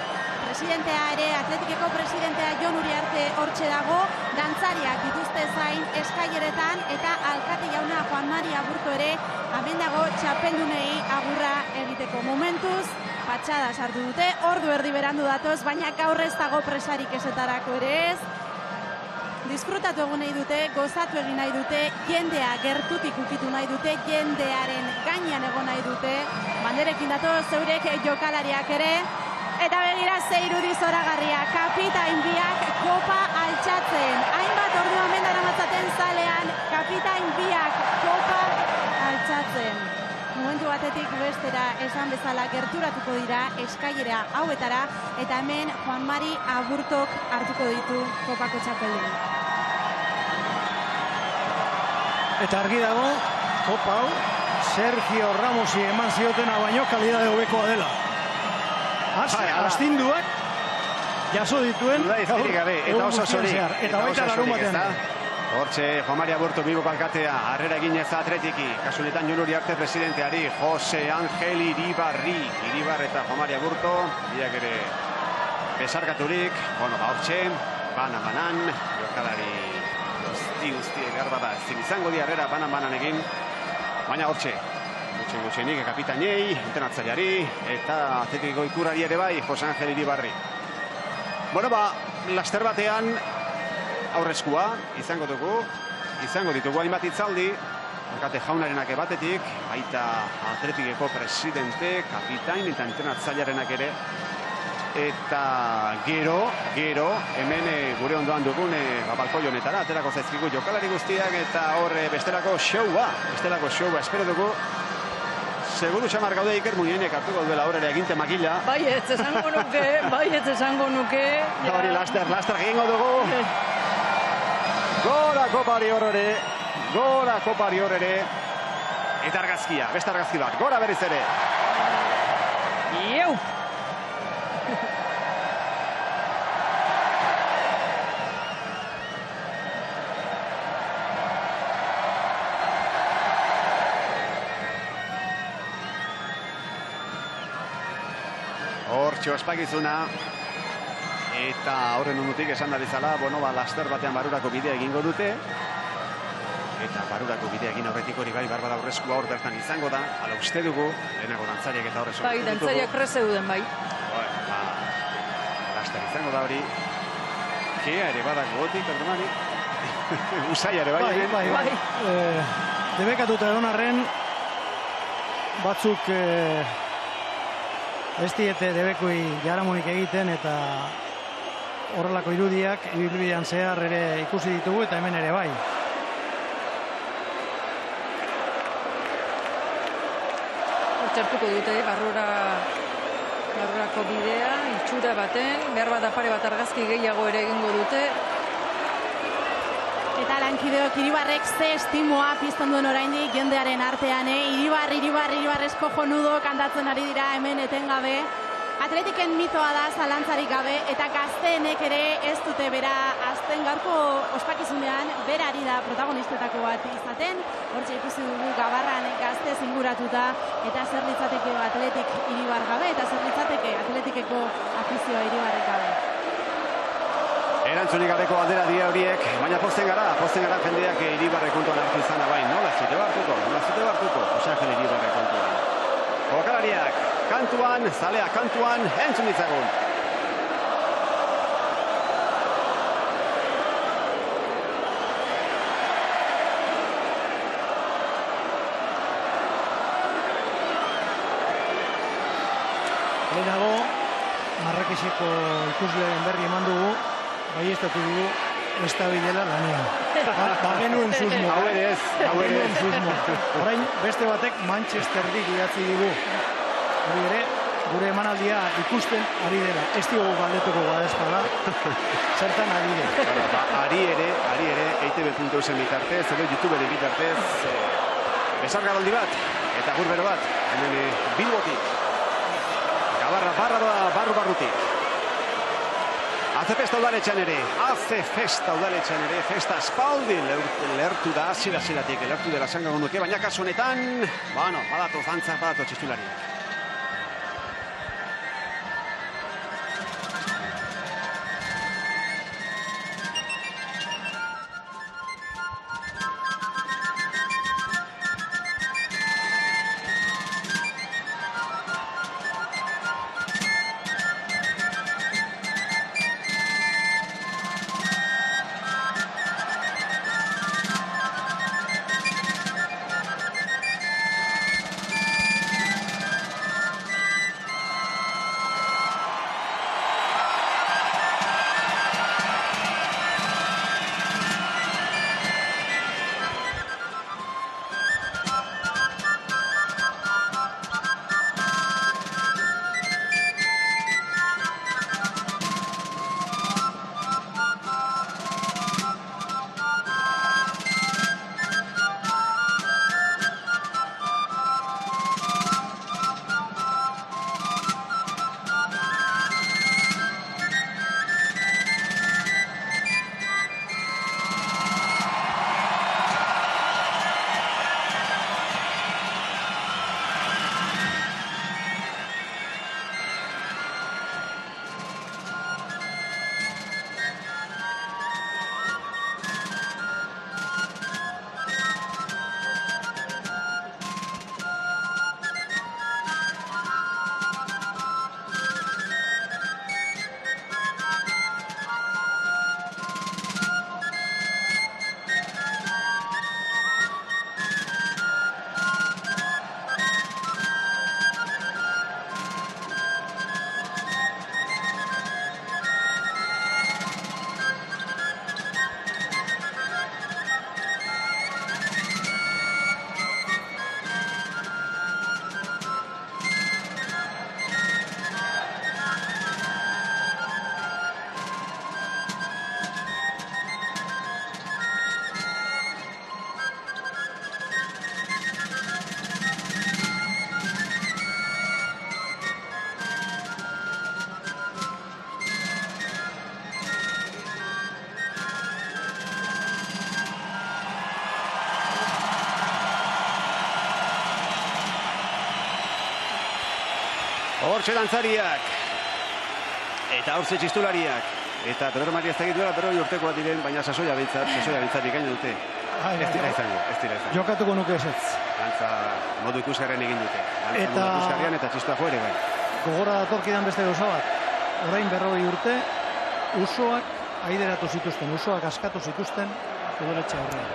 Speaker 5: presidentea ere, Atletikeko presidentea Jon Uriarte hortxe dago, dantzariak dituzte zain eskaileretan eta alkate jauna Juan Mari Aburto ere hemen dago txapeldunei agurra egiteko. Momentuz, patxada sartu dute, ordu erdi berandu datoz, baina gaur ez dago presarik esetarako ere ez. Disfrutatu egun nahi dute, gozatu egin nahi dute, jendea gertutik ukitu nahi dute, jendearen gainean egon nahi dute, banderekin datoz zeurek jokalariak ere, eta begira ze irudi zoragarria, kapitain biak kopa altxatzen. Hainbat ordu hemen daramatzaten zalean, kapitain biak kopa altxatzen. Momentu batetik bestera esan bezala gerturatuko dira eskailera hauetara, eta hemen Juan Mari Aburtok hartuko ditu kopako txapeldun.
Speaker 1: Eta argi dago, kopa hau, Sergio Ramosi eman ziotena baino kalidade hobekoa dela. Astinduak jaso dituen
Speaker 2: eta oso sorik.
Speaker 1: Eta baita larun batean.
Speaker 2: Hortxe, Juan Maria Burto Bilboko alkatea, harrera eginez Atletiki, kasunetan Jon Uriarte presidenteari, Jose Angel Iribarri, Iribar eta Juan Maria Burto, biak ere besarkaturik, hortxe, banan, jokalari guzti, behar bada, ezin izango di harrera banan egin, baina hortxe, gutxenik kapitainei, entrenatzaileari, eta Atletiko ikurrari ere bai, Jose Angel Iribarri. Laster batean, aurreskua, izango ditugu hainbat hitzaldi, alkate jaunarenak batetik, baita Atletikeko presidente, kapitain eta entrenatzailearenak ere, eta gero, hemen gure ondoan dugun balkoi honetara, aterako zaizkigu jokalari guztiak, eta hor bestelako showa espero dugu. Seguru xamar gaude Iker Muñenek hartuko duela horre eginte makila.
Speaker 3: Baietz esango nuke.
Speaker 2: Hori laster egingo dugu. Gora kopari horre. Eta argazkia, beste argazki bat. Gora berriz ere.
Speaker 3: Ieu!
Speaker 2: Hortxo ospakizuna, eta horren unutik esan da bizala, laster batean barurako bidea egingo dute, eta barurako bidea egin aurretik hori bai, barbada aurreskua hor bertan izango da, ala uste dugu, lehenago dantzariak eta horre
Speaker 3: Bai, dantzariak prezeuden bai.
Speaker 2: Laster izango da hori, kea ere badak gotik, Erdemani, usaia ere bai.
Speaker 1: Bai. Debekatuta egon arren, batzuk ez diete debekui jaramunik egiten eta horrelako irudiak ibilbidean zehar ere ikusi ditugu eta hemen ere bai.
Speaker 3: Txartuko dute barrurako bidea, itxura baten, behar bat pare bat argazki gehiago ere egingo dute.
Speaker 5: Eta lankideok Iribarrek ze estimoa pizten duen oraindik jendearen artean, Iribarrezko jonudo kantatzen ari dira hemen etengabe. Atletiken mitoa da zalantzarik gabe eta gazteenek ere ez dute bera azten gaurko ospakizunean berari da protagonistetako bat izaten. Hortxe ikusi dugu gabarran gazte zinguratuta eta zer litzateke Atletik Iribar gabe eta zer litzateke Atletikeko afizioa Iribarrek gabe.
Speaker 2: Erantzunik gabeko aldera dira horiek, baina pozten gara jendeak Iribarre kontuan hartu izana bai, nola zute bartuko, Jose Angel Iribarre kontuan. Jokalariak kantuan, zalea kantuan, entzun ditzagun.
Speaker 1: Lehenago, Marrakexeko ikusleen berri eman dugu, bai ez dugu ez da bilela lanean. Bagenuen susmo.
Speaker 2: Hau ere ez.
Speaker 1: Orain beste batek Manchesterdik idatzi digu. Hori ere, gure emanaldia ikusten ari dela. Ez diogu galdetuko badezpada, zertan ari dela.
Speaker 2: Ari ere, EITB.eusen bitartez, edo YouTuberen bitartez, besargaraldi bat, eta gurbero bat, hemen Bilbotik. Gabarra barrutik. Hace festa udaletxean ere, festa aspaldi lertu da, zira-ziratik, lertu dela zango gonduke, baina kasu honetan, badatu zantzak, badatu txistulariak. Hortxe dantzariak. Eta hortxe txistulariak. Eta Pedro Maria ez da egituela, pero urtekoa diren, baina sasoia bintzat ikaino dute. Ez dira izango.
Speaker 1: Jokatuko nuke ez.
Speaker 2: Dantza modu ikusgarren egin dute. Dantza modu ikusgarrian eta txistua joere bai.
Speaker 1: Gogora datorkidan beste gauza bat. Orain 40 urte, usoak aideratu zituzten, usoak askatu zituzten udaletxe aurrean.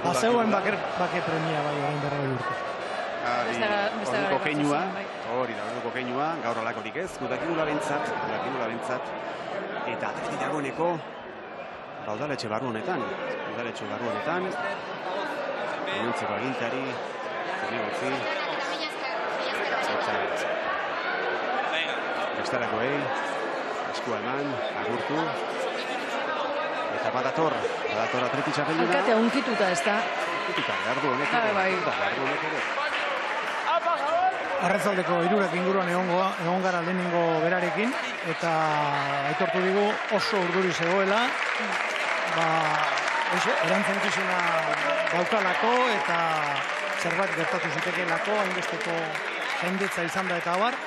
Speaker 1: Bazegoen bake premia bai orain 40 urte.
Speaker 2: Orduko keinua, hori da, orduko keinua, gaur alakorik ez, gudakigula bentzat, eta atletik dagoeneko, udaletxe barru honetan, onentzeko agintari, zinegotzi, eta bestelakoei, eskua eman, agurtu, eta badator atleti txapelduna.
Speaker 3: Alkatea unkituta ez da.
Speaker 2: Unkituta, gardu honek ere.
Speaker 1: Arratzaldeko 3 inguruan egon gara lehenengo berarekin, eta aitortu digu oso urduri zegoela, erantzukizuna daukalako eta zerbait gertatu zitekeelako, hainbesteko jendetza izan da eta abar,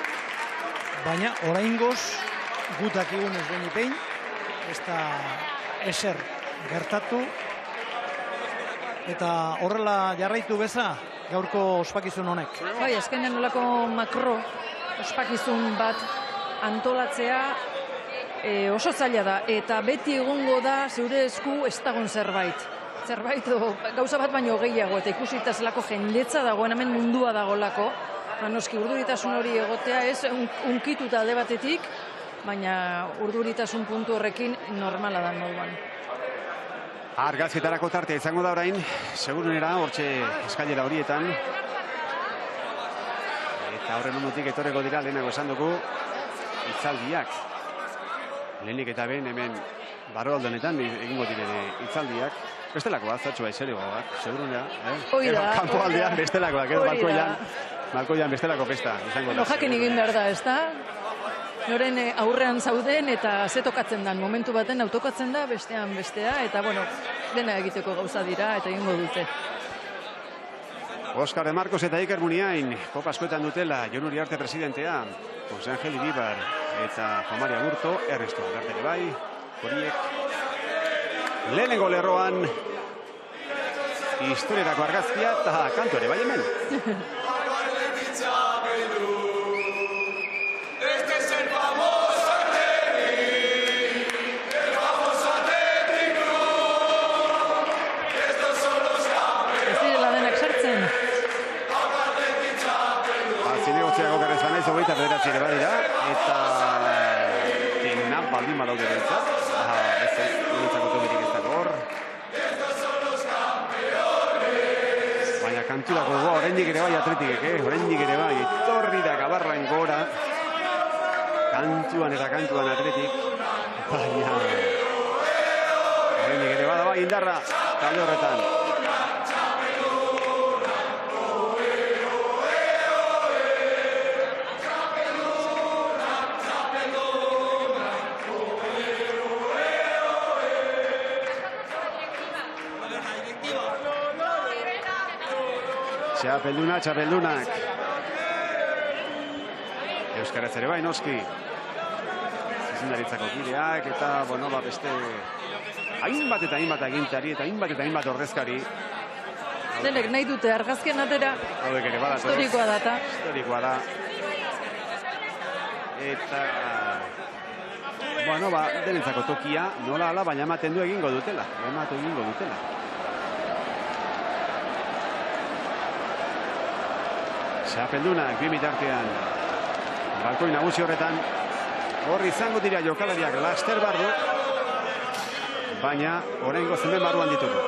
Speaker 1: baina oraingoz gutak egun ez den ipein, ez da eser gertatu, eta horrela jarraitu beza gaurko ospakizun honek.
Speaker 3: Bai, azkenean nolako makro ospakizun bat antolatzea oso zaila da, eta beti egongo da zeure esku ez dagoen zerbait, gauza bat baino gehiago, eta ikusita zelako jendetza dagoen, hemen mundua dagolako, noski urduritasun hori egotea ez unkituta alde batetik, baina urduritasun puntu horrekin normala da moduan.
Speaker 2: Argazketarako tartea izango da orain, segurunera, hortxe eskailera horietan. Eta horren ondotik etorreko dira, lehenago esan dugu, itzaldiak. Lehenik eta ben hemen barroaldonetan egingo diren itzaldiak. Bestelako bat, zatxua izerioak, segurunera. Kampo aldean bestelakoak, edo balkoian bestelako festa izango da.
Speaker 3: Jakin egin behar da, ez da? Noren aurrean zauden eta ze tokatzen da, momentu baten autokatzen da, bestean bestea, eta bueno, dena egiteko gauza dira eta egingo dute.
Speaker 2: Oskar de Marcos eta Iker Muniain, Kopa askoetan dutela, Jon Uriarte presidentea, Jose Angel Iribar eta Jomari Agurto, Ernesto Agartere bai, horiek lehenengo lerroan historierako argazkia eta kantu ere bai hemen. Hogeita bederatzi ere badira, eta tena baldin badaude bentzat. Ez nintzako tokirik ez dago hor. Baina kanturako goa, oraindik ere bai atletikek, oraindik ere bai, etorri da gabarran gora. Kantuan atletik. Baina oraindik ere bada bai indarra, talde horretan. Txapeldunak. Euskaraz ere bai, noski. Zuzendaritzako kideak, eta, bueno, beste hainbat eta hainbat agintari, eta hainbat ordezkari.
Speaker 3: Denek nahi dute argazken atera, historikoa data.
Speaker 2: Historikoa da. Eta, bueno, denentzako tokia, nola ala, baina ematen du egingo dutela. Txapeldunak, bi bitartean, balkoi nagusi horretan, hor izango dira jokalariak laster barru, baina oraingo zemen barruan ditugu.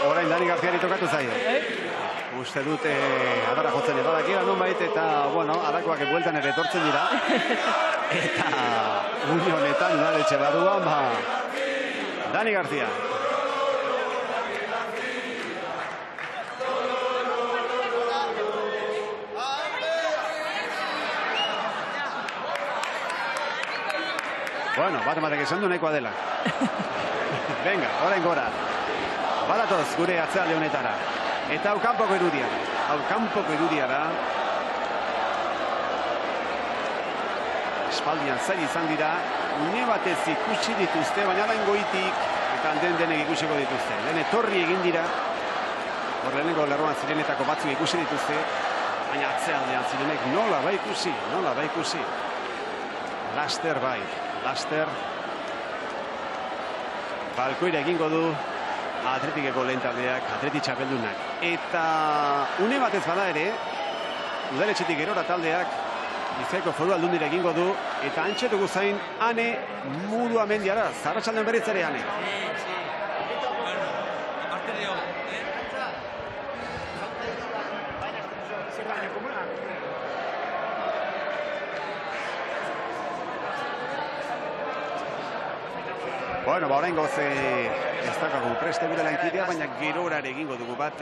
Speaker 2: Orain Dani Garziari tokatu zaio. Uste dute adara jotzen edadakia nonbait, eta, bueno, alakoak bueltan ere etortzen dira. Eta unionetan udaletxe barruan, Dani Garzia. Bueno, bat ematek esan du nahikoa dela. Venga, orain gora. Badatoz gure atzealde honetara. Eta hau kanpoko irudia. Hau kanpoko irudia da. Espaldian zail izan dira. Une batez ikusi dituzte, baina orain goitik eta denek ikusiko dituzte. Lehen etorri egin dira. Hor lehenengo lerroan zirenetako batzuk ikusi dituzte. Baina atzealdean zirenek nola ba ikusi. Laster bai. Laster balkoira egingo du Atletikeko lehen taldeak, Atleti txapeldunak. Eta une batez bada ere, udaletxetik erora taldeak Bizkaiko Foru Aldundira egingo du, eta antxe dugu zain Ane Muruamendiara, Arratsaldean berriz ere Ane. Bueno, ba, oraingoz ez dakagu preste gure lankidea, baina gerorare egingo dugu bat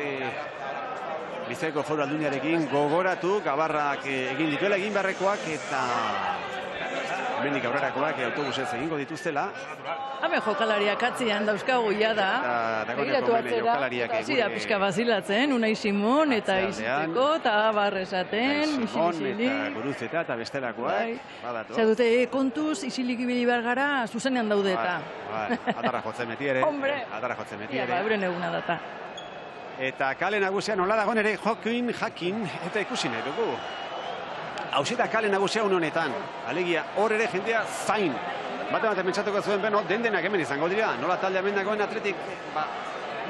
Speaker 2: Bizkaiko Foru Aldundiarekin gogoratu, gabarrak egin dituela egin beharrekoak eta hemendik aurrerakoak autobusez egingo dituztela.
Speaker 3: Hemen jokalariak atzean dauzkagu da. Begiratu atzera, zira pixka bazilatzen, Unai Simon eta Izitzeko, eta Abar esaten, isili-isili.
Speaker 2: Eta Guruzeta eta bestelakoak.
Speaker 3: Zer dute, kontuz, isilik ibili behar gara, zuzenean daude eta.
Speaker 2: Atarra jotzen beti ere.
Speaker 3: Hombre.
Speaker 2: Atarra jotzen beti ere.
Speaker 3: Euren eguna data.
Speaker 2: Eta kale nagusian nola dagoen ere jakin eta ikusi nahi dugu. Hauzita kale nagusia honetan. Alegia hor ere jendea zain. Bate pentsatuko zuen beno, dendenak hemen izango dira. Nola talde hemen dagoen Atletik,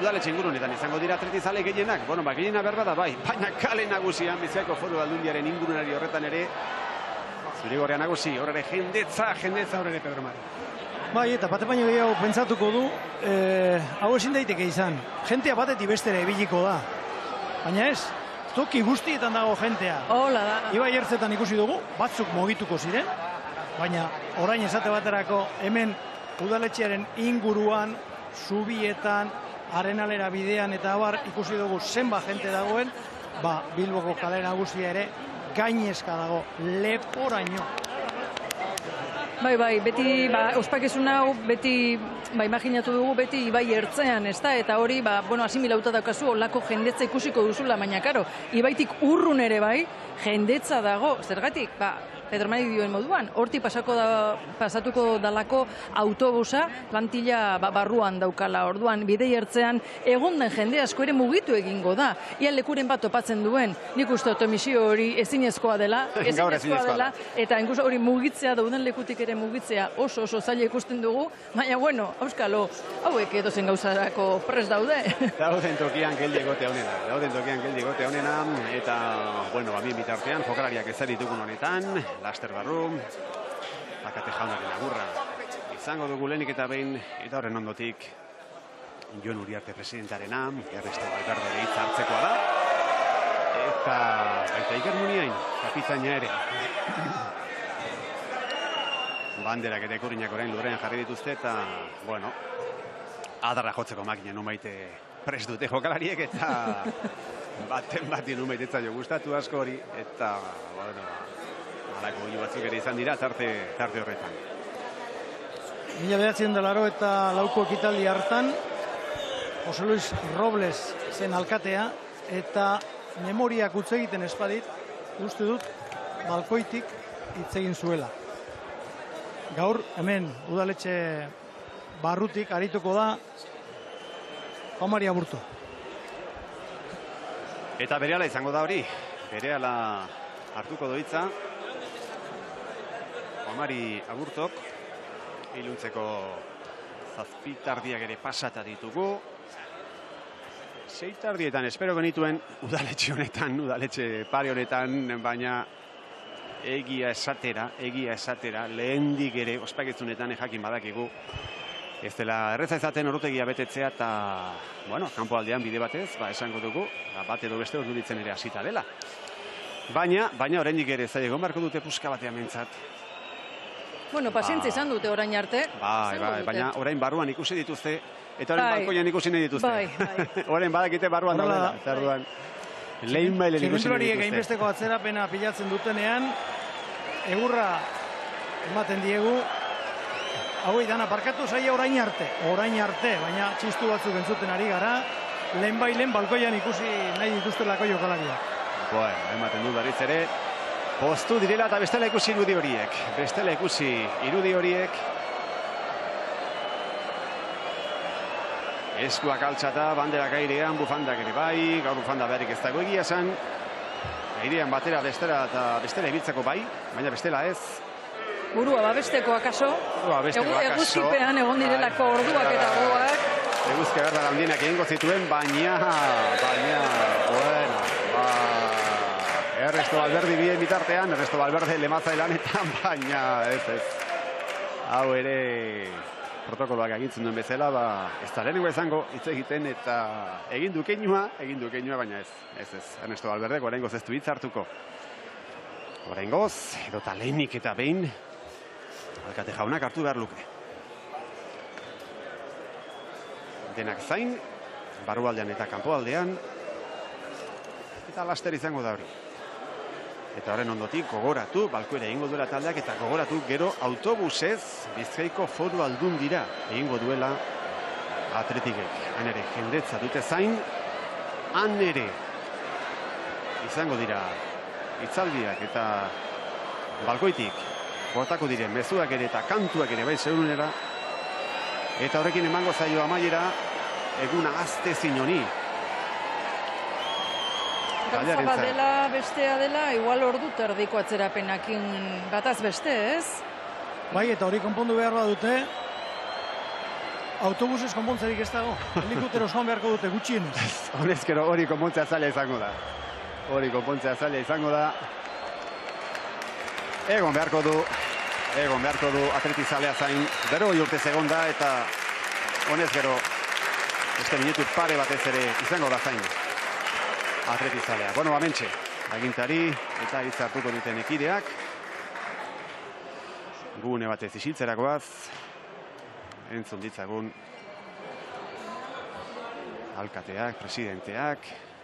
Speaker 2: udaletxe ingurunetan izango dira Atletizale gehienak. Bueno, gehiena berba da bai. Baina kale nagusian Bizkaiko Foru Aldundiaren ingurunari horretan ere. Zurigorria nagusi, hor ere jendetza hor ere Pedro Mari.
Speaker 1: Bai, eta bate baino gehiago pentsatuko du, hau ezin daiteke izan. Jentea batetik bestera ebiliko da. Baina ez, toki guztietan dago jentea.
Speaker 3: Hola da.
Speaker 1: Ibai Ertzetan ikusi dugu, batzuk mogituko ziren, baina orain esate baterako hemen udaletxearen inguruan, zubietan, Arenalera bidean eta abar ikusi dugu zenbat jente dagoen, Bilboko kale nagusia ere gainezka dago, leporaino.
Speaker 3: Bai, beti, ospakizun hau, beti, imaginatu dugu, beti Ibai Ertzean, ez da, eta hori, asimilauta daukazu, olako jendetza ikusiko duzula, baina, karo, Ibaitik urrun ere bai, jendetza dago, zergatik, Pedro Mari dioen moduan, hortik pasatuko dalako autobusa, plantilla barruan daukala, orduan, Bidei Ertzean, egon den jende asko ere mugitu egingo da, ia lekuren bat topatzen duen, nik uste otomisio hori ezinezkoa dela, eta inkuso hori mugitzea, dauden lekutik ere mugitzea oso zaila ikusten dugu, baina, bueno, auskalo, hauek edozen gauzarako prest daude.
Speaker 2: Dauden tokian geldi egote honena, eta, bueno, bien bitartean, jokalariak ez ditugun honetan, Laster barru, Akate jaunaren agurra izango dugu lehenik eta behin, eta horren ondotik Jon Uriarte presidentarena, Ernesto Valverde ere hitza hartzekoa da, eta baita Iker Muniain, kapitaina ere. Banderak eta ekurinak orain lurrean jarri dituzte, eta, bueno, adarra jotzeko makina numaite prest dute jokalariek, eta baten numait etzaio gustatu asko hori, eta, bueno, alako hori batzuk ere izan dira, tarte horretan.
Speaker 1: 1984 ekitaldi hartan, Jose Luis Robles zen alkatea, eta memoriak utz egiten espadit, uste dut, balkoitik hitz egin zuela. Gaur, hemen, udaletxe barrutik, arituko da, Juan Mari Aburto.
Speaker 2: Eta berehala izango da hori, berehala hartuko doitza, Juan Mari Aburtok, iluntzeko zazpitardiak ere pasata ditugu. 6 tardietan espero genituen udaletxe honetan, udaletxe pare honetan, baina egia esatera, lehendik ere ospakiztunetan jakin badakigu. Ez dela erreza izaten ordutegia betetzea eta, bueno, kanpo aldean bide batez, esango dugu, bat edo beste orduritzen ere hasita dela. Baina oraindik ere zaila egon beharko dute puska batean mentzat.
Speaker 3: Bueno, pazientzia izan dute orain arte.
Speaker 2: Baina orain barruan ikusi dituzte, eta orain balkoian ikusi nahi dituzte. Orain badakite barruan daudela, eta orduan lehen bailen ikusi nahi dituzte.
Speaker 1: Txirrendulariek gainbesteko atzerapena pilatzen dutenean, egurra ematen diegu, hauei dana parkatu zaia orain arte, baina txistu batzuk entzuten ari gara, lehen balkoian ikusi nahi dituztelako jokalariak.
Speaker 2: Bueno, ematen du berriz ere, postu direla eta bestela ikusi irudi horiek. Eskuak altxata, banderak airean, bufandak ere bai, gaur bufanda beharrik ez dago egia esan. Airean batera bestela eta bestela ibiltzeko bai, baina bestela ez.
Speaker 3: Burua babesteko akaso, eguzkipean egon direlako orduak eta goak.
Speaker 2: Eguzki berda handienak egingo zituen, baina, bueno, Ernesto Valverde bien bitartean, Ernesto Valverde lemazai lanetan, baina ez. Hau ere protokoloak agintzen duen bezala, ez da lehenengo izango hitz egiten eta egin du keinua, baina ez. Ernesto Valverde oraingoz ez du hitz hartuko. Oraingoz, edota lehenik eta behin, alkate jaunak hartu behar luke. Denak zain, barrualdean eta kanpoaldean, eta laster izango da hori. Eta horren ondotik gogoratu, balkoera egingo duela taldeak, eta gogoratu gero autobusez Bizkaiko Foru Aldundira egingo duela Atletikek. Han ere jendetza dute zain, han ere izango dira hitzaldiak eta balkoitik botako diren mezuak ere eta kantuak ere bai zeurunera. Eta horrekin emango zaio amaiera eguna aztezin honi.
Speaker 3: Gauza bat dela, bestea dela, igual ordu terdiko atzerapenakin bataz beste, ez?
Speaker 1: Bai, eta hori konpondu behar badute, autobusez konpontzerik ez dago. Helikoptero joan beharko dute gutxienez.
Speaker 2: Honezkero hori konpontzea zaila izango da. Egon beharko du atletizalea zain. Berrogei urte egon da eta honezkero beste minutu pare batez ere izango da zain. Atletizalea. Bueno, amentxe, agintari eta hitz hartuko duten ekideak. Gune batez isiltzerakoaz. Entzun ditzagun alkateak, presidenteak,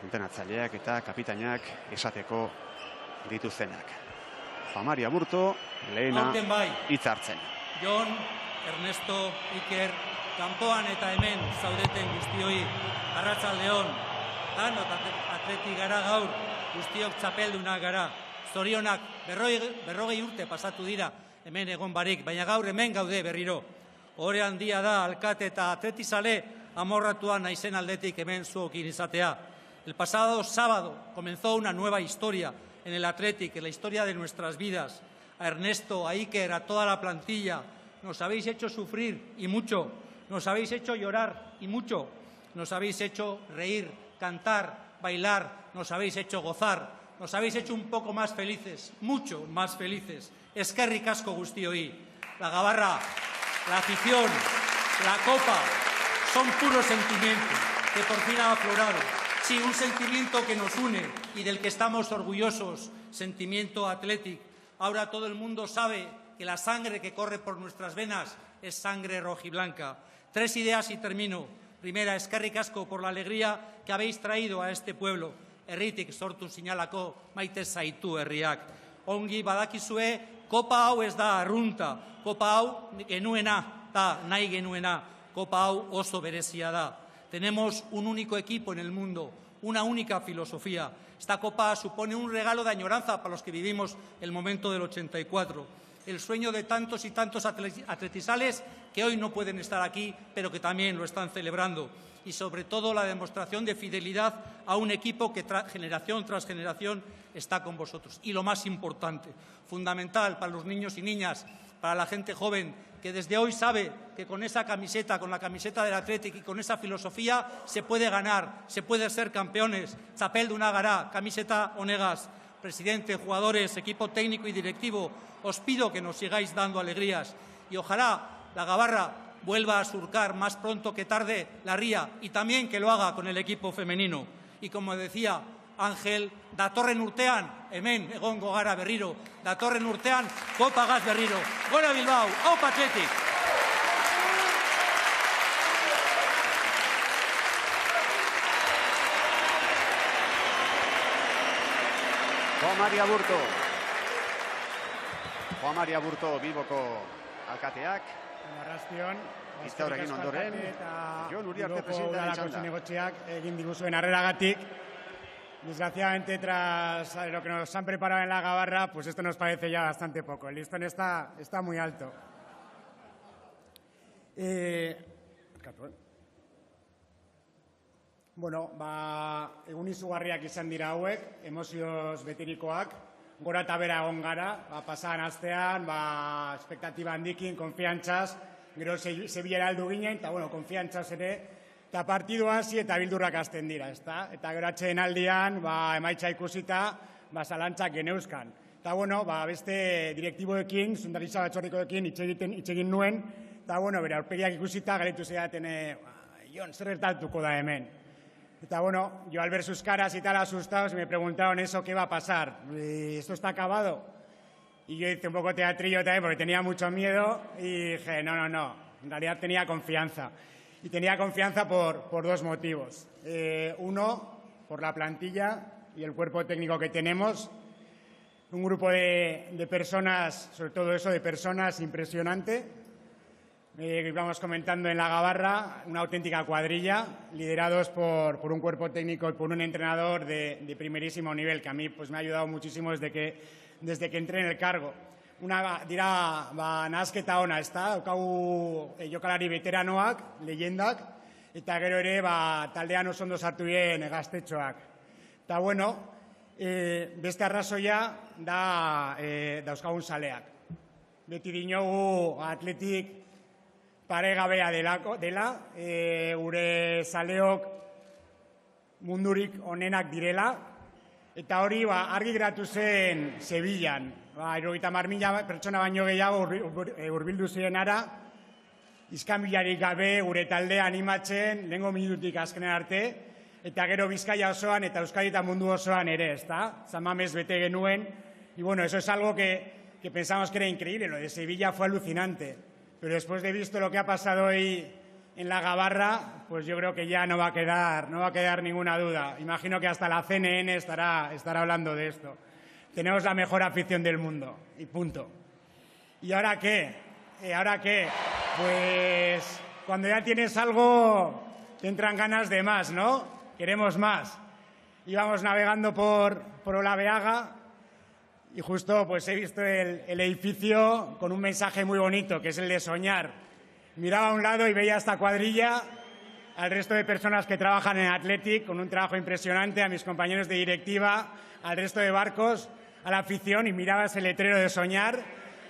Speaker 2: entenatzaileak eta kapitainak esateko dituztenak. Juan Aburto, lehena hitz hartzen.
Speaker 8: Jon, Ernesto, Iker, kanpoan eta hemen zaudeten guztioi, arratsaldeon, danok atletik gara gaur, guztiok txapeldunak gara. Zorionak berrogei urte pasatu dira hemen egon barik, baina gaur hemen gaude berriro. Hore handia da alkate eta atletizale amorratua naizen aldetik hemen zuokin izatea. El pasado sábado comenzó una nueva historia en el Athletic, en la historia de nuestras vidas. A Ernesto, a Iker, a toda la plantilla, nos habéis hecho sufrir y mucho, nos habéis hecho llorar y mucho, nos habéis hecho reír, cantar, bailar, nos habéis hecho gozar, nos habéis hecho un poco más felices, mucho más felices. Eskerrik asko guztioi. La gabarra, la afición, la copa, son puros sentimientos que por fin ha aflorado. Sí, un sentimiento que nos une y del que estamos orgullosos, sentimiento Athletic. Ahora todo el mundo sabe que la sangre que corre por nuestras venas es sangre rojiblanca. 3 ideas y termino. Primera, eskerrik asko por la alegría que habéis traído a este pueblo. Herritik sortu sinalako maite zaitu herriak. Ongi badakizue, kopa hau ez da arrunta. Kopa hau genuena da, nahi genuena. Kopa hau oso berezia da. Tenemos un único equipo en el mundo, una única filosofía. Esta copa supone un regalo de añoranza para los que vivimos el momento del 84. El sueño de tantos y tantos atletizales que hoy no pueden estar aquí, pero que también lo están celebrando. Y sobre todo la demostración de fidelidad a un equipo que generación tras generación está con vosotros. Y lo más importante, fundamental para los niños y niñas, para la gente joven, que desde hoy sabe que con esa camiseta, con la camiseta del Athletic y con esa filosofía se puede ganar, se puede ser campeones. Txapelduna gara, camiseta honegaz. Presidente, jugadores, equipo técnico y directivo, os pido que nos sigáis dando alegrías y ojalá la gabarra vuelva a surcar más pronto que tarde la ría y también que lo haga con el equipo femenino. Y como decía Ángel, datorren urtean, hemen egongo gara berriro, datorren urtean, kopagaz berriro. Gora Bilbao, aupa Athletic!
Speaker 2: Juan Aburto, Bilboko alkateak,
Speaker 10: Arrastion.
Speaker 2: Iztaur egin ondoren, Jon Uriarte presidentearen txanda.
Speaker 10: Negotziak egin diguzuen harreragatik. Desgraciadamente, tras lo que nos han preparado en la gabarra, pues esto nos parece ya bastante poco. El listón está muy alto. Bueno, egun izugarriak izan dira hauek, emozioz betirikoak, gora eta bera egon gara, pasadan astean, espektatiba handikin, konfiantzaz, gero Sevilla aldu ginen, eta bueno, konfiantzaz ere, eta partidu hasi eta bildurrak hasten dira, ezta? Eta gero atxeen aldian, emaitza ikusita, zalantzak geneuzkan. Eta bueno, beste direktiboekin, zundaritza batzorrikoekin hitz egin nuen, eta bueno, bere aurpegiak ikusita, galetu zedaten, Jon, zer gertatuko da hemen? Eta bueno, yo al ver sus caras y tal asustados me preguntaron eso, ¿qué va a pasar? ¿Esto está acabado? Y yo hice un poco teatrillo también porque tenía mucho miedo y dije, no, en realidad tenía confianza. Y tenía confianza por dos motivos. Uno, por la plantilla y el cuerpo técnico que tenemos. Un grupo de personas, sobre todo eso, de personas impresionante. Íbamos comentando en la gabarra, una auténtica cuadrilla, liderados por un cuerpo técnico y por un entrenador de primerísimo nivel, que a mí pues, me ha ayudado muchísimo desde que entré en el cargo. Una dira nahasketa ona, ezta? Daukagu jokalari veteranoak, leyendak, eta gero ere taldean oso ondo sartu diren gaztetxoak. Eta bueno, beste arrazoia da dauzkagun zaleak. Beti dinogu Athletic paregabea dela, gure zaleok mundurik onenak direla, eta hori argi geratu zen Sevillan. 30.000 pertsona baino gehiago hurbildu ziren ara, iskanbilarik gabe gure taldea animatzen, lehengo minutik azkenen arte, eta gero Bizkaia osoan eta Euskadi eta mundu osoan ere, ezta? San Mamés bete genuen, y bueno, eso es algo que pensamos que era increíble, lo de Sevilla fue alucinante. Pero después de visto lo que ha pasado hoy en la gabarra, pues yo creo que ya no va a quedar ninguna duda. Imagino que hasta la CNN estará hablando de esto. Tenemos la mejor afición del mundo, y punto. ¿Y ahora qué? Pues cuando ya tienes algo, te entran ganas de más, ¿no? Queremos más. Íbamos navegando por Olabeaga, y justo pues he visto el edificio con un mensaje muy bonito, que es el de soñar. Miraba a un lado y veía esta cuadrilla, al resto de personas que trabajan en Athletic, con un trabajo impresionante, a mis compañeros de directiva, al resto de barcos, a la afición, y miraba ese letrero de soñar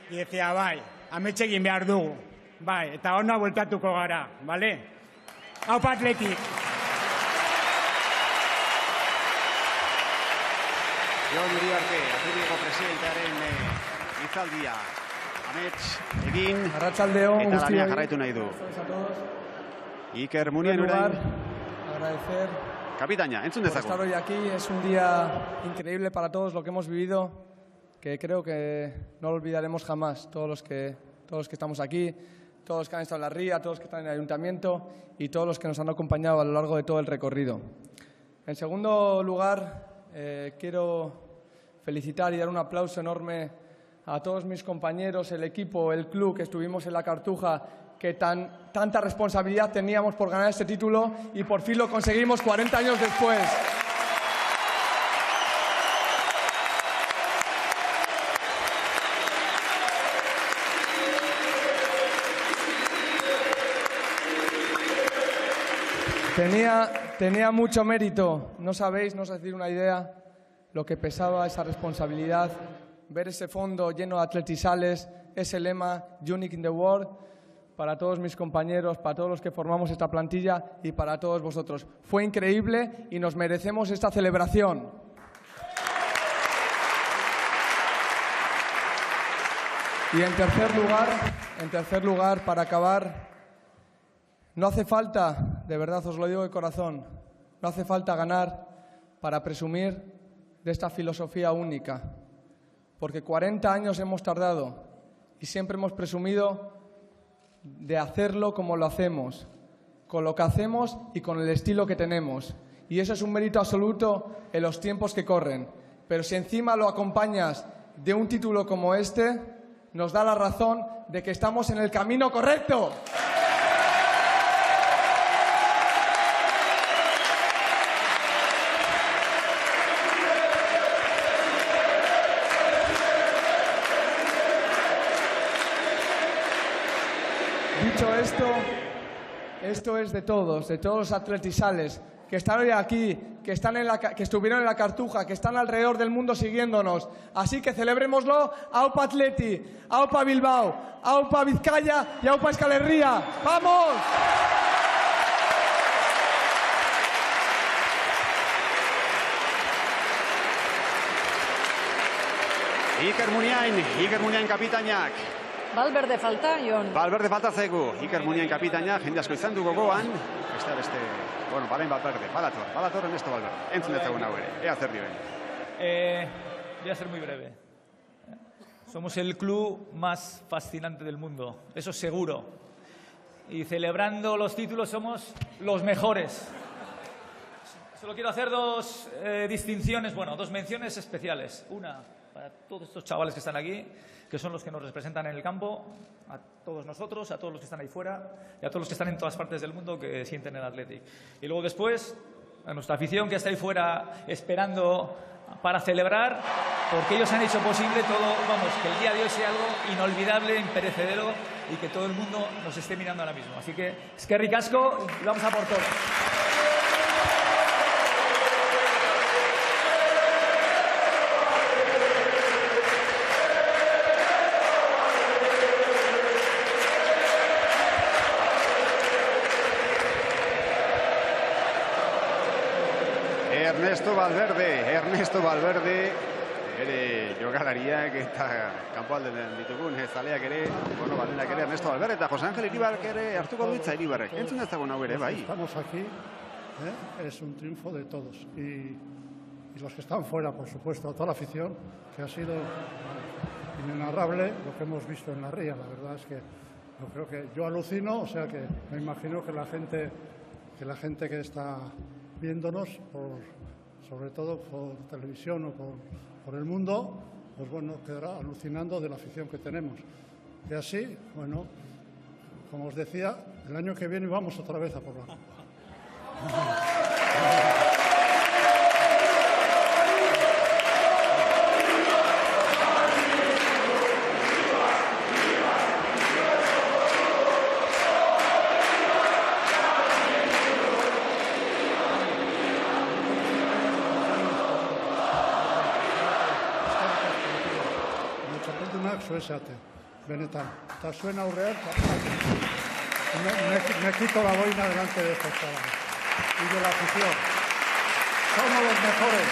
Speaker 10: y decía, bai, ametxe egin behar dugu, bai, eta ona bueltatuko gara, ¿vale? Aupa Athletic!
Speaker 2: Jon Uriarte, Athleticeko presidentearen hitzaldia. Amets, egin,
Speaker 14: Arratsaldeon,
Speaker 2: eta
Speaker 14: guztioi.
Speaker 2: lania jarraitu nahi du. Iker Munien orain.
Speaker 14: Agradecer.
Speaker 2: Kapitaina, entzun
Speaker 14: por
Speaker 2: dezagun.
Speaker 14: estar hoy aquí. Es un día increíble para todos lo que hemos vivido, que creo que no lo olvidaremos jamás. Todos los que estamos aquí, todos los que han estado en la ría, todos los que están en el ayuntamiento y todos los que nos han acompañado a lo largo de todo el recorrido. En segundo lugar, quiero felicitar y dar un aplauso enorme a todos mis compañeros, el equipo, el club que estuvimos en la Cartuja, que tanta responsabilidad teníamos por ganar este título y por fin lo conseguimos 40 años después. Tenía mucho mérito, no sabéis, no os decir una idea, lo que pesaba esa responsabilidad, ver ese fondo lleno de atletizales, ese lema Unique in the World, para todos mis compañeros, para todos los que formamos esta plantilla y para todos vosotros. Fue increíble y nos merecemos esta celebración. Y en tercer lugar, para acabar, no hace falta, de verdad os lo digo de corazón, no hace falta ganar para presumir de esta filosofía única, porque 40 años hemos tardado y siempre hemos presumido de hacerlo como lo hacemos, con lo que hacemos y con el estilo que tenemos. Y eso es un mérito absoluto en los tiempos que corren. Pero si encima lo acompañas de un título como este, nos da la razón de que estamos en el camino correcto. Dicho esto es de todos los atletisales que están hoy aquí, que estuvieron en la Cartuja, que están alrededor del mundo siguiéndonos. Así que celebrémoslo. Aupa Atleti, Aupa Bilbao, Aupa Vizcaya y Aupa Euskal Herria. ¡Vamos!
Speaker 2: Iker Muniain kapitainak.
Speaker 3: Valverde falta, Jon.
Speaker 2: Valverde falta zaigu. Iker Muniain kapitainak, jende asko izan du gogoan. Beste, bueno, balen Valverde, balator Ernesto Valverde. Entzun dezagun hau ere, ea zer dioen.
Speaker 17: Voy a ser muy breve. Somos el club más fascinante del mundo, eso seguro. Y celebrando los títulos somos los mejores. Solo quiero hacer dos distinciones, bueno, dos menciones especiales. Una para todos estos chavales que están aquí, que son los que nos representan en el campo, a todos nosotros, a todos los que están ahí fuera y a todos los que están en todas partes del mundo que sienten el Athletic. Y luego después, a nuestra afición que está ahí fuera esperando para celebrar, porque ellos han hecho posible todo, vamos, que el día de hoy sea algo inolvidable, imperecedero y que todo el mundo nos esté mirando ahora mismo. Así que, eskerrik asko y vamos a por todo.
Speaker 2: Ernesto Valverde, ere jokalariak eta kanpoaldean ditugun zaleak ere, bueno, balenak ere Ernesto Valverde eta José Ángel Iribarrek ere hartuko du hitza Iribarrek. Entzun dezagun hau ere, bai.
Speaker 18: Estamos aquí, es un triunfo de todos y los que están fuera, por supuesto, a toda la afición, que ha sido inenarrable lo que hemos visto en la ría. La verdad es que yo creo que yo alucino, o sea que me imagino que la gente que está viéndonos, sobre todo por televisión o por el mundo, pues bueno, quedará alucinando de la afición que tenemos. Y así, bueno, como os decía, el año que viene vamos otra vez a por la Copa. Esate, benetan. Eta zuen aurrean, me quito la boina delante de estos chavales y de la afición. Somos los mejores.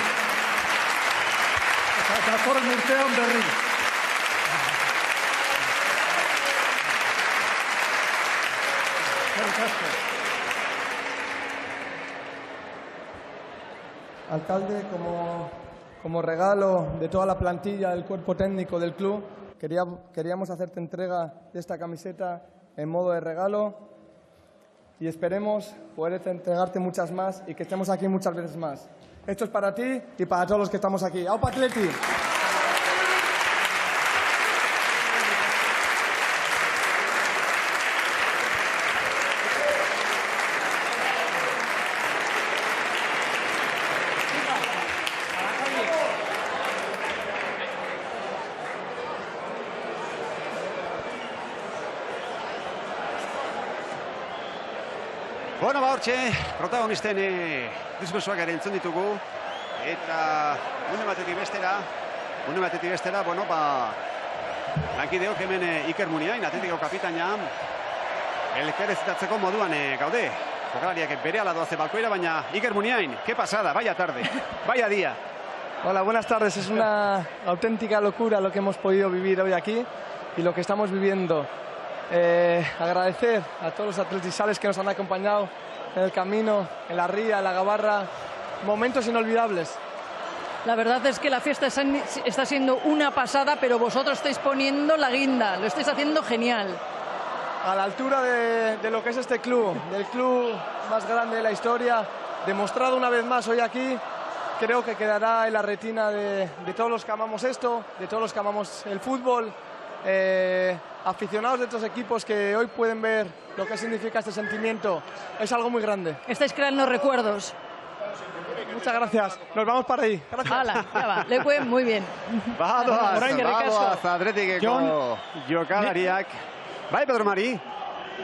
Speaker 18: Eta datorren urtean berriz.
Speaker 14: Alcalde, como regalo de toda la plantilla del cuerpo técnico del club, queríamos hacerte entrega de esta camiseta en modo de regalo y esperemos poder entregarte muchas más y que estemos aquí muchas veces más. Esto es para ti y para todos los que estamos aquí. ¡Aupa Atleti!
Speaker 2: Bueno, hortxe, protagonisten diskursoak ere entzun ditugu, eta une batetik bestera, bueno, lankideok hemen Iker Muniain, Atletiko kapitaina, elkarrezitatzeko moduan gaude. Jokalariak berehala doaze balkoira, baina Iker Muniain, qué pasada, vaya tarde, vaya día.
Speaker 14: Hola, buenas tardes. Es una auténtica locura lo que hemos podido vivir hoy aquí y lo que estamos viviendo. Agradecer a todos los atletisales que nos han acompañado en el camino, en la ría, en la gabarra, momentos inolvidables.
Speaker 3: La verdad es que la fiesta está siendo una pasada, pero vosotros estáis poniendo la guinda, lo estáis haciendo genial.
Speaker 14: A la altura de lo que es este club, del club más grande de la historia, demostrado una vez más hoy aquí, creo que quedará en la retina de todos los que amamos esto, de todos los que amamos el fútbol aficionados de otros equipos que hoy pueden ver lo que significa este sentimiento, es algo muy grande.
Speaker 3: Estáis creando recuerdos.
Speaker 14: Muchas gracias. Nos vamos para ahí. Gracias.
Speaker 3: Hala, ya va. Lekue, muy bien.
Speaker 2: Badoaz, Atletikeko jokalariak. Bai, Pedro Mari.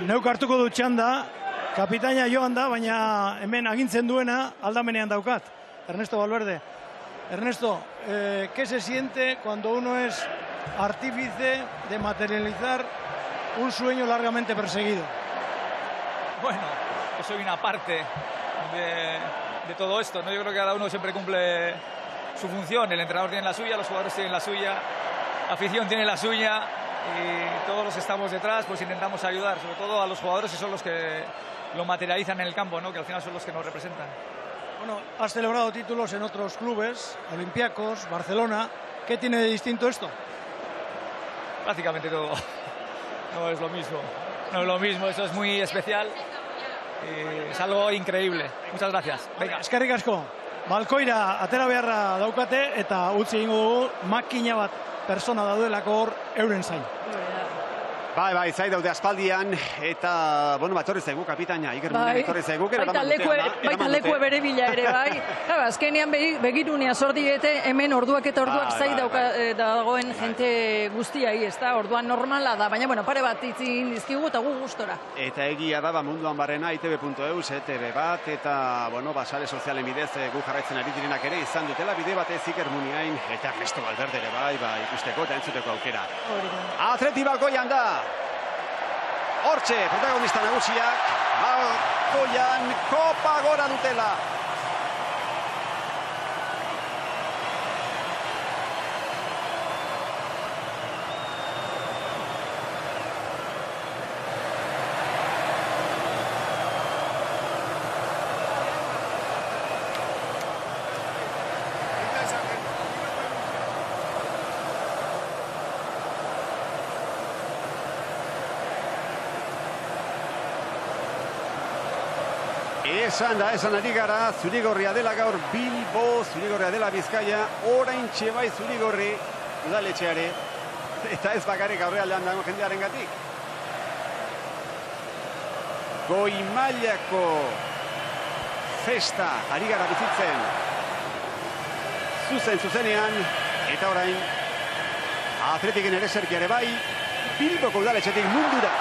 Speaker 1: Neuk hartuko du txanda, kapitaina joan da, baina hemen agintzen duena aldamenean daukat. Ernesto Valverde. Ernesto, ¿qué se siente cuando uno es artífice de materializar un sueño largamente perseguido?
Speaker 17: Bueno, yo soy una parte de todo esto, ¿no? Yo creo que cada uno siempre cumple su función. El entrenador tiene la suya, los jugadores tienen la suya, la afición tiene la suya y todos los que estamos detrás pues intentamos ayudar, sobre todo a los jugadores que son los que lo materializan en el campo, ¿no? Que al final son los que nos representan.
Speaker 1: Bueno, has celebrado títulos en otros clubes, Olympiacos, Barcelona. ¿Qué tiene de distinto esto?
Speaker 17: Prácticamente todo. No es lo mismo. No es lo mismo, eso es muy especial. Y es algo increíble. Muchas gracias. Venga.
Speaker 1: Eskerrik asko. Balkoira atera beharra daukate eta utzi egingo dugu makina bat persona daudelako hor euren zain.
Speaker 2: Bai, zai daude aspaldian, eta, bueno, etorri zaigu, kapitaina, Iker Munen etorri zaigu,
Speaker 3: baita lekue bere bila ere, bai. Azkenean begirunea zordiete, hemen orduak eta orduak zai dagoen jente guztiai, ez da, orduan normala da, baina, bueno, pare bat itzin dizkigu eta gu gustora.
Speaker 2: Eta egia da, munduan barrena, itb.eus, ETV bat, eta, bueno, sare sozialen bidez gu jarraitzen ari direnak ere izan dutela, bide batez Iker Muneain, eta Ernesto Valverde ere, bai, ikusteko eta entzuteko aukera. Atleti balkoian da! Hortxe, protagonista nagusiak, balkoian kopa gora dutela. Esan ari gara, Zurigorria dela gaur Bilbo, Zurigorria dela Bizkaia, oraintxe bai Zurigorri udaletxeare, eta ez bakarrik aurrealdean dago jendearen gatik. Goi mailako festa ari gara bizitzen zuzenean, eta orain Atletiken ere zerkiare bai, Bilboko udaletxetik mundura.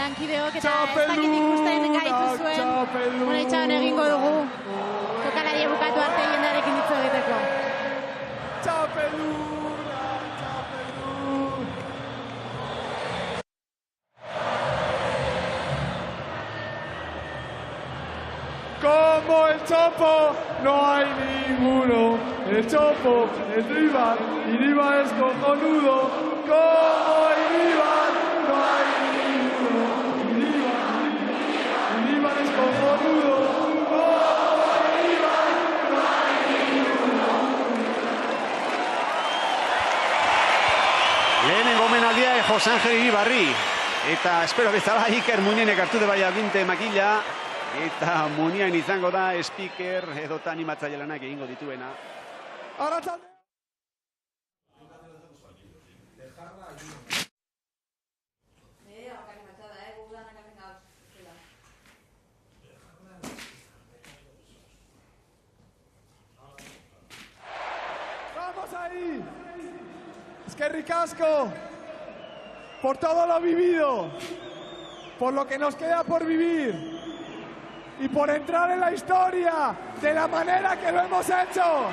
Speaker 5: lankideok eta ez dakit ikusten gaituzuen. Bueno, itxaron egingo dugu. Jokalaria bukatu arte jendearekin hitz egiteko.
Speaker 14: Txapeluna, txapeluna. Como el Chopo, no hay ninguno. El Chopo, el Rival, y Rival es cojonudo. Como el Rival, no hay ninguno. Y Rival es cojonudo. Como el Rival, no hay ninguno.
Speaker 2: Lehenengo omenaldia Jose Ángel Iribarri. Eta espero bezala Iker Muñenek hartu de bai aginte makila. Eta Muñain izango da speaker edota animatzaile lanak egingo dituena.
Speaker 14: ¡Vamos ahí! Eskerrik asko por todo lo vivido, por lo que nos queda por vivir y por entrar en la historia de la manera que lo hemos hecho.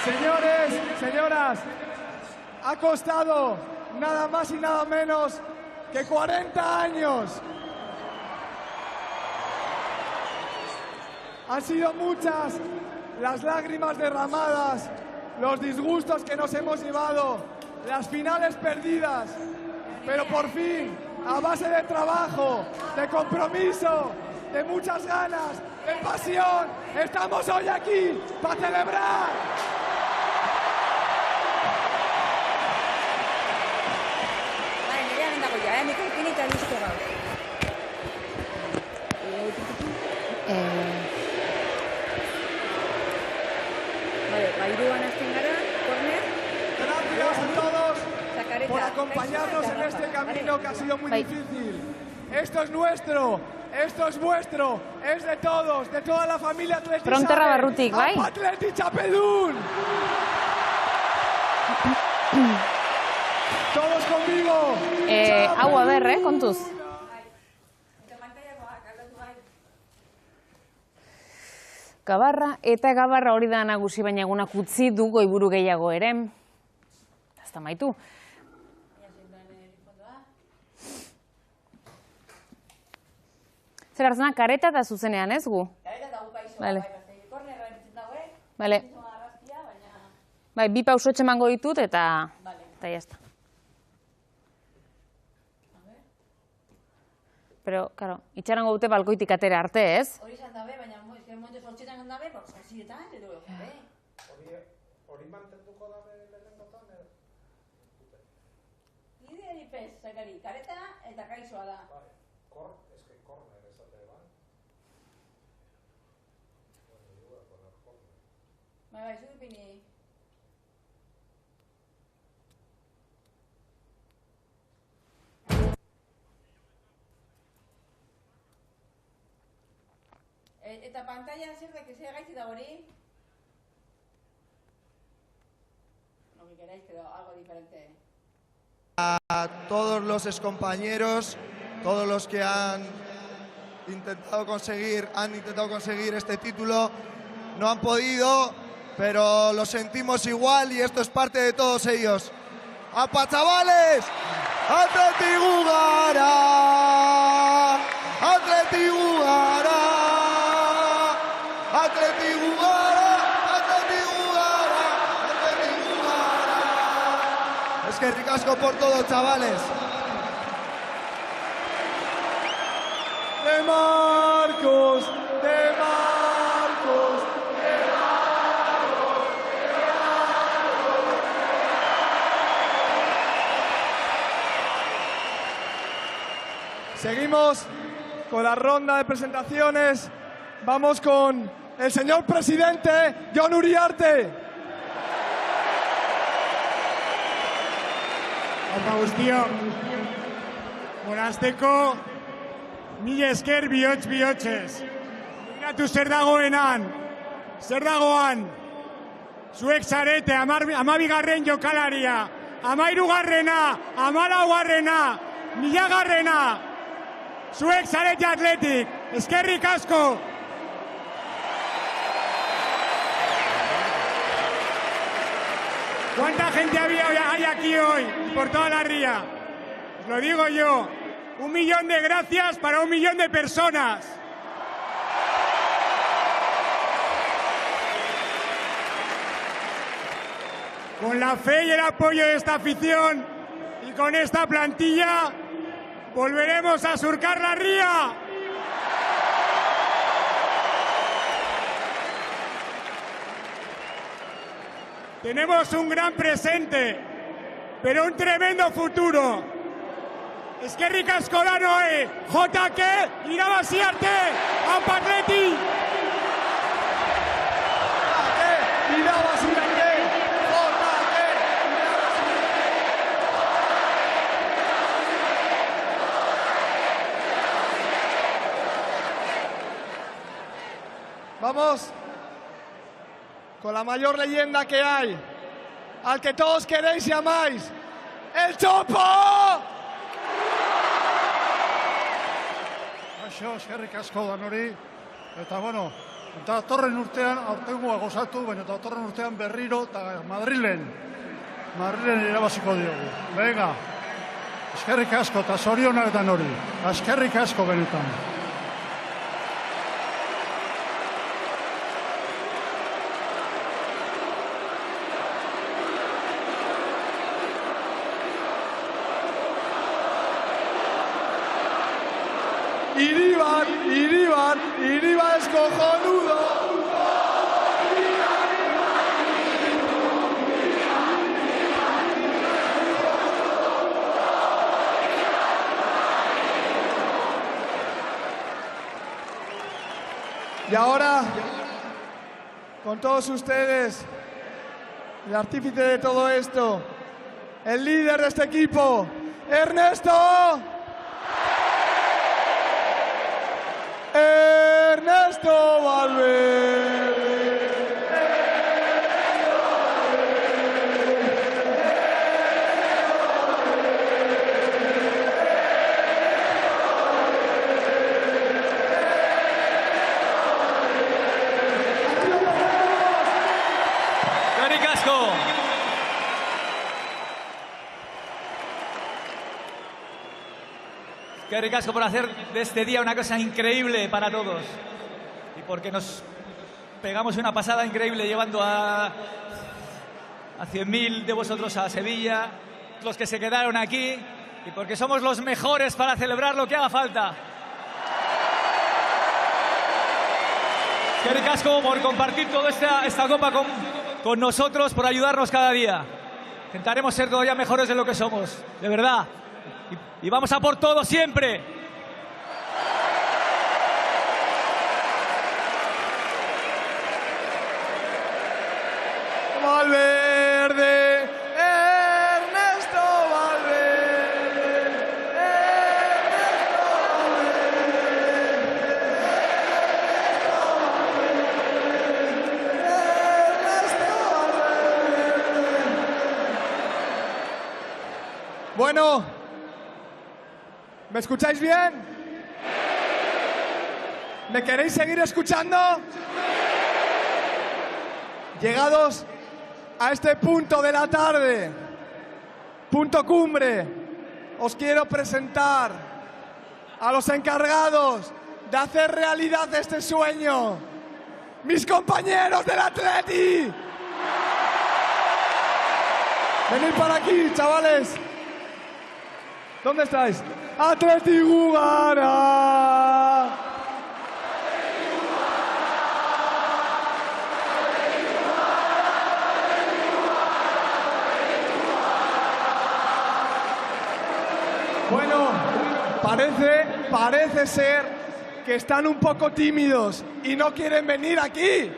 Speaker 14: Señores, señoras, ha costado nada más y nada menos que 40 años. Han sido muchas las lágrimas derramadas, los disgustos que nos hemos llevado, las finales perdidas, pero por fin, a base de trabajo, de compromiso, de muchas ganas, de pasión, estamos hoy aquí para celebrar. Gracias a todos por acompañarnos en este camino que ha sido muy difícil. Esto es nuestro, esto es vuestro, es de todos, de toda la familia Atleti.
Speaker 12: Fronterra barrutik, bai?
Speaker 14: Atleti Txapeldun. Todos conmigo.
Speaker 12: Hau aber, kontuz. Gabarra eta gabarra hori da nagusi, baina egunak utzi du goiburu gehiago ere. Ez da maitu. Zer hartzena, kareta eta zuzenean ez gu? Kareta eta gukaixo. Bale. Bai, bi pausotxe emango ditut eta jazta. Pero, claro, itxarango dute balkoitik atera arte, ez?
Speaker 20: Hori izan dabe, baina momentu sortxetan gant dabe, sortzietan, edo jope.
Speaker 14: Hori mantenduko dabe lehenengotan, edo?
Speaker 20: Nire eripez, zakari, kareta eta kaixoa da.
Speaker 14: Eske korner esate, ba?
Speaker 20: Bai, zudipini. Eta pantalla zer da, que sea gaitzi da hori? Lo que queráis, pero algo diferente.
Speaker 14: A todos los excompañeros, todos los que han intentado conseguir este título, no han podido, pero lo sentimos igual y esto es parte de todos ellos. ¡Apa, chavales! ¡Atleti Gugara! ¡Atleti Gugara! ¡Atleti Gugara! ¡Atleti Gugara! ¡Atleti Gugara! Es que ricasco por todo, chavales. De Marcos, de Marcos, de Marcos, de Marcos. Seguimos con la ronda de presentaciones. Vamos con el señor presidente Jon Uriarte.
Speaker 10: Opa guztiok, Morazteko, mila esker bihotz-bihotzez. Begiratu zer dagoenan, zer dagoan. zuek zarete 12. jokalaria, 13., 14., 1000. Zuek zarete Athletic, eskerrik asko! ¿Cuánta gente hay aquí hoy por toda la ría? Os lo digo yo, 1 millón de gracias para 1 millón de personas. Con la fe y el apoyo de esta afición y con esta plantilla volveremos a surcar la ría. Tenemos un gran presente, pero un tremendo futuro. Eskerrik asko danoi, JK, irabazi arte, Aupa Athletic!
Speaker 14: Irabazi arte, JK! Vamos con la mayor leyenda que hay, al que todos queréis y amáis, ¡el Chopo!
Speaker 18: Kaixo, eskerrik asko danori, eta bueno, eta datorren urtean, aurtengoa gozatu, baina datorren urtean berriro, eta Madrilen irabaziko diogu. Venga, eskerrik asko, eta zorionak danori, eskerrik asko benetan.
Speaker 14: Iribar es cojonudo. Y ahora, con todos ustedes, el artífice de todo esto, el líder de este equipo, Ernesto Valverde.
Speaker 17: Eskerrik asko. Eskerrik asko por hacer de este día una cosa increíble para todos. Y porque nos pegamos una pasada increíble llevando a 100.000 de vosotros a Sevilla, los que se quedaron aquí, y porque somos los mejores para celebrar lo que haga falta. Eskerrik asko por compartir toda esta copa con nosotros, por ayudarnos cada día. Intentaremos ser todavía mejores de lo que somos, de verdad. Y vamos a por todo siempre.
Speaker 14: Valverde, Ernesto Valverde, Ernesto Valverde. Bueno, ¿me escucháis bien? ¿Me queréis seguir escuchando? Llegados a este punto de la tarde, punto cumbre, os quiero presentar a los encargados de hacer realidad este sueño, mis compañeros del Atleti. Venid para aquí, chavales. ¿Dónde estáis? Atleti Gugara. Bueno, parece ser que están un poco tímidos y no quieren venir aquí.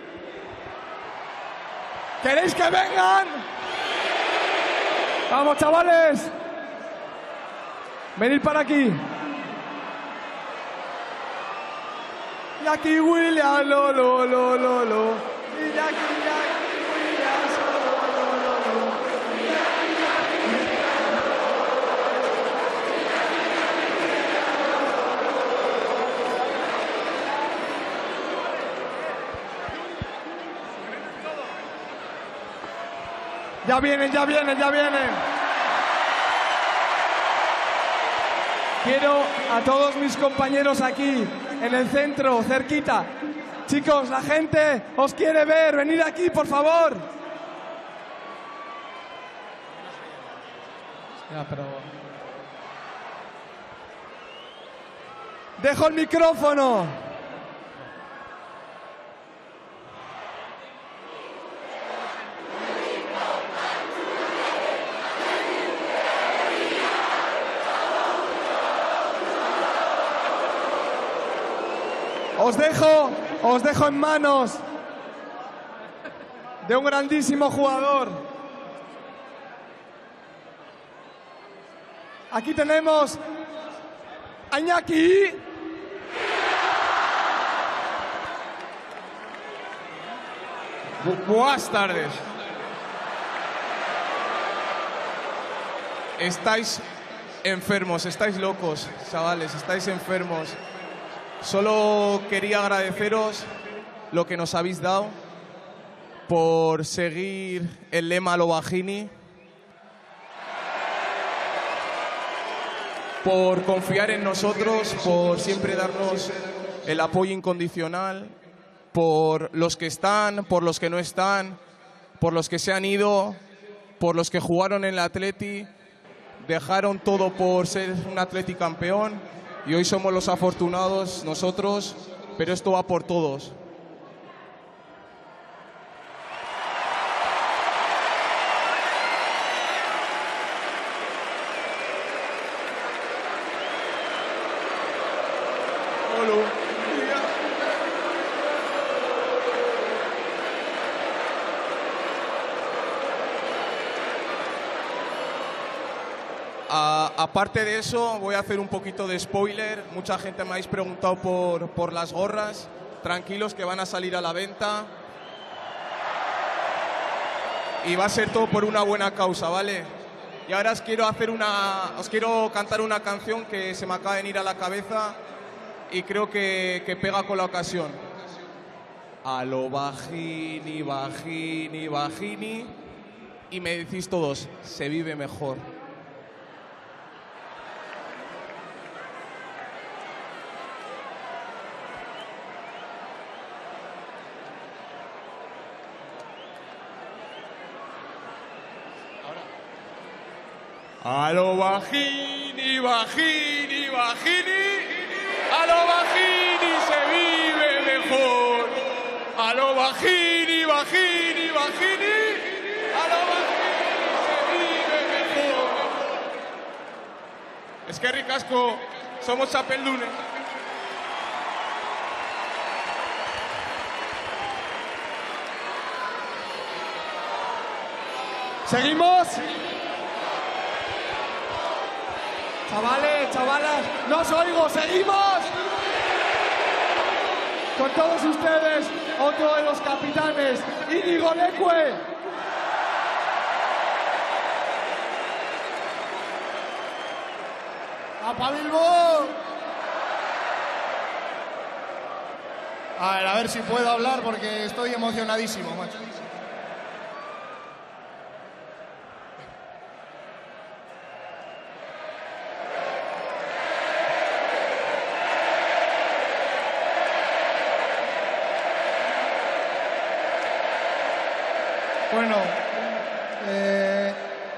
Speaker 14: ¿Queréis que vengan? Vamos, chavales. Venid para aquí. Iñaki Williams, lo. Iñaki Williams. Ya vienen. Quiero a todos mis compañeros aquí, en el centro, cerquita. Chicos, la gente os quiere ver. Venid aquí, por favor. Ya, pero... Dejo el micrófono. Os dejo en manos de un grandísimo jugador. Aquí tenemos a Iñaki.
Speaker 4: Buenas tardes. Estáis enfermos, estáis locos, chavales, estáis enfermos. Solo quería agradeceros lo que nos habéis dado por seguir el lema Lovagini, por confiar en nosotros, por siempre darnos el apoyo incondicional, por los que están, por los que no están, por los que se han ido, por los que jugaron en el Atleti, dejaron todo por ser un Atleti campeón. Y hoy somos los afortunados nosotros, pero esto va por todos. Aparte de eso, voy a hacer un poquito de spoiler. Mucha gente me habéis preguntado por las gorras. Tranquilos que van a salir a la venta. Y va a ser todo por una buena causa, ¿vale? Y ahora os quiero cantar una canción que se me acaba de venir a la cabeza y creo que pega con la ocasión. A lo Vagini, Vagini, Vagini. Y me decís todos, se vive mejor. A lo Vagini, Vagini, Vagini, a lo Vagini se vive mejor. A lo Vagini, Vagini, Vagini, a lo Vagini se vive mejor. Es que ricasco, somos chapeldunes.
Speaker 14: ¿Seguimos? Chavales, chavalas, no os oigo, seguimos. Con todos ustedes, otro de los capitanes, Íñigo Leque.
Speaker 6: ¡Apa Bilbo! A ver si puedo hablar porque estoy emocionadísimo, macho. Bueno,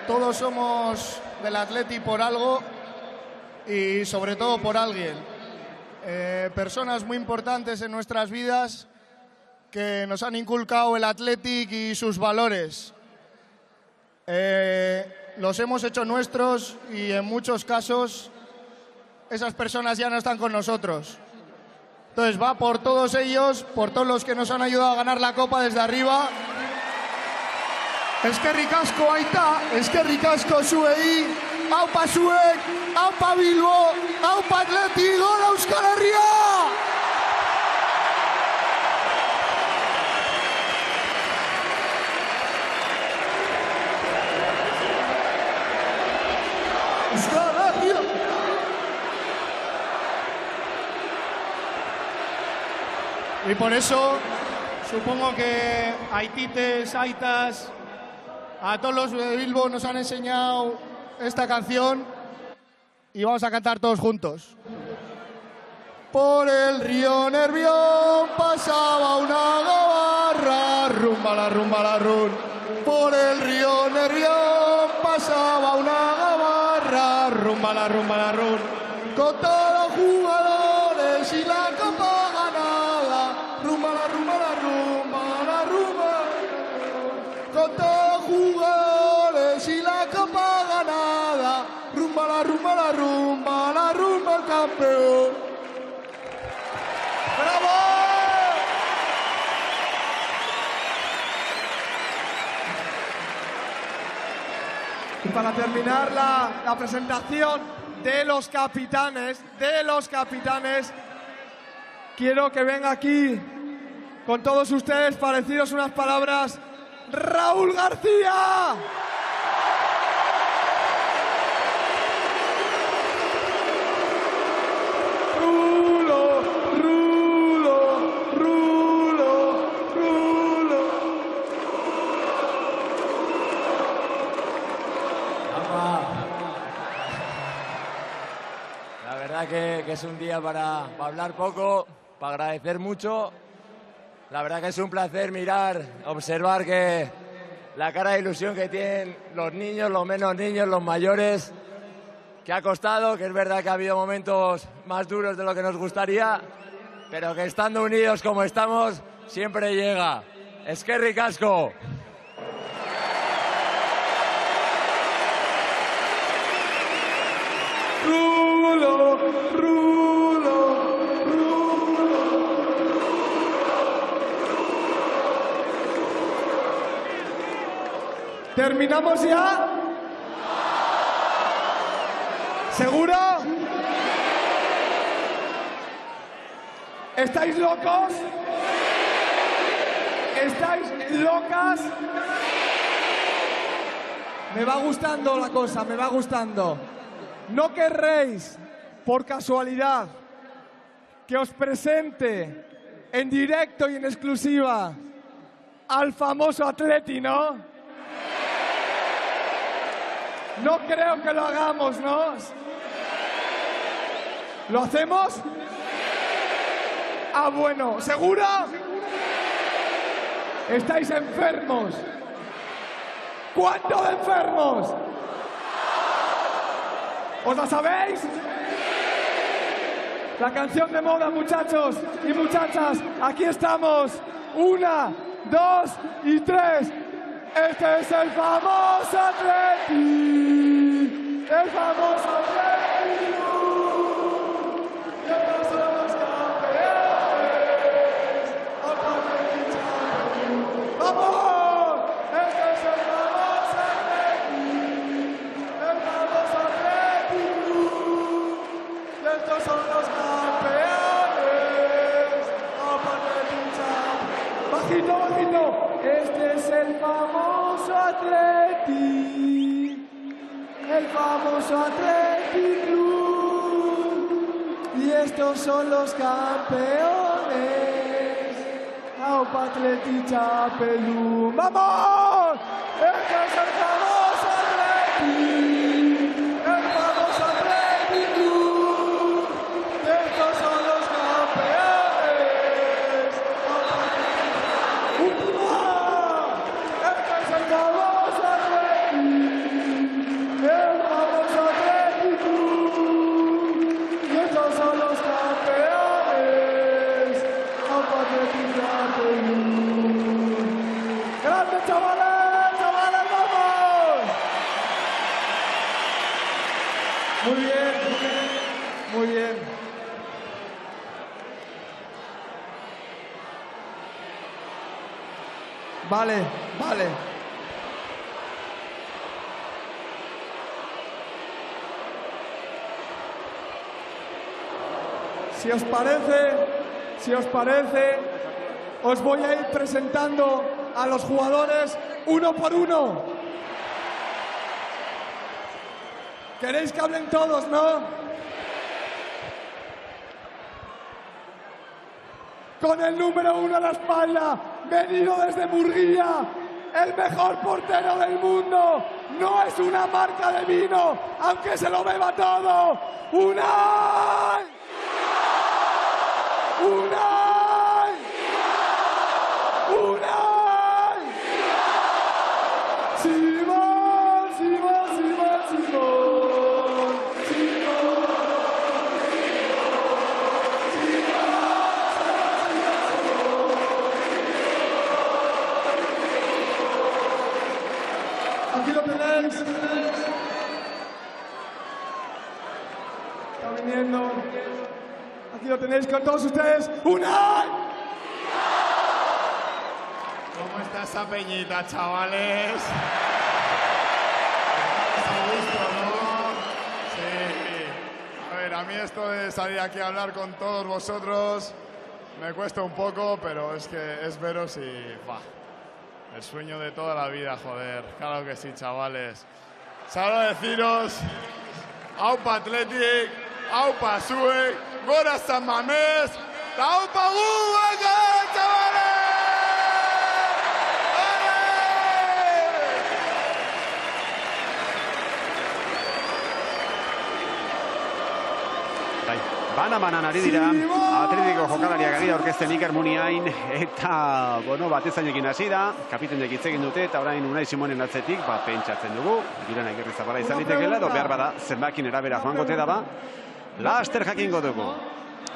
Speaker 6: todos somos del Atleti por algo y sobre todo por alguien. Personas muy importantes en nuestras vidas que nos han inculcado el Athletic y sus valores. Los hemos hecho nuestros y en muchos casos esas personas ya no están con nosotros. Entonces va por todos ellos, por todos los que nos han ayudado a ganar la Copa desde arriba. Eskerrik asko aita, eskerrik asko zuei, aupa zuek, aupa Bilbo, aupa Atleti, gora Euskal Herria! Euskal Herria! Y por eso supongo que aitites, aitas, A todos los de Bilbo nos han enseñado esta canción y vamos a cantar todos juntos. Por el río Nervión pasaba una gabarra, rumba la run. Por el río Nervión pasaba una gabarra, rumba la run. Con todos los jugadores y la copa ganada, rumba la rumba. Con todos los jugadores y la copa ganada, rumba la rumba el campeón. ¡Bravo!
Speaker 14: Y para terminar la presentación de los capitanes, quiero que venga aquí con todos ustedes para deciros unas palabras. ¡Raúl García!
Speaker 13: La verdad que es un día para hablar poco, para agradecer mucho. La verdad que es un placer mirar, observar que la cara de ilusión que tienen los niños, los menos niños, los mayores, que ha costado, que es verdad que ha habido momentos más duros de lo que nos gustaría, pero que estando unidos como estamos, siempre llega. Eskerrik asko.
Speaker 14: ¿Terminamos ya? ¿Seguro? ¿Estáis locos? ¿Estáis locas? Me va gustando la cosa, me va gustando. ¿No querréis, por casualidad, que os presente en directo y en exclusiva al famoso Atleti, no? No creo que lo hagamos, ¿no? ¿Lo hacemos? Ah, bueno, ¿seguro? ¿Estáis enfermos? ¿Cuánto de enfermos? ¿Os la sabéis? La canción de moda, muchachos y muchachas. Aquí estamos. 1, 2 y 3. Este es el famoso Atleti. El famoso Atleti. Estos son los campeones. ¡Vamos! Este es el famoso Atleti. El famoso Atleti. Estos son los campeones. Bajito, bajito. Este es el famoso Atleti, el famoso Atleti Club, y estos son los campeones. Aupa Atleti Txapelun. ¡Vamos! Este es el famoso Atleti, el famoso Atleti Club, estos son los campeones. El famoso Atleti, el famoso Atleti Club, y estos son los campeones. Aupa Atleti Txapelun. ¡Grande, chavales! ¡Chavales, vamos! Muy bien, muy bien. Vale, vale. Si os parece, os voy a ir presentando a los jugadores uno por uno. ¿Queréis que hablen todos, no? Con el número 1 a la espalda, venido desde Murguía, el mejor portero del mundo. No es una marca de vino, aunque se lo beba todo. ¡Unai! ¡Unai! ¡Unai! ¡Simón! ¡Simón! ¡Simón! ¡Simón! Aquí lo tenéis. Está viniendo. Aquí lo tenéis con todos ustedes. ¡Unai!
Speaker 16: ¿Cómo está esa peñita, chavales? ¿Os gusto, no? Sí. A ver, a mí esto de salir aquí a hablar con todos vosotros me cuesta un poco, pero es que es veros y... bah, el sueño de toda la vida, joder. Claro que sí, chavales. Solo deciros... Aupa Athletic, Aupa Zuek, Gora San Mamés, Aupa Gu, venga, chavales.
Speaker 2: Bana-banan ari dira, Atletiko jokalariak ari da orkesten Iker Muniain, eta, bueno, batezainekin hasi da, kapitenek hitz egin dute, eta orain Unai Simonen atzetik, pentsatzen dugu, Girona Igirrizabala izan litekeela, edo behar bada, zenbakin erabera joangote da ba, laster jakingo dugu.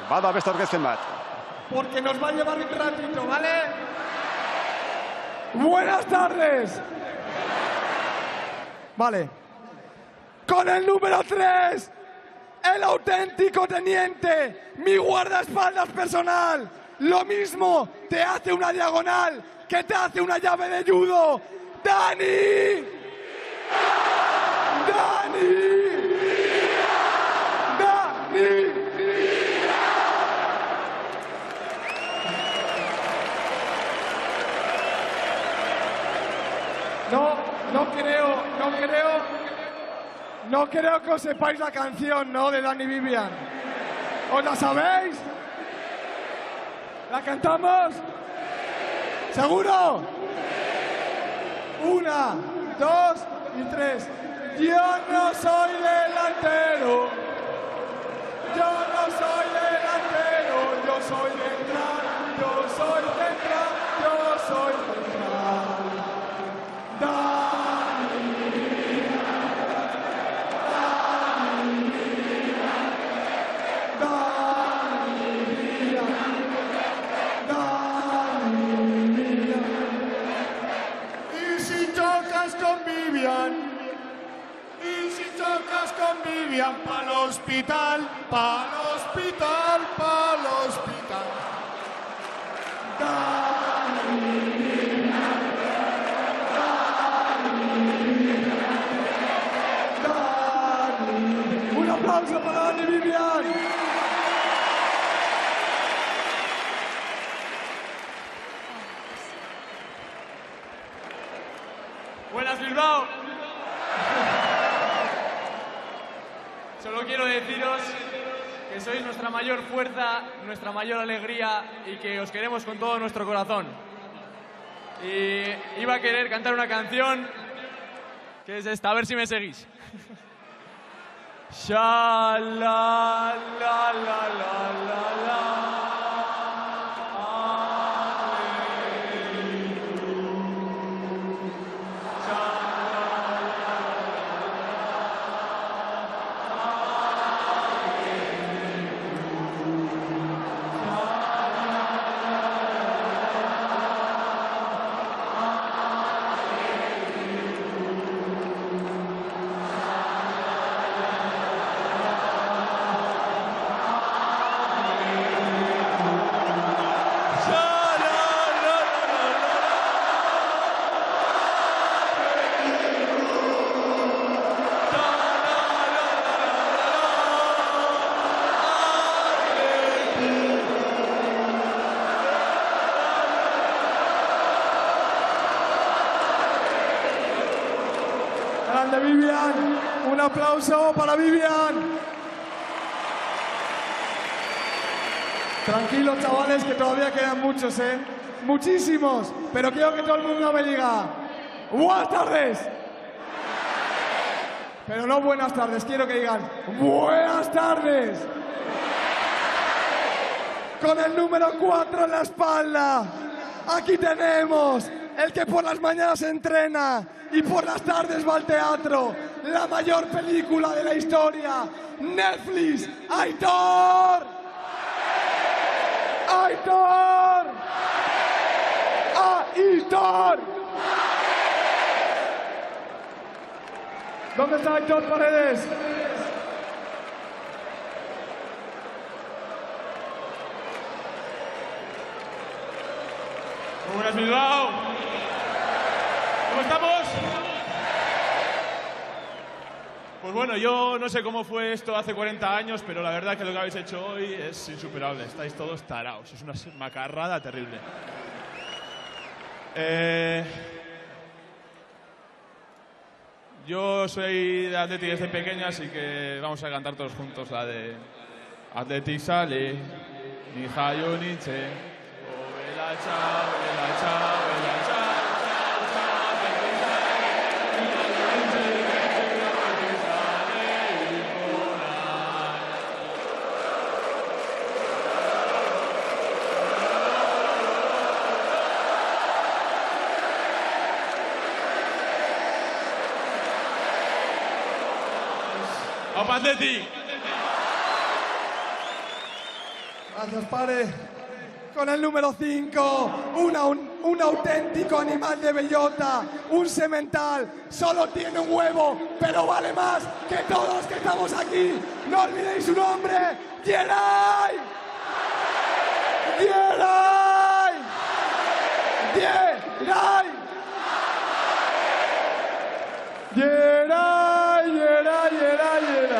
Speaker 2: Bada beste orkesten bat.
Speaker 14: Porque nos va a llevar un ratito, ¿vale? Buenas tardes. Vale. Con el número 3. El auténtico teniente, mi guardaespaldas personal. Lo mismo te hace una diagonal que te hace una llave de judo. ¡Dani! ¡Dani! ¡Dani! No creo que os sepáis la canción, ¿no? De Dani Vivian. ¿Os la sabéis? ¿La cantamos? ¿Seguro? 1, 2 y 3. Yo no soy delantero. Yo no soy delantero. Yo soy central. Yo soy central. Yo soy central.
Speaker 16: Y si chocas con Vivian, pa'l hospital, pa'l hospital, pa'l hospital.
Speaker 14: Un aplauso para Dani Vivian.
Speaker 19: Buenas, Bilbao. Solo quiero deciros que sois nuestra mayor fuerza, nuestra mayor alegría y que os queremos con todo nuestro corazón. Y iba a querer cantar una canción que es esta, a ver si me seguís. Sha la la la la la la.
Speaker 14: Grande Vivian, un aplauso para Vivian. Tranquilos, chavales, que todavía quedan muchos, ¿eh? Muchísimos, pero quiero que todo el mundo me diga buenas tardes. Pero no buenas tardes, quiero que digan buenas tardes. Con el número 4 en la espalda, aquí tenemos el que por las mañanas entrena y por las tardes va al teatro. La mayor película de la historia, Netflix, Aitor. ¡Aitor! ¡Aitor! ¿Dónde está Aitor Paredes?
Speaker 7: Muy buenas, Bilbao. ¿Cómo estamos? Pues bueno, yo no sé cómo fue esto hace 40 años, pero la verdad que lo que habéis hecho hoy es insuperable. Estáis todos taraos, es una macarrada terrible. Yo soy de Athletic desde pequeño, así que vamos a cantar todos juntos la de Athletic sale, ni jayo ni che, vela chao, vela chao, vela chao. ¡Opa, Athletic!
Speaker 14: Gracias, Pare. Con el número 5, un auténtico animal de bellota, un semental, solo tiene un huevo, pero vale más que todos los que estamos aquí. No olvidéis su nombre, Yeray. Yeray. Yeray. Yeray, Yeray, Yeray, Yeray.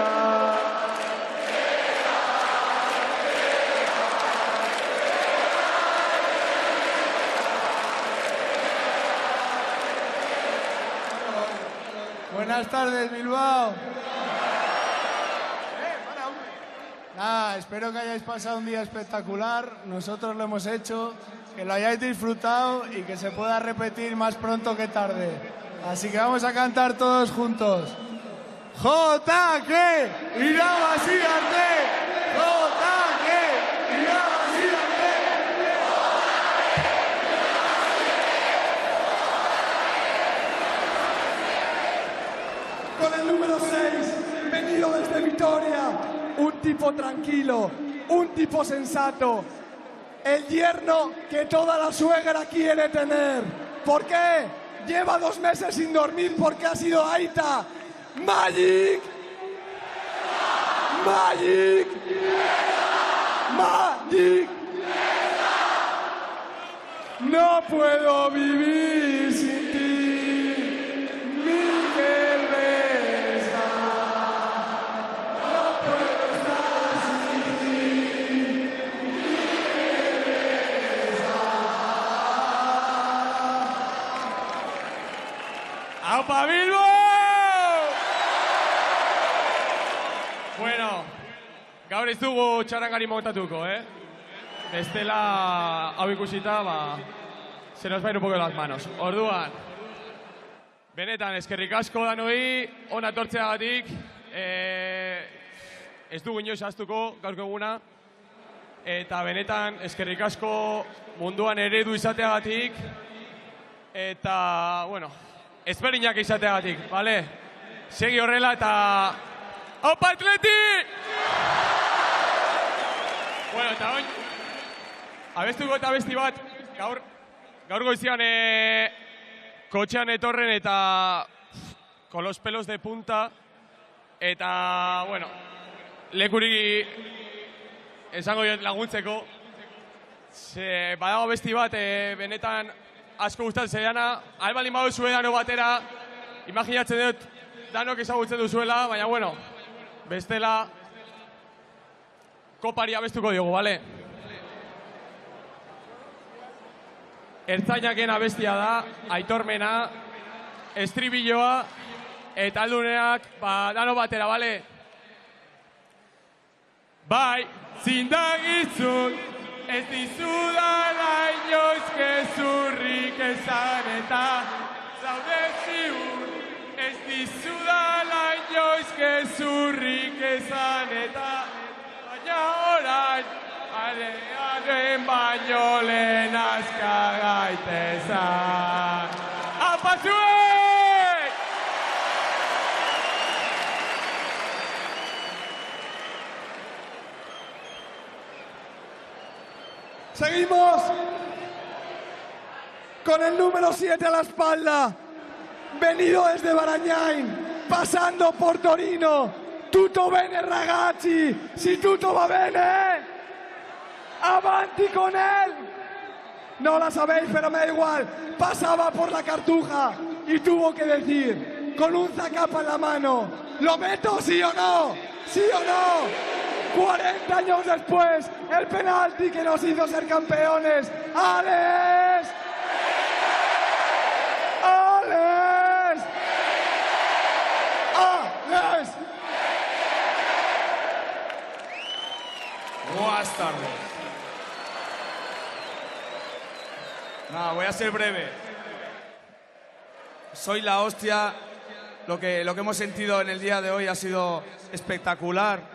Speaker 6: Buenas tardes, Bilbao. Nada, espero que hayáis pasado un día espectacular. Nosotros lo hemos hecho, que lo hayáis disfrutado y que se pueda repetir más pronto que tarde. Así que vamos a cantar todos juntos. JK, irabazí arte. JK, irabazí arte.
Speaker 14: Con el número 6, venido desde Vitoria, un tipo tranquilo, un tipo sensato, el yerno que toda la suegra quiere tener. ¿Por qué? Lleva 2 meses sin dormir porque ha sido Aita. Magic. Magic. Magic. No puedo vivir sin ti, Miguel Vesga. No puedo estar sin ti, Miguel Vesga.
Speaker 7: ¡Aupa Bilbo! Bueno, gaur ez dugu txarangari montatuko, Bestela, hau ikusita, se nos va a ir un poco de las manos. Orduan, benetan, eskerrik asko danoi, ona tortzeagatik, ez dugu inoiz ahaztuko gaurko eguna, eta benetan, eskerrik asko munduan eredu izateagatik, eta, bueno, ezberdinak izateagatik, bale? Segi horrela eta... Opa Athletic! Bueno, eta oin, abestuko eta abesti bat, gaur goizian kotxean etorren eta con los pelos de punta, eta, bueno, lekuri esango jot laguntzeko, badago abesti bat, benetan asko gustatzen zaiana, albalin baduzue dano batera, imaginatzen dut danok ezagutzen duzuela, baina, bueno, bestela kopari abestuko diogu, bale? Ertzainaken abestia da, aitormena, estribilloa, eta alduneak, dano batera, bale? Bai, zindagizun, ez dizudala inoiz gezurrik esan eta zaude dizudala inoiz gezurrik esan eta baina orain arearen baino lehen azka gaitezan. Apa zuek!
Speaker 15: Seguimos con el número 7 a la espalda, venido desde Barañáin, pasando por Torino, tutto bene ragazzi, si tutto va bene, avanti con él, no la sabéis pero me da igual, pasaba por la Cartuja y tuvo que decir, con un zacapa en la mano, ¿lo meto sí o no? ¿Sí o no? 40 años después, el penalti que nos hizo ser campeones. ¡Alex! ¡Alex! ¡Alex!
Speaker 22: Buenas tardes. Nada, voy a ser breve. Soy la hostia. Lo que hemos sentido en el día de hoy ha sido espectacular.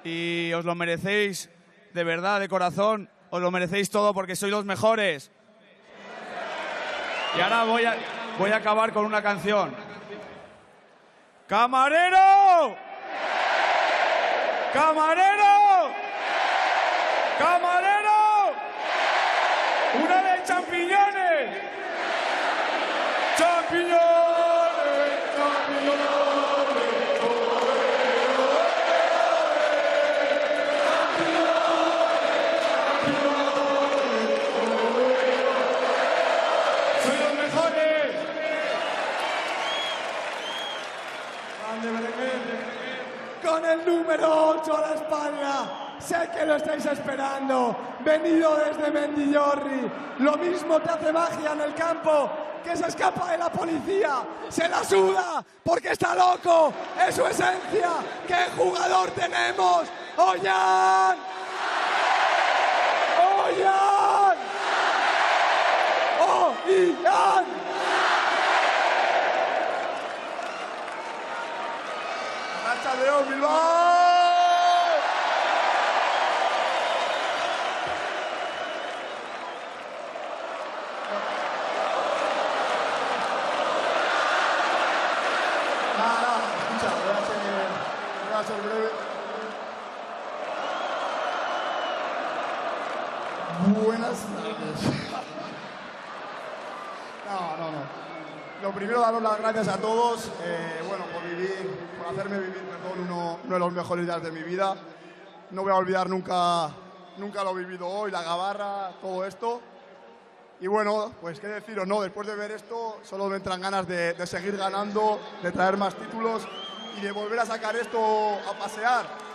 Speaker 22: Y os lo merecéis, de verdad, de corazón, os lo merecéis todo porque sois los mejores. Y ahora voy a acabar con una canción. ¡Camarero! ¡Camarero! ¡Camarero! ¡Una de champiñones! ¡Champiñones! ¡Champiñones!
Speaker 15: Con el número 8 a la espalda, sé que lo estáis esperando, venido desde Mendillorri, lo mismo te hace magia en el campo, que se escapa de la policía, se la suda porque está loco, es su esencia, ¿qué jugador tenemos? ¡Ollán! ¡Ollán! ¡Ollán!
Speaker 16: León Bilbao. Nada, escucha, voy a ser breve. Buenas tardes. No. Lo primero, daros las gracias a todos, por hacerme vivir, uno de los mejores días de mi vida. No voy a olvidar nunca lo vivido hoy, la gabarra, todo esto. Y bueno, pues qué deciros, ¿no? Después de ver esto, solo me entran ganas de seguir ganando, de traer más títulos y de volver a sacar esto a pasear.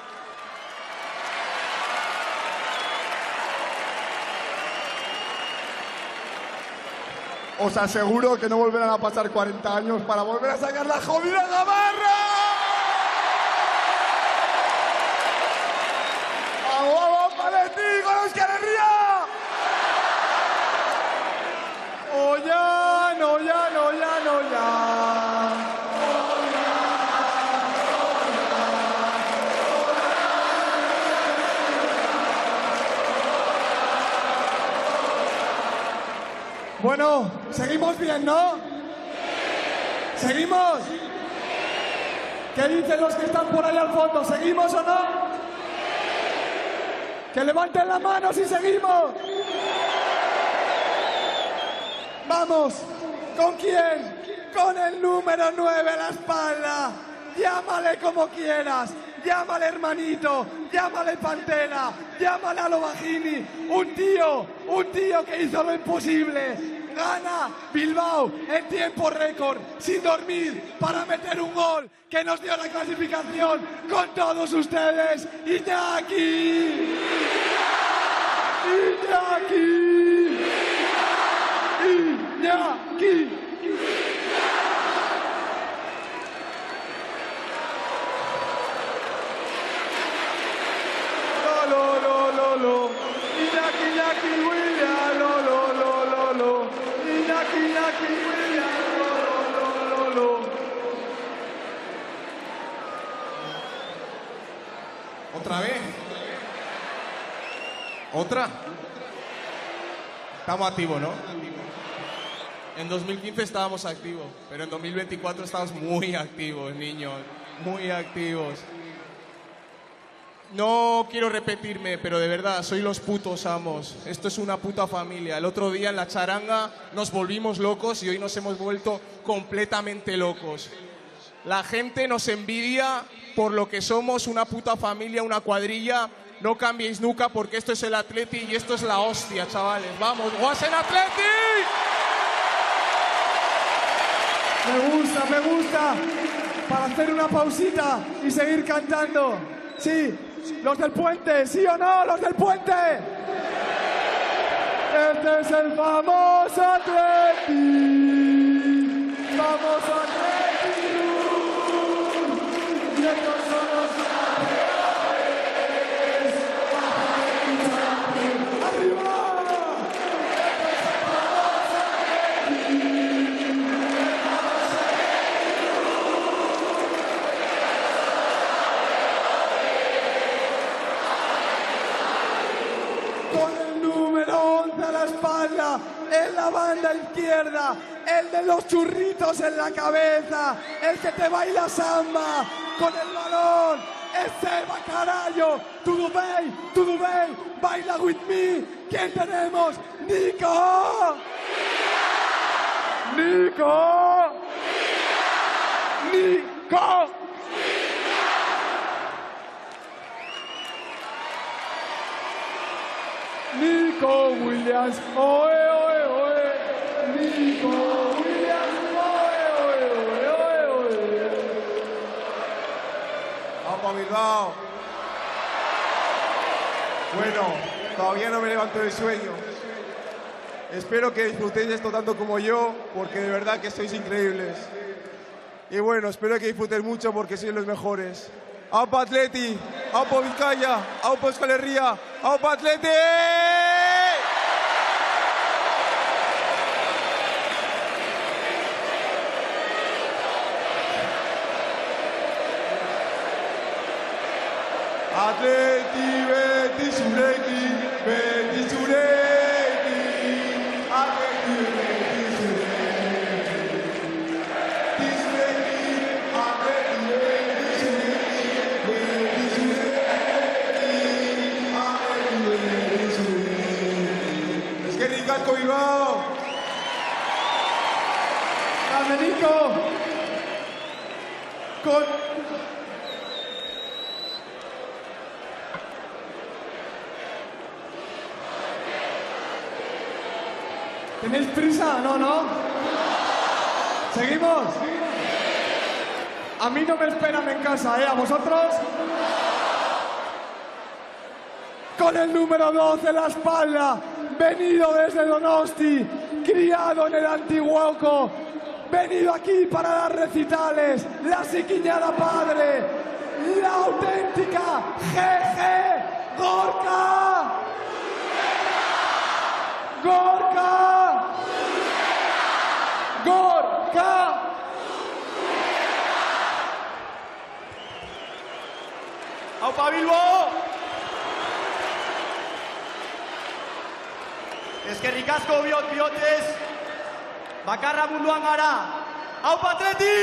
Speaker 16: Os aseguro que no volverán a pasar 40 años para volver a sacar la jodida gabarra. ¡Vamos, vamos, Palestí, con Euskal Herria! ¡Ollán, ollán, ollán, ollán! Bueno, seguimos bien, ¿no? ¿Seguimos? ¿Qué dicen los que están por ahí al fondo? ¿Seguimos o no? ¡Que levanten la mano si seguimos! ¡Vamos! ¿Con quién? Con el número 9 a la espalda. Llámale como quieras. Llámale hermanito, llámale Pantera, llámale a Lovagini, un tío que hizo lo imposible. Gana Bilbao en tiempo récord, sin dormir, para meter un gol que nos dio la clasificación con todos ustedes. Iñaki. Iñaki. Iñaki. Iñaki William, Iñaki William,
Speaker 4: ¿Otra vez? ¿Otra? Estamos activos, ¿no? En 2015 estábamos activos, pero en 2024 estamos muy activos, niños. Muy activos. No quiero repetirme, pero de verdad, soy los putos amos. Esto es una puta familia. El otro día en la charanga nos volvimos locos y hoy nos hemos vuelto completamente locos. La gente nos envidia por lo que somos, una puta familia, una cuadrilla. No cambiéis nunca porque esto es el Atleti y esto es la hostia, chavales. ¡Vamos, Guasen Atleti!
Speaker 15: Me gusta. Para hacer una pausita y seguir cantando. Sí, los del puente, ¿sí o no? Los del puente. Este es el famoso Atleti. Famoso Atleti. Y estos son los campeones. ¡Arriba! Con el número 11 a la espalda, en la banda izquierda, el de los churritos en la cabeza, el que te baila samba, con el balón, es Seba Carallo, todo bien, baila with me, ¿quién tenemos? ¡Nico! ¡Nico! ¡Nico! Nico Williams, oe, oe, oe. Nico Williams, oe, oe, oe, oe, oe.
Speaker 9: Vamos, Bilbao. Bueno, todavía no me levanto del sueño. Espero que disfrutéis esto tanto como yo, porque de verdad que sois increíbles. Y bueno, espero que disfrutéis mucho porque sois los mejores. ¡Aupa Atleti! ¡Aupa Vizcaya! ¡Aupa Euskal Herria! ¡Aupa Atleti! Atleti, beti zurekin, beti zurekin. Atleti, beti zurekin. Beti zurekin, atleti, beti zurekin. Beti zurekin, atleti, beti zurekin. Eskerrik asko Bilbao.
Speaker 15: ¡Grande Nico! ¿Tenéis prisa? No. ¿Seguimos? A mí no me esperan en casa, ¿eh? ¿A vosotros? Con el número 12 en la espalda, venido desde Donosti, criado en el Antiguoco, venido aquí para dar recitales, la Siquiñada Padre, la auténtica GG Gorka. ¡Gorka! ¡Gorka!
Speaker 9: ¡Aupa Bilbao! Eskerrik asko bihotez, bakarra munduan gara. ¡Aupa Atleti!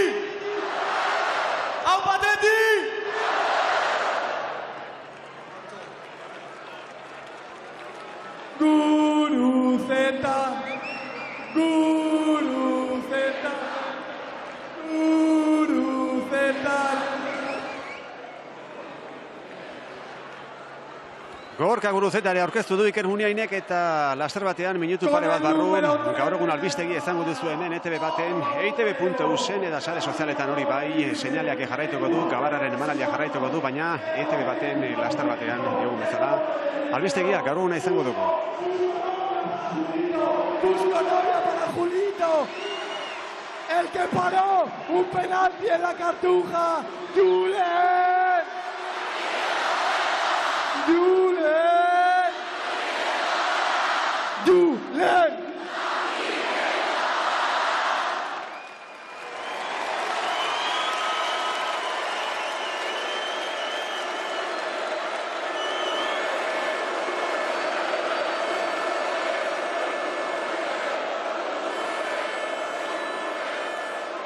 Speaker 9: ¡Aupa Atleti!
Speaker 15: Guruceta, Guruceta, Guruceta.
Speaker 2: Gorka Guruzetare aurkeztu du Iker Muniainek eta laster batean minutu pare bat barruen gaur egun albistegia izango duzu hemen ETV baten, eitb.eusen eta sare sozialetan hori bai, seinaleak jarraituko du, Gabarraren emanaldia jarraituko du, baina ETV baten laster batean egun bezala albistegia gaur eguna izango dugu.
Speaker 15: Busco novia para Julito, el que paró un penalti en la Cartuja, Julen. Julen. Julen.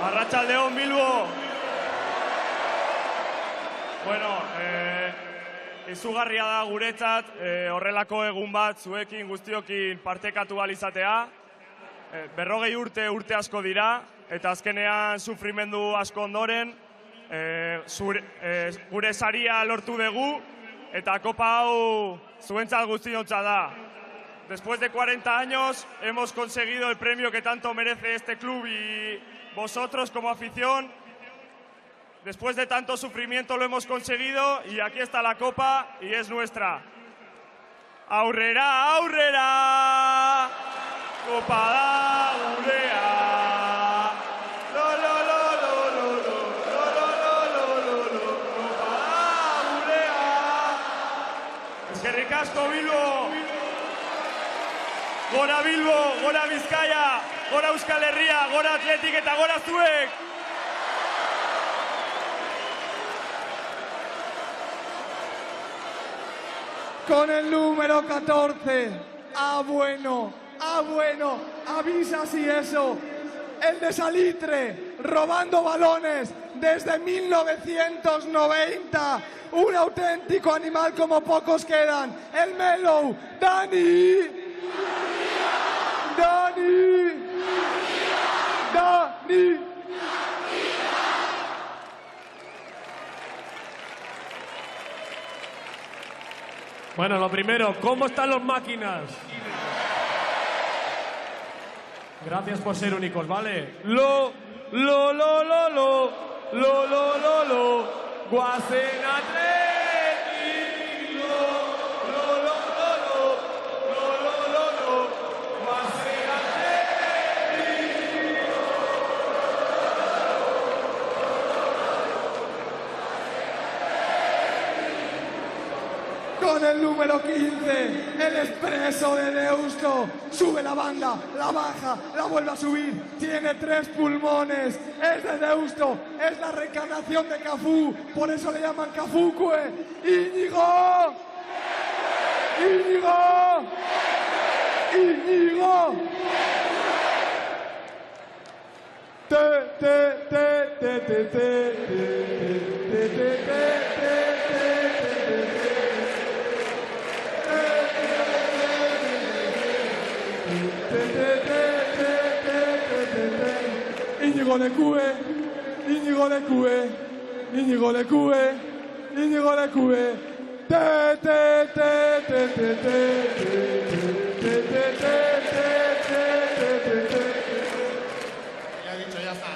Speaker 11: Arratsaldeon Bilbo. Bueno, izugarria da guretzat horrelako egun bat zuekin guztiokin partekatu ahal izatea. 40 urte asko dira eta azkenean sufrimendu asko ondoren gure saria lortu dugu eta kopa hau zuentzat guztiontzat da. Después de 40 años hemos conseguido el premio que tanto merece este club y vosotros como afición. Después de tanto sufrimiento lo hemos conseguido y aquí está la copa y es nuestra. Aurrera, aurrera, copa da gurea. Lo, lo, lo, lo, lo, lo, lo, lo, lo, lo, copa da gurea. Eskerrik asko Bilbo. Gora Bilbo, gora Bizkaia, gora Euskal Herria, gora Athletic eta gora zuek!
Speaker 15: Con el número 14, bueno, avisa si eso, el de Salitre, robando balones desde 1990, un auténtico animal como pocos quedan, el Mellow, Dani.
Speaker 11: Bueno, lo primero, ¿cómo están los máquinas? Gracias por ser únicos, ¿vale? Lo, Guasen Athletic, Guasen Athletic.
Speaker 15: Con el número 15, el expreso de Deusto. Sube la banda, la baja, la vuelve a subir. Tiene 3 pulmones. Es de Deusto. Es la reencarnación de Cafú. Por eso le llaman Cafúcue. ¡Íñigo! ¡Íñigo! ¡Íñigo! Íñigo Lecue, Íñigo Lecue, Íñigo Lecue, Íñigo Lecue.
Speaker 6: Ya he dicho, ya está.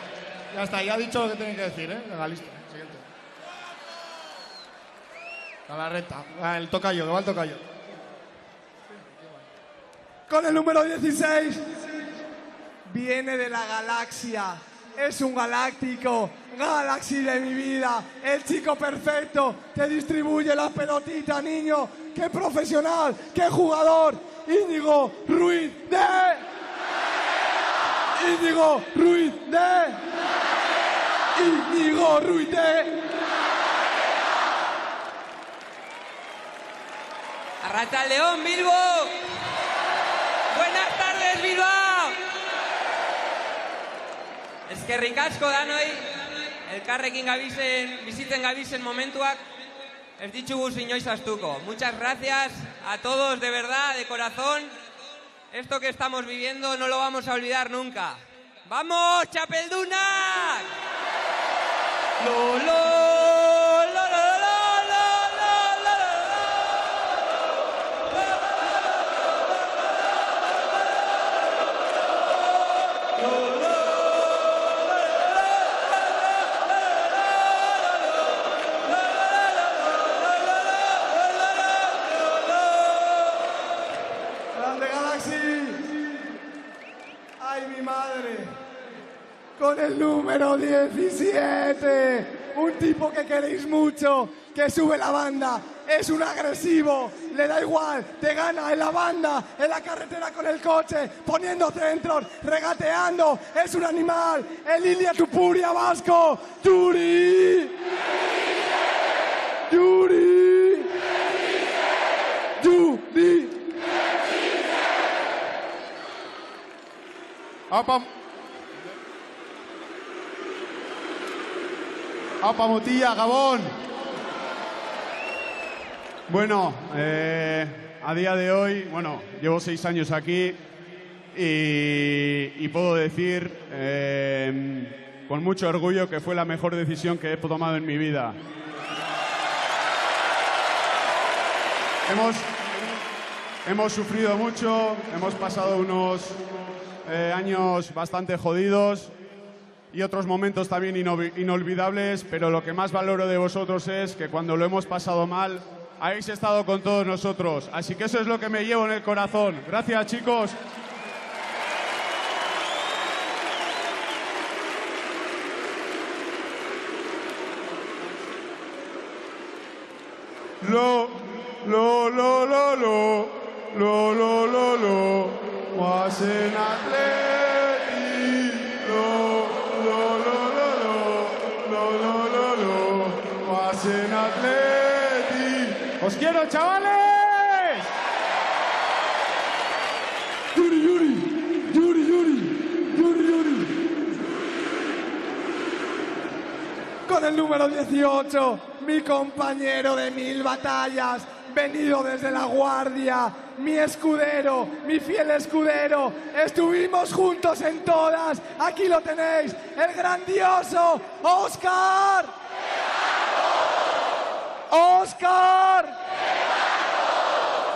Speaker 6: Ya está, ya ha dicho lo que tiene que decir, ¿eh? Venga, listo. Siguiente. A la recta. El tocayo, que va el tocayo.
Speaker 15: Con el número 16, viene de la galaxia, es un galáctico, Galaxy de mi vida, el chico perfecto, te distribuye la pelotita, niño, qué profesional, qué jugador, Íñigo Ruiz de... Íñigo Ruiz de... Íñigo Ruiz de...
Speaker 21: Arratsaldeon Bilbo. Buenas tardes, Bilbao! Eskerrik asko danoi, elkarrekin bizitzen gabizen momentuak, ez ditugu inoiz ahaztuko. Muchas gracias a todos, de verdad, de corazón. Esto que estamos viviendo no lo vamos a olvidar nunca. ¡Vamos, Chapeldunak! ¡Lo, lo, lo, lo!
Speaker 15: Con el número 17, un tipo que queréis mucho, que sube la banda, es un agresivo, le da igual, te gana en la banda, en la carretera con el coche, poniendo centros, regateando, es un animal, el Ilia Tupuria vasco, Yuri, Yuri, Yuri.
Speaker 1: Apa Motilla, Gabón. Bueno, a día de hoy, bueno, llevo 6 años aquí y puedo decir con mucho orgullo que fue la mejor decisión que he tomado en mi vida. Hemos sufrido mucho, hemos pasado unos años bastante jodidos y otros momentos también inolvidables, pero lo que más valoro de vosotros es que cuando lo hemos pasado mal, habéis estado con todos nosotros. Así que eso es lo que me llevo en el corazón. Gracias, chicos. Was an atleti, was an atleti. ¡Os quiero, chavales! Yuri.
Speaker 15: Con el número 18, mi compañero de 1000 batallas, venido desde La Guardia, mi escudero, mi fiel escudero. Estuvimos juntos en todas. Aquí lo tenéis, el grandioso Óscar. ¡Óscar!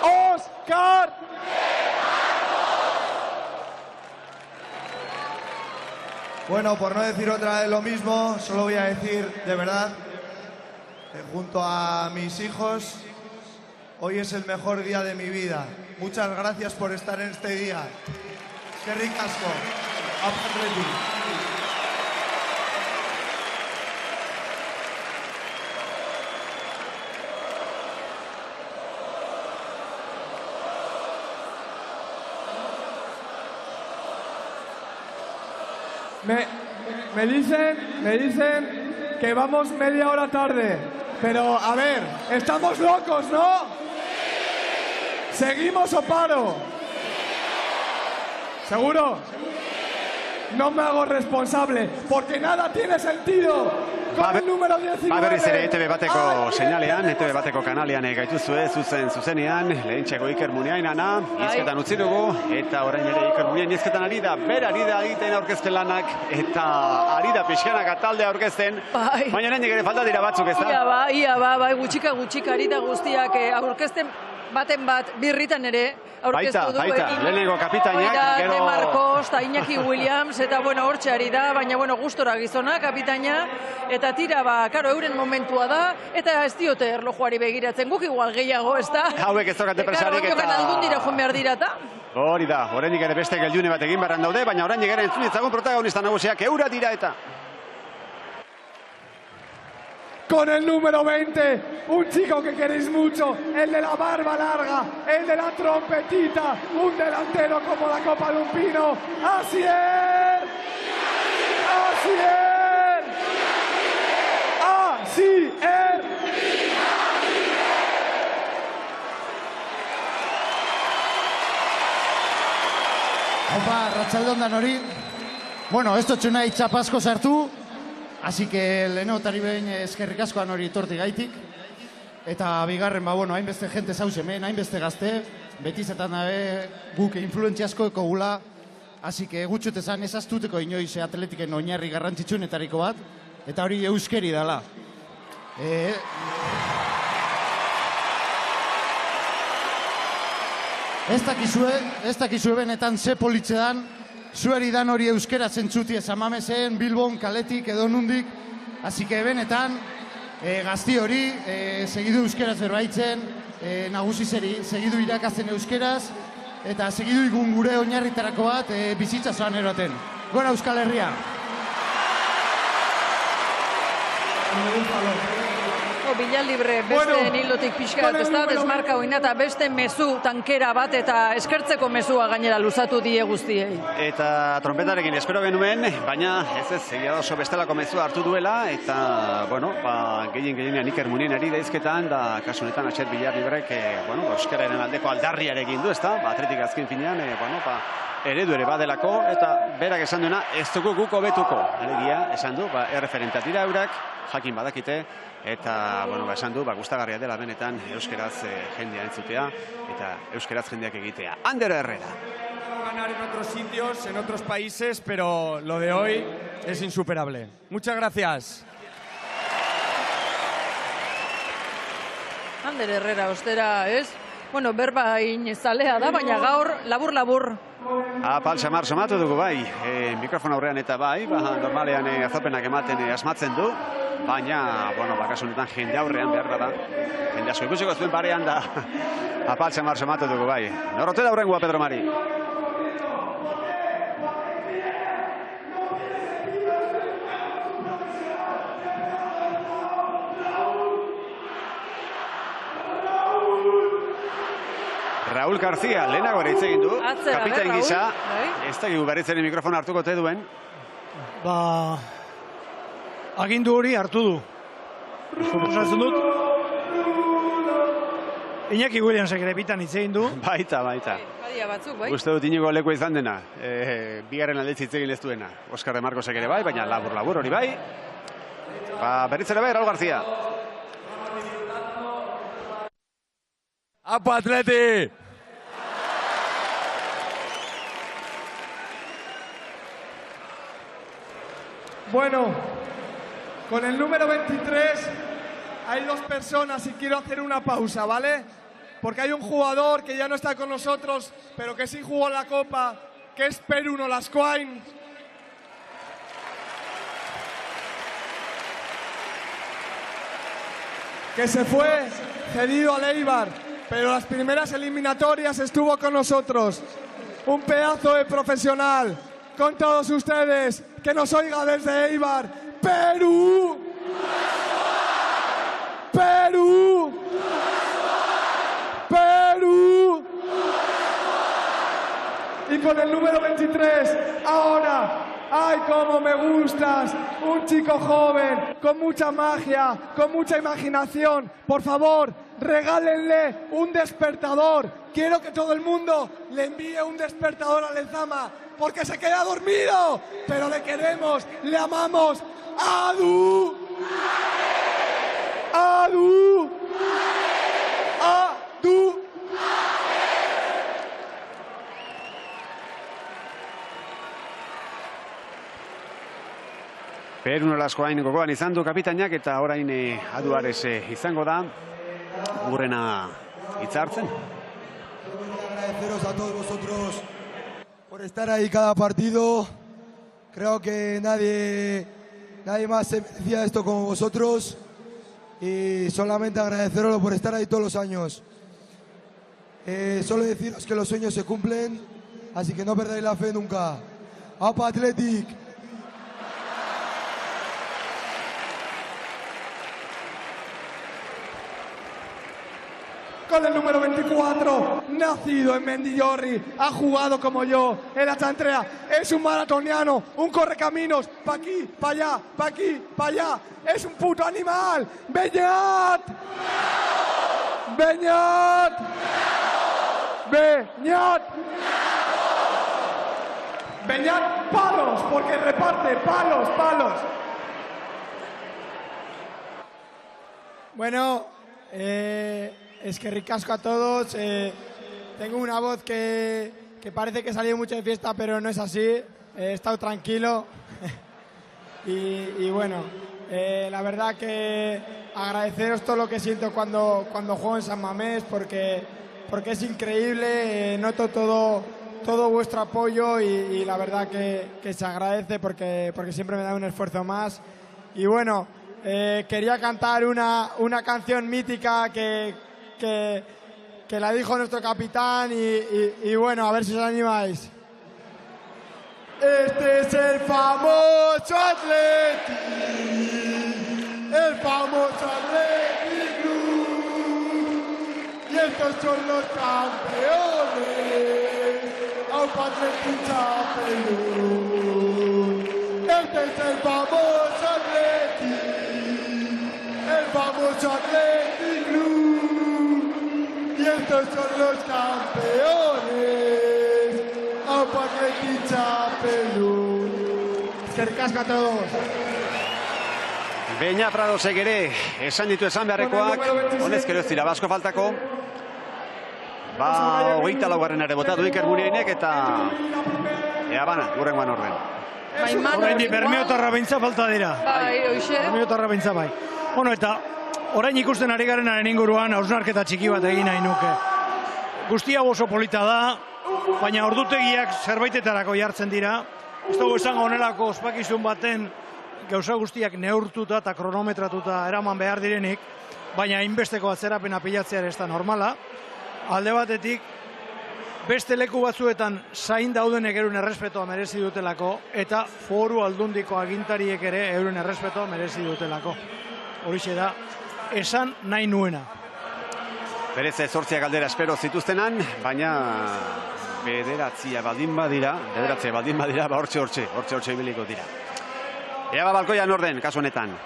Speaker 15: ¡Óscar!
Speaker 6: Bueno, por no decir otra vez lo mismo, solo voy a decir, de verdad, que junto a mis hijos, hoy es el mejor día de mi vida. Muchas gracias por estar en este día. Eskerrik asko. Atleti.
Speaker 15: Me dicen que vamos media hora tarde. Pero, a ver, estamos locos, ¿no? ¿Seguimos o paro? ¿Seguro? No me hago responsable, porque nada tiene sentido. Con el número 19.
Speaker 2: Berriz ere ETV bateko seinalean, ETV bateko kanalean gaituzue, zuzenean, lehentxeko Iker Muniainana, izketan utzi dugu, eta orain ere Iker Muniain izketan ari da egiten aurkezpen lanak, eta ari da pixkanaka taldea aurkezten, baina oraindik ere falta dira batzuk, ez da?
Speaker 3: Ia ba, gutxika ari da guztiak aurkezten baten bat birritan ere aurkeztu du.
Speaker 2: Baita, lehenengo kapitainak,
Speaker 3: gero... De Marcos, eta Iñaki Williams, eta hortxe ari da, baina gustora gizona, kapitaina, eta tira, karo, euren momentua da, eta ez diote erlojuari begiratzen, guk igual gehiago, ez da?
Speaker 2: Hauek ez dokate presarik eta...
Speaker 3: Karo, aldun dira joan behar dira, eta...
Speaker 2: Hori da, oraindik ere beste geldune bat egin barran daude, baina oraindik ere entzun ditzagun protagonista nagusiak eura dira eta...
Speaker 15: Con el número 20, un chico que queréis mucho, el de la barba larga, el de la trompetita, un delantero como la Copa de un Pino, Asier.
Speaker 8: Opa, arratsalde on danori. Bueno, ez dut nahi txapasko sartu, así que lehenotari behin eskerrik asko hori torti gaitik. Eta bigarren, hainbeste jente zauz hemen, hainbeste gazte, beti zetan dabe guk influentzia asko ekogula, así que gutxutezan ez aztuteko inoiz atletiken oinarri garrantzitsuenetariko bat, eta hori euskeri dala. Ez dakizue benetan ze politzean, zueri dan hori euskera zentzuti ezamamesen, Bilbon, kaletik edo nundik, así que benetan, gazti hori, segidu euskeraz berbaitzen, nagusi segidu irakazen euskeraz, eta segidu igun gure oinarritarako bat bizitza zoan eroten. Gora Euskal Herria!
Speaker 3: Bilal libre, beste hildotik pixkat, ez da, desmarka hoina eta beste mezu tankera bat eta eskertzeko mezua gainera luzatu die guztiei.
Speaker 2: Eta trompetarekin espero genuen, baina ez, egia oso bestelako mezua hartu duela, eta, gehienean Iker Munien ari daizketan, da kasunetan Atxet Bilal librek, euskararen aldeko aldarriarekin du, ez da, atletik azken finean, eredu ere badelako, eta berak esan duena, ez dugu guk hobetuko. Alegia, esan du, erreferentat dira eurak, jakin badakite, eta, bueno, esan du, gustagarria dela benetan euskeraz jendea entzutea, eta euskeraz jendeak egitea. Ander Herrera.
Speaker 5: Ganar en otros sitios, en otros países, pero lo de hoy es insuperable. Muchas gracias.
Speaker 3: Ander Herrera, ostera, ez? Bueno, berbain zalea da, baina gaur labur-labur.
Speaker 2: Apal xamar somatu dugu bai, mikrofon aurrean eta bai, normalean azalpenak ematen asmatzen du, baina, bueno, bakasunetan jende aurrean behar da, jende asko ikusiko zuen parean da, apal xamar somatu dugu bai. Norote da aurrengua, Pedro Mari. Raúl García, lehenago ere hitz egin du, kapitain gisa, ez da gu berritzaren mikrofona hartuko te duen.
Speaker 12: Agindu hori hartu du. Suposatzen dut. Iñaki Williamsek ere bitan hitz egin du.
Speaker 2: Baita.
Speaker 3: Badia batzuk, bai.
Speaker 2: Uste dut Iñigo leku izan dena, bigarren aldetzi hitz egin ez duena. Oskar de Marcosek ere bai, baina labur hori bai. Berritzere bai, Raúl García.
Speaker 5: ¡Apa, Atleti!
Speaker 15: Bueno, con el número 23 hay dos personas y quiero hacer una pausa, ¿vale? Porque hay un jugador que ya no está con nosotros, pero que sí jugó la Copa, que es Peru Nolascoain. Que se fue cedido al Eibar, pero las primeras eliminatorias estuvo con nosotros. Un pedazo de profesional. Con todos ustedes, que nos oiga desde Eibar. ¡Perú! ¡Perú! ¡Perú! Y con el número 23, ahora, ¡ay, cómo me gustas! Un chico joven, con mucha magia, con mucha imaginación. Por favor, regálenle un despertador. Quiero que todo el mundo le envíe un despertador a Lezama, porque se queda dormido. Pero le queremos, le amamos. ¡Adu! ¡Adu! ¡Adu!
Speaker 2: Peru Nolascoain gogoan izan du kapitainak eta orain Aduares izango da gurrena hitzartzen.
Speaker 23: Agradeceros a todos vosotros por estar ahí cada partido. Creo que nadie más se merecía esto como vosotros y solamente agradeceroslo por estar ahí todos los años. Solo deciros que los sueños se cumplen, así que no perdáis la fe nunca. ¡Apa Athletic!
Speaker 15: Con el número 24, nacido en Mendillorri, ha jugado como yo en la Chantrea, es un maratoniano, un correcaminos, pa' aquí, pa' allá, pa' aquí, pa' allá, es un puto animal. ¡Beñat! ¡Beñat! ¡Beñat! ¡Beñat palos! Porque reparte palos. Bueno, es que ricasco a todos. Tengo una voz que parece que he salido mucho de fiesta, pero no es así. He estado tranquilo. y bueno, la verdad que agradeceros todo lo que siento cuando juego en San Mamés, porque es increíble. Noto todo vuestro apoyo y la verdad que se agradece porque siempre me da un esfuerzo más. Y bueno, quería cantar una canción mítica que la dijo nuestro capitán y bueno, a ver si os animáis. Este es el famoso Atleti, el famoso Atleti Club, y estos son los campeones, Aupa Atleti Chapelú. Este es el famoso Atleti, el famoso Atleti Club. Y estos son los campeones, Aupa Atleti Chapelú. Que ricasco a todos.
Speaker 2: Beña Pradosek ere, esan ditu esan beharrekoak, honezkero ez dira basko faltako. Ba, 24 ere botatu Iker Muriainek eta ea bana, gurrengoan orden.
Speaker 12: Orain di, Bermeotarra beintza falta dira.
Speaker 3: Bai, hoxe.
Speaker 12: Bermeotarra beintza bai. Bueno, eta orain ikusten ari garenaren inguruan hausnarketa txiki bat egin nahi nuke. Guztia oso polita da, baina ordutegiak zerbaitetarako jartzen dira. Ez dugu esango honelako ospakizun baten gauza guztiak neurtuta eta kronometratuta eraman behar direnik, baina hainbesteko atzerapena pilatzea ez da normala. Alde batetik, beste leku batzuetan zain daudenek euren errespetoa merezi dutelako, eta foru aldundiko agintariek ere euren errespetoa merezi dutelako. Horixe da, esan nahi nuena.
Speaker 2: Berez 8 galdera espero zituztenan, baina bederatzia baldin badira, ba hortxe ibiliko dira. Ea ba balkoian orden, kasu honetan.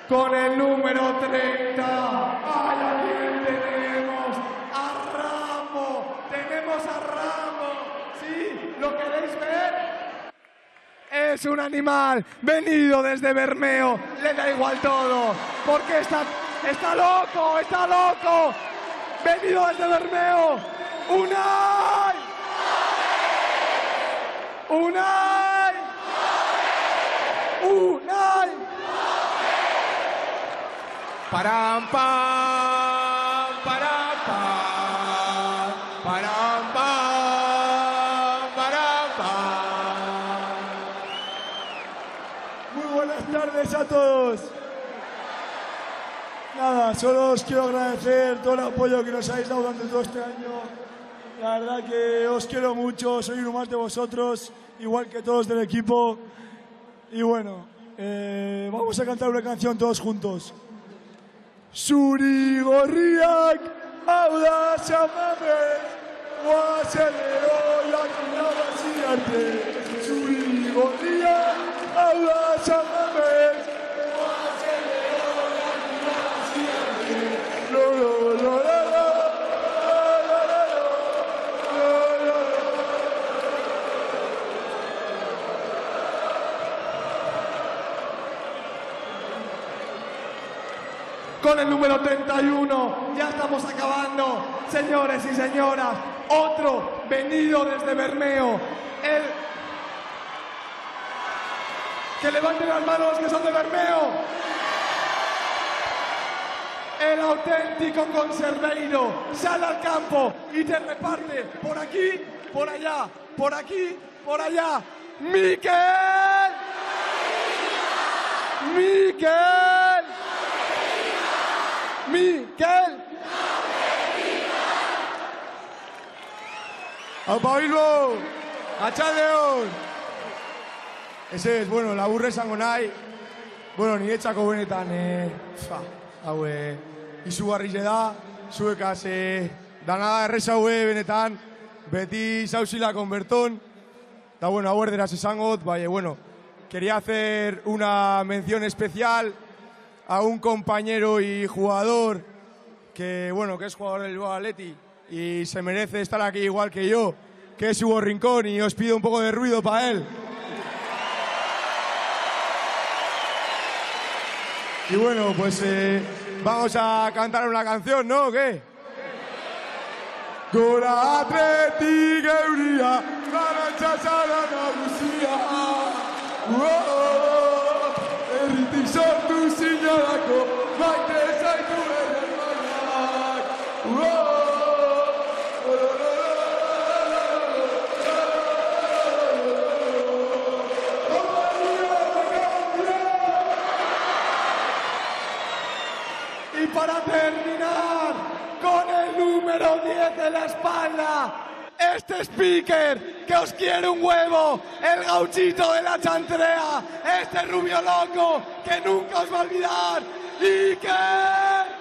Speaker 15: Con el número 30, aquí tenemos a Ramo, ¿sí? ¿Lo queréis ver? Es un animal venido desde Bermeo, le da igual todo, porque está loco, venido desde Bermeo, Unai.
Speaker 4: Param, pam, param, pam, param, pam, param, pam.
Speaker 10: Muy buenas tardes a todos. Nada, solo os quiero agradecer todo el apoyo que nos habéis dado durante todo este año. La verdad que os quiero mucho, soy uno más de vosotros, igual que todos del equipo. Y bueno, vamos a cantar una canción todos juntos. Zuri gorriak, hau da xamamez, guazelero irabazi arte. Zuri gorriak, hau da xamamez, guazelero irabazi arte. Lo.
Speaker 15: Con el número 31, ya estamos acabando, señores y señoras, otro venido desde Bermeo, que levanten las manos los que son de Bermeo, el auténtico conserveiro sale al campo y te reparte por aquí, por allá, por aquí, por allá, Miquel.
Speaker 10: ¡Aupa Bilbo! ¡Atxaldeon! Ese es, bueno, laburre esango nahi. Bueno, niretzako benetan, hau, izugarri da, zuekaz, dana errez haue benetan, beti zauzilakon berton. Da, bueno, hau erderaz esangot, bai, bueno, quería hacer una mención especial a un compañero y jugador que, bueno, que es jugador del Bilbao Athletic y se merece estar aquí igual que yo, que es Hugo Rincón, y os pido un poco de ruido para él. Y bueno, pues vamos a cantar una canción, ¿no? ¿O qué? Gora Athletic euria, garantza zara nagusia. Erritik sortu zinalako, maite zaitu hermaiak.
Speaker 15: Y para terminar, con el número 10 de la espalda, este speaker que os quiere un huevo, el gauchito de la chantrea, este rubio loco que nunca os va a olvidar, Iker.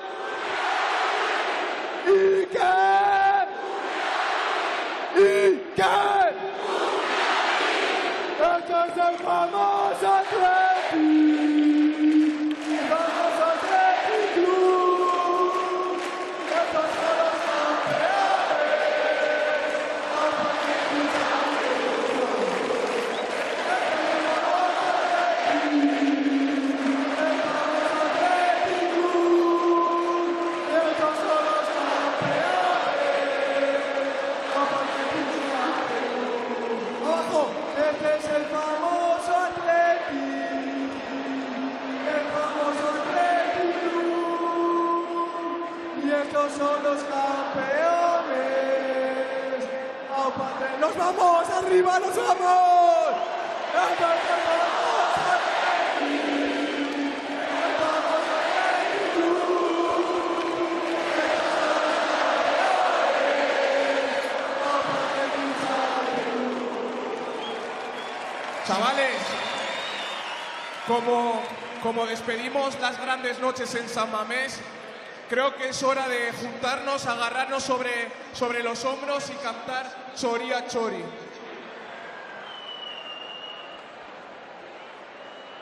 Speaker 15: Esto es el famoso Athletic. Vamos Athletic Club. Estos son los campeones. Torinos son los campeones. ¡Nos vamos! ¡Arriba nos vamos!
Speaker 4: Chavales, como despedimos las grandes noches en San Mamés, creo que es hora de juntarnos, agarrarnos sobre los hombros y cantar Chori a Chori.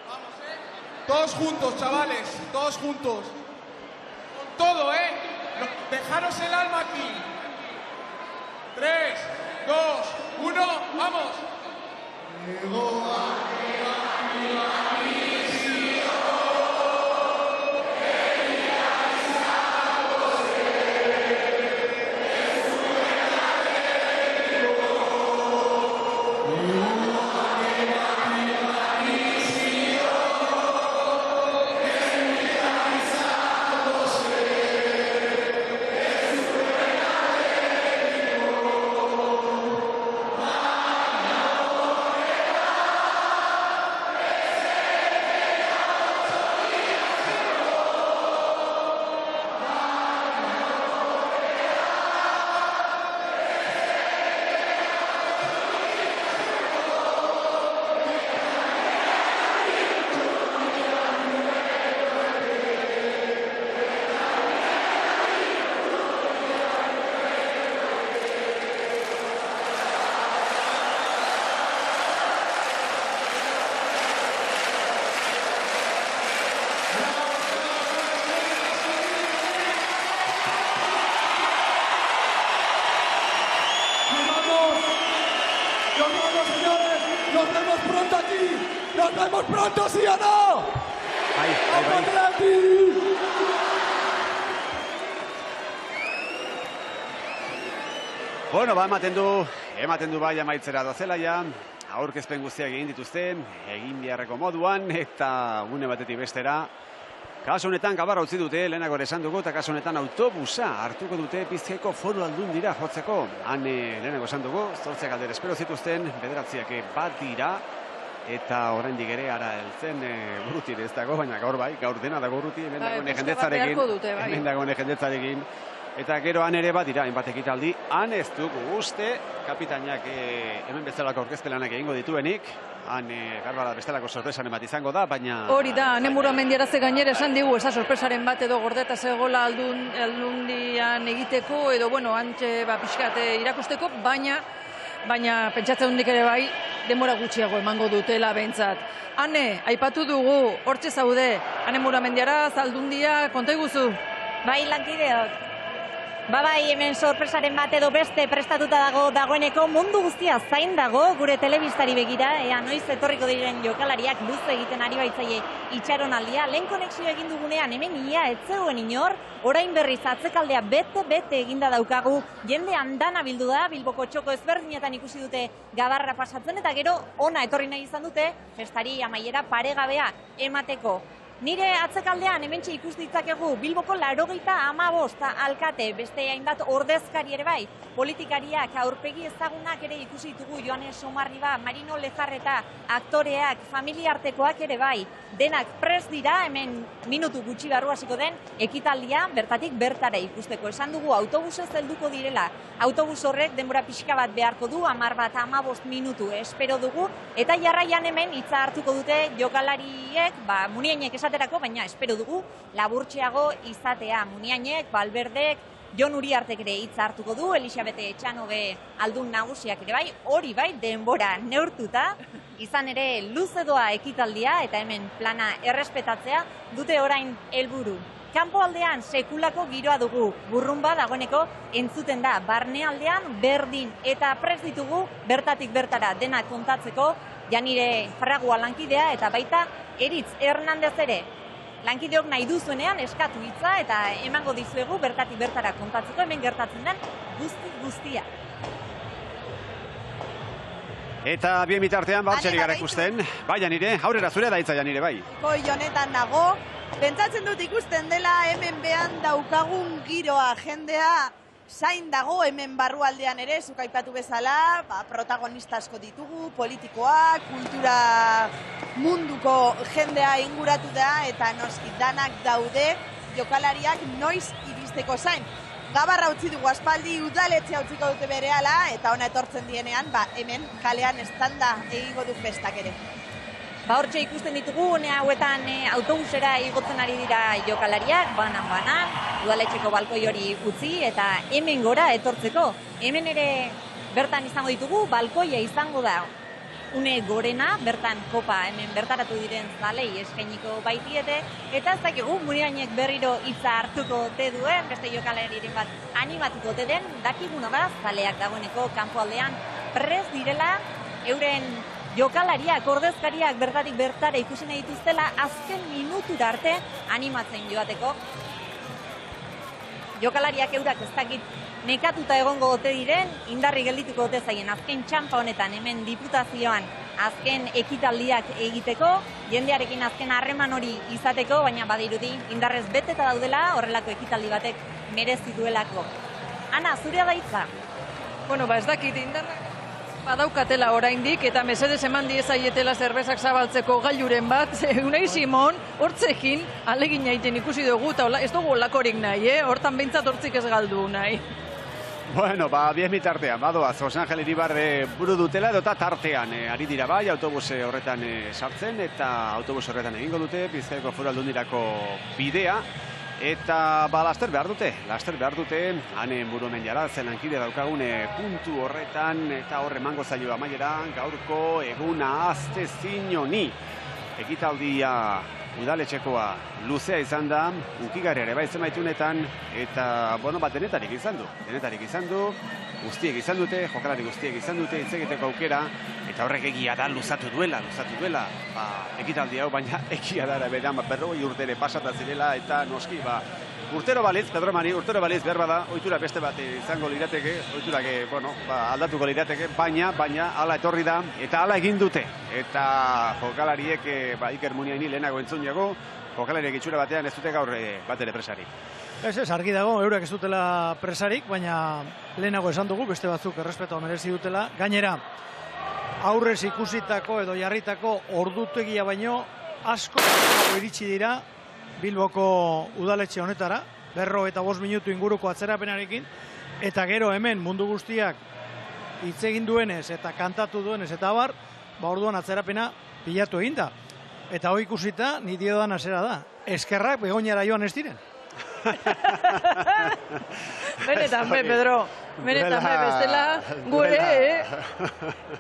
Speaker 4: Vamos, Todos juntos, chavales, todos juntos. Con todo, Dejaros el alma aquí. 3, 2, 1, ¡vamos!
Speaker 15: Nos vemos pronto aquí. Nos vemos pronto, ¿sí o no? ¡Atleti!
Speaker 2: Bueno, ematen du bai amaitzera dozela ja, aurkezpen guztiak egin dituzten, egin beharreko moduan, eta une batetik bestera. Kasu honetan gabarra utzi dute, lehenago ere esan dugu, eta kasu honetan autobusa hartuko dute Bizkaiko Foru Aldundira jotzeko. Han lehenago esan dugu, 8 galdera espero zituzten, 9 bat dira, eta oraindik ere ara heltzen urruti ez dago, baina gaur bai, gaur dena dago urruti, hemen dagoen jendetzarekin. Eta gero han ere bat dira, hainbat ekitaldi, han ez dugu uste, kapitainak hemen bezalako aurkezpelanak egingo dituenik, han garbara bestelako sorpresaren bat izango da, baina...
Speaker 3: Hori da, Anemuro Mendiaraze gainera esan digu, esa sorpresaren bat edo gordeta zegoela aldundian egiteko, edo, bueno, antxe pixkat irakusteko, baina pentsatzen hundik ere bai, denbora gutxiago emango dutela behintzat. Hane, aipatu dugu, hortxe zaude, Anemuro Mendiaraz, aldundia, konta iguzu?
Speaker 17: Bai, lankideok. Bai, hemen sorpresaren bat edo beste prestatuta dagoeneko mundu guztia zain dago gure telebistari begira, ea noiz etorriko diren jokalariak luze egiten ari baitzaie itxaronaldia. Lehen konexio egin dugunean hemen ia ez zegoen inor, orain berriz atzekaldea bete eginda daukagu, jende andana bildu da, Bilboko txoko ezberdinetan ikusi dute gabarra pasatzen, eta gero ona etorri nahi izan dute, festari amaiera paregabea emateko. Nire atzekaldean hementxe ikus ditzakegu Bilboko 85 alkate, beste hainbat ordezkari ere bai, politikariak, aurpegi ezagunak ere ikusi ditugu, Joanes Somarriba, Marino Lejarreta, aktoreak, familiartekoak ere bai, denak prest dira, hemen minutu gutxi barru hasiko den, ekitaldia bertatik bertara ikusteko. Esan dugu autobusez helduko direla, autobus horrek denbora pixka bat beharko du, 10-15 minutu espero dugu, eta jarraian hemen hitza hartuko dute jokalariek, Muniainek esaterako, baina espero dugu laburtxeago izatea. Muniainek, Valverdek, Jon Uriartek ere hitza hartuko du, Elisabete Etxanoge aldun nagusiak ere bai, hori bai denbora neurtuta, izan ere luze doa ekitaldia eta hemen plana errespetatzea dute orain helburu. Kanpo aldean sekulako giroa dugu, burrunba dagoeneko entzuten da, barnealdean berdin eta prest ditugu bertatik bertara dena kontatzeko, Janire Fragua lankidea eta baita Eritz Hernandez ere. Lankideok nahi duzuenean eskatu hitza eta emango dizuegu bertatik bertara kontatzeko, hemen gertatzen den guztia.
Speaker 2: Eta bien bitartean, bautxeri gara ikusten. Bai, Janire, aurrera zure da hitza, Janire, bai.
Speaker 18: Goi honetan nago,
Speaker 13: Pentsatzen dut ikusten dela hemen behan daukagun giroa, jendea zain dago hemen barrualdean ere, zuk aipatu bezala, protagonista asko ditugu, politikoak, kultura munduko jendea inguratu da, eta noski danak daude jokalariak noiz iristeko zain. Gabarra utzi dugu aspaldi, udaletxea utziko dute berehala, eta ona etortzen dienean, hemen kalean estanda egingo du festak ere.
Speaker 17: Hortxe ikusten ditugu, hauetan autobusera igotzen ari dira jokalariak, banan, udaletxeko balkoi hori utzi, eta hemen gora etortzeko. Hemen ere bertan izango ditugu, balkoia izango da une gorena, bertan kopa hemen bertaratu diren zalei eskainiko baitiete, eta ez dakigu Murianek berriro hitza hartuko te duen, beste jokalariren bat animatuko te den, dakiguna da, zaleak dagoeneko kanpoaldean prest direla, euren jokalariak, ordezkariak bertatik bertara ikusi nahi dituztela azken minutura arte animatzen joateko. Jokalariak eurak ez dakit nekatuta egongo ote diren, indarri geldituko ote zaien azken txampa honetan hemen diputazioan azken ekitaldiak egiteko, jendearekin azken harreman hori izateko, baina badirudi indarrez beteta daudela horrelako ekitaldi batek merezi duelako. Ana, zurea da hitza?
Speaker 3: Bueno, ez dakit indarrak badaukatela oraindik, eta mesedes eman diezaietela zerbezak zabaltzeko gailuren bat, Unai Simon, hortzekin, alegin egiten ikusi dugu, eta ez dugu olakorik nahi, hortan behintzat hortzik ez galdu nahi.
Speaker 2: Bueno, 10 mitartean, badoaz, Los Angel Iribarre buru dutela, edota tartean ari dira bai, autobus horretan sartzen, eta autobus horretan egingo dute, Bizkaiko Foru Aldundirako bidea, eta laster behar dute, hanen burumen jaratzen lankide daukagune puntu horretan, eta horre emango zaio amaiera, gaurko eguna azte zinoni. Ekitaldia udaletxekoa luzea izan da, ukigarri ere bai zenbaitunetan, eta, denetarik izan du, guztiek izan dute, jokalari guztiek izan dute, hitz egiteko aukera, eta horrek egia da luzatu duela, ekitaldi hau, baina egia da, beran, 40 urtere pasata zirela, eta noski, urtero baliz, Pedro Mari, behar bada, ohitura beste bat izango lirateke, ohiturak, aldatuko lirateke, baina, hala etorri da, eta hala egin dute, eta jokalariek, Iker Muniaini lehenago entzun jago, jokalariek itxura batean ez dute gaur bat ere presarik.
Speaker 12: Ez, argi dago, eurak ez dutela presarik, baina lehenago esan dugu, beste batzuk errespetua merezi dutela. Gainera, aurrez ikusitako edo jarritako ordutegia baino, asko iritsi dira Bilboko udaletxe honetara, 45 minutu inguruko atzerapenarekin, eta gero hemen mundu guztiak hitz egin duenez eta kantatu duenez eta abar, orduan atzerapena pilatu egin da. Eta hoi ikusita, niti edoan azera da. Eskerrak Begoñara joan ez diren.
Speaker 3: Benetan, Pedro. Benetan, bestela, gure,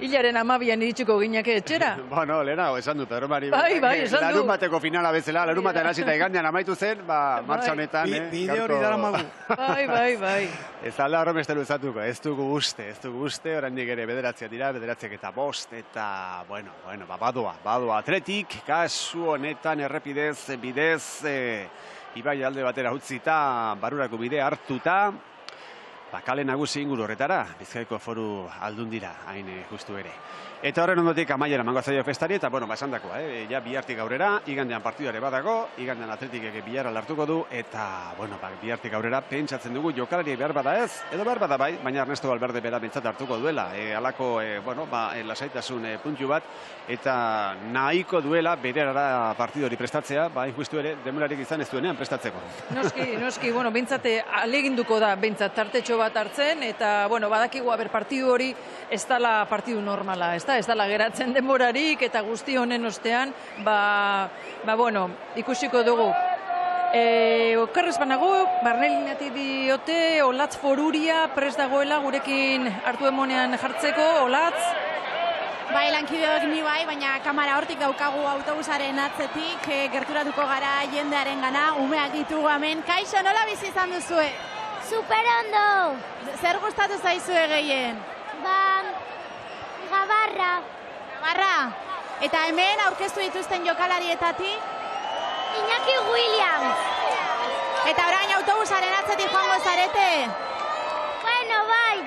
Speaker 3: hilaren 12an iritsiko gineke etxera.
Speaker 2: Bueno, lehenago esan dut, Pedro Mari.
Speaker 3: Bai, esan du.
Speaker 2: Larun bateko finala bezala, larun batean hasita igandean amaitu zen, martxa honetan.
Speaker 12: Bide hori dara magu.
Speaker 3: Bai.
Speaker 2: Ez alda horren beste luzatuko, ez dugu uste, oraindik ere bederatziak dira, bederatziak eta 5, eta, badoa Atletik, kasu honetan errepidez, bidez, Ibai alde batera utzita, barurako bide hartuta, kale nagusi inguru horretara, Bizkaiko Foru Aldundira, hain justu ere. Eta horren ondotik amaiera mango zaio festari, eta, esan dakoa, ja bihartik aurrera, igandean partidare badago, igandean Atletikek biharra lartuko du, eta, bihartik aurrera pentsatzen dugu jokalari behar bada ez, edo behar bada bai, baina Ernesto Valverde bera bentsat hartuko duela, alako, lasaitasun puntu bat, eta nahiko duela berera partidori prestatzea, justu ere, demurarik izan ez duenean prestatzeko.
Speaker 3: Noski, bentsate aleginduko da, bentsat tartetxo bat hartzen, eta, badakigu partidu hori ez dala partidu normala, ez dala geratzen denborarik, eta guzti honen ostean, ikusiko dugu. Okerrez banago, Barnelinati diote, Olatz Foruria prest dagoela gurekin hartu emonean jartzeko, Olatz?
Speaker 18: Bai, lankideok ni bai, baina kamera hortik daukagu autobusaren atzetik, gerturatuko gara jendearen gana, umeak ditugu hemen. Kaixo, nola bizi izan duzue?
Speaker 20: Super ondo!
Speaker 18: Zer gustatu zaizue gehien? Gabarra? Eta hemen aurkeztu dituzten jokalarietatik?
Speaker 20: Iñaki Williams.
Speaker 18: Eta orain autobusaren atzetik joango zarete?
Speaker 20: Bueno, bai.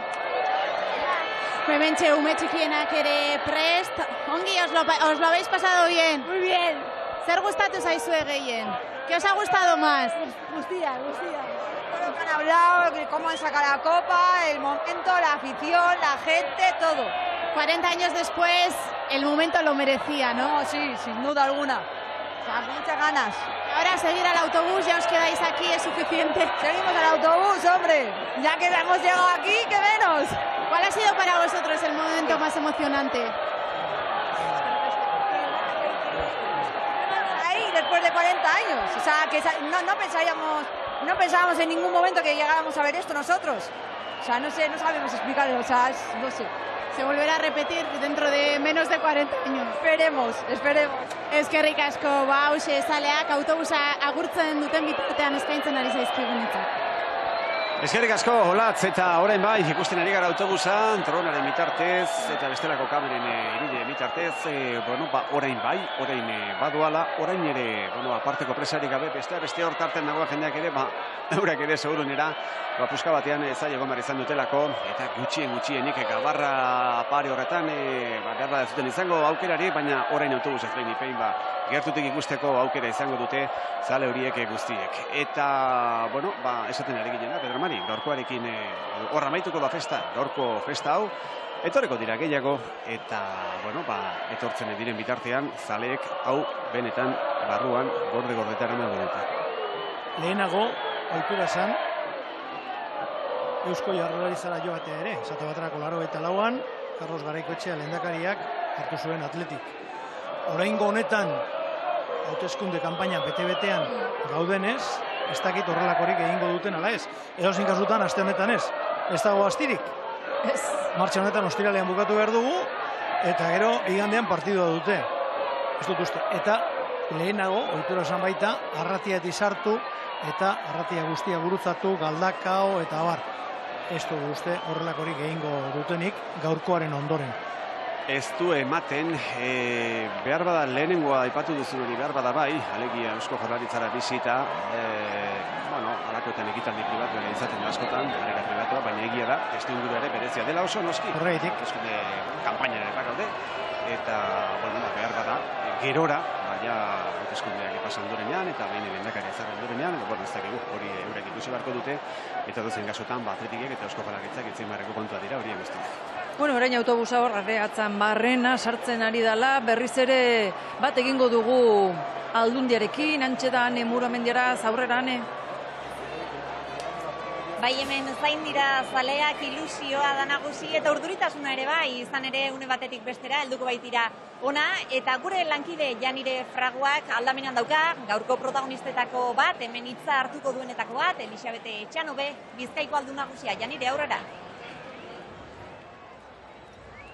Speaker 18: Hementxe ume txikienak ere prest. Ongi, os lo habéis pasado bien?
Speaker 20: Muy bien.
Speaker 18: Zer gustatu zaizue gehien? ¿Qué os ha gustado más?
Speaker 7: Gustía. Todo lo que han hablado, cómo han sacado la copa, el momento, la afición, la gente, todo.
Speaker 18: 40 años después, el momento lo merecía, ¿no?
Speaker 7: Sí, sin duda alguna. O sea, muchas ganas.
Speaker 18: Ahora seguir al autobús, ya os quedáis aquí, es suficiente.
Speaker 7: Seguimos al autobús, hombre. Ya que hemos llegado aquí, ¿qué menos?
Speaker 18: ¿Cuál ha sido para vosotros el momento más emocionante?
Speaker 7: Ahí, después de 40 años. O sea, que no pensábamos en ningún momento que llegáramos a ver esto nosotros. O sea, no sé, no sabemos explicarlo, o sea, no sé.
Speaker 18: Se volverá a repetir dentro de menos de 40 años.
Speaker 7: Esperemos.
Speaker 18: Eskerrik asko, hauxe zaleak autobusa agurtzen duten bitartean eskaintzen ari zaizkigunetzat.
Speaker 2: Eskerrik asko, Olatz, eta orain bai, ikusten ari gara autobusan, dronaren bitartez, eta bestelako kameren irudien bitartez, orain bai, orain baduala, orain ere, aparteko presarik gabe, beste hortarten dagoa jendeak ere, eurak ere segurunera, puska batean zai egon behar izan dutelako, eta gutxienik gabarra pare horretan, behar bada zuten izango aukerari, baina orain autobus ez behin ipein, gertutik ikusteko aukera izango dute zale horiek guztiek. Eta, esaten ari gilena, Pedro Mari, gaurkoarekin horra maituko da festa, gaurko festa hau, etorreko dira gehiago, eta, etortzen diren bitartean, zaleek hau benetan barruan gorde-gordetan eman dute.
Speaker 12: Lehenago, ohitura esan, Eusko Jaurlaritzara joatea ere, esate baterako 84an, Carlos Garaikoetxea lehendakariak hartu zuen Atletik. Oraingo honetan, hauteskunde kanpaina bete-betean gaudenez, ez dakit horrelakorik egingo duten ala ez. Edozein kasutan, aste honetan ez. Ez dago astirik. Martxa honetan ostiralean bukatu behar dugu, eta gero igandean partidua dute. Ez dut uste. Eta lehenago, ohitura esan baita, arratiatik sartu, eta arratia guztia gurutzatu, galdakao eta abar. Ez dugu uste horrelakorik egingo dutenik gaurkoaren ondoren.
Speaker 2: Ez du ematen, behar bada lehenengoa aipatu duzun hori behar bada bai, alegia Eusko Jaurlaritzara bizita, alakoetan ekitaldi pribatu ere izaten da askotan, areka pribatua, baina egia da, testu inguru ere berezia dela oso noski.
Speaker 12: Horreitik.
Speaker 2: Eskunde kanpaina ere bakaude, eta behar bada, gerora, hauteskundeak pasan durenean, eta behin lehendakari ezarri durenean, ez dakigu hori eurek ikusi beharko dute, eta dozen gasotan, Atletikek eta Eusko Jaurlaritzak itzen beharreko kontua dira hori guztiak.
Speaker 3: Orain autobusa hor arreatzan barrena sartzen ari dela, berriz ere bat egingo dugu Aldundiarekin, antxe da ane Muramendiara, aurrera ane.
Speaker 17: Bai, hemen zain dira zaleak, ilusioa da nagusi eta urduritasuna ere bai, izan ere une batetik bestera helduko baitira ona, eta gure lankide Janire Fraguak aldamenean dauka, gaurko protagonistetako bat, hemen hitza hartuko duenetako bat, Elisabete Etxanobe, Bizkaiko aldun nagusia. Janire, aurrera.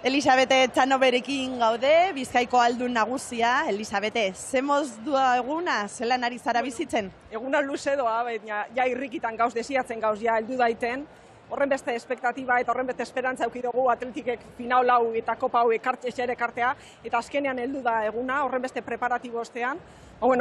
Speaker 13: Elisabete Etxanoberekin gaude, Bizkaiko aldun nagusia. Elisabete, zemoz dua eguna, zelan ari zara bizitzen?
Speaker 14: Eguna luze doa, baina ja irrikitan gauz desiatzen gauz ja heldu daiten. Horren beste espektatiba eta horren beste esperantza eukidugu Atletikek final hau eta kopa hau ekartea, eta azkenean heldu da eguna, horren beste preparatibo ostean.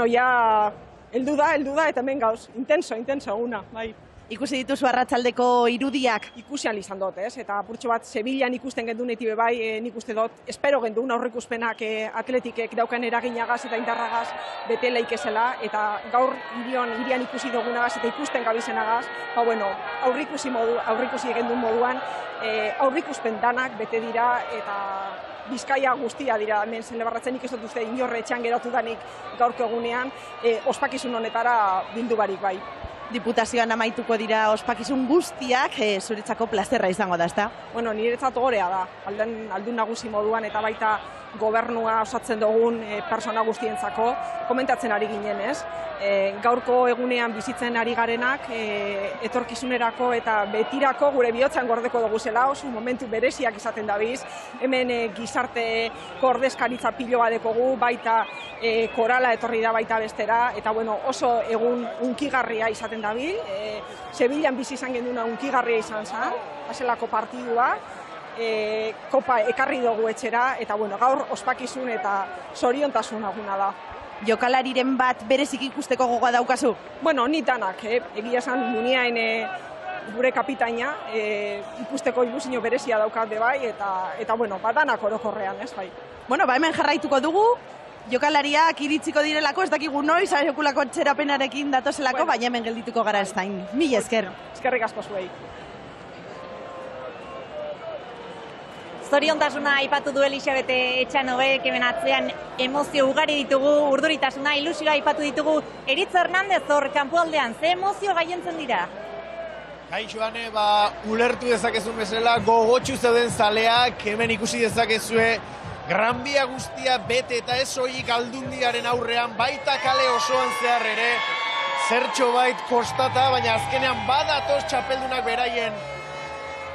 Speaker 14: Ja heldu da eta hemen gauz, intenso eguna, bai.
Speaker 13: Ikusi dituzu arratsaldeko irudiak?
Speaker 14: Ikusian izan dut, eta apurtxo bat Sevillan ikusten gendunetik bai, nik uste dut, espero gendun aurreikuspenak Atletikek daukan eraginagaz eta indarragaz beteleik ezela, eta gaur irian ikusi dugunagaz eta ikusten gabizenagaz, aurreikusi gendun moduan, aurreikuspen danak bete dira eta Bizkaia guztia dira, hemen zelebarratzen nik ez dut uste inorre etxean geratu danik gaurko egunean, ospakizun honetara bildu barik bai.
Speaker 13: Diputazioan amaituko dira ospakizun guztiak, zuretzako plazerra izango da, ezta?
Speaker 14: Niretzat gorea da, aldun nagusi moduan eta baita gobernua osatzen dugun persona guztientzako, komentatzen ari ginen, ez? Gaurko egunean bizitzen ari garenak, etorkizunerako eta betirako gure bihotzan gordeko dugu zela, oso momentu bereziak izaten dabiz, hemen gizarte ordezkaritza piloa dekogu, baita korala etorri da baita bestera, eta oso egun unkigarria izaten dabil, Sevillan bizi izan genduna unkigarria izan zen, haselako partidua, kopa ekarri dugu etxera, eta gaur ospakizun eta zoriontasun aguna da.
Speaker 13: Jokalariren bat berezik ikusteko gogoa daukazu?
Speaker 14: Ni danak, egia esan Muniain gure kapitaina, ikusteko ilusio berezia daukat bai, eta danak orokorrean, ez bai.
Speaker 13: Hemen jarraituko dugu, jokalariak iritziko direlako, ez dakigu noiz, aiokulako txerapenarekin datozelako, baina hemen geldituko gara estain. Mila esker.
Speaker 14: Eskerrik asko zuei.
Speaker 17: Zoriontasuna aipatu du Elisabete Etxanogek, hemen atzean emozio ugari ditugu, urduritasuna, ilusioa aipatu ditugu. Eritz Hernandez hor kanpoaldean, ze emozio gaientzen dira?
Speaker 16: Kaixoane, ulertu dezakezun bezala, gogotsu zeuden zaleak, hemen ikusi dezakezue, Gran Bia guztia bete eta ez soilik Aldundiaren aurrean, baita kale osoan zehar ere, zertxo bait kostata, baina azkenean badatoz txapeldunak beraien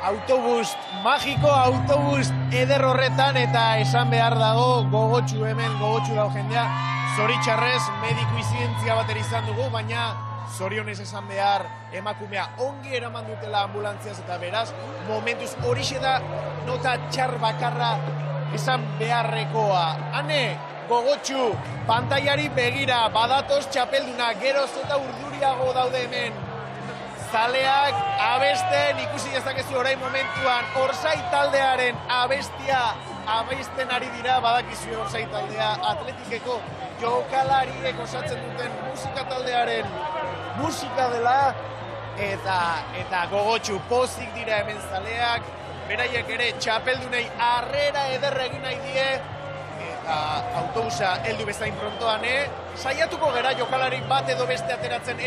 Speaker 16: autobus magiko, autobus eder horretan, eta esan behar dago, gogotsu hemen, gogotsu dago jendea, zoritxarrez, mediku izidentzia bat izan dugu, baina zorionez esan behar emakumea ongi eraman dutela ambulantziaz, eta beraz, momentuz horixe da nota txar bakarra esan beharrekoa. Hane, gogotsu, pantailari begira, badatoz txapelduna, geroz eta urduriago daude hemen. Zaleak abesten, ikusi dezakezu orain momentuan, Orsay taldearen abestia abesten ari dira, badakizue Orsay taldea Atletikeko jokalariek osatzen duten musika taldearen musika dela, eta gogotsu pozik dira hemen zaleak, beraiek ere txapeldunei harrera ederra egin nahi die, eta autobusa heldu bezain prontoan, saiatuko gera jokalari bat edo beste ateratzen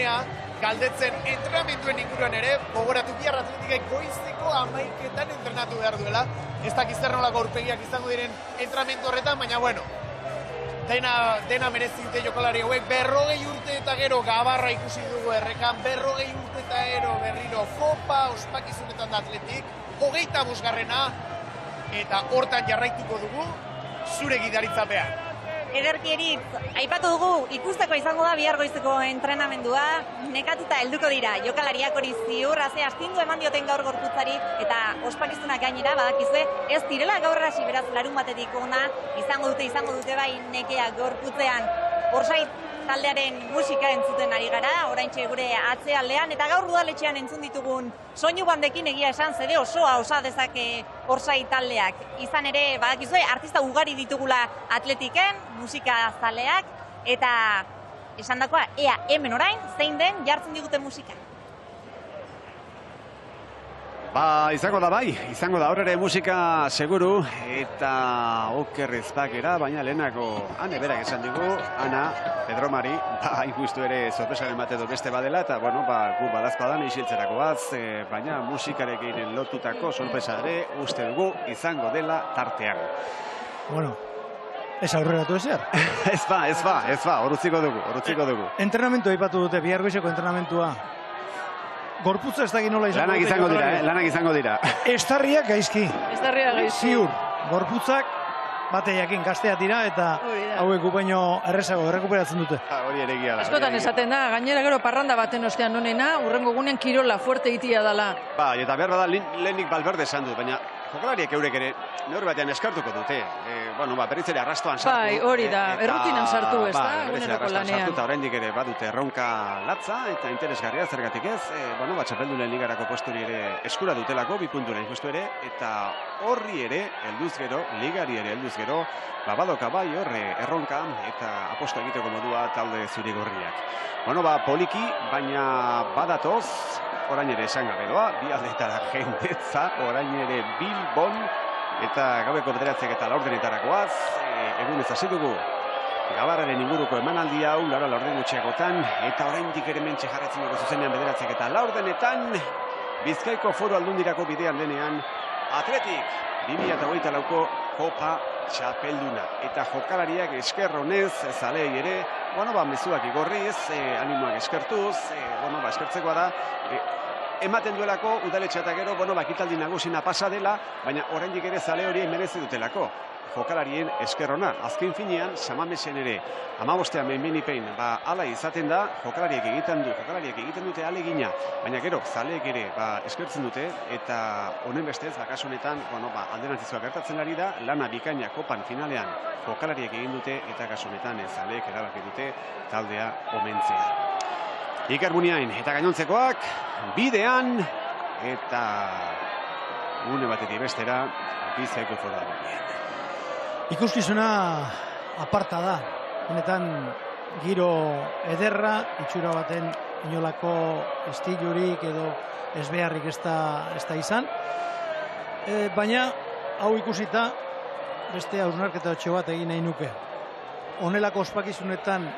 Speaker 16: galdetzen entrenamenduen inguruan ere, gogoratu bihar Atletikek goizeko 11etan entrenatu behar duela, ez dakiz zer nolako aurpegiak izango diren entrenamendu horretan, baina bueno, dena merezi dute jokalari hauek, 40 urte eta gero Gabarra ikusi dugu errekan, 40 urte eta gero berriro Kopa ospakizunetan da Atletik, 25garrena, eta hortan jarraituko dugu zure gidaritzapean.
Speaker 17: Ederki Eritz, aipatu dugu, ikusteko izango da bihar goizeko entrenamendua, nekatuta helduko dira, jokalariak hori ziur, astindu eman dioten gaur gorputzari, eta ospakizunak gainera, badakizue, ez direla gaur hasi beraz larun batetik ona, izango dute bai nekea gorputzean. Orsay taldearen musika entzuten ari gara, oraintxe gure atzealdean, eta gaur udaletxean entzun ditugun soinu bandekin egia esan, zede osoa osa dezake Orsay taldeak. Izan ere, badakizue, artista ugari ditugula Atletiken, musika zaleak, eta esandakoa, ea hemen orain, zein den jartzen diguten musika.
Speaker 2: Izango da horre musika seguru, eta okerrez bakera, baina lehenako Ane berak esan digu, Ana, Pedro Mari, injustu ere sorpresaren bat edo beste badela, eta gu badazpadan isiltzerako bat, baina musikarekin lotutako sorpresa ere uste dugu izango dela tartean.
Speaker 12: Bueno, ez aurreratu ezer?
Speaker 2: Ez ba, horutziko dugu.
Speaker 12: Entrenamentua aipatu dute, bihar goizeko entrenamentua. Gorputza ez dakit nola izango dute.
Speaker 2: Lanak izango dira.
Speaker 12: Estarriak gaizki. Ziur, gorputzak bate jakin gaztea dira eta hauek gupeño errezago errekuperatzen dute.
Speaker 2: Hori ere egia da.
Speaker 3: Askotan esaten da, gainera gero parranda baten ostean honena, urrengo gunean kirola fuerte itia dala.
Speaker 2: Eta behar da lehenik Valverde esan dut, baina jokalariek eurek ere nor batean eskartuko dute. Berriz ere arrastoan sartu.
Speaker 3: Hori da, errutinan sartu, ez da, eguneroko lanean.
Speaker 2: Eta oraindik ere badute erronka latza eta interesgarria zergatik ez. Txapeldunen ligarako posturi ere eskura dutelako, 2 puntura injustu ere, eta horri ere, helduz gero, ligari ere helduz gero, badoka bai horre erronka eta aposto egiteko modua talde zurigorriak. Poliki, baina badatoz, orain ere esan gabe doa, bi aldetara jendetza, orain ere Bilbon, eta gaueko 9 eta 10:00 egunez hasi dugu Gabarraren inguruko emanaldi hau, Laura 10:00 eta oraindik ere mentxe jarraitzen dugu zuzenean 9 eta 10:00 Bizkaiko Foru Aldundirako bidean denean Atletik 2024ko Kopa txapelduna. Eta jokalariak eskerronez, zalei ere, mezuak igorriz, animoak eskertuz, eskertzekoa da, ematen duelako udaletxe eta gero, ekitaldi nagusina pasa dela, baina oraindik ere zale hori merezi dutelako. Jokalarien eskerrona, azken finean, Samamesen ere, 15ean behin ala izaten da, jokalariek egiten dute alegina, baina gero, zaleek ere eskertzen dute, eta honen bestez, kasunetan, alderantzizoak gertatzen ari da, lana bikaina kopan finalean, jokalariek egin dute, eta kasunetan, zaleek erabaki dute, taldea omentzea. Iker Muniain eta gainontzekoak bidean eta une batetik bestera Bizkaiko Foru Aldundian.
Speaker 12: Ikuskizuna aparta da. Benetan giro ederra, itxura baten inolako estilurik edo ezbeharrik ez da izan. Baina, hau ikusita, beste hausnarketa bat egin nahi nuke. Honelako ospakizunetan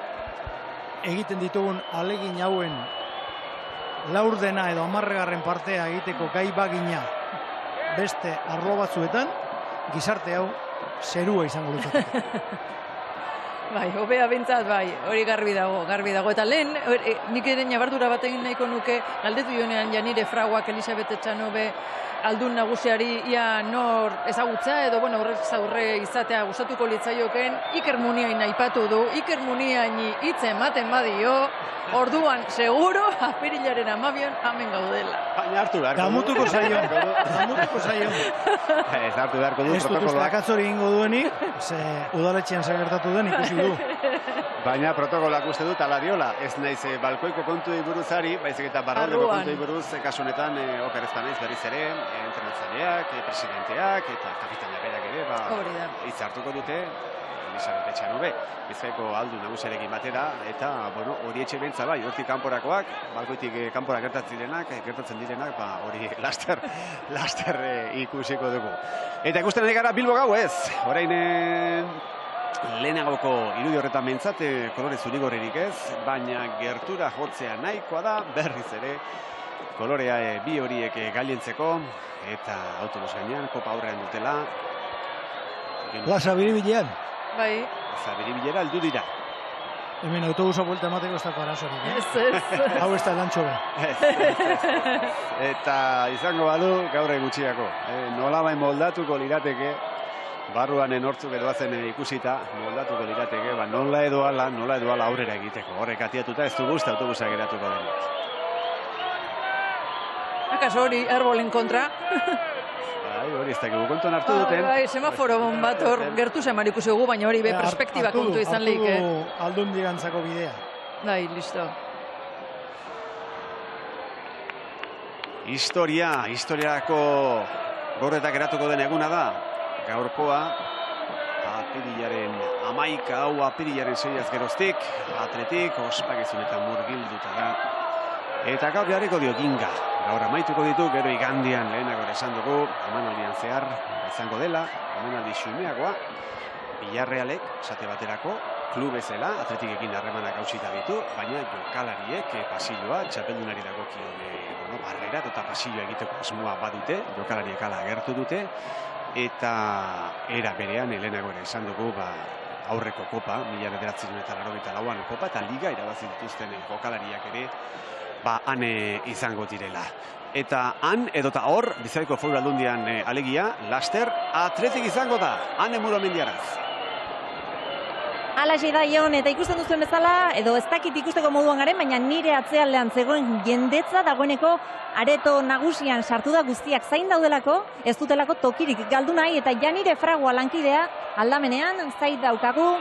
Speaker 12: egiten ditugun alegin hauen laurdena edo 10. partea egiteko gai bagina beste arlo batzuetan, gizarte hau zerua izango lutzateke.
Speaker 3: Bai, hobea bintzat, bai, hori garbi dago. Eta lehen, nik ere nabardura bat egin nahiko nuke, galdetu jonean Janire Fraguak Elisabet Etxanobe aldun nagusiari ia nor ezagutza edo, horrez aurre izatea gustatuko litzaioken, Iker Muniain aipatu du, Iker Muniaini hitz ematen badio, orduan, seguro, apirilaren 12an hemen gaudela.
Speaker 2: Baina hartu beharko du.
Speaker 12: Damutuko zaio.
Speaker 2: Ez hartu beharko du
Speaker 12: protokoloak. Ez dut uste akatzori ingo duenik, ze udaletxean zagertatu den ikusi du.
Speaker 2: Baina protokoloak uste dut ala diola, ez naiz balkoiko kontuei buruzari, baizik eta barrualdeko kontuei buruz, kasu honetan oker ez da naiz berriz ere, entrenatzaileak, presidenteak eta kapitaina berak ere, hitz hartuko dute, Elisabet Etxanobe, Bizkaiko aldu nagusiarekin batera, eta, hori etxe bentza bai, hortik kanporakoak, balkoitik kanpora gertatzen direnak, hori laster ikusiko dugu. Eta ikusten ari gara Bilbo gau ez, orain lehenagoko irudi horretan behintzat, kolore zurigorririk ez, baina gertura jotzea nahikoa da, berriz ere, kolorea bi horiek gailentzeko, eta autobus gainean, kopa aurrean dutela.
Speaker 12: Plaza Biribilean.
Speaker 3: Bai.
Speaker 2: Plaza Biribilera heldu dira.
Speaker 12: Hemen autobusa buelta emateko ez dako arazorik.
Speaker 3: Ez.
Speaker 12: Hau ez da lantxo be.
Speaker 2: Eta izango badu gaur gutxiako. Nolabain moldatuko lirateke, barruan enortzuk edoazen ikusita, moldatuko lirateke, nola edo ala aurrera egiteko. Horrek atiatuta ez du guzti autobusa geratuko denik.
Speaker 3: Akaso hori erbolen kontra.
Speaker 2: Hori ez dakigu kontuan hartu duten.
Speaker 3: Semaforo bat hor gertu zemar ikusi dugu, baina hori be perspektiba kontu izan lehik.
Speaker 12: Aldun dirantzako bidea.
Speaker 3: Bai, listo.
Speaker 2: Historiako gorretak eratuko den eguna da. Gaurkoa, apirilaren 11, hau apirilaren 6 geroztik, atletik, ospakizunetan murgilduta da. Eta gaur jarriko dio ginga. Gaur amaituko ditu, gero igandian lehenago esan dugu, emanaldian zehar izango dela, emanaldi xumeagoa, Villarrealek, esate baterako, klubezela, atletikekin harremanak hautsita ditu, baina jokalariek pasilloa, txapeldunari dagokion barrera eta pasilloa egiteko asmoa badute, jokalariek ala agertu dute, eta era berean lehenago ere esan dugu, aurreko kopa, 1984an kopa, eta liga irabazi dituzten jokalariak ere, han izango direla. Eta han edota hor, Bizkaiko Foru Aldundian alegia, laster atletik izango da, han Murumendiaraz.
Speaker 17: Alaxe da Jon, eta ikusten duzuen bezala, edo ez dakit ikusteko moduan garen, baina nire atzealdean zegoen jendetza dagoeneko areto nagusian sartu da guztiak zain daudelako, ez dutelako tokirik galdu nahi, eta Janire Fragua lankidea aldamenean zain daukagu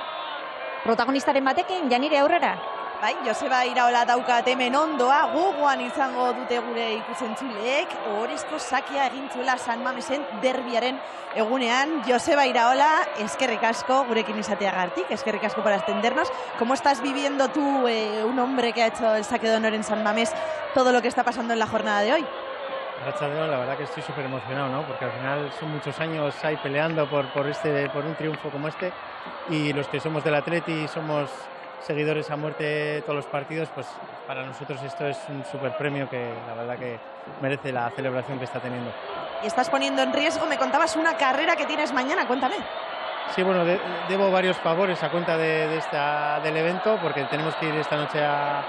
Speaker 17: protagonistaren batekin, Janire aurrera.
Speaker 13: Bai, Joseba Iraola daukat hemen ondoa, gogoan izango dute gure ikusentzuleek, ohorezko sakia egintzuela San Mamesen derbiaren egunean. Joseba Iraola, eskerrik asko gurekin izateagartik, eskerrik asko para extendernos. ¿Cómo estás viviendo tú, un hombre que ha hecho el saque de honor en San Mamés, todo lo que está pasando en la jornada de hoy?
Speaker 9: Rachaldeón, la verdad que estoy súper emocionado, ¿no? Porque al final son muchos años ahí peleando por un triunfo como este, y los que somos del Atleti somos seguidores a muerte todos los partidos, pues para nosotros esto es un super premio que la verdad que merece la celebración que está teniendo.
Speaker 13: Y estás poniendo en riesgo, me contabas una carrera que tienes mañana, cuéntame.
Speaker 9: Sí, bueno, debo varios favores a cuenta del evento, porque tenemos que ir esta noche a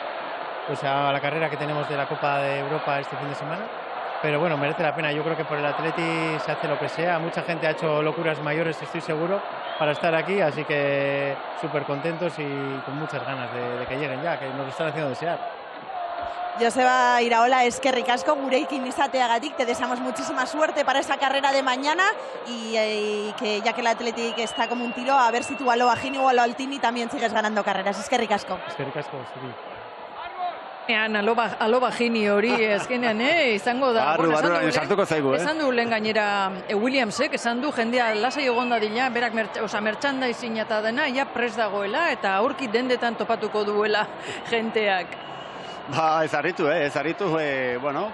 Speaker 9: la carrera que tenemos de la Copa de Europa este fin de semana. Pero bueno, merece la pena. Yo creo que por el Atleti se hace lo que sea. Mucha gente ha hecho locuras mayores, estoy seguro, para estar aquí. Así que súper contentos y con muchas ganas de que lleguen ya, que nos lo están haciendo desear.
Speaker 13: Joseba Iraola, eskerrik asko gurekin izateagatik, te deseamos muchísima suerte para esa carrera de mañana y que ya que el Athletic está como un tiro, a ver si tú a lo Bajini o a lo Altini también sigues ganando carreras. Eskerrik asko.
Speaker 9: Eskerrik asko, sí.
Speaker 3: Aloba jini hori ezkenean, izango da.
Speaker 2: Barru, sartuko zaigu,
Speaker 3: Esan du lehen gainera Williamsek, esan du jendea lasai egonda dila, berak merchandising eta dena, ja prest dagoela, eta aurki dendetan topatuko duela jenteak.
Speaker 2: Ez harritu, bueno,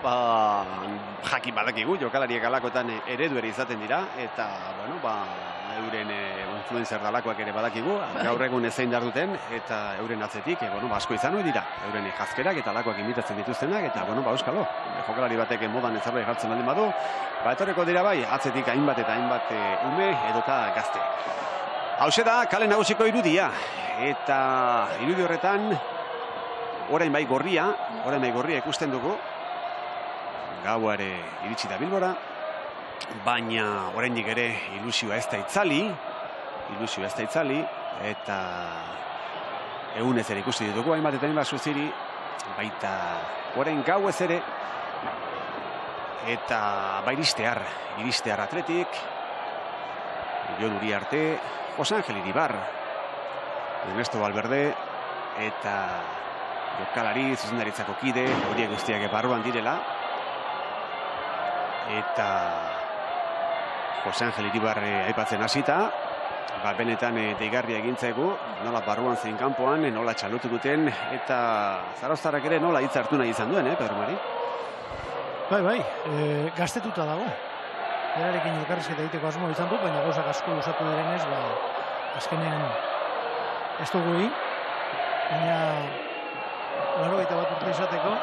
Speaker 2: jakin badakigu, jokalariek alakotan ereduere izaten dira, eta, bueno, euren influencer dalakoak ere badakigu, gaur egun ezein dar duten, eta euren atzetik, bueno, asko izan hori dira, euren jazkerak eta alakoak imitatzen dituztenak, eta, bueno, euskalo, jokalari batek modan ezerbait jartzen baldin badu, etorreko dira bai, atzetik hainbat eta hainbat ume edota gazte. Hauxe da, kale nagusiko irudia, eta irudi horretan, orain bai gorria ikusten dugu, gauare iritsi da Bilbora, baina oraindik ere ilusioa ez da itzali, eta egunez ere ikusi ditugu, hainbat eta hainbat zuziri, baita orain gau ez ere, eta iristear Atletik, Jon Uriarte, Jose Angel Iribar, Ernesto Valverde, eta jokalari, zuzendaritzako kide, horiek guztiak barruan direla, eta Jose Angel Iribar aipatzen hasita, benetan deigarria egintzaigu, nola barruan zein kanpoan, nola txalotu duten, eta zarauztarrak ere nola hitz hartu nahi izan duen, Pedro Mari?
Speaker 12: Bai, gaztetuta dago. Berarekin elkarrizketa egiteko asmoa izan dut, baina gauzak asko usatu direnez, azkenean ez dugu egin, baina 81 urte izateko,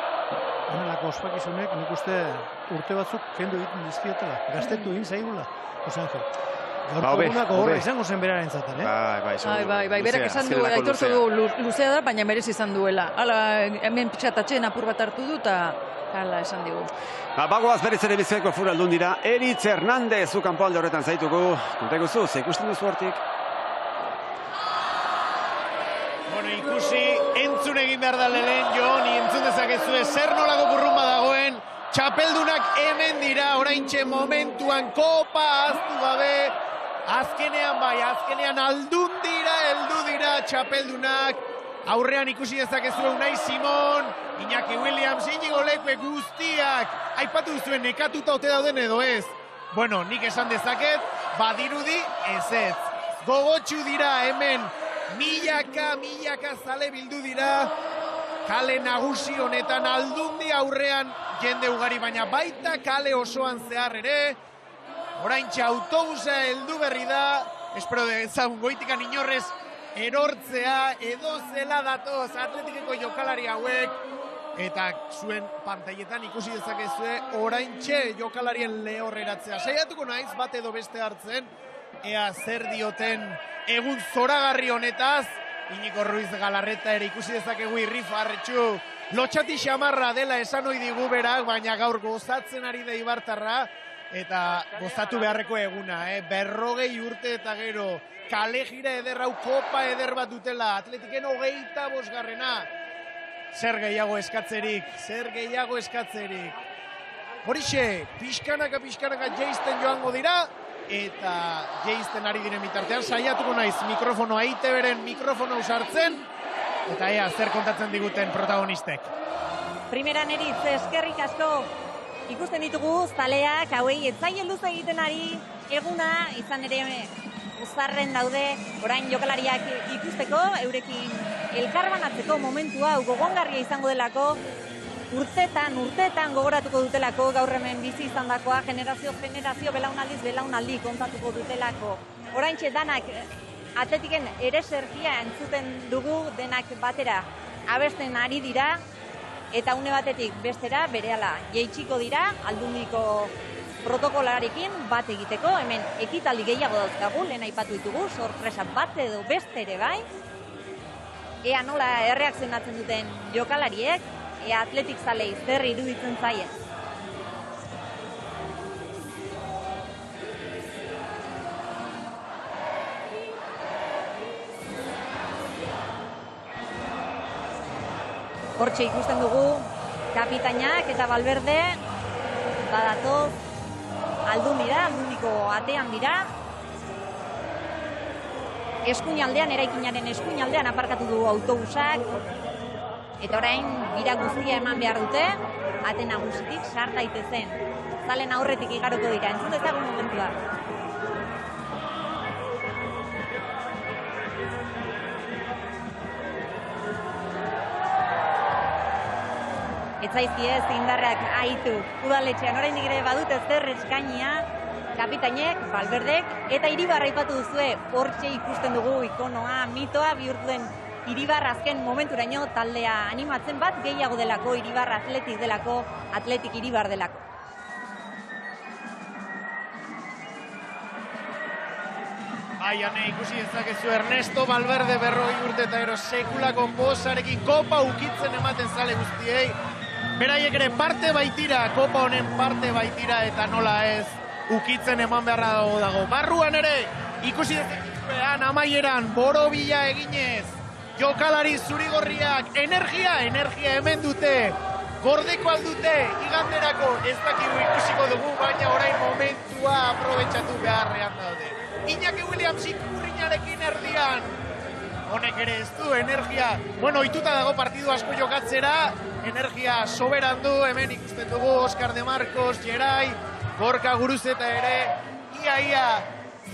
Speaker 12: honelako ospakizunek nik uste urte batzuk kendu egiten dizkiotela. Gaztetu egin zaigula, Jose Angel. Gaurko egunako horra izango zen beraren zaten,
Speaker 3: Bai, berak esan du, aitortu du luzea da, baina merez izan duela. Hala, hemen pixatatzen apur bat hartu du, eta hala esan digu.
Speaker 2: Bagoaz berriz ere Bizkaiko Foru Aldundira, Eritz Hernandez zu kanpoalde horretan zaitugu. Kontaigu zu, ze ikusten duzu hortik?
Speaker 16: Bueno, ikusi, entzun egin behar da lehen, Jon, entzun dezakezue, zer nolako burrumba dagoen, txapeldunak hemen dira, oraintxe momentuan kopa aztu gabe, azkenean Aldundira, heldu dira txapeldunak, aurrean ikusi dezakezue Unai Simon, Iñaki Williams, Inigo Lekue guztiak, aipatu duzuen nekatuta ote dauden edo ez. Bueno, nik esan dezaket, badirudi ez. Gogotsu dira hemen, milaka zale bildu dira, kale nagusi honetan Aldundi aurrean jende ugari, baina baita kale osoan zehar ere, oraintxe autobusa heldu berri da, espero dezagun goitikan inorrez erortzea, edo zela datoz Atletikeko jokalari hauek, eta zuen pantailetan ikusi dezakezue oraintxe jokalarien lehorreratzea. Saiatuko naiz bat edo beste hartzen, ea zer dioten egun zoragarri honetaz, Iñigo Ruiz Galarreta ere ikusi dezakegu irrifa arretxu, lotxati xamarra dela esan ohi digu berak, baina gaur gozatzen ari da Ibartarra, eta gozatu beharreko eguna, 40 urte eta gero, kale jira ederrau kopa eder bat dutela, Atletiken 25. Zer gehiago eskatzerik. Horixe, pixkanaka jeisten joango dira, eta jeisten ari diren bitartean, saiatuko naiz mikrofonoa, ITBren mikrofono usartzen, eta ea, zer kontatzen diguten protagonistek.
Speaker 17: Primeran Eritz, eskerrik asko ikusten ditugu, zaleak, hauei etzaien luze egiten ari, eguna, izan ere uzarren daude, orain jokalariak ikusteko, eurekin elkarbanatzeko momentua, gogongarria izango delako, urtetan gogoratuko dutelako, gaur hemen bizi izan dakoa, generazio, belaunaldi kontatuko dutelako. Oraintxe danak Atletiken ereserkia entzuten dugu, denak batera abesten ari dira, eta une batetik bestera berehala jeitsiko dira, Aldundiko protokolarekin bat egiteko, hemen ekitaldi gehiago dauzkagu, lehen aipatu ditugu, sorpresa bat edo beste ere bai, ea nola erreakzionatzen duten jokalariek, ea Atletik zalei zer iruditzen zaien. Hortxe ikusten dugu kapitainak eta Valverde badatoz Aldundiko atean dira. Eskuinaldean, eraikinaren eskuinaldean aparkatu du autobusak. Eta orain, bira guztia eman behar dute, ate nagusitik sar daitezen. Zalen aurretik igaroko dira, entzun dezagun momentua. Etzaizki ez indarrak aitu. Udaletxean oraindik ere badute zer eskainia, kapitainek, Valverdek, eta Iribarra aipatu duzue, hortxe ikusten dugu ikonoa, mitoa bihurtu den Iribarra azken momenturaino taldea animatzen bat gehiago delako, Iribarra atletik delako, atletik Iribar delako.
Speaker 16: Ane, ikusi dezakezu Ernesto Valverde 40 urte eta ero sekulako pozarekin kopa ukitzen ematen zale guztiei. Beraiek ere parte baitira, kopa honen parte baitira eta nola ez ukitzen eman beharra dago. Barruan ere, ikusi dezakezuean amaieran, borobila eginez, jokalari zurigorriak, energia hemen dute, gordeko aldute, iganderako, ez dakigu ikusiko dugu, baina orain momentua aprobetxatu beharrean daude. Iñaki Williams ikurriñarekin erdian. Honek ere ez du, energia. Bueno, oituta dago partidu asko jokatzera. Energia soberan du, hemen ikusten dugu Oscar de Marcos, Gerai, Gorka Guruzeta ere. Ia,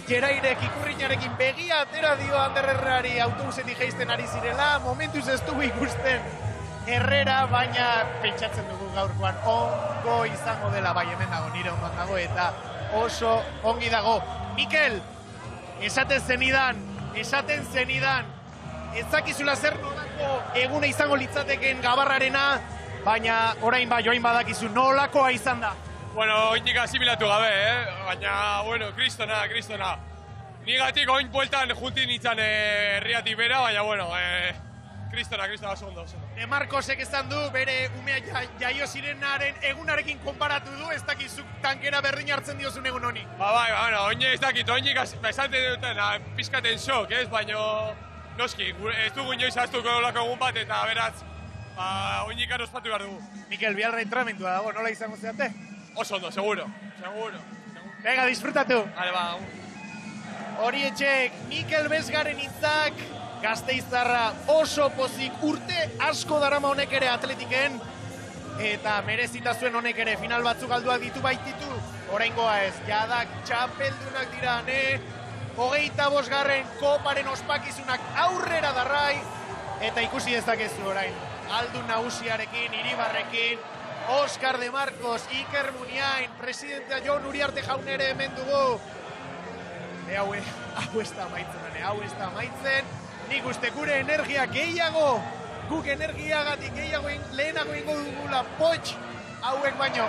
Speaker 16: Gerairek ikurriñarekin begia atera dio Ander Herrerari autobusetik jaisten ari zirela. Momentuz ez dugu ikusten Herrera, baina pentsatzen dugu gaurkoan ongo izango dela. Bai, hemen dago, nire ondoan dago eta oso ongi dago. Mikel, esaten zenidan, ezakizula zer nolako egune izango litzateken Gabarrarena, baina orain joain badakizu nolakoa izan da.
Speaker 11: Bueno, oindik asimilatu gabe, baina, bueno, kristona. Nigatik oin bueltan juntin nintzen herriatik bera, baina, bueno, kristona, oso ondo.
Speaker 16: De Marcosek esan du, bere umea jaio zirenaren egunarekin konparatu du, ez dakizuk tankera berdin hartzen diozun egun honi.
Speaker 11: Bai, bueno, oine ez dakit, oinik esaten duten, pizkaten sok, ez, baina noski, ez dugu inoiz aztuko olako egun bat, eta beraz, oinik ospatu behar dugu.
Speaker 16: Mikel, bialra entramentua dago, nola izango zeate?
Speaker 11: Oso ondo, seguro.
Speaker 16: Venga, disfrutatu.
Speaker 11: Vale, ba.
Speaker 16: Horietxek, Mikel Bezgaren hitzak, Gasteiztarra oso pozik, urte asko darama honek ere atletiken, eta merezita zuen honek ere final batzuk galduak ditu baititu, oraingoa ez, jadak txapeldunak dira, 25. koparen ospakizunak aurrera darrai, eta ikusi dezakezu orain, aldun nagusiarekin, Iribarrekin, Oscar de Marcos, Iker Muniain, presidentea Jon Uriarte jaun ere hemen dugu. Hau ez da amaitzen, nik uste gure energia gehiago, guk energiagatik gehiago lehenago ingo dugula potx hauek baino.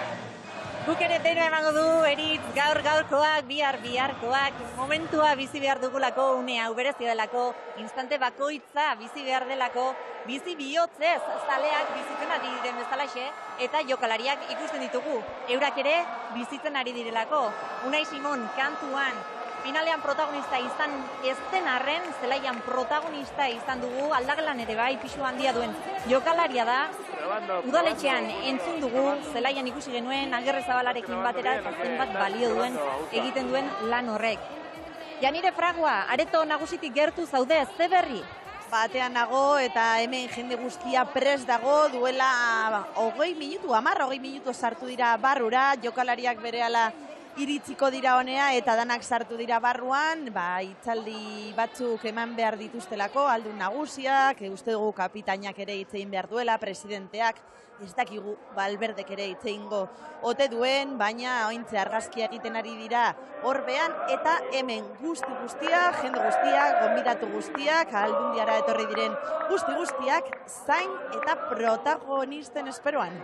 Speaker 17: Guk ere deno emango du, Eritz, gaurkoak, biharkoak, momentua bizi behar dugulako, une hau berezia delako, instante bakoitza bizi behar delako, bizi bihotzez, zaleak bizitzen ari diren bezalaxe, eta jokalariak ikusten ditugu, eurak ere bizitzen ari direlako. Unai Simon, kantuan, finalean protagonista izan ez den arren, zelaian protagonista izan dugu, aldagelan ere bai, pisu handia duen jokalaria da. Udaletxean entzun dugu, zelaian ikusi genuen, Agirre Zabalarekin batera, eta zenbat balio duen, egiten duen lan horrek. Janire Fragua, areto nagusitik gertu zaude, ze berri?
Speaker 13: Batean nago eta hemen jende guztia prest dago, duela 20 minutu sartu dira barrura, jokalariak berehala iritsiko dira honea eta danak sartu dira barruan, hitzaldi batzuk eman behar dituztelako, aldun nagusiak, uste dugu kapitainak ere hitzein behar duela, presidenteak, ez dakigu Valverdek ere hitzeingo ote duen, baina ointze argazkia egiten ari dira horbean, eta hemen guztia, jende guztiak, gonbidatu guztiak, aldundiara etorri diren guztiak, zain eta protagonisten esperoan.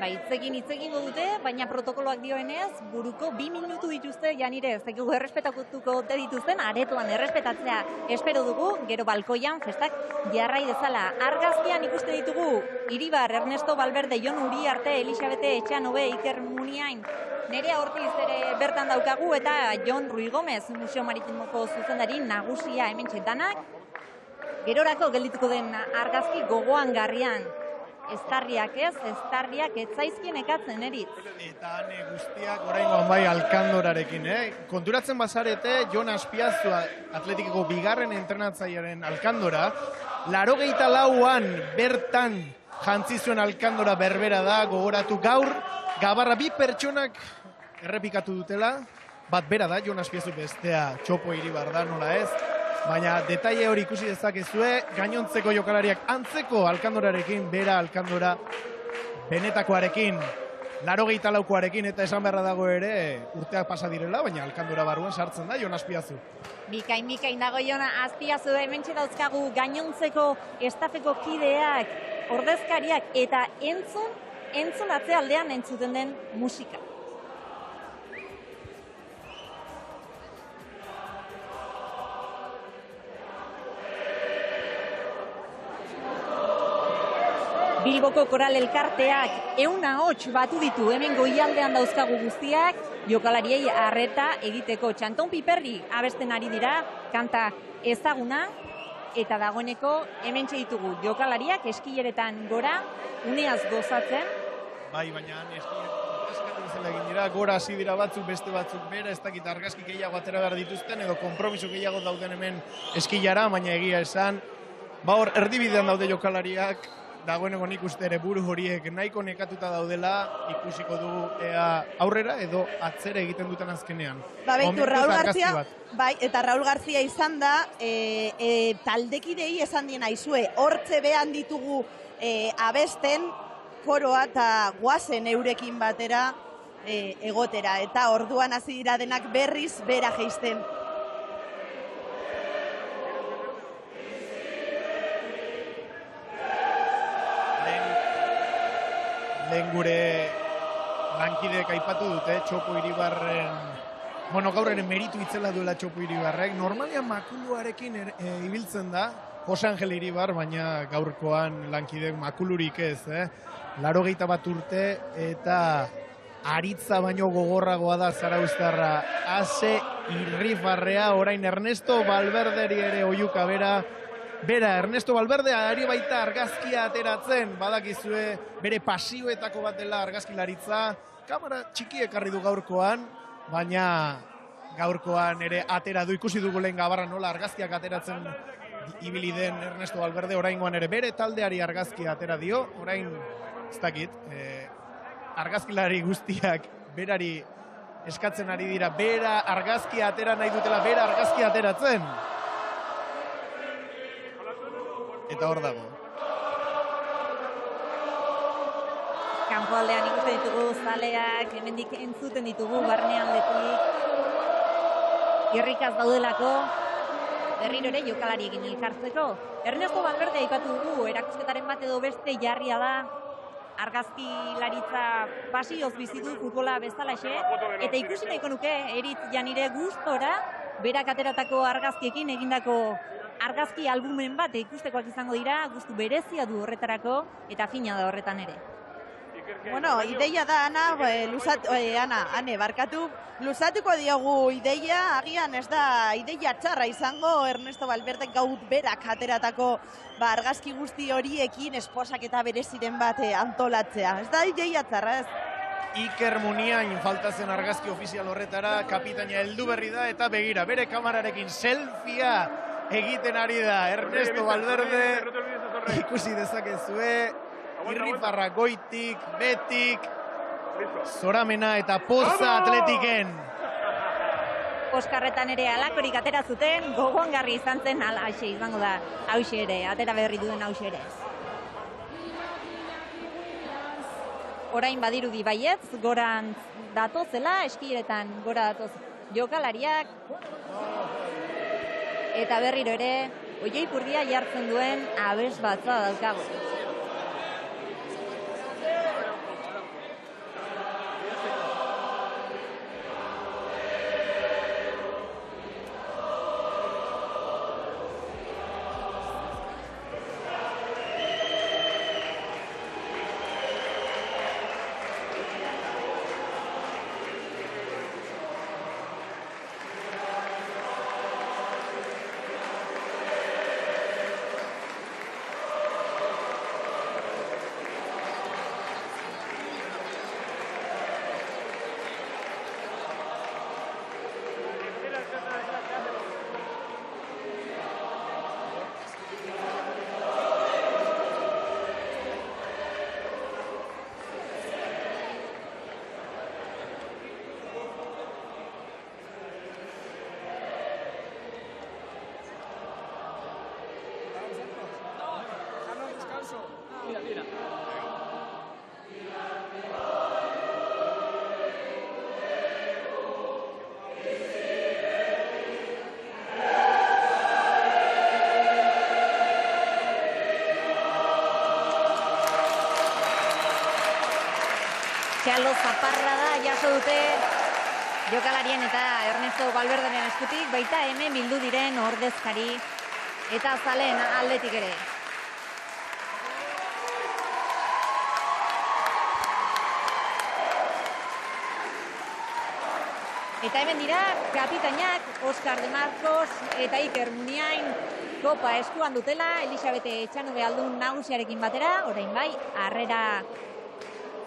Speaker 17: Hitzekin dute, baina protokoloak dioenez, buruko 2 minutu dituzte, Janire, ez dakigu errespetatuko ote dituzten, aretoan errespetatzea espero dugu, gero balkoian festak jarrai dezala. Argazkian ikuste ditugu, Iribar, Ernesto Valverde, Jon Uriarte, Elisabete Etxanobe, Iker Muniain, Nerea Ortiz ere bertan daukagu, eta Jon Rui Gomez, Museo Maritimoko zuzendari nagusia hemen txetanak. Gerorako geldituko den argazki gogoan garrian. Estarriak etzaizkien ekatzen, Eritz.
Speaker 16: Eta guztiak oraingoan bai Alkandorarekin, Konturatzen bazarete, Jon Azpiazu Atletikeko bigarren entrenatzailearen Alkandora, 84an bertan jantzi zuen alkandora berbera da, gogoratu gaur, Gabarra bi pertsonak errepikatu dutela, bat bera da, Jon Azpiazu bestea Txopo Iribar da, nola ez, baina detaile hori ikusi dezakezue, gainontzeko jokalariak antzeko alkandorarekin, bera alkandora benetakoarekin, 84koarekin, eta esan beharra dago ere, urteak pasa direla, baina alkandora barruan sartzen da Jon Azpiazu.
Speaker 17: Bikain dago Jon Azpiazu, hementxe dauzkagu gainontzeko estafeko kideak, ordezkariak eta entzun atzealdean entzuten den musika. Bilboko Koral Elkarteak 100 batu ditu, hemen goialdean dauzkagu guztiak, jokalariei arreta egiteko. Txanton Piperri abesten ari dira, kanta ezaguna, eta dagoeneko hementxe ditugu jokalariak eskileretan gora, uneaz gozatzen.
Speaker 16: Bai, baina eskileretan zela egin dira, gora hasi dira batzuk, beste batzuk bera, ez dakit argazki gehiago atera behar dituzten, edo konpromiso gehiago dauden hemen eskilara, baina egia esan, hor erdibidean daude jokalariak, dagoeneko nik uste ere buru horiek nahiko nekatuta daudela, ikusiko dugu aurrera edo atzera egiten duten azkenean.
Speaker 13: Beitu, Raul Garzia, bai, eta Raul Garzia izan da, taldekidei esan dien aizue, hortze behan ditugu abesten, koroa eta guazen eurekin batera egotera, eta orduan hasi dira denak berriz bera geisten.
Speaker 16: Lehen gure lankideek aipatu dute, Txopo Iribarren, gaur ere meritu itzela duela Txopo Iribarrek, normalian makuluarekin ibiltzen da, Jose Angel Iribar, baina gaurkoan lankideek makulurik ez, 81 urte, eta aritza baino gogorragoa da zarauztarra, ase irrifarrea, orain Ernesto Valverderi ere oiuka bera, Ernesto Valverde ari baita argazkia ateratzen, badakizue bere pasioetako bat dela argazkilaritza, kamera txiki ekarri du gaurkoan, baina gaurkoan ere atera du, ikusi dugu lehen Gabarra nola argazkiak ateratzen ibili den Ernesto Valverde, oraingoan ere bere taldeari argazkia atera dio, orain ez dakit, argazkilari guztiak berari eskatzen ari dira, bera argazkia atera nahi dutela, bera argazkia ateratzen. Eta hor dago.
Speaker 17: Kanpoaldean ikusten ditugu zaleak, hemendik entzuten ditugu barnealdetik. Irrikaz daudelako, berriro ere jokalariekin elkartzeko. Ernesto Valverde aipatu dugu, erakusketaren bat edo beste jarria da, argazkilaritza pasioz bizi du futbola bezalaxe, eta ikusi nahiko nuke, Eritz Janire gustora, berak ateratako argazkiekin egindako argazki albumen bat ikustekoak izango dira, gustu berezia du horretarako, eta fina da horretan ere.
Speaker 13: Bueno, ideia da, Ane, barkatu, luzatuko diogu ideia, agian ez da ideia txarra izango, Ernesto Valverde gaur berak ateratako argazki guzti horiekin esposak eta bereziren bat antolatzea. Ez da ideia txarra, ez?
Speaker 16: Iker Muniain faltazen argazki ofizial horretara, kapitaina heldu berri da, eta begira, bere kamararekin selfia egiten ari da Ernesto Valverde, ikusi dezakezue, irrifarra goitik, betik, zoramena eta poza atletiken.
Speaker 17: Oskarretan ere alakorik atera zuten, gogongarri izan zen alaxe izango da, hause ere, atera berri duen hause ere. Orain badirudi baietz, goran datozela, eskileretan gora datoz jokalariak, eta berriro ere, Oioi Purdia jartzen duen abes batza daukago. Txalo zaparrada jaso dute jokalarien eta Ernesto Valverderen eskutik, baita hemen bildu diren ordezkari eta zaleen aldetik ere. Eta hemen dira, kapitainak Oskar de Marcos eta Iker Muniain kopa eskuan dutela, Elisabete Etxanube aldun nagusiarekin batera, orain bai, harrera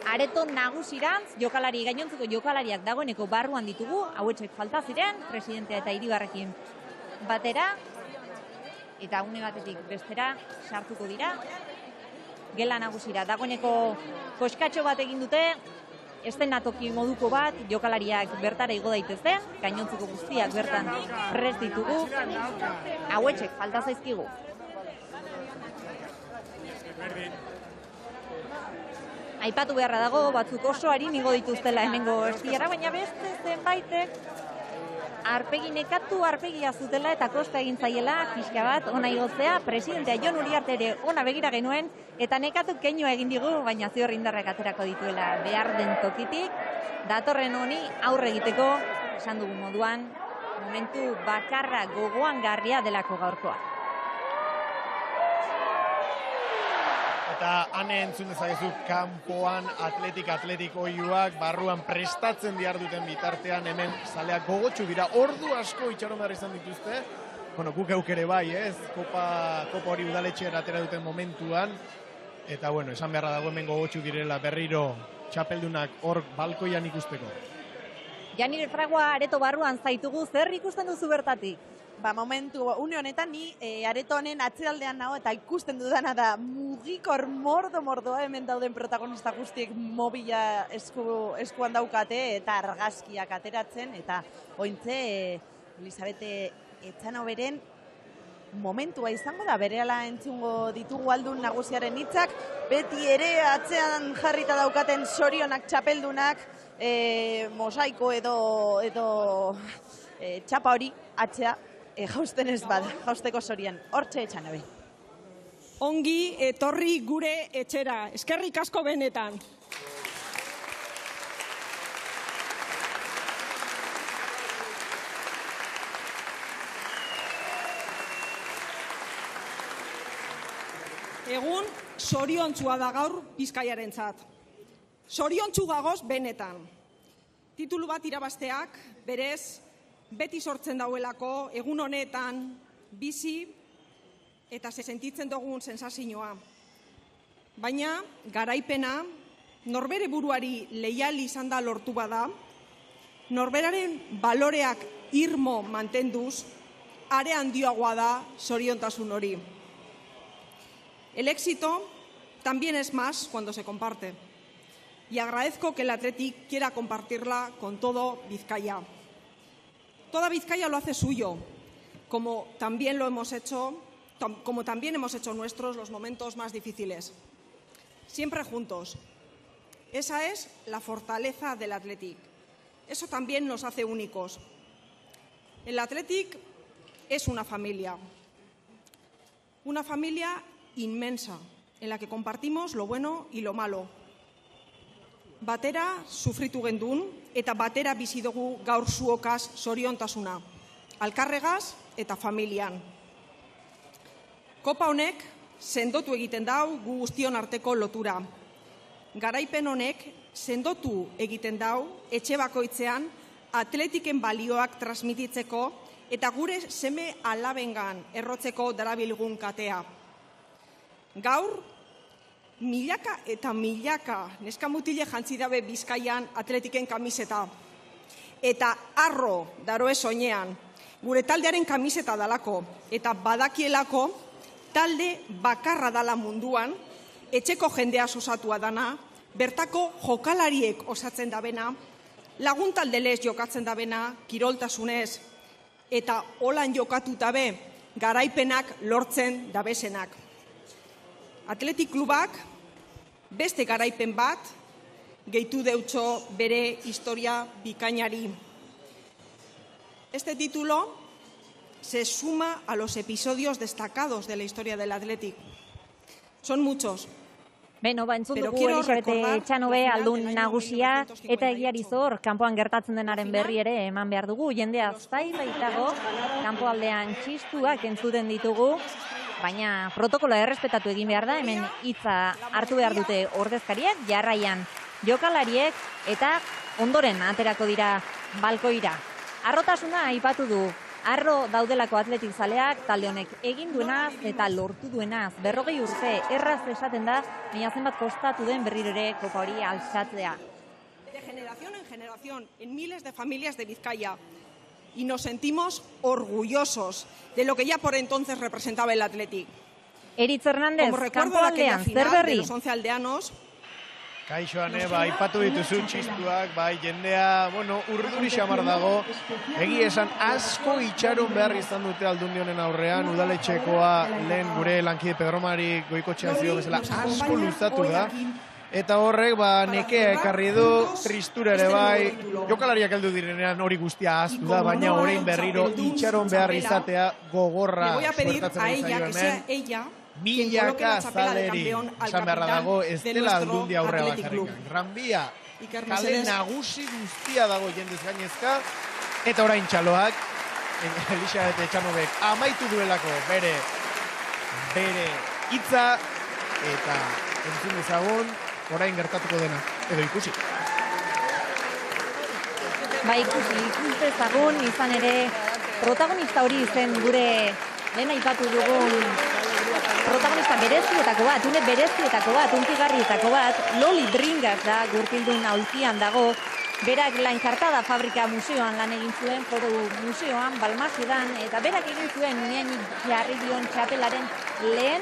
Speaker 17: areto nagusirantz, gainontzuko jokalariak dagoeneko barruan ditugu, hauetxek falta ziren, presidentea eta Iribarrekin batera, eta une batetik bestera sartuko dira, gela nagusira. Dagoeneko koskatxo bat egin dute, estenatoki moduko bat, jokalariak bertara igo daitezen, gainontzuko guztiak bertan prest ditugu, hauetxek falta zaizkigu. Aipatu beharra dago, batzuk oso harin igo dituztela hemengo eskiara, baina beste zenbaitek arpegi nekatu arpegia zutela eta kosta egin zaiela pixka bat ona igotzea, presidentea Jon Uriarte ere ona begira genuen eta nekatu keinua egin digu, baina zior indarrak aterako dituela behar den tokitik. Datorren honi aurre egiteko, esan dugun moduan, momentu bakarra gogoan garria delako gaurkoa.
Speaker 16: Eta hane entzun dezakezu kanpoan atletik oiuak barruan prestatzen dihar duten bitartean hemen zaleak gogotsu dira. Ordu asko itxaron behar izan dituzte. Bueno, guk eukere bai, ez? Kopa hori udaletxean atera duten momentuan. Eta bueno, esan beharra dago hemen gogotsu direla berriro txapeldunak hor balkoian ikusteko.
Speaker 17: Janire Fragua areto barruan zaitugu, zer ikusten duzu bertatik?
Speaker 13: Momentu, une honetan ni areto honen atzealdean nago eta ikusten dudana da mugikor mordoa hemen dauden protagonista guztiek mobila eskuan daukate eta argazkiak ateratzen eta ointze Elisabete Etxanoberen momentua izango da, berehala entzungo ditugu aldun nagusiaren hitzak, beti ere atzean jarrita daukaten sorionak txapeldunak, mosaiko edo txapa hori atzea jausten ez bada, jausteko sorian. Hortxe Etxanobe.
Speaker 14: Ongi etorri gure etxera, eskerrik asko benetan. Egun soriontsua da gaur Bizkaiarentzat. Soriontsu gagoz benetan. Titulu bat irabazteak berez beti sortzen dauelako egun honetan bizi eta sentitzen dugun sensazioa. Baina garaipena norbere buruari leial izan da lortu bada, norberaren baloreak irmo mantenduz, are handioagoa da soriontasun hori. El éxito también es más cuando se comparte. Y agradezco que el Athletic quiera compartirla con todo Vizcaya. Toda Vizcaya lo hace suyo, como también hemos hecho nuestros los momentos más difíciles. Siempre juntos. Esa es la fortaleza del Athletic. Eso también nos hace únicos. El Athletic es una familia inmensa, en la que compartimos lo bueno y lo malo. Batera sufritu gendun eta batera bizi dugu gaur zuokaz soriontasuna, alkarregaz eta familian. Kopa honek sendotu egiten dau gu guztion arteko lotura. Garaipen honek sendotu egiten dau etxe bakoitzean Atletiken balioak transmititzeko eta gure seme alabengan errotzeko darabilgun katea. Gaur, milaka eta milaka neskamutile jantzi dabe Bizkaian Atletiken kamiseta. Eta arro daroe soinean, gure taldearen kamiseta dalako eta badakielako talde bakarra dala munduan, etxeko jendea osatua dana, bertako jokalariek osatzen dabena, lagun taldelez jokatzen dabena, kiroltasunez, eta holan jokatu dabe garaipenak lortzen dabesenak. Athletic Klubak beste garaipen bat gehitu deutxo bere historia bikainari. Este título se suma a los episodios destacados de la historia del Athletic. Son muchos,
Speaker 17: Beno, entzun dugu Elisabete Etxanobe aldun nagusia, eta egiari zor, kanpoan gertatzen denaren berri ere eman behar dugu. Jendea zai baitago, kanpoaldean txistuak entzuten ditugu, baina protokola errespetatu egin behar da, hemen hitza hartu behar dute ordezkariak, jarraian jokalariek, eta ondoren aterako dira balkoira. Arrotasuna aipatu du. Arro daudelako atletik zaleak, talde honek egin duenaz eta lortu duenaz. 40 urte erraz esaten da, baina zenbat kostatu den berriro ere kopa hori altxatzea.
Speaker 14: De generación en generación, en miles de familias de Vizcaya. Y nos sentimos orgullosos de lo que ya por entonces representaba el Athletic.
Speaker 17: Eritz Hernández, kanpoaldean, zer berri?
Speaker 14: Los 11 aldeanos.
Speaker 16: Kaixo, Ane, aipatu dituzu txistuak, jendea, urduri xamar dago, egia esan asko itxaron behar izan dute Aldundi honen aurrean, udaletxekoa lehen gure lankide Pedro Mari Goikotxean zio bezala asko luzatu da, eta horrek nekea ekarri du, tristura ere bai, jokalariak heldu direnean hori guztia ahaztu da, baina orain berriro itxaron behar izatea gogorra suertatzen ari zaio hemen. Milaka zaleri esan beharra dago ez dela Aldundi aurrea bakarrik. Ranbia, kale nagusi guztia dago jendez gainezka, eta orain txaloak, Elisabete Etxanobek amaitu duelako bere hitza, eta entzun dezagun orain gertatuko dena, edo ikusi.
Speaker 17: Ikusi dezagun izan ere protagonista hori zen gure lehen aipatu dugun protagonista berezietako bat, une berezietako bat, unkigarrietako bat, Loli Bringas da, Gurpildun aulkian dago, berak La Enkartada Fabrika museoan lan egin zuen, foru museoan, Balmasidan, eta berak egin zuen Niain Jarribion txapelaren lehen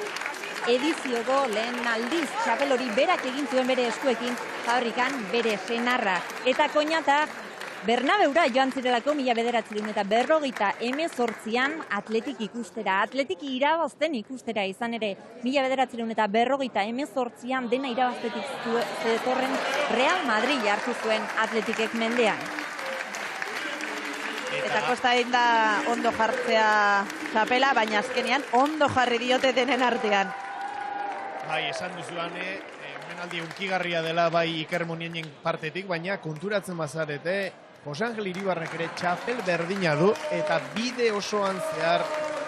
Speaker 17: edizioko, lehen aldiz txapel hori berak egin zuen bere eskuekin, fabrikan bere senarra. Eta koinata, Bernabeura joan zirelako 1948an Atletik ikustera. Atletik irabazten ikustera izan ere 1948an dena irabaztetik zetorren Real Madrid hartu zuen Atletikek mendean.
Speaker 13: Eta kosta egin da ondo jartzea txapela, baina azkenean ondo jarri diote denen artean.
Speaker 16: Bai, esan duzuane, menaldi unkigarria dela bai Iker Munienen partetik, baina konturatzen bazarete, Jose Angel Iribarrek ere txapel berdina du, eta bide osoan zehar,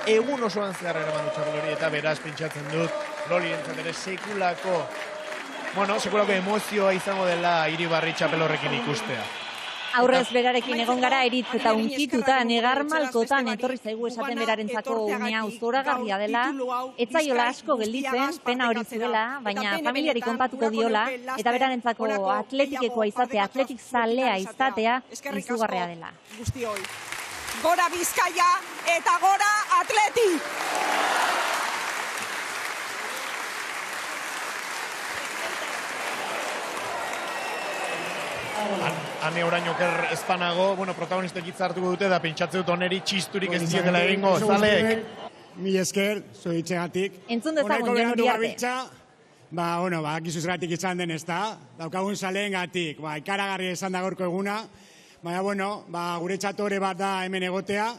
Speaker 16: egun osoan zehar eraman du txapel hori, eta beraz pentsatzen dut, Loli entzat ere sekulako emozioa izango dela Iribarri txapel horrekin ikustea.
Speaker 17: Aurrez berarekin egon gara eritz eta unkituta negarmalkotan etorri zaigu esaten berarentzako unea zoragarria dela, etzaiola asko gelditzen, pena hori zuela, baina familiari kontatuko diola, eta berarentzako atletikekoa izatea, atletik zalea izatea, izugarria dela.
Speaker 14: Gora Bizkaia eta gora Atleti!
Speaker 16: Ane orain oker ezpanago, protagonistek hitza hartuko dute, da pentsatze dut oneri txisturik ez dietela egingo, zaleek.
Speaker 19: Mi esker, zoitxegatik.
Speaker 17: Entzun dezagun Jon Uriarte.
Speaker 19: Gizuzgatik izan den ez da, daukagun zaleen gatik, ikaragarri izan da gaurko eguna, baina, gure txatore bat da hemen egotea,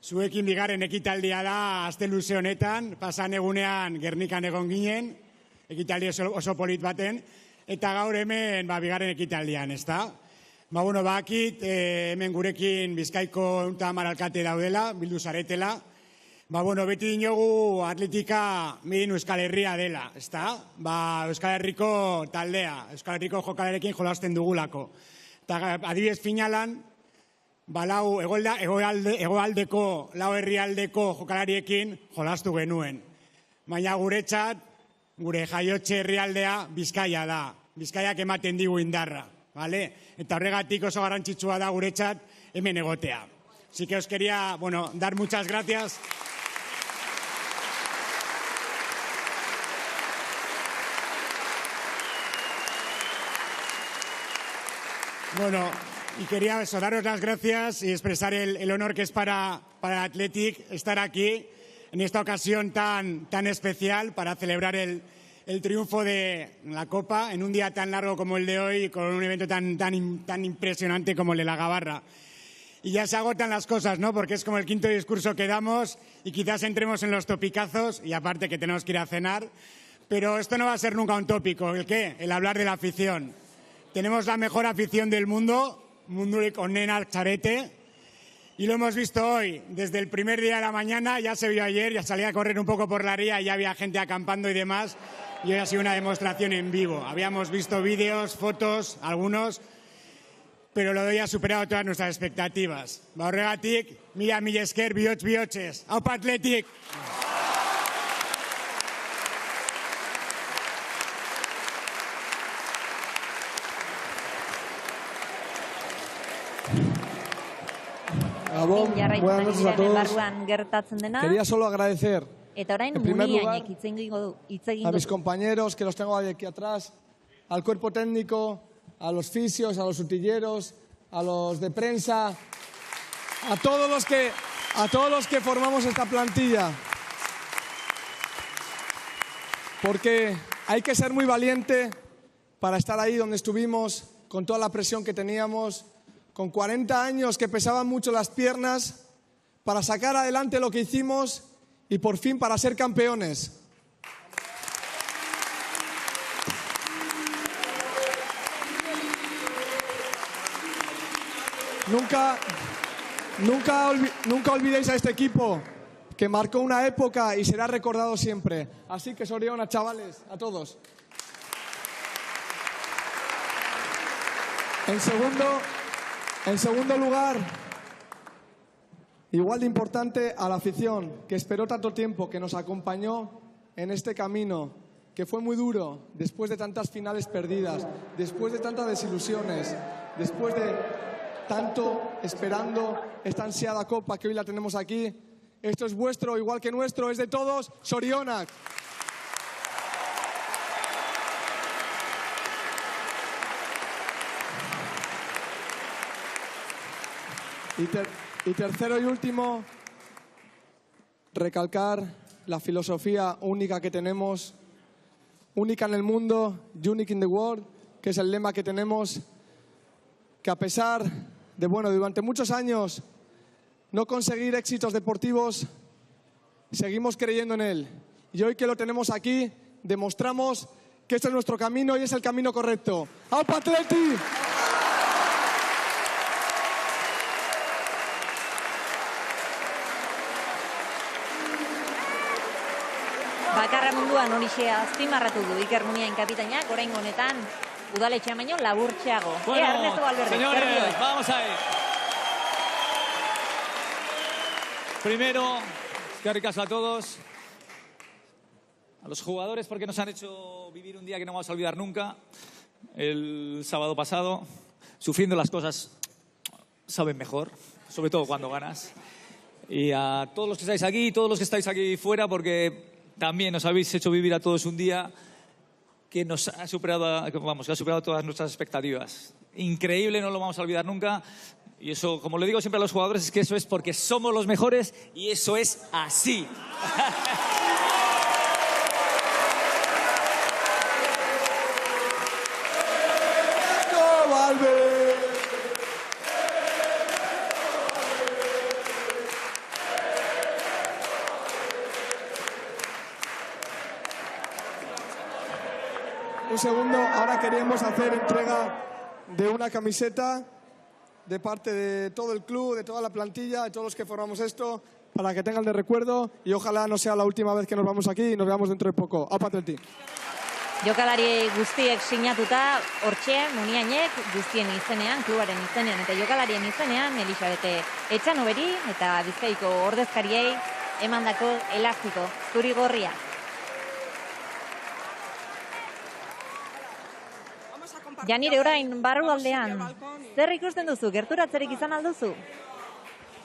Speaker 19: zuekin bigarren ekitaldia da aste luze honetan, pasan egunean Gernikan egon ginen, ekitaldi oso polit baten, eta gaur hemen bigarren ekitaldian, ez da? Bakit, hemen gurekin Bizkaiko 110 alkate daudela, bildu zaretela. Beti dinogu atletika midin Euskal Herria dela, ez da? Euskal Herriko taldea, Euskal Herriko jokalarekin jolasten dugulako. Eta adibidez finalan, hegoaldeko, lau herrialdeko jokalariekin jolastu genuen. Baina guretzat, gure jaiotxe herrialdea Bizkaia da. Bizkaiak ematen digu indarra. Eta horregatik oso garrantzitsua da guretzat hemen egotea. Así que os quería, dar muchas gracias. Y quería daros las gracias y expresar el honor que es para Athletic estar aquí en esta ocasión tan especial para celebrar el triunfo de la Copa en un día tan largo como el de hoy, con un evento tan impresionante como el de la Gabarra. Y ya se agotan las cosas, ¿no? Porque es como el quinto discurso que damos y quizás entremos en los topicazos, y aparte que tenemos que ir a cenar, Pero esto no va a ser nunca un tópico. ¿El qué? El hablar de la afición. Tenemos la mejor afición del mundo, mundurik onenak zarete, y lo hemos visto hoy. Desde el primer día de la mañana, ya se vio ayer, ya salí a correr un poco por la ría, ya había gente acampando y demás, y hoy ha sido una demostración en vivo. Habíamos visto vídeos, fotos, algunos, pero lo de hoy ha superado todas nuestras expectativas. Horregatik, mila esker, bihotz-bihotzez. Aupa Athletic!
Speaker 15: Gabón, buenas noches a todos. Quería solo agradecer, en primer lugar, a mis compañeros, que los tengo aquí atrás, al cuerpo técnico, a los fisios, a los utilleros, a los de prensa, a todos los que formamos esta plantilla. Porque hay que ser muy valiente para estar ahí donde estuvimos, con toda la presión que teníamos, con 40 años que pesaban mucho las piernas, para sacar adelante lo que hicimos y por fin para ser campeones. Nunca olvidéis a este equipo que marcó una época y será recordado siempre. Así que Soriona, chavales, a todos. En segundo lugar, igual de importante, a la afición, que esperó tanto tiempo, que nos acompañó en este camino, que fue muy duro, después de tantas finales perdidas, después de tantas desilusiones, después de tanto esperando esta ansiada copa que hoy la tenemos aquí. Esto es vuestro, igual que nuestro, es de todos. Sorionak. Y tercero y último, recalcar la filosofía única que tenemos, única en el mundo, unique in the world, que es el lema que tenemos, que a pesar de, durante muchos años no conseguir éxitos deportivos, seguimos creyendo en él. Y hoy que lo tenemos aquí, demostramos que este es nuestro camino y es el camino correcto. ¡Aupa Atleti!
Speaker 17: Bakarra munduan horixe azpimarratu du Iker Muniain kapitainak, oraingo honetan udaletxea baino laburtxeago. Ernesto Valverde.
Speaker 1: Señores, vamos a ir. Primero, eskerrik asko a todos, a los jugadores porque nos han hecho vivir un día que no vamos a olvidar nunca, el sábado pasado, sufriendo las cosas saben mejor, sobre todo cuando ganas. Y a todos los que estáis aquí, todos los que estáis aquí fuera, porque también nos habéis hecho vivir a todos un día que nos ha superado, que ha superado todas nuestras expectativas. Increíble, no lo vamos a olvidar nunca. Y eso, como le digo siempre a los jugadores, es que eso es porque somos los mejores y eso es así.
Speaker 15: Un segundo, ahora queríamos hacer entrega de una camiseta de parte de todo el club, de toda la plantilla, de todos los que formamos esto, para que tengan de recuerdo y ojalá no sea la última vez que nos vamos aquí y nos veamos dentro de poco. ¡Aupa Atleti!
Speaker 17: Jokalari guztiek sinatuta, hortxe, Muniainek guztien izenean, klubaren izenean eta jokalarien izenean, Elisabete Etxanoberi eta Bizkaiko ordezkariei emandako elastiko zuri-gorria. Janire, orain barrualdean, zer ikusten duzu, gerturatzerik izan alduzu?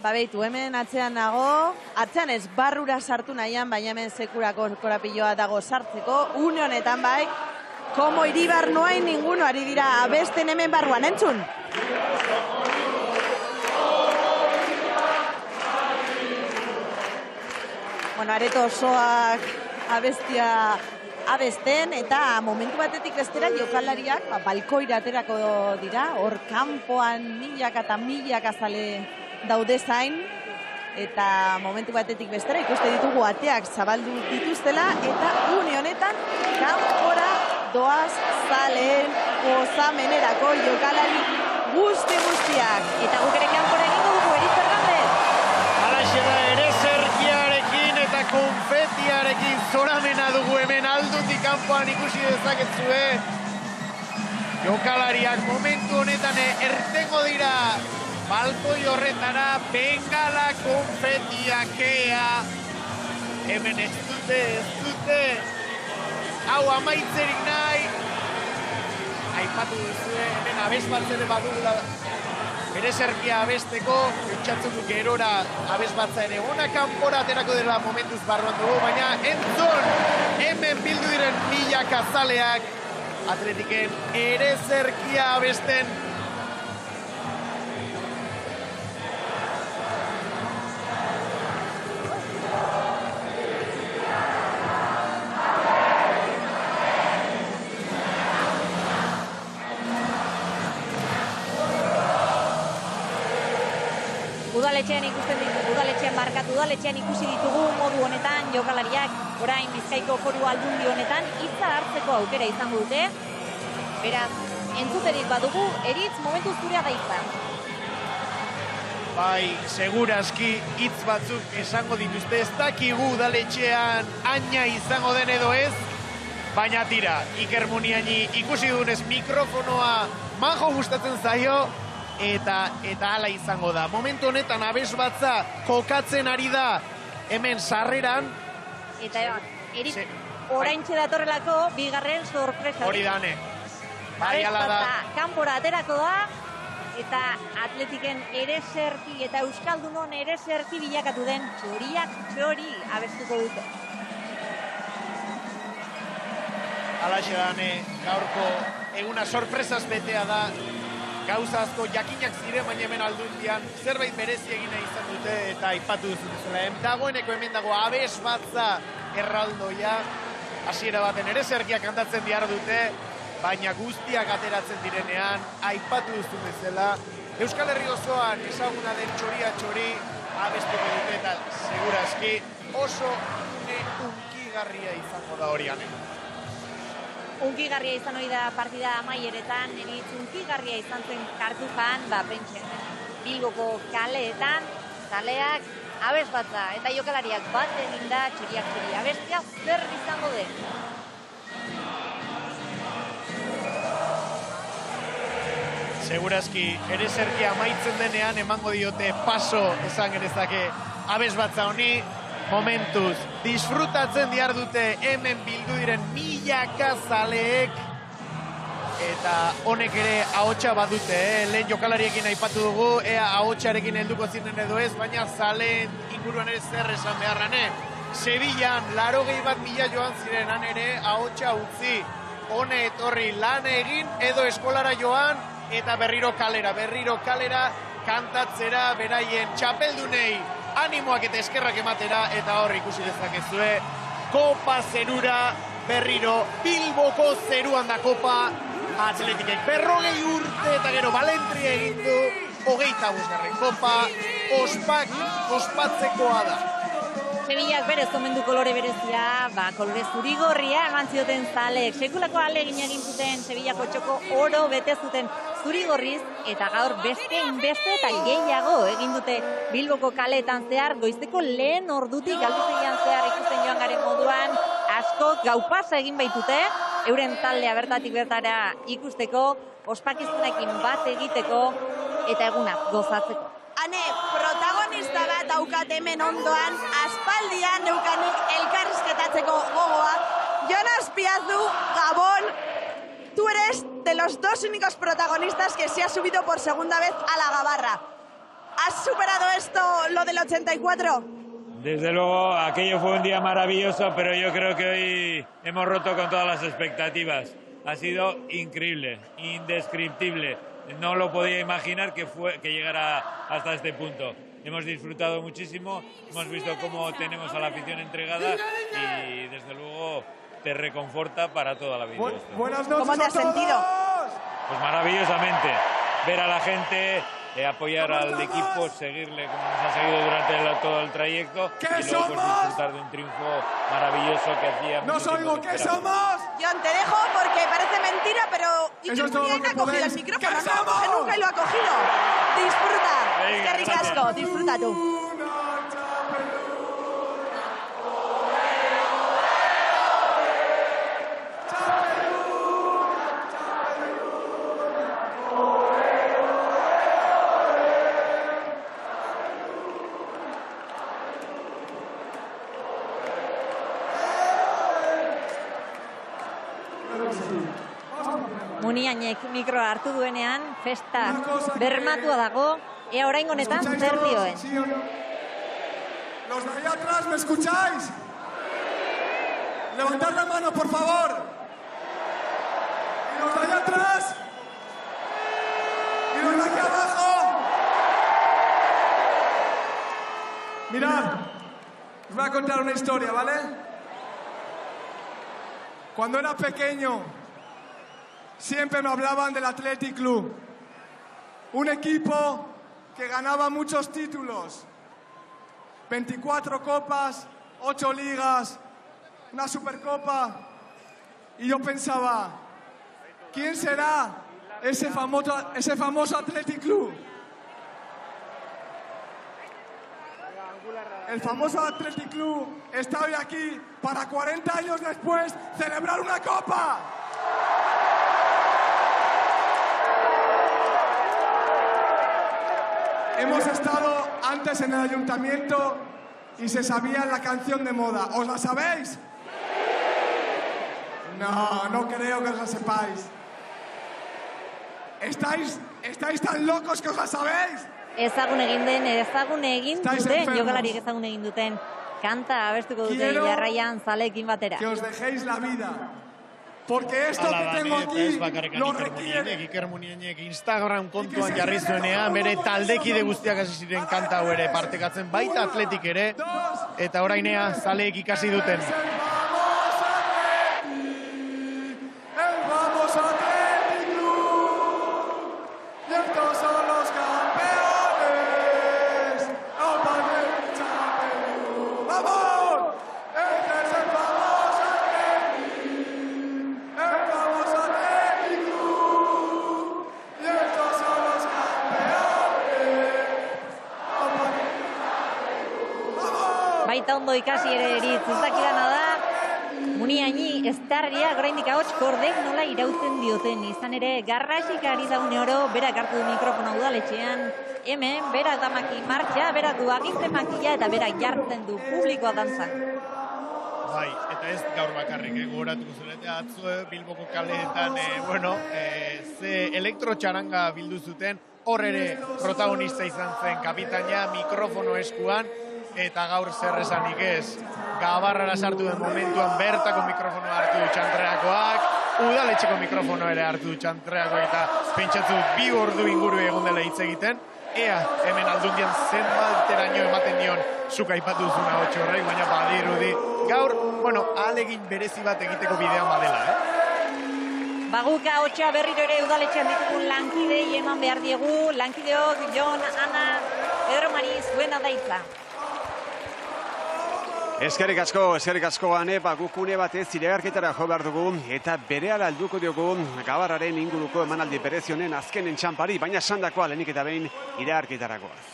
Speaker 13: Beitu, hemen atzean nago, atzean ez barrura sartu nahian, baina hemen sekurako korapilloa dago sartzeko, une honetan bai, como iribar no hay ninguno, ari dira abesten hemen barruan, entzun? Bueno, areto osoak abestia abesten, eta momentu batetik bestera jokalariak balkoira aterako dira, hor kanpoan milaka eta milaka zale daude zain, eta momentu batetik bestera ikuste ditugu ateak zabaldu dituztela, eta une honetan kanpora doaz zaleen gozamenerako jokalari guztiak.
Speaker 17: Eta guk ere kanpora egingo dugu, Erik Fernández.
Speaker 16: Halaxe da ere zergiarekin eta konfetiarekin zoramena dugu hemen Aldundik kanpoan ikusi dezaketzue. Jokalariak momentu honetan ertengo dira balkoi horretara, bengala konfetiakea. Hemen ez dute, hau amaitzerik nahi. Aipatu duzue, hemen abesbatzere badugula bere zerkia abesteko, pentsatzen du gerora abesbatza ere ona kanpora aterako dela momentuz barruan dugu, baina entzun, hemen bildu diren milaka zaleak, Atletiken ere zerkia abesten.
Speaker 17: Udaletxean ikusi ditugu modu honetan jokalariak, orain Bizkaiko Foru Aldundi honetan hitza hartzeko aukera izango dute. Beraz, entzuterik badugu, Eritz, momentu zurea da hitza.
Speaker 16: Bai, segurazki hitz batzuk esango dituzte, ez dakigu udaletxean aina izango den edo ez, baina tira, Iker Muniaini ikusi dugunez mikrofonoa majo gustatzen zaio, eta hala izango da. Momentu honetan abesbatza jokatzen ari da hemen sarreran.
Speaker 17: Eta Erik, oraintxe datorrelako bigarren sorpresa.
Speaker 16: Hori dane. Bai, ala da.
Speaker 17: Abesbatza kanpora aterako da, eta Atletiken ere zerki eta Euskaldunon ere zerki bilakatu den txoriak txori abestuko dute.
Speaker 16: Halaxe dane, gaurko eguna sorpresaz betea da. Gauza asko jakinak ziren, baina hemen Aldundian zerbait berezi egina izan dute eta aipatu duzutuzela. Dagoeneko hemen dago abesbatza erraldoia, hasiera baten ere zerkiak kantatzen behar dute, baina guztiak ateratzen direnean, aipatu duzun bezala. Euskal Herri osoan ezaguna den txoria txori abestuko dute eta segurazki oso unkigarria izango da horian.
Speaker 17: Unkigarria izan hori da partida amaieretan, Eritz unkigarria izan zen Kartujan, pentsen Bilboko kaleetan, zaleak abesbatza eta jokalariak bat egin da txoriak txori. Abestia zer izango den?
Speaker 16: Segurazki, ere zerkia amaitzen denean emango diote paso esan genezake abesbatza honi. Momentuz, disfrutatzen dihar dute hemen bildu diren milaka zaleek. Eta honek ere ahotsa badute, lehen jokalariekin aipatu dugu, ea ahotsarekin helduko ziren edo ez, baina zaleen inguruan ere zer esan beharrane. Sevillan, 81.000 joan ziren, han ere ahotsa utzi, hone etorri lan egin edo eskolara joan, eta berriro kalera kantatzera beraien txapeldunei animoak eta eskerrak ematera, eta hor ikusi dezakezue Kopa zerura berriro Bilboko zeruan da Kopa Atletikek 40 urte eta gero balentria egin du 25. Kopa ospatzekoa da.
Speaker 17: Sevillak berez omen du kolore berezia, kolore zurigorria eman zioten zaleek. Sekulako ahalegin egin zuten Sevillako txoko oro bete zuten zurigorriz, eta gaur beste eta gehiago egin dute Bilboko kaleetan zehar, goizteko lehen ordutik albistegian zehar ikusten joan garen moduan, asko gaupasa egin baitute, euren taldea bertatik bertara ikusteko, ospakizunekin bat egiteko, eta eguna gozatzeko.
Speaker 13: Hane, protagonista bat daukat hemen ondoan, aspaldian neukanik elkarrizketatzeko gogoa. Jon Azpiazu, Gabón, tú eres de los dos únicos protagonistas que se ha subido por segunda vez a la gabarra. ¿Has superado esto, lo del 84?
Speaker 6: Desde luego, aquello fue un día maravilloso, pero yo creo que hoy hemos roto con todas las expectativas. Ha sido increíble, indescriptible. No lo podía imaginar que llegara hasta este punto. Hemos disfrutado muchísimo, hemos visto cómo tenemos a la afición entregada y desde luego te reconforta para toda la vida.
Speaker 15: Buenas noches.
Speaker 13: ¿Cómo te has sentido?
Speaker 6: Pues maravillosamente, ver a la gente, apoyar al equipo, seguirle como nos ha seguido durante todo el trayecto y luego pues, disfrutar de un triunfo maravilloso que hacía.
Speaker 15: ¡Nos oigo! ¿Qué somos?
Speaker 13: Jon, te dejo porque parece mentira, pero Iker Muniain ha cogido el micrófono, no lo coge nunca y lo ha cogido. Disfruta, eskerrik asko, disfruta tú.
Speaker 17: Muniainek mikroa hartu duenean, festa bermatua dago, ea orain honetan zer dioen.
Speaker 10: Los de ahí atrás, ¿me escucháis? Levantad la mano, por favor. Y los de allá atrás. Y los de aquí abajo. Mirad, os voy a contar una historia, ¿vale? Cuando era pequeño, siempre me hablaban del Athletic Club. Un equipo que ganaba muchos títulos. 24 copas, 8 ligas, una Supercopa. Y yo pensaba, ¿quién será ese famoso Athletic Club? El famoso Athletic Club está hoy aquí para 40 años después celebrar una copa. Hemos estado antes en el ayuntamiento y se sabía la canción de moda. ¿Os la sabéis? No, no creo que os la sepáis. ¿Estáis tan locos que os la sabéis?
Speaker 17: Ezagun egin duten, jokalariek ezagun egin duten. Kanta abestuko dute jarraian zaleekin batera.
Speaker 10: Que os dejéis la vida. Porque esto que tengo aquí lo requiere.
Speaker 16: Iker Muniainek Instagram kontuan jarri zuenean, bere taldekide guztiak hasi ziren kanta hau ere partekatzen, baita Atletik ere, eta orainea zaleek ikasi duten.
Speaker 17: Baita ondo ikasi ere eritz, ez dakidana da, Muniaini eztarria, oraindik ahots kordek nola irauten dioten. Izan ere, garrasik ari daune oro, berak hartu du mikrofona udaletxean, hemen, berak da martxa, berak du aginte makila eta berak jartzen du publikoa dantzan.
Speaker 16: Bai, eta ez gaur bakarrik, gogoratuko zelete atzo Bilboko kaleetan, ze elektrotxaranga bildu zuten, hor ere protagonista izan zen kapitaina, mikrofono eskuan, eta gaur zer esanik ez, Gabarrara sartu den momentuan bertako mikrofonoa hartu du Txantreakoak, udaletxeko mikrofono ere hartu du Txantreakoak, eta pentsatzu 2 ordu inguru egon dela hitz egiten, ea hemen Aldundian zenbateraino ematen dion zuk aipatu duzuna hotxo horrek, baina badirudi gaur, ahalegin berezi bat egiteko bidean badela,
Speaker 17: Baguka hotxa berriro ere udaletxean ditugun lankidei eman behar diegu, lankideok, Jon, Ana, Pedro Mari, zuena daitza.
Speaker 2: Eskerrik asko, Ane, gukune batez iragarketara jo behar dugu, eta berehala helduko diogu Gabarraren inguruko emanaldi berezionen azkenen txanpari, baina sandakoa lehenik eta behin iragarketarakoaz.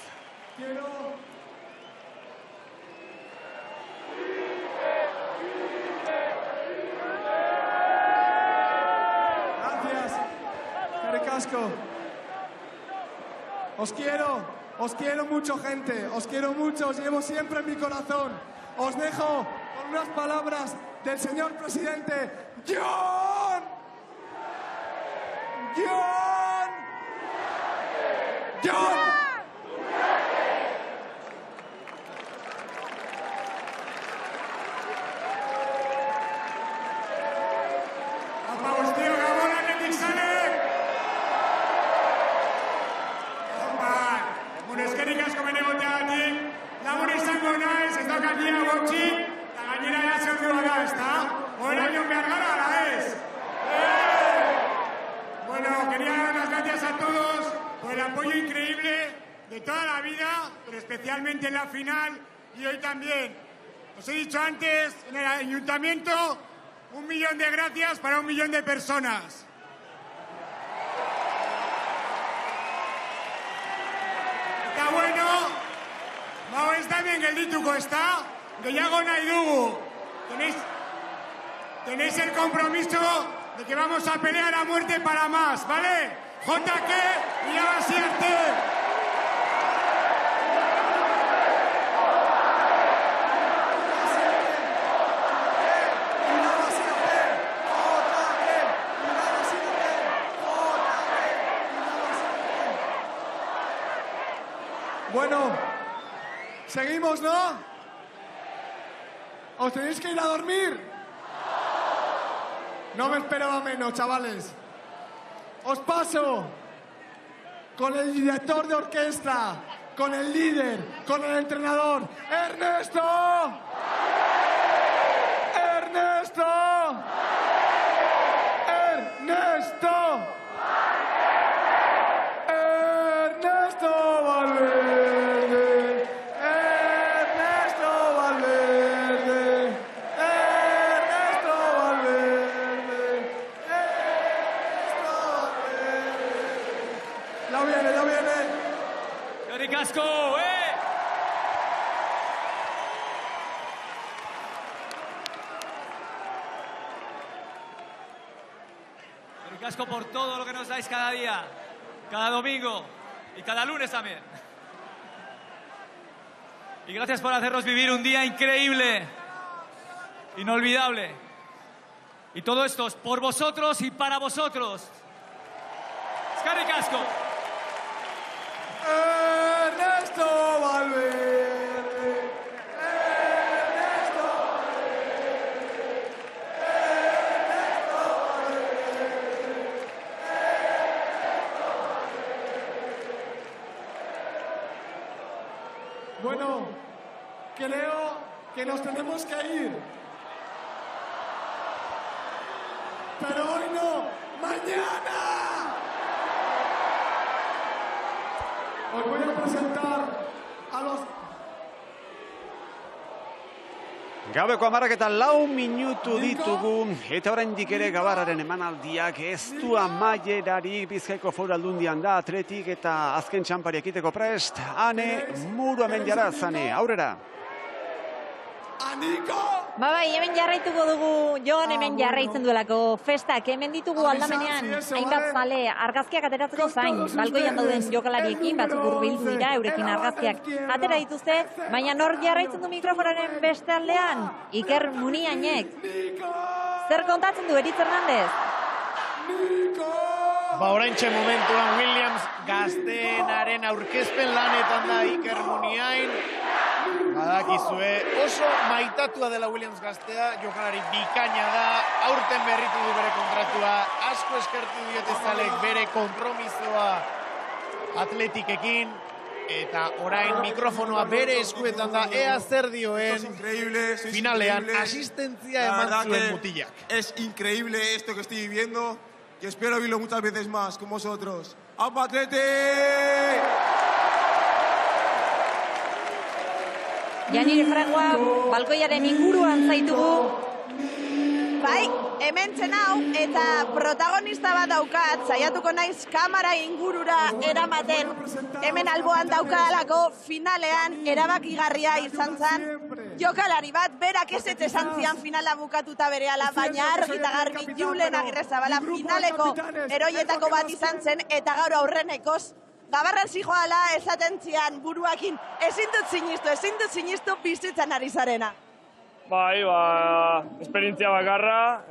Speaker 10: Gracias, eskerrik asko. Os quiero mucho, gente, os quiero mucho, os llevo siempre en mi corazón. Os dejo con unas palabras del señor presidente. ¡Jon! ¡Jon! ¡Jon!
Speaker 19: Especialmente en la final y hoy también. Os he dicho antes, en el ayuntamiento 1 millón de gracias para 1 millón de personas. Eta bueno, ez da hemen geldituko, ezta? Gehiago nahi dugu. Tenéis el compromiso de que vamos a pelear a muerte para más, ¿vale? JK, irabazi arte.
Speaker 15: Bueno, seguimos, ¿no? ¿Os tenéis que ir a dormir? No me esperaba menos, chavales. Os paso con el director de orquesta, con el líder, con el entrenador. ¡Ernesto! ¡Ernesto! ¡Ernesto! ¡Ernesto Valverde! ¡Ernesto Valverde! ¡Ernesto Valverde! ¡Ernesto Valverde! ¡La viene, la viene!
Speaker 1: ¡Eskerrik asko, Eskerrik asko por todo lo que nos dais cada día, cada domingo y cada lunes también. Y gracias por hacernos vivir un día increíble, inolvidable. Y todo esto es por vosotros y para vosotros. Eskerrik asko.
Speaker 15: Ernesto Valverde. Bueno, creo que nos tenemos que ir. Pero hoy no, mañana. Os voy a presentar a los...
Speaker 2: Gabeko 14 minutu ditugu, eta oraindik ere Gabarraren emanaldiak ez du amaierarik. Bizkaiko Foru Aldundian da Atletik eta azken txanpari ekiteko prest. Ane, muru hemen jara, Zane, aurrera.
Speaker 17: Bai, hemen jarraituko dugu, Jon hemen jarraitzen duelako festak, hemen ditugu aldamenean, hainbat zale argazkiak ateratzeko zain, balkoian dauden jokalariekin, batzuk hurbildu dira, eurekin argazkiak atera dituzte, baina nor jarraitzen du mikrofonaren beste aldean, Iker Muniainek. Zer kontatzen du, Eritz Hernandez?
Speaker 16: Oraintxe momentuan Williams gazteenaren aurkezpen lanetan da Iker Muniain. Badakizue, oso maitatua dela Williams gaztea, jokalari bikaina da, aurten berritu du bere kontratua, asko eskertu diote zalek bere konpromisoa Atletikekin, eta orain mikrofonoa bere eskuetan da, ea zer dioen finalean asistentzia eman zuen mutilak.
Speaker 8: Es increíble esto que estoy viviendo y espero vivirlo muchas veces más con vosotros. ¡Apa Atleti!
Speaker 17: Janire Frangoa, balkoiaren inguruan zaitugu.
Speaker 13: Bai, hementzen hau, eta protagonista bat daukat, saiatuko naiz kamera ingurura eramaten. Hemen alboan daukadalako finalean erabakigarria izan zen. Jokalari bat, berak ez esan zian finala bukatuta berehala, baina argi eta garbi Julen Agirrezabala finaleko eroietako bat izan zen, eta gaur aurrenekoz Gabarran zijoala esaten zian buruakin, ezin dut sinistu bizitzan ari zarena.
Speaker 21: Bai, esperientzia bakarra,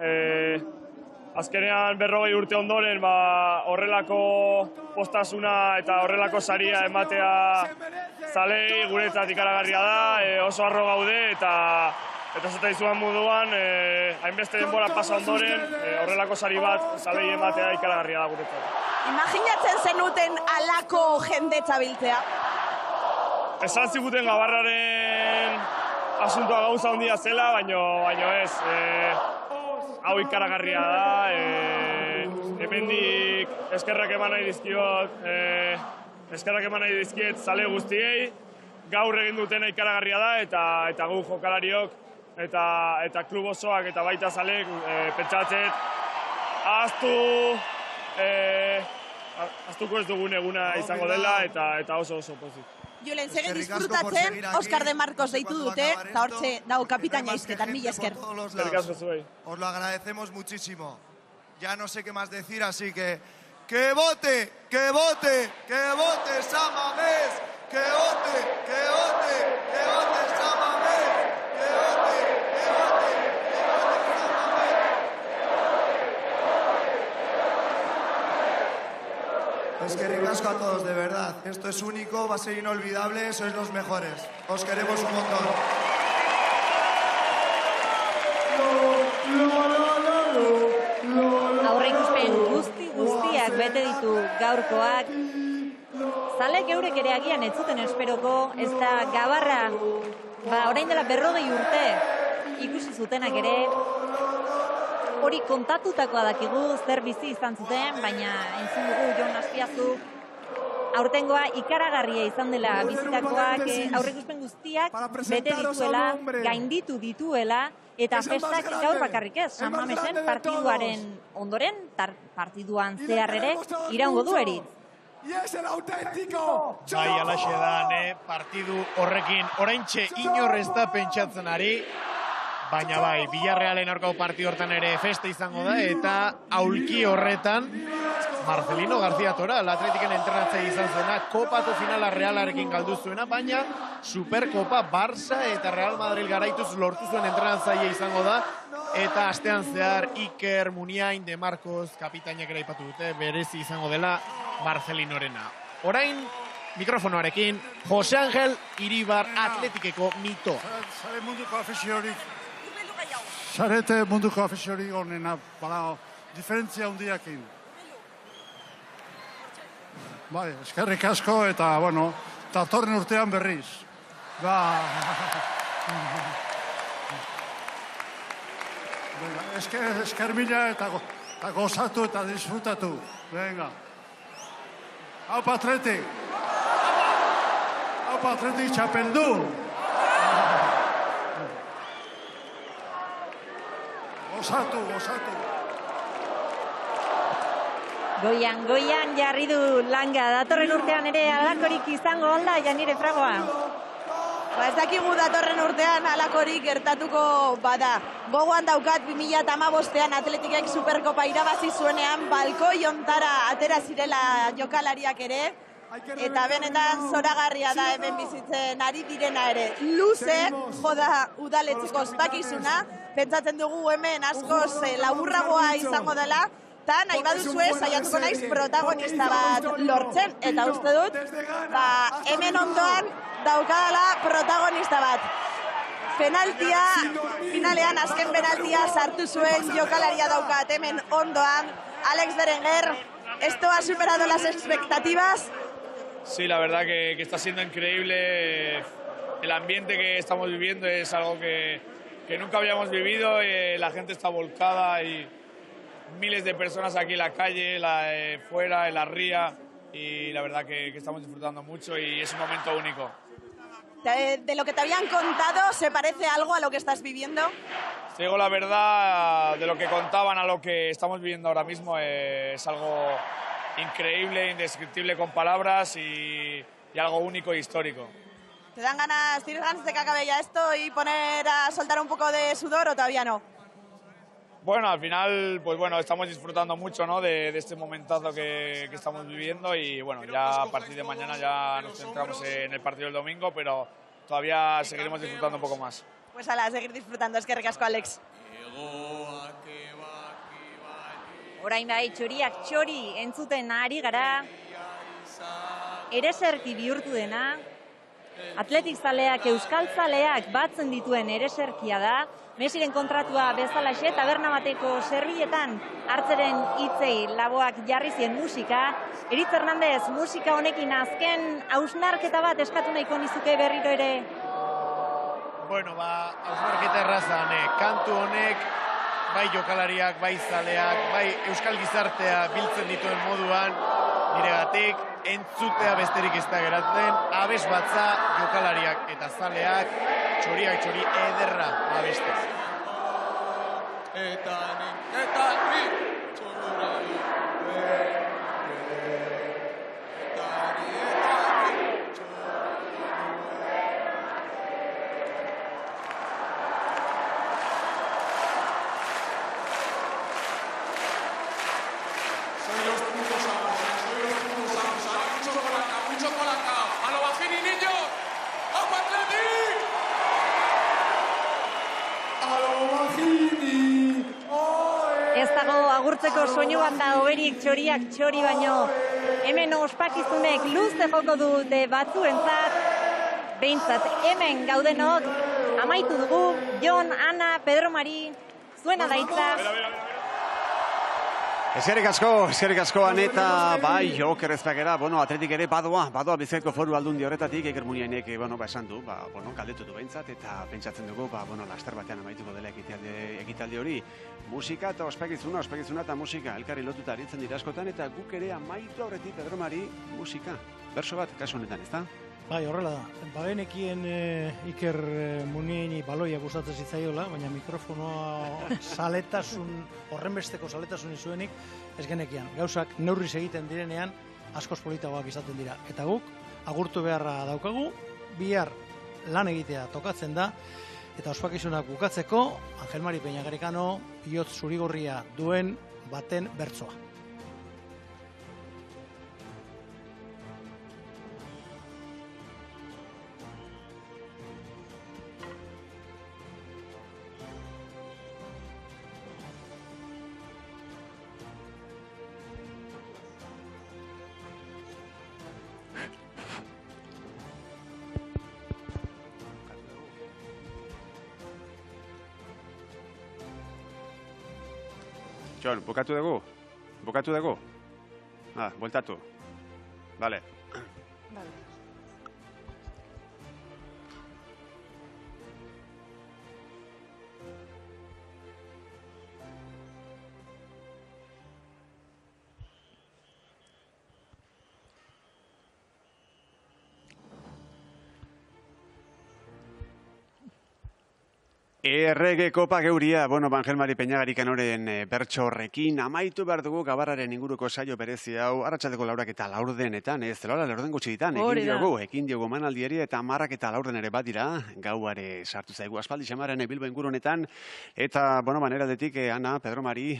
Speaker 21: azkenean 40 urte ondoren horrelako postasuna eta horrelako saria ematea zalei guretzat ikaragarria da, oso harro gaude eta zeta izuan moduan, hainbeste denbora pasa ondoren, horrelako sari bat zalei ematea ikaragarria da guretzat.
Speaker 13: Imaginatzen zenuten alako jendetza biltzea?
Speaker 21: Esan ziguten Gabarraren asuntoa gauza handia zela, baino ez. Hau ikaragarria da, hemendik eskerrak eman nahi dizkiot, eskerrak eman nahi dizkiet zale guztiei, gaur egin dutena ikaragarria da, eta gu jokalariok eta klub osoak eta baita zalek pentsatzet ahaztuko ez dugun eguna izango dela eta oso pozik.
Speaker 13: Julen, seguen disfrutatzen, Óscar de Marcos deitu dute, eta hortxe dago kapitaina izketan, mila esker.
Speaker 8: Os lo agradecemos muchísimo. Ya no sé qué más decir, así que vote San Mamés, que vote San Mamés, que vote San Mamés. Es que ricasco a todos, de verdad. Esto es único, va a ser inolvidable, sois los mejores. Os queremos un montón.
Speaker 17: Aurreikuspen guztiak bete ditu gaurkoak. Zalek eurek ere agian ez zuten esperoko, ez da Gabarra, orain dela 40 urte ikusi zutenak ere, hori kontatutakoa dakigu zer bizi izan zuten, baina entzun dugu Jon Azpiazu aurtengoa ikaragarria izan dela bizitakoak, aurreikuspen guztiak bete dituela, gainditu dituela, eta festak gaur bakarrik ez, San Mamesen partiduaren ondoren, partiduan zehar ere, iraungo du erit.
Speaker 16: Bai, alaxe da, partidu horrekin oraintxe inor ez da pentsatzen ari, baina bai, Villarrealen aurkako partidu hortan ere festa izango da, eta aulki horretan Marcelino García Toral, Atletiken entrenatzaile izan zuena, kopako finala Realarekin galdu zuena, baina Superkopa Barça eta Real Madrid garaituz lortu zuen entrenatzaile izango da, eta astean zehar Iker Muniain de Marcos kapitainak ere aipatu dute, berezi izango dela Marcelinorena. Orain, mikrofonoarekin, Jose Angel Iribar Atletikeko mito.
Speaker 5: Zare munduko afiziorik. Zarete munduko afiziorik onena, diferentzia hundiakin. Bai, eskerrik asko eta, bueno, datorren urtean berriz. Esker mila eta gozatu eta disfrutatu. Venga. Haupa Atletik. Haupa Atletik txapeldun. Gozatu.
Speaker 17: Goian jarri du langa, datorren urtean ere alakorik izango alda, Janire Fragoa.
Speaker 13: Ez dakigu datorren urtean alakorik gertatuko bada. Gogoan daukat 2015ean Atletikek Superkopa irabazi zuenean balkoi ontara atera zirela jokalariak ere, eta benetan zoragarria da hemen bizitzen ari direna ere. Luze joda udaletxeko ospakizuna, pentsatzen dugu hemen askoz laburragoa izango dela, eta nahi baduzue saiatuko naiz protagonista bat lortzen, eta uste dut, hemen ondoan daukadala protagonista bat. Penaltia, finalean azken penaltia sartu zuen jokalaria daukat hemen ondoan, Alex Berenguer, esto ha superado las expectativas.
Speaker 21: Sí, la verdad que está siendo increíble. El ambiente que estamos viviendo es algo que nunca habíamos vivido. La gente está volcada y miles de personas aquí en la calle, fuera, en la ría. Y la verdad que estamos disfrutando mucho y es un momento único.
Speaker 13: De lo que te habían contado, ¿se parece algo a lo que estás viviendo?
Speaker 21: Te digo la verdad, de lo que contaban a lo que estamos viviendo ahora mismo, es algo increíble, indescriptible con palabras y algo único e histórico.
Speaker 13: ¿Tienes ganas de que acabe ya esto y poner a soltar un poco de sudor o todavía no?
Speaker 21: Bueno, al final, pues bueno, estamos disfrutando mucho, ¿no? de este momentazo que estamos viviendo y bueno, ya a partir de mañana ya nos centramos en el partido del domingo, pero todavía seguiremos disfrutando un poco más.
Speaker 13: Pues a seguir disfrutando, eskerrik asko, Alex.
Speaker 17: Orain bai, txoriak txori entzuten ari gara, ereserki bihurtu dena, Atletik zaleak, euskal zaleak batzen dituen ereserkia da, Mesiren kontratua bezalaxe, taberna bateko zerbietan hartzeren hitzei laboak jarri zien musika. Eritz Hernandez, musika honekin azken hausnarketa bat eskatu nahiko nizuke berriro ere?
Speaker 16: Bueno, hausnarketa errazan, kantu honek, bai jokalariak, bai zaleak, bai euskal gizartea biltzen dituen moduan, niregatik entzutea besterik ez da geratzen, abes batza jokalariak eta zaleak, txoriak txori ederra abeste.
Speaker 8: Eta ni, txorra
Speaker 17: Ez dago agurtzeko soinu banda hoberik txoriak txori baino. Hemen ospakizunek luze joko dute batzuentzat. Behintzat hemen gaudenok amaitu dugu. Jon, Ana, Pedro Mari, zuena daitza.
Speaker 2: Eskerrik asko, Aneta, bai, Oker ezpagera, Atletik ere badoa Bizkaiko Foru Aldundi horretatik, Iker Muniainek, esan du, galdetu du behintzat, eta pentsatzen dugu, laster batean amaituko dela ekitaldi hori. Musika eta ospakizuna eta musika, elkarri lotuta aritzen dira askotan, eta guk ere amaitu aurretik, Pedro Mari, musika. Berso bat, kasu honetan, ez da?
Speaker 12: Bai, horrela da. Bagenekien Iker Muniaini baloia gustatzen zitzaiola, baina mikrofonoa horrenbesteko saletasun izuenik ez genekian. Gauzak neurriz egiten direnean askoz politagoak izaten dira. Eta guk agurtu beharra daukagu, bihar lan egitea tokatzen da, eta ospakizunak bukatzeko Angel Mari Peñagarikano ihotz zurigorria duen baten bertsoa.
Speaker 2: Jon, bukatu dugu? Bueltatu. Vale. Errege kopa geuria, Angel Mari Peñagarikanoren bertso horrekin, amaitu behar dugu gabarraren inguruko saio berezi hau, arratsaldeko 4:04, ez, 4:04 gutxi ditan, ekin diogu manaldieri eta 10:04 ere badira, gauare sartu zaigu aspaldi xamaren Bilbo ingurunetan, eta, maneraldetik, Ana, Pedro Mari,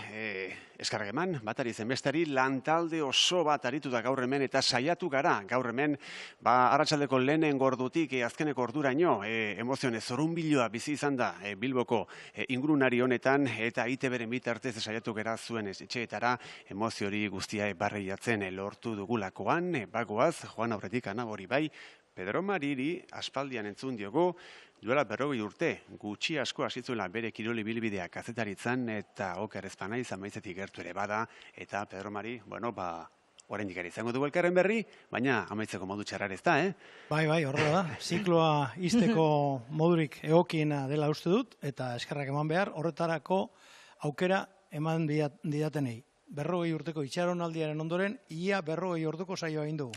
Speaker 2: eskarrak eman, batari zenbestari, lantalde oso bat aritu da gaur hemen, eta saiatu gara gaur hemen, arratsaldeko lehenen gordutik, azkeneko orduraino, emozionez, zorunbiloa bizi izan da, Bilboko ingurunari honetan, eta ITB-ren bitartez saiatu gara zuen etxeetara emozio hori guztia barreiatzen lortu dugulakoan, bagoaz, joan aurretik anabori bai, Pedro Mariri aspaldian entzun diogu, duela 40 urte, gutxi asko hasitzuela bere kiroli bilbidea kazetaritzan, eta Oker ezpanaiz amaitzetik gertu ere bada, eta Pedro Mari, oraindik ere izango dugu elkarren berri, baina amaitzeko modu txarrar ez da,
Speaker 12: Bai, horrela da. Zikloa izteko modurik egokiena dela uste dut, eta eskerrak eman behar, horretarako aukera eman didatenei. 40 urteko itxaronaldiaren ondoren, ia 40 orduko saioa egin dugu.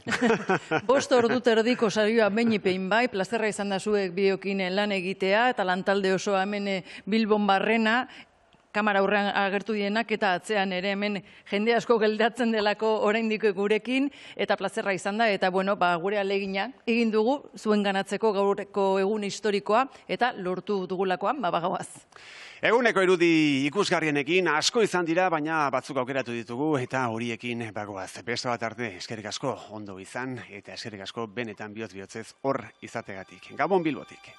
Speaker 3: 5 ordu erdiko saioa behin bai, plazerra izan da zuek biokin lan egitea, eta lantalde osoa hemen Bilbon barrena, kamara aurrean agertu dienak eta atzean ere hemen jende asko geldatzen delako oraindik gurekin eta plazerra izan da eta gure alegina egin dugu zuen ganatzeko gaurko egun historikoa eta lortu dugulakoan bagoaz.
Speaker 2: Eguneko irudi ikusgarrienekin asko izan dira, baina batzuk aukeratu ditugu eta horiekin bagoaz. Beste bat arte, eskerrik asko ondo izan eta eskerrik asko benetan bihotz-bihotzez hor izategatik. Gabon Bilbotik.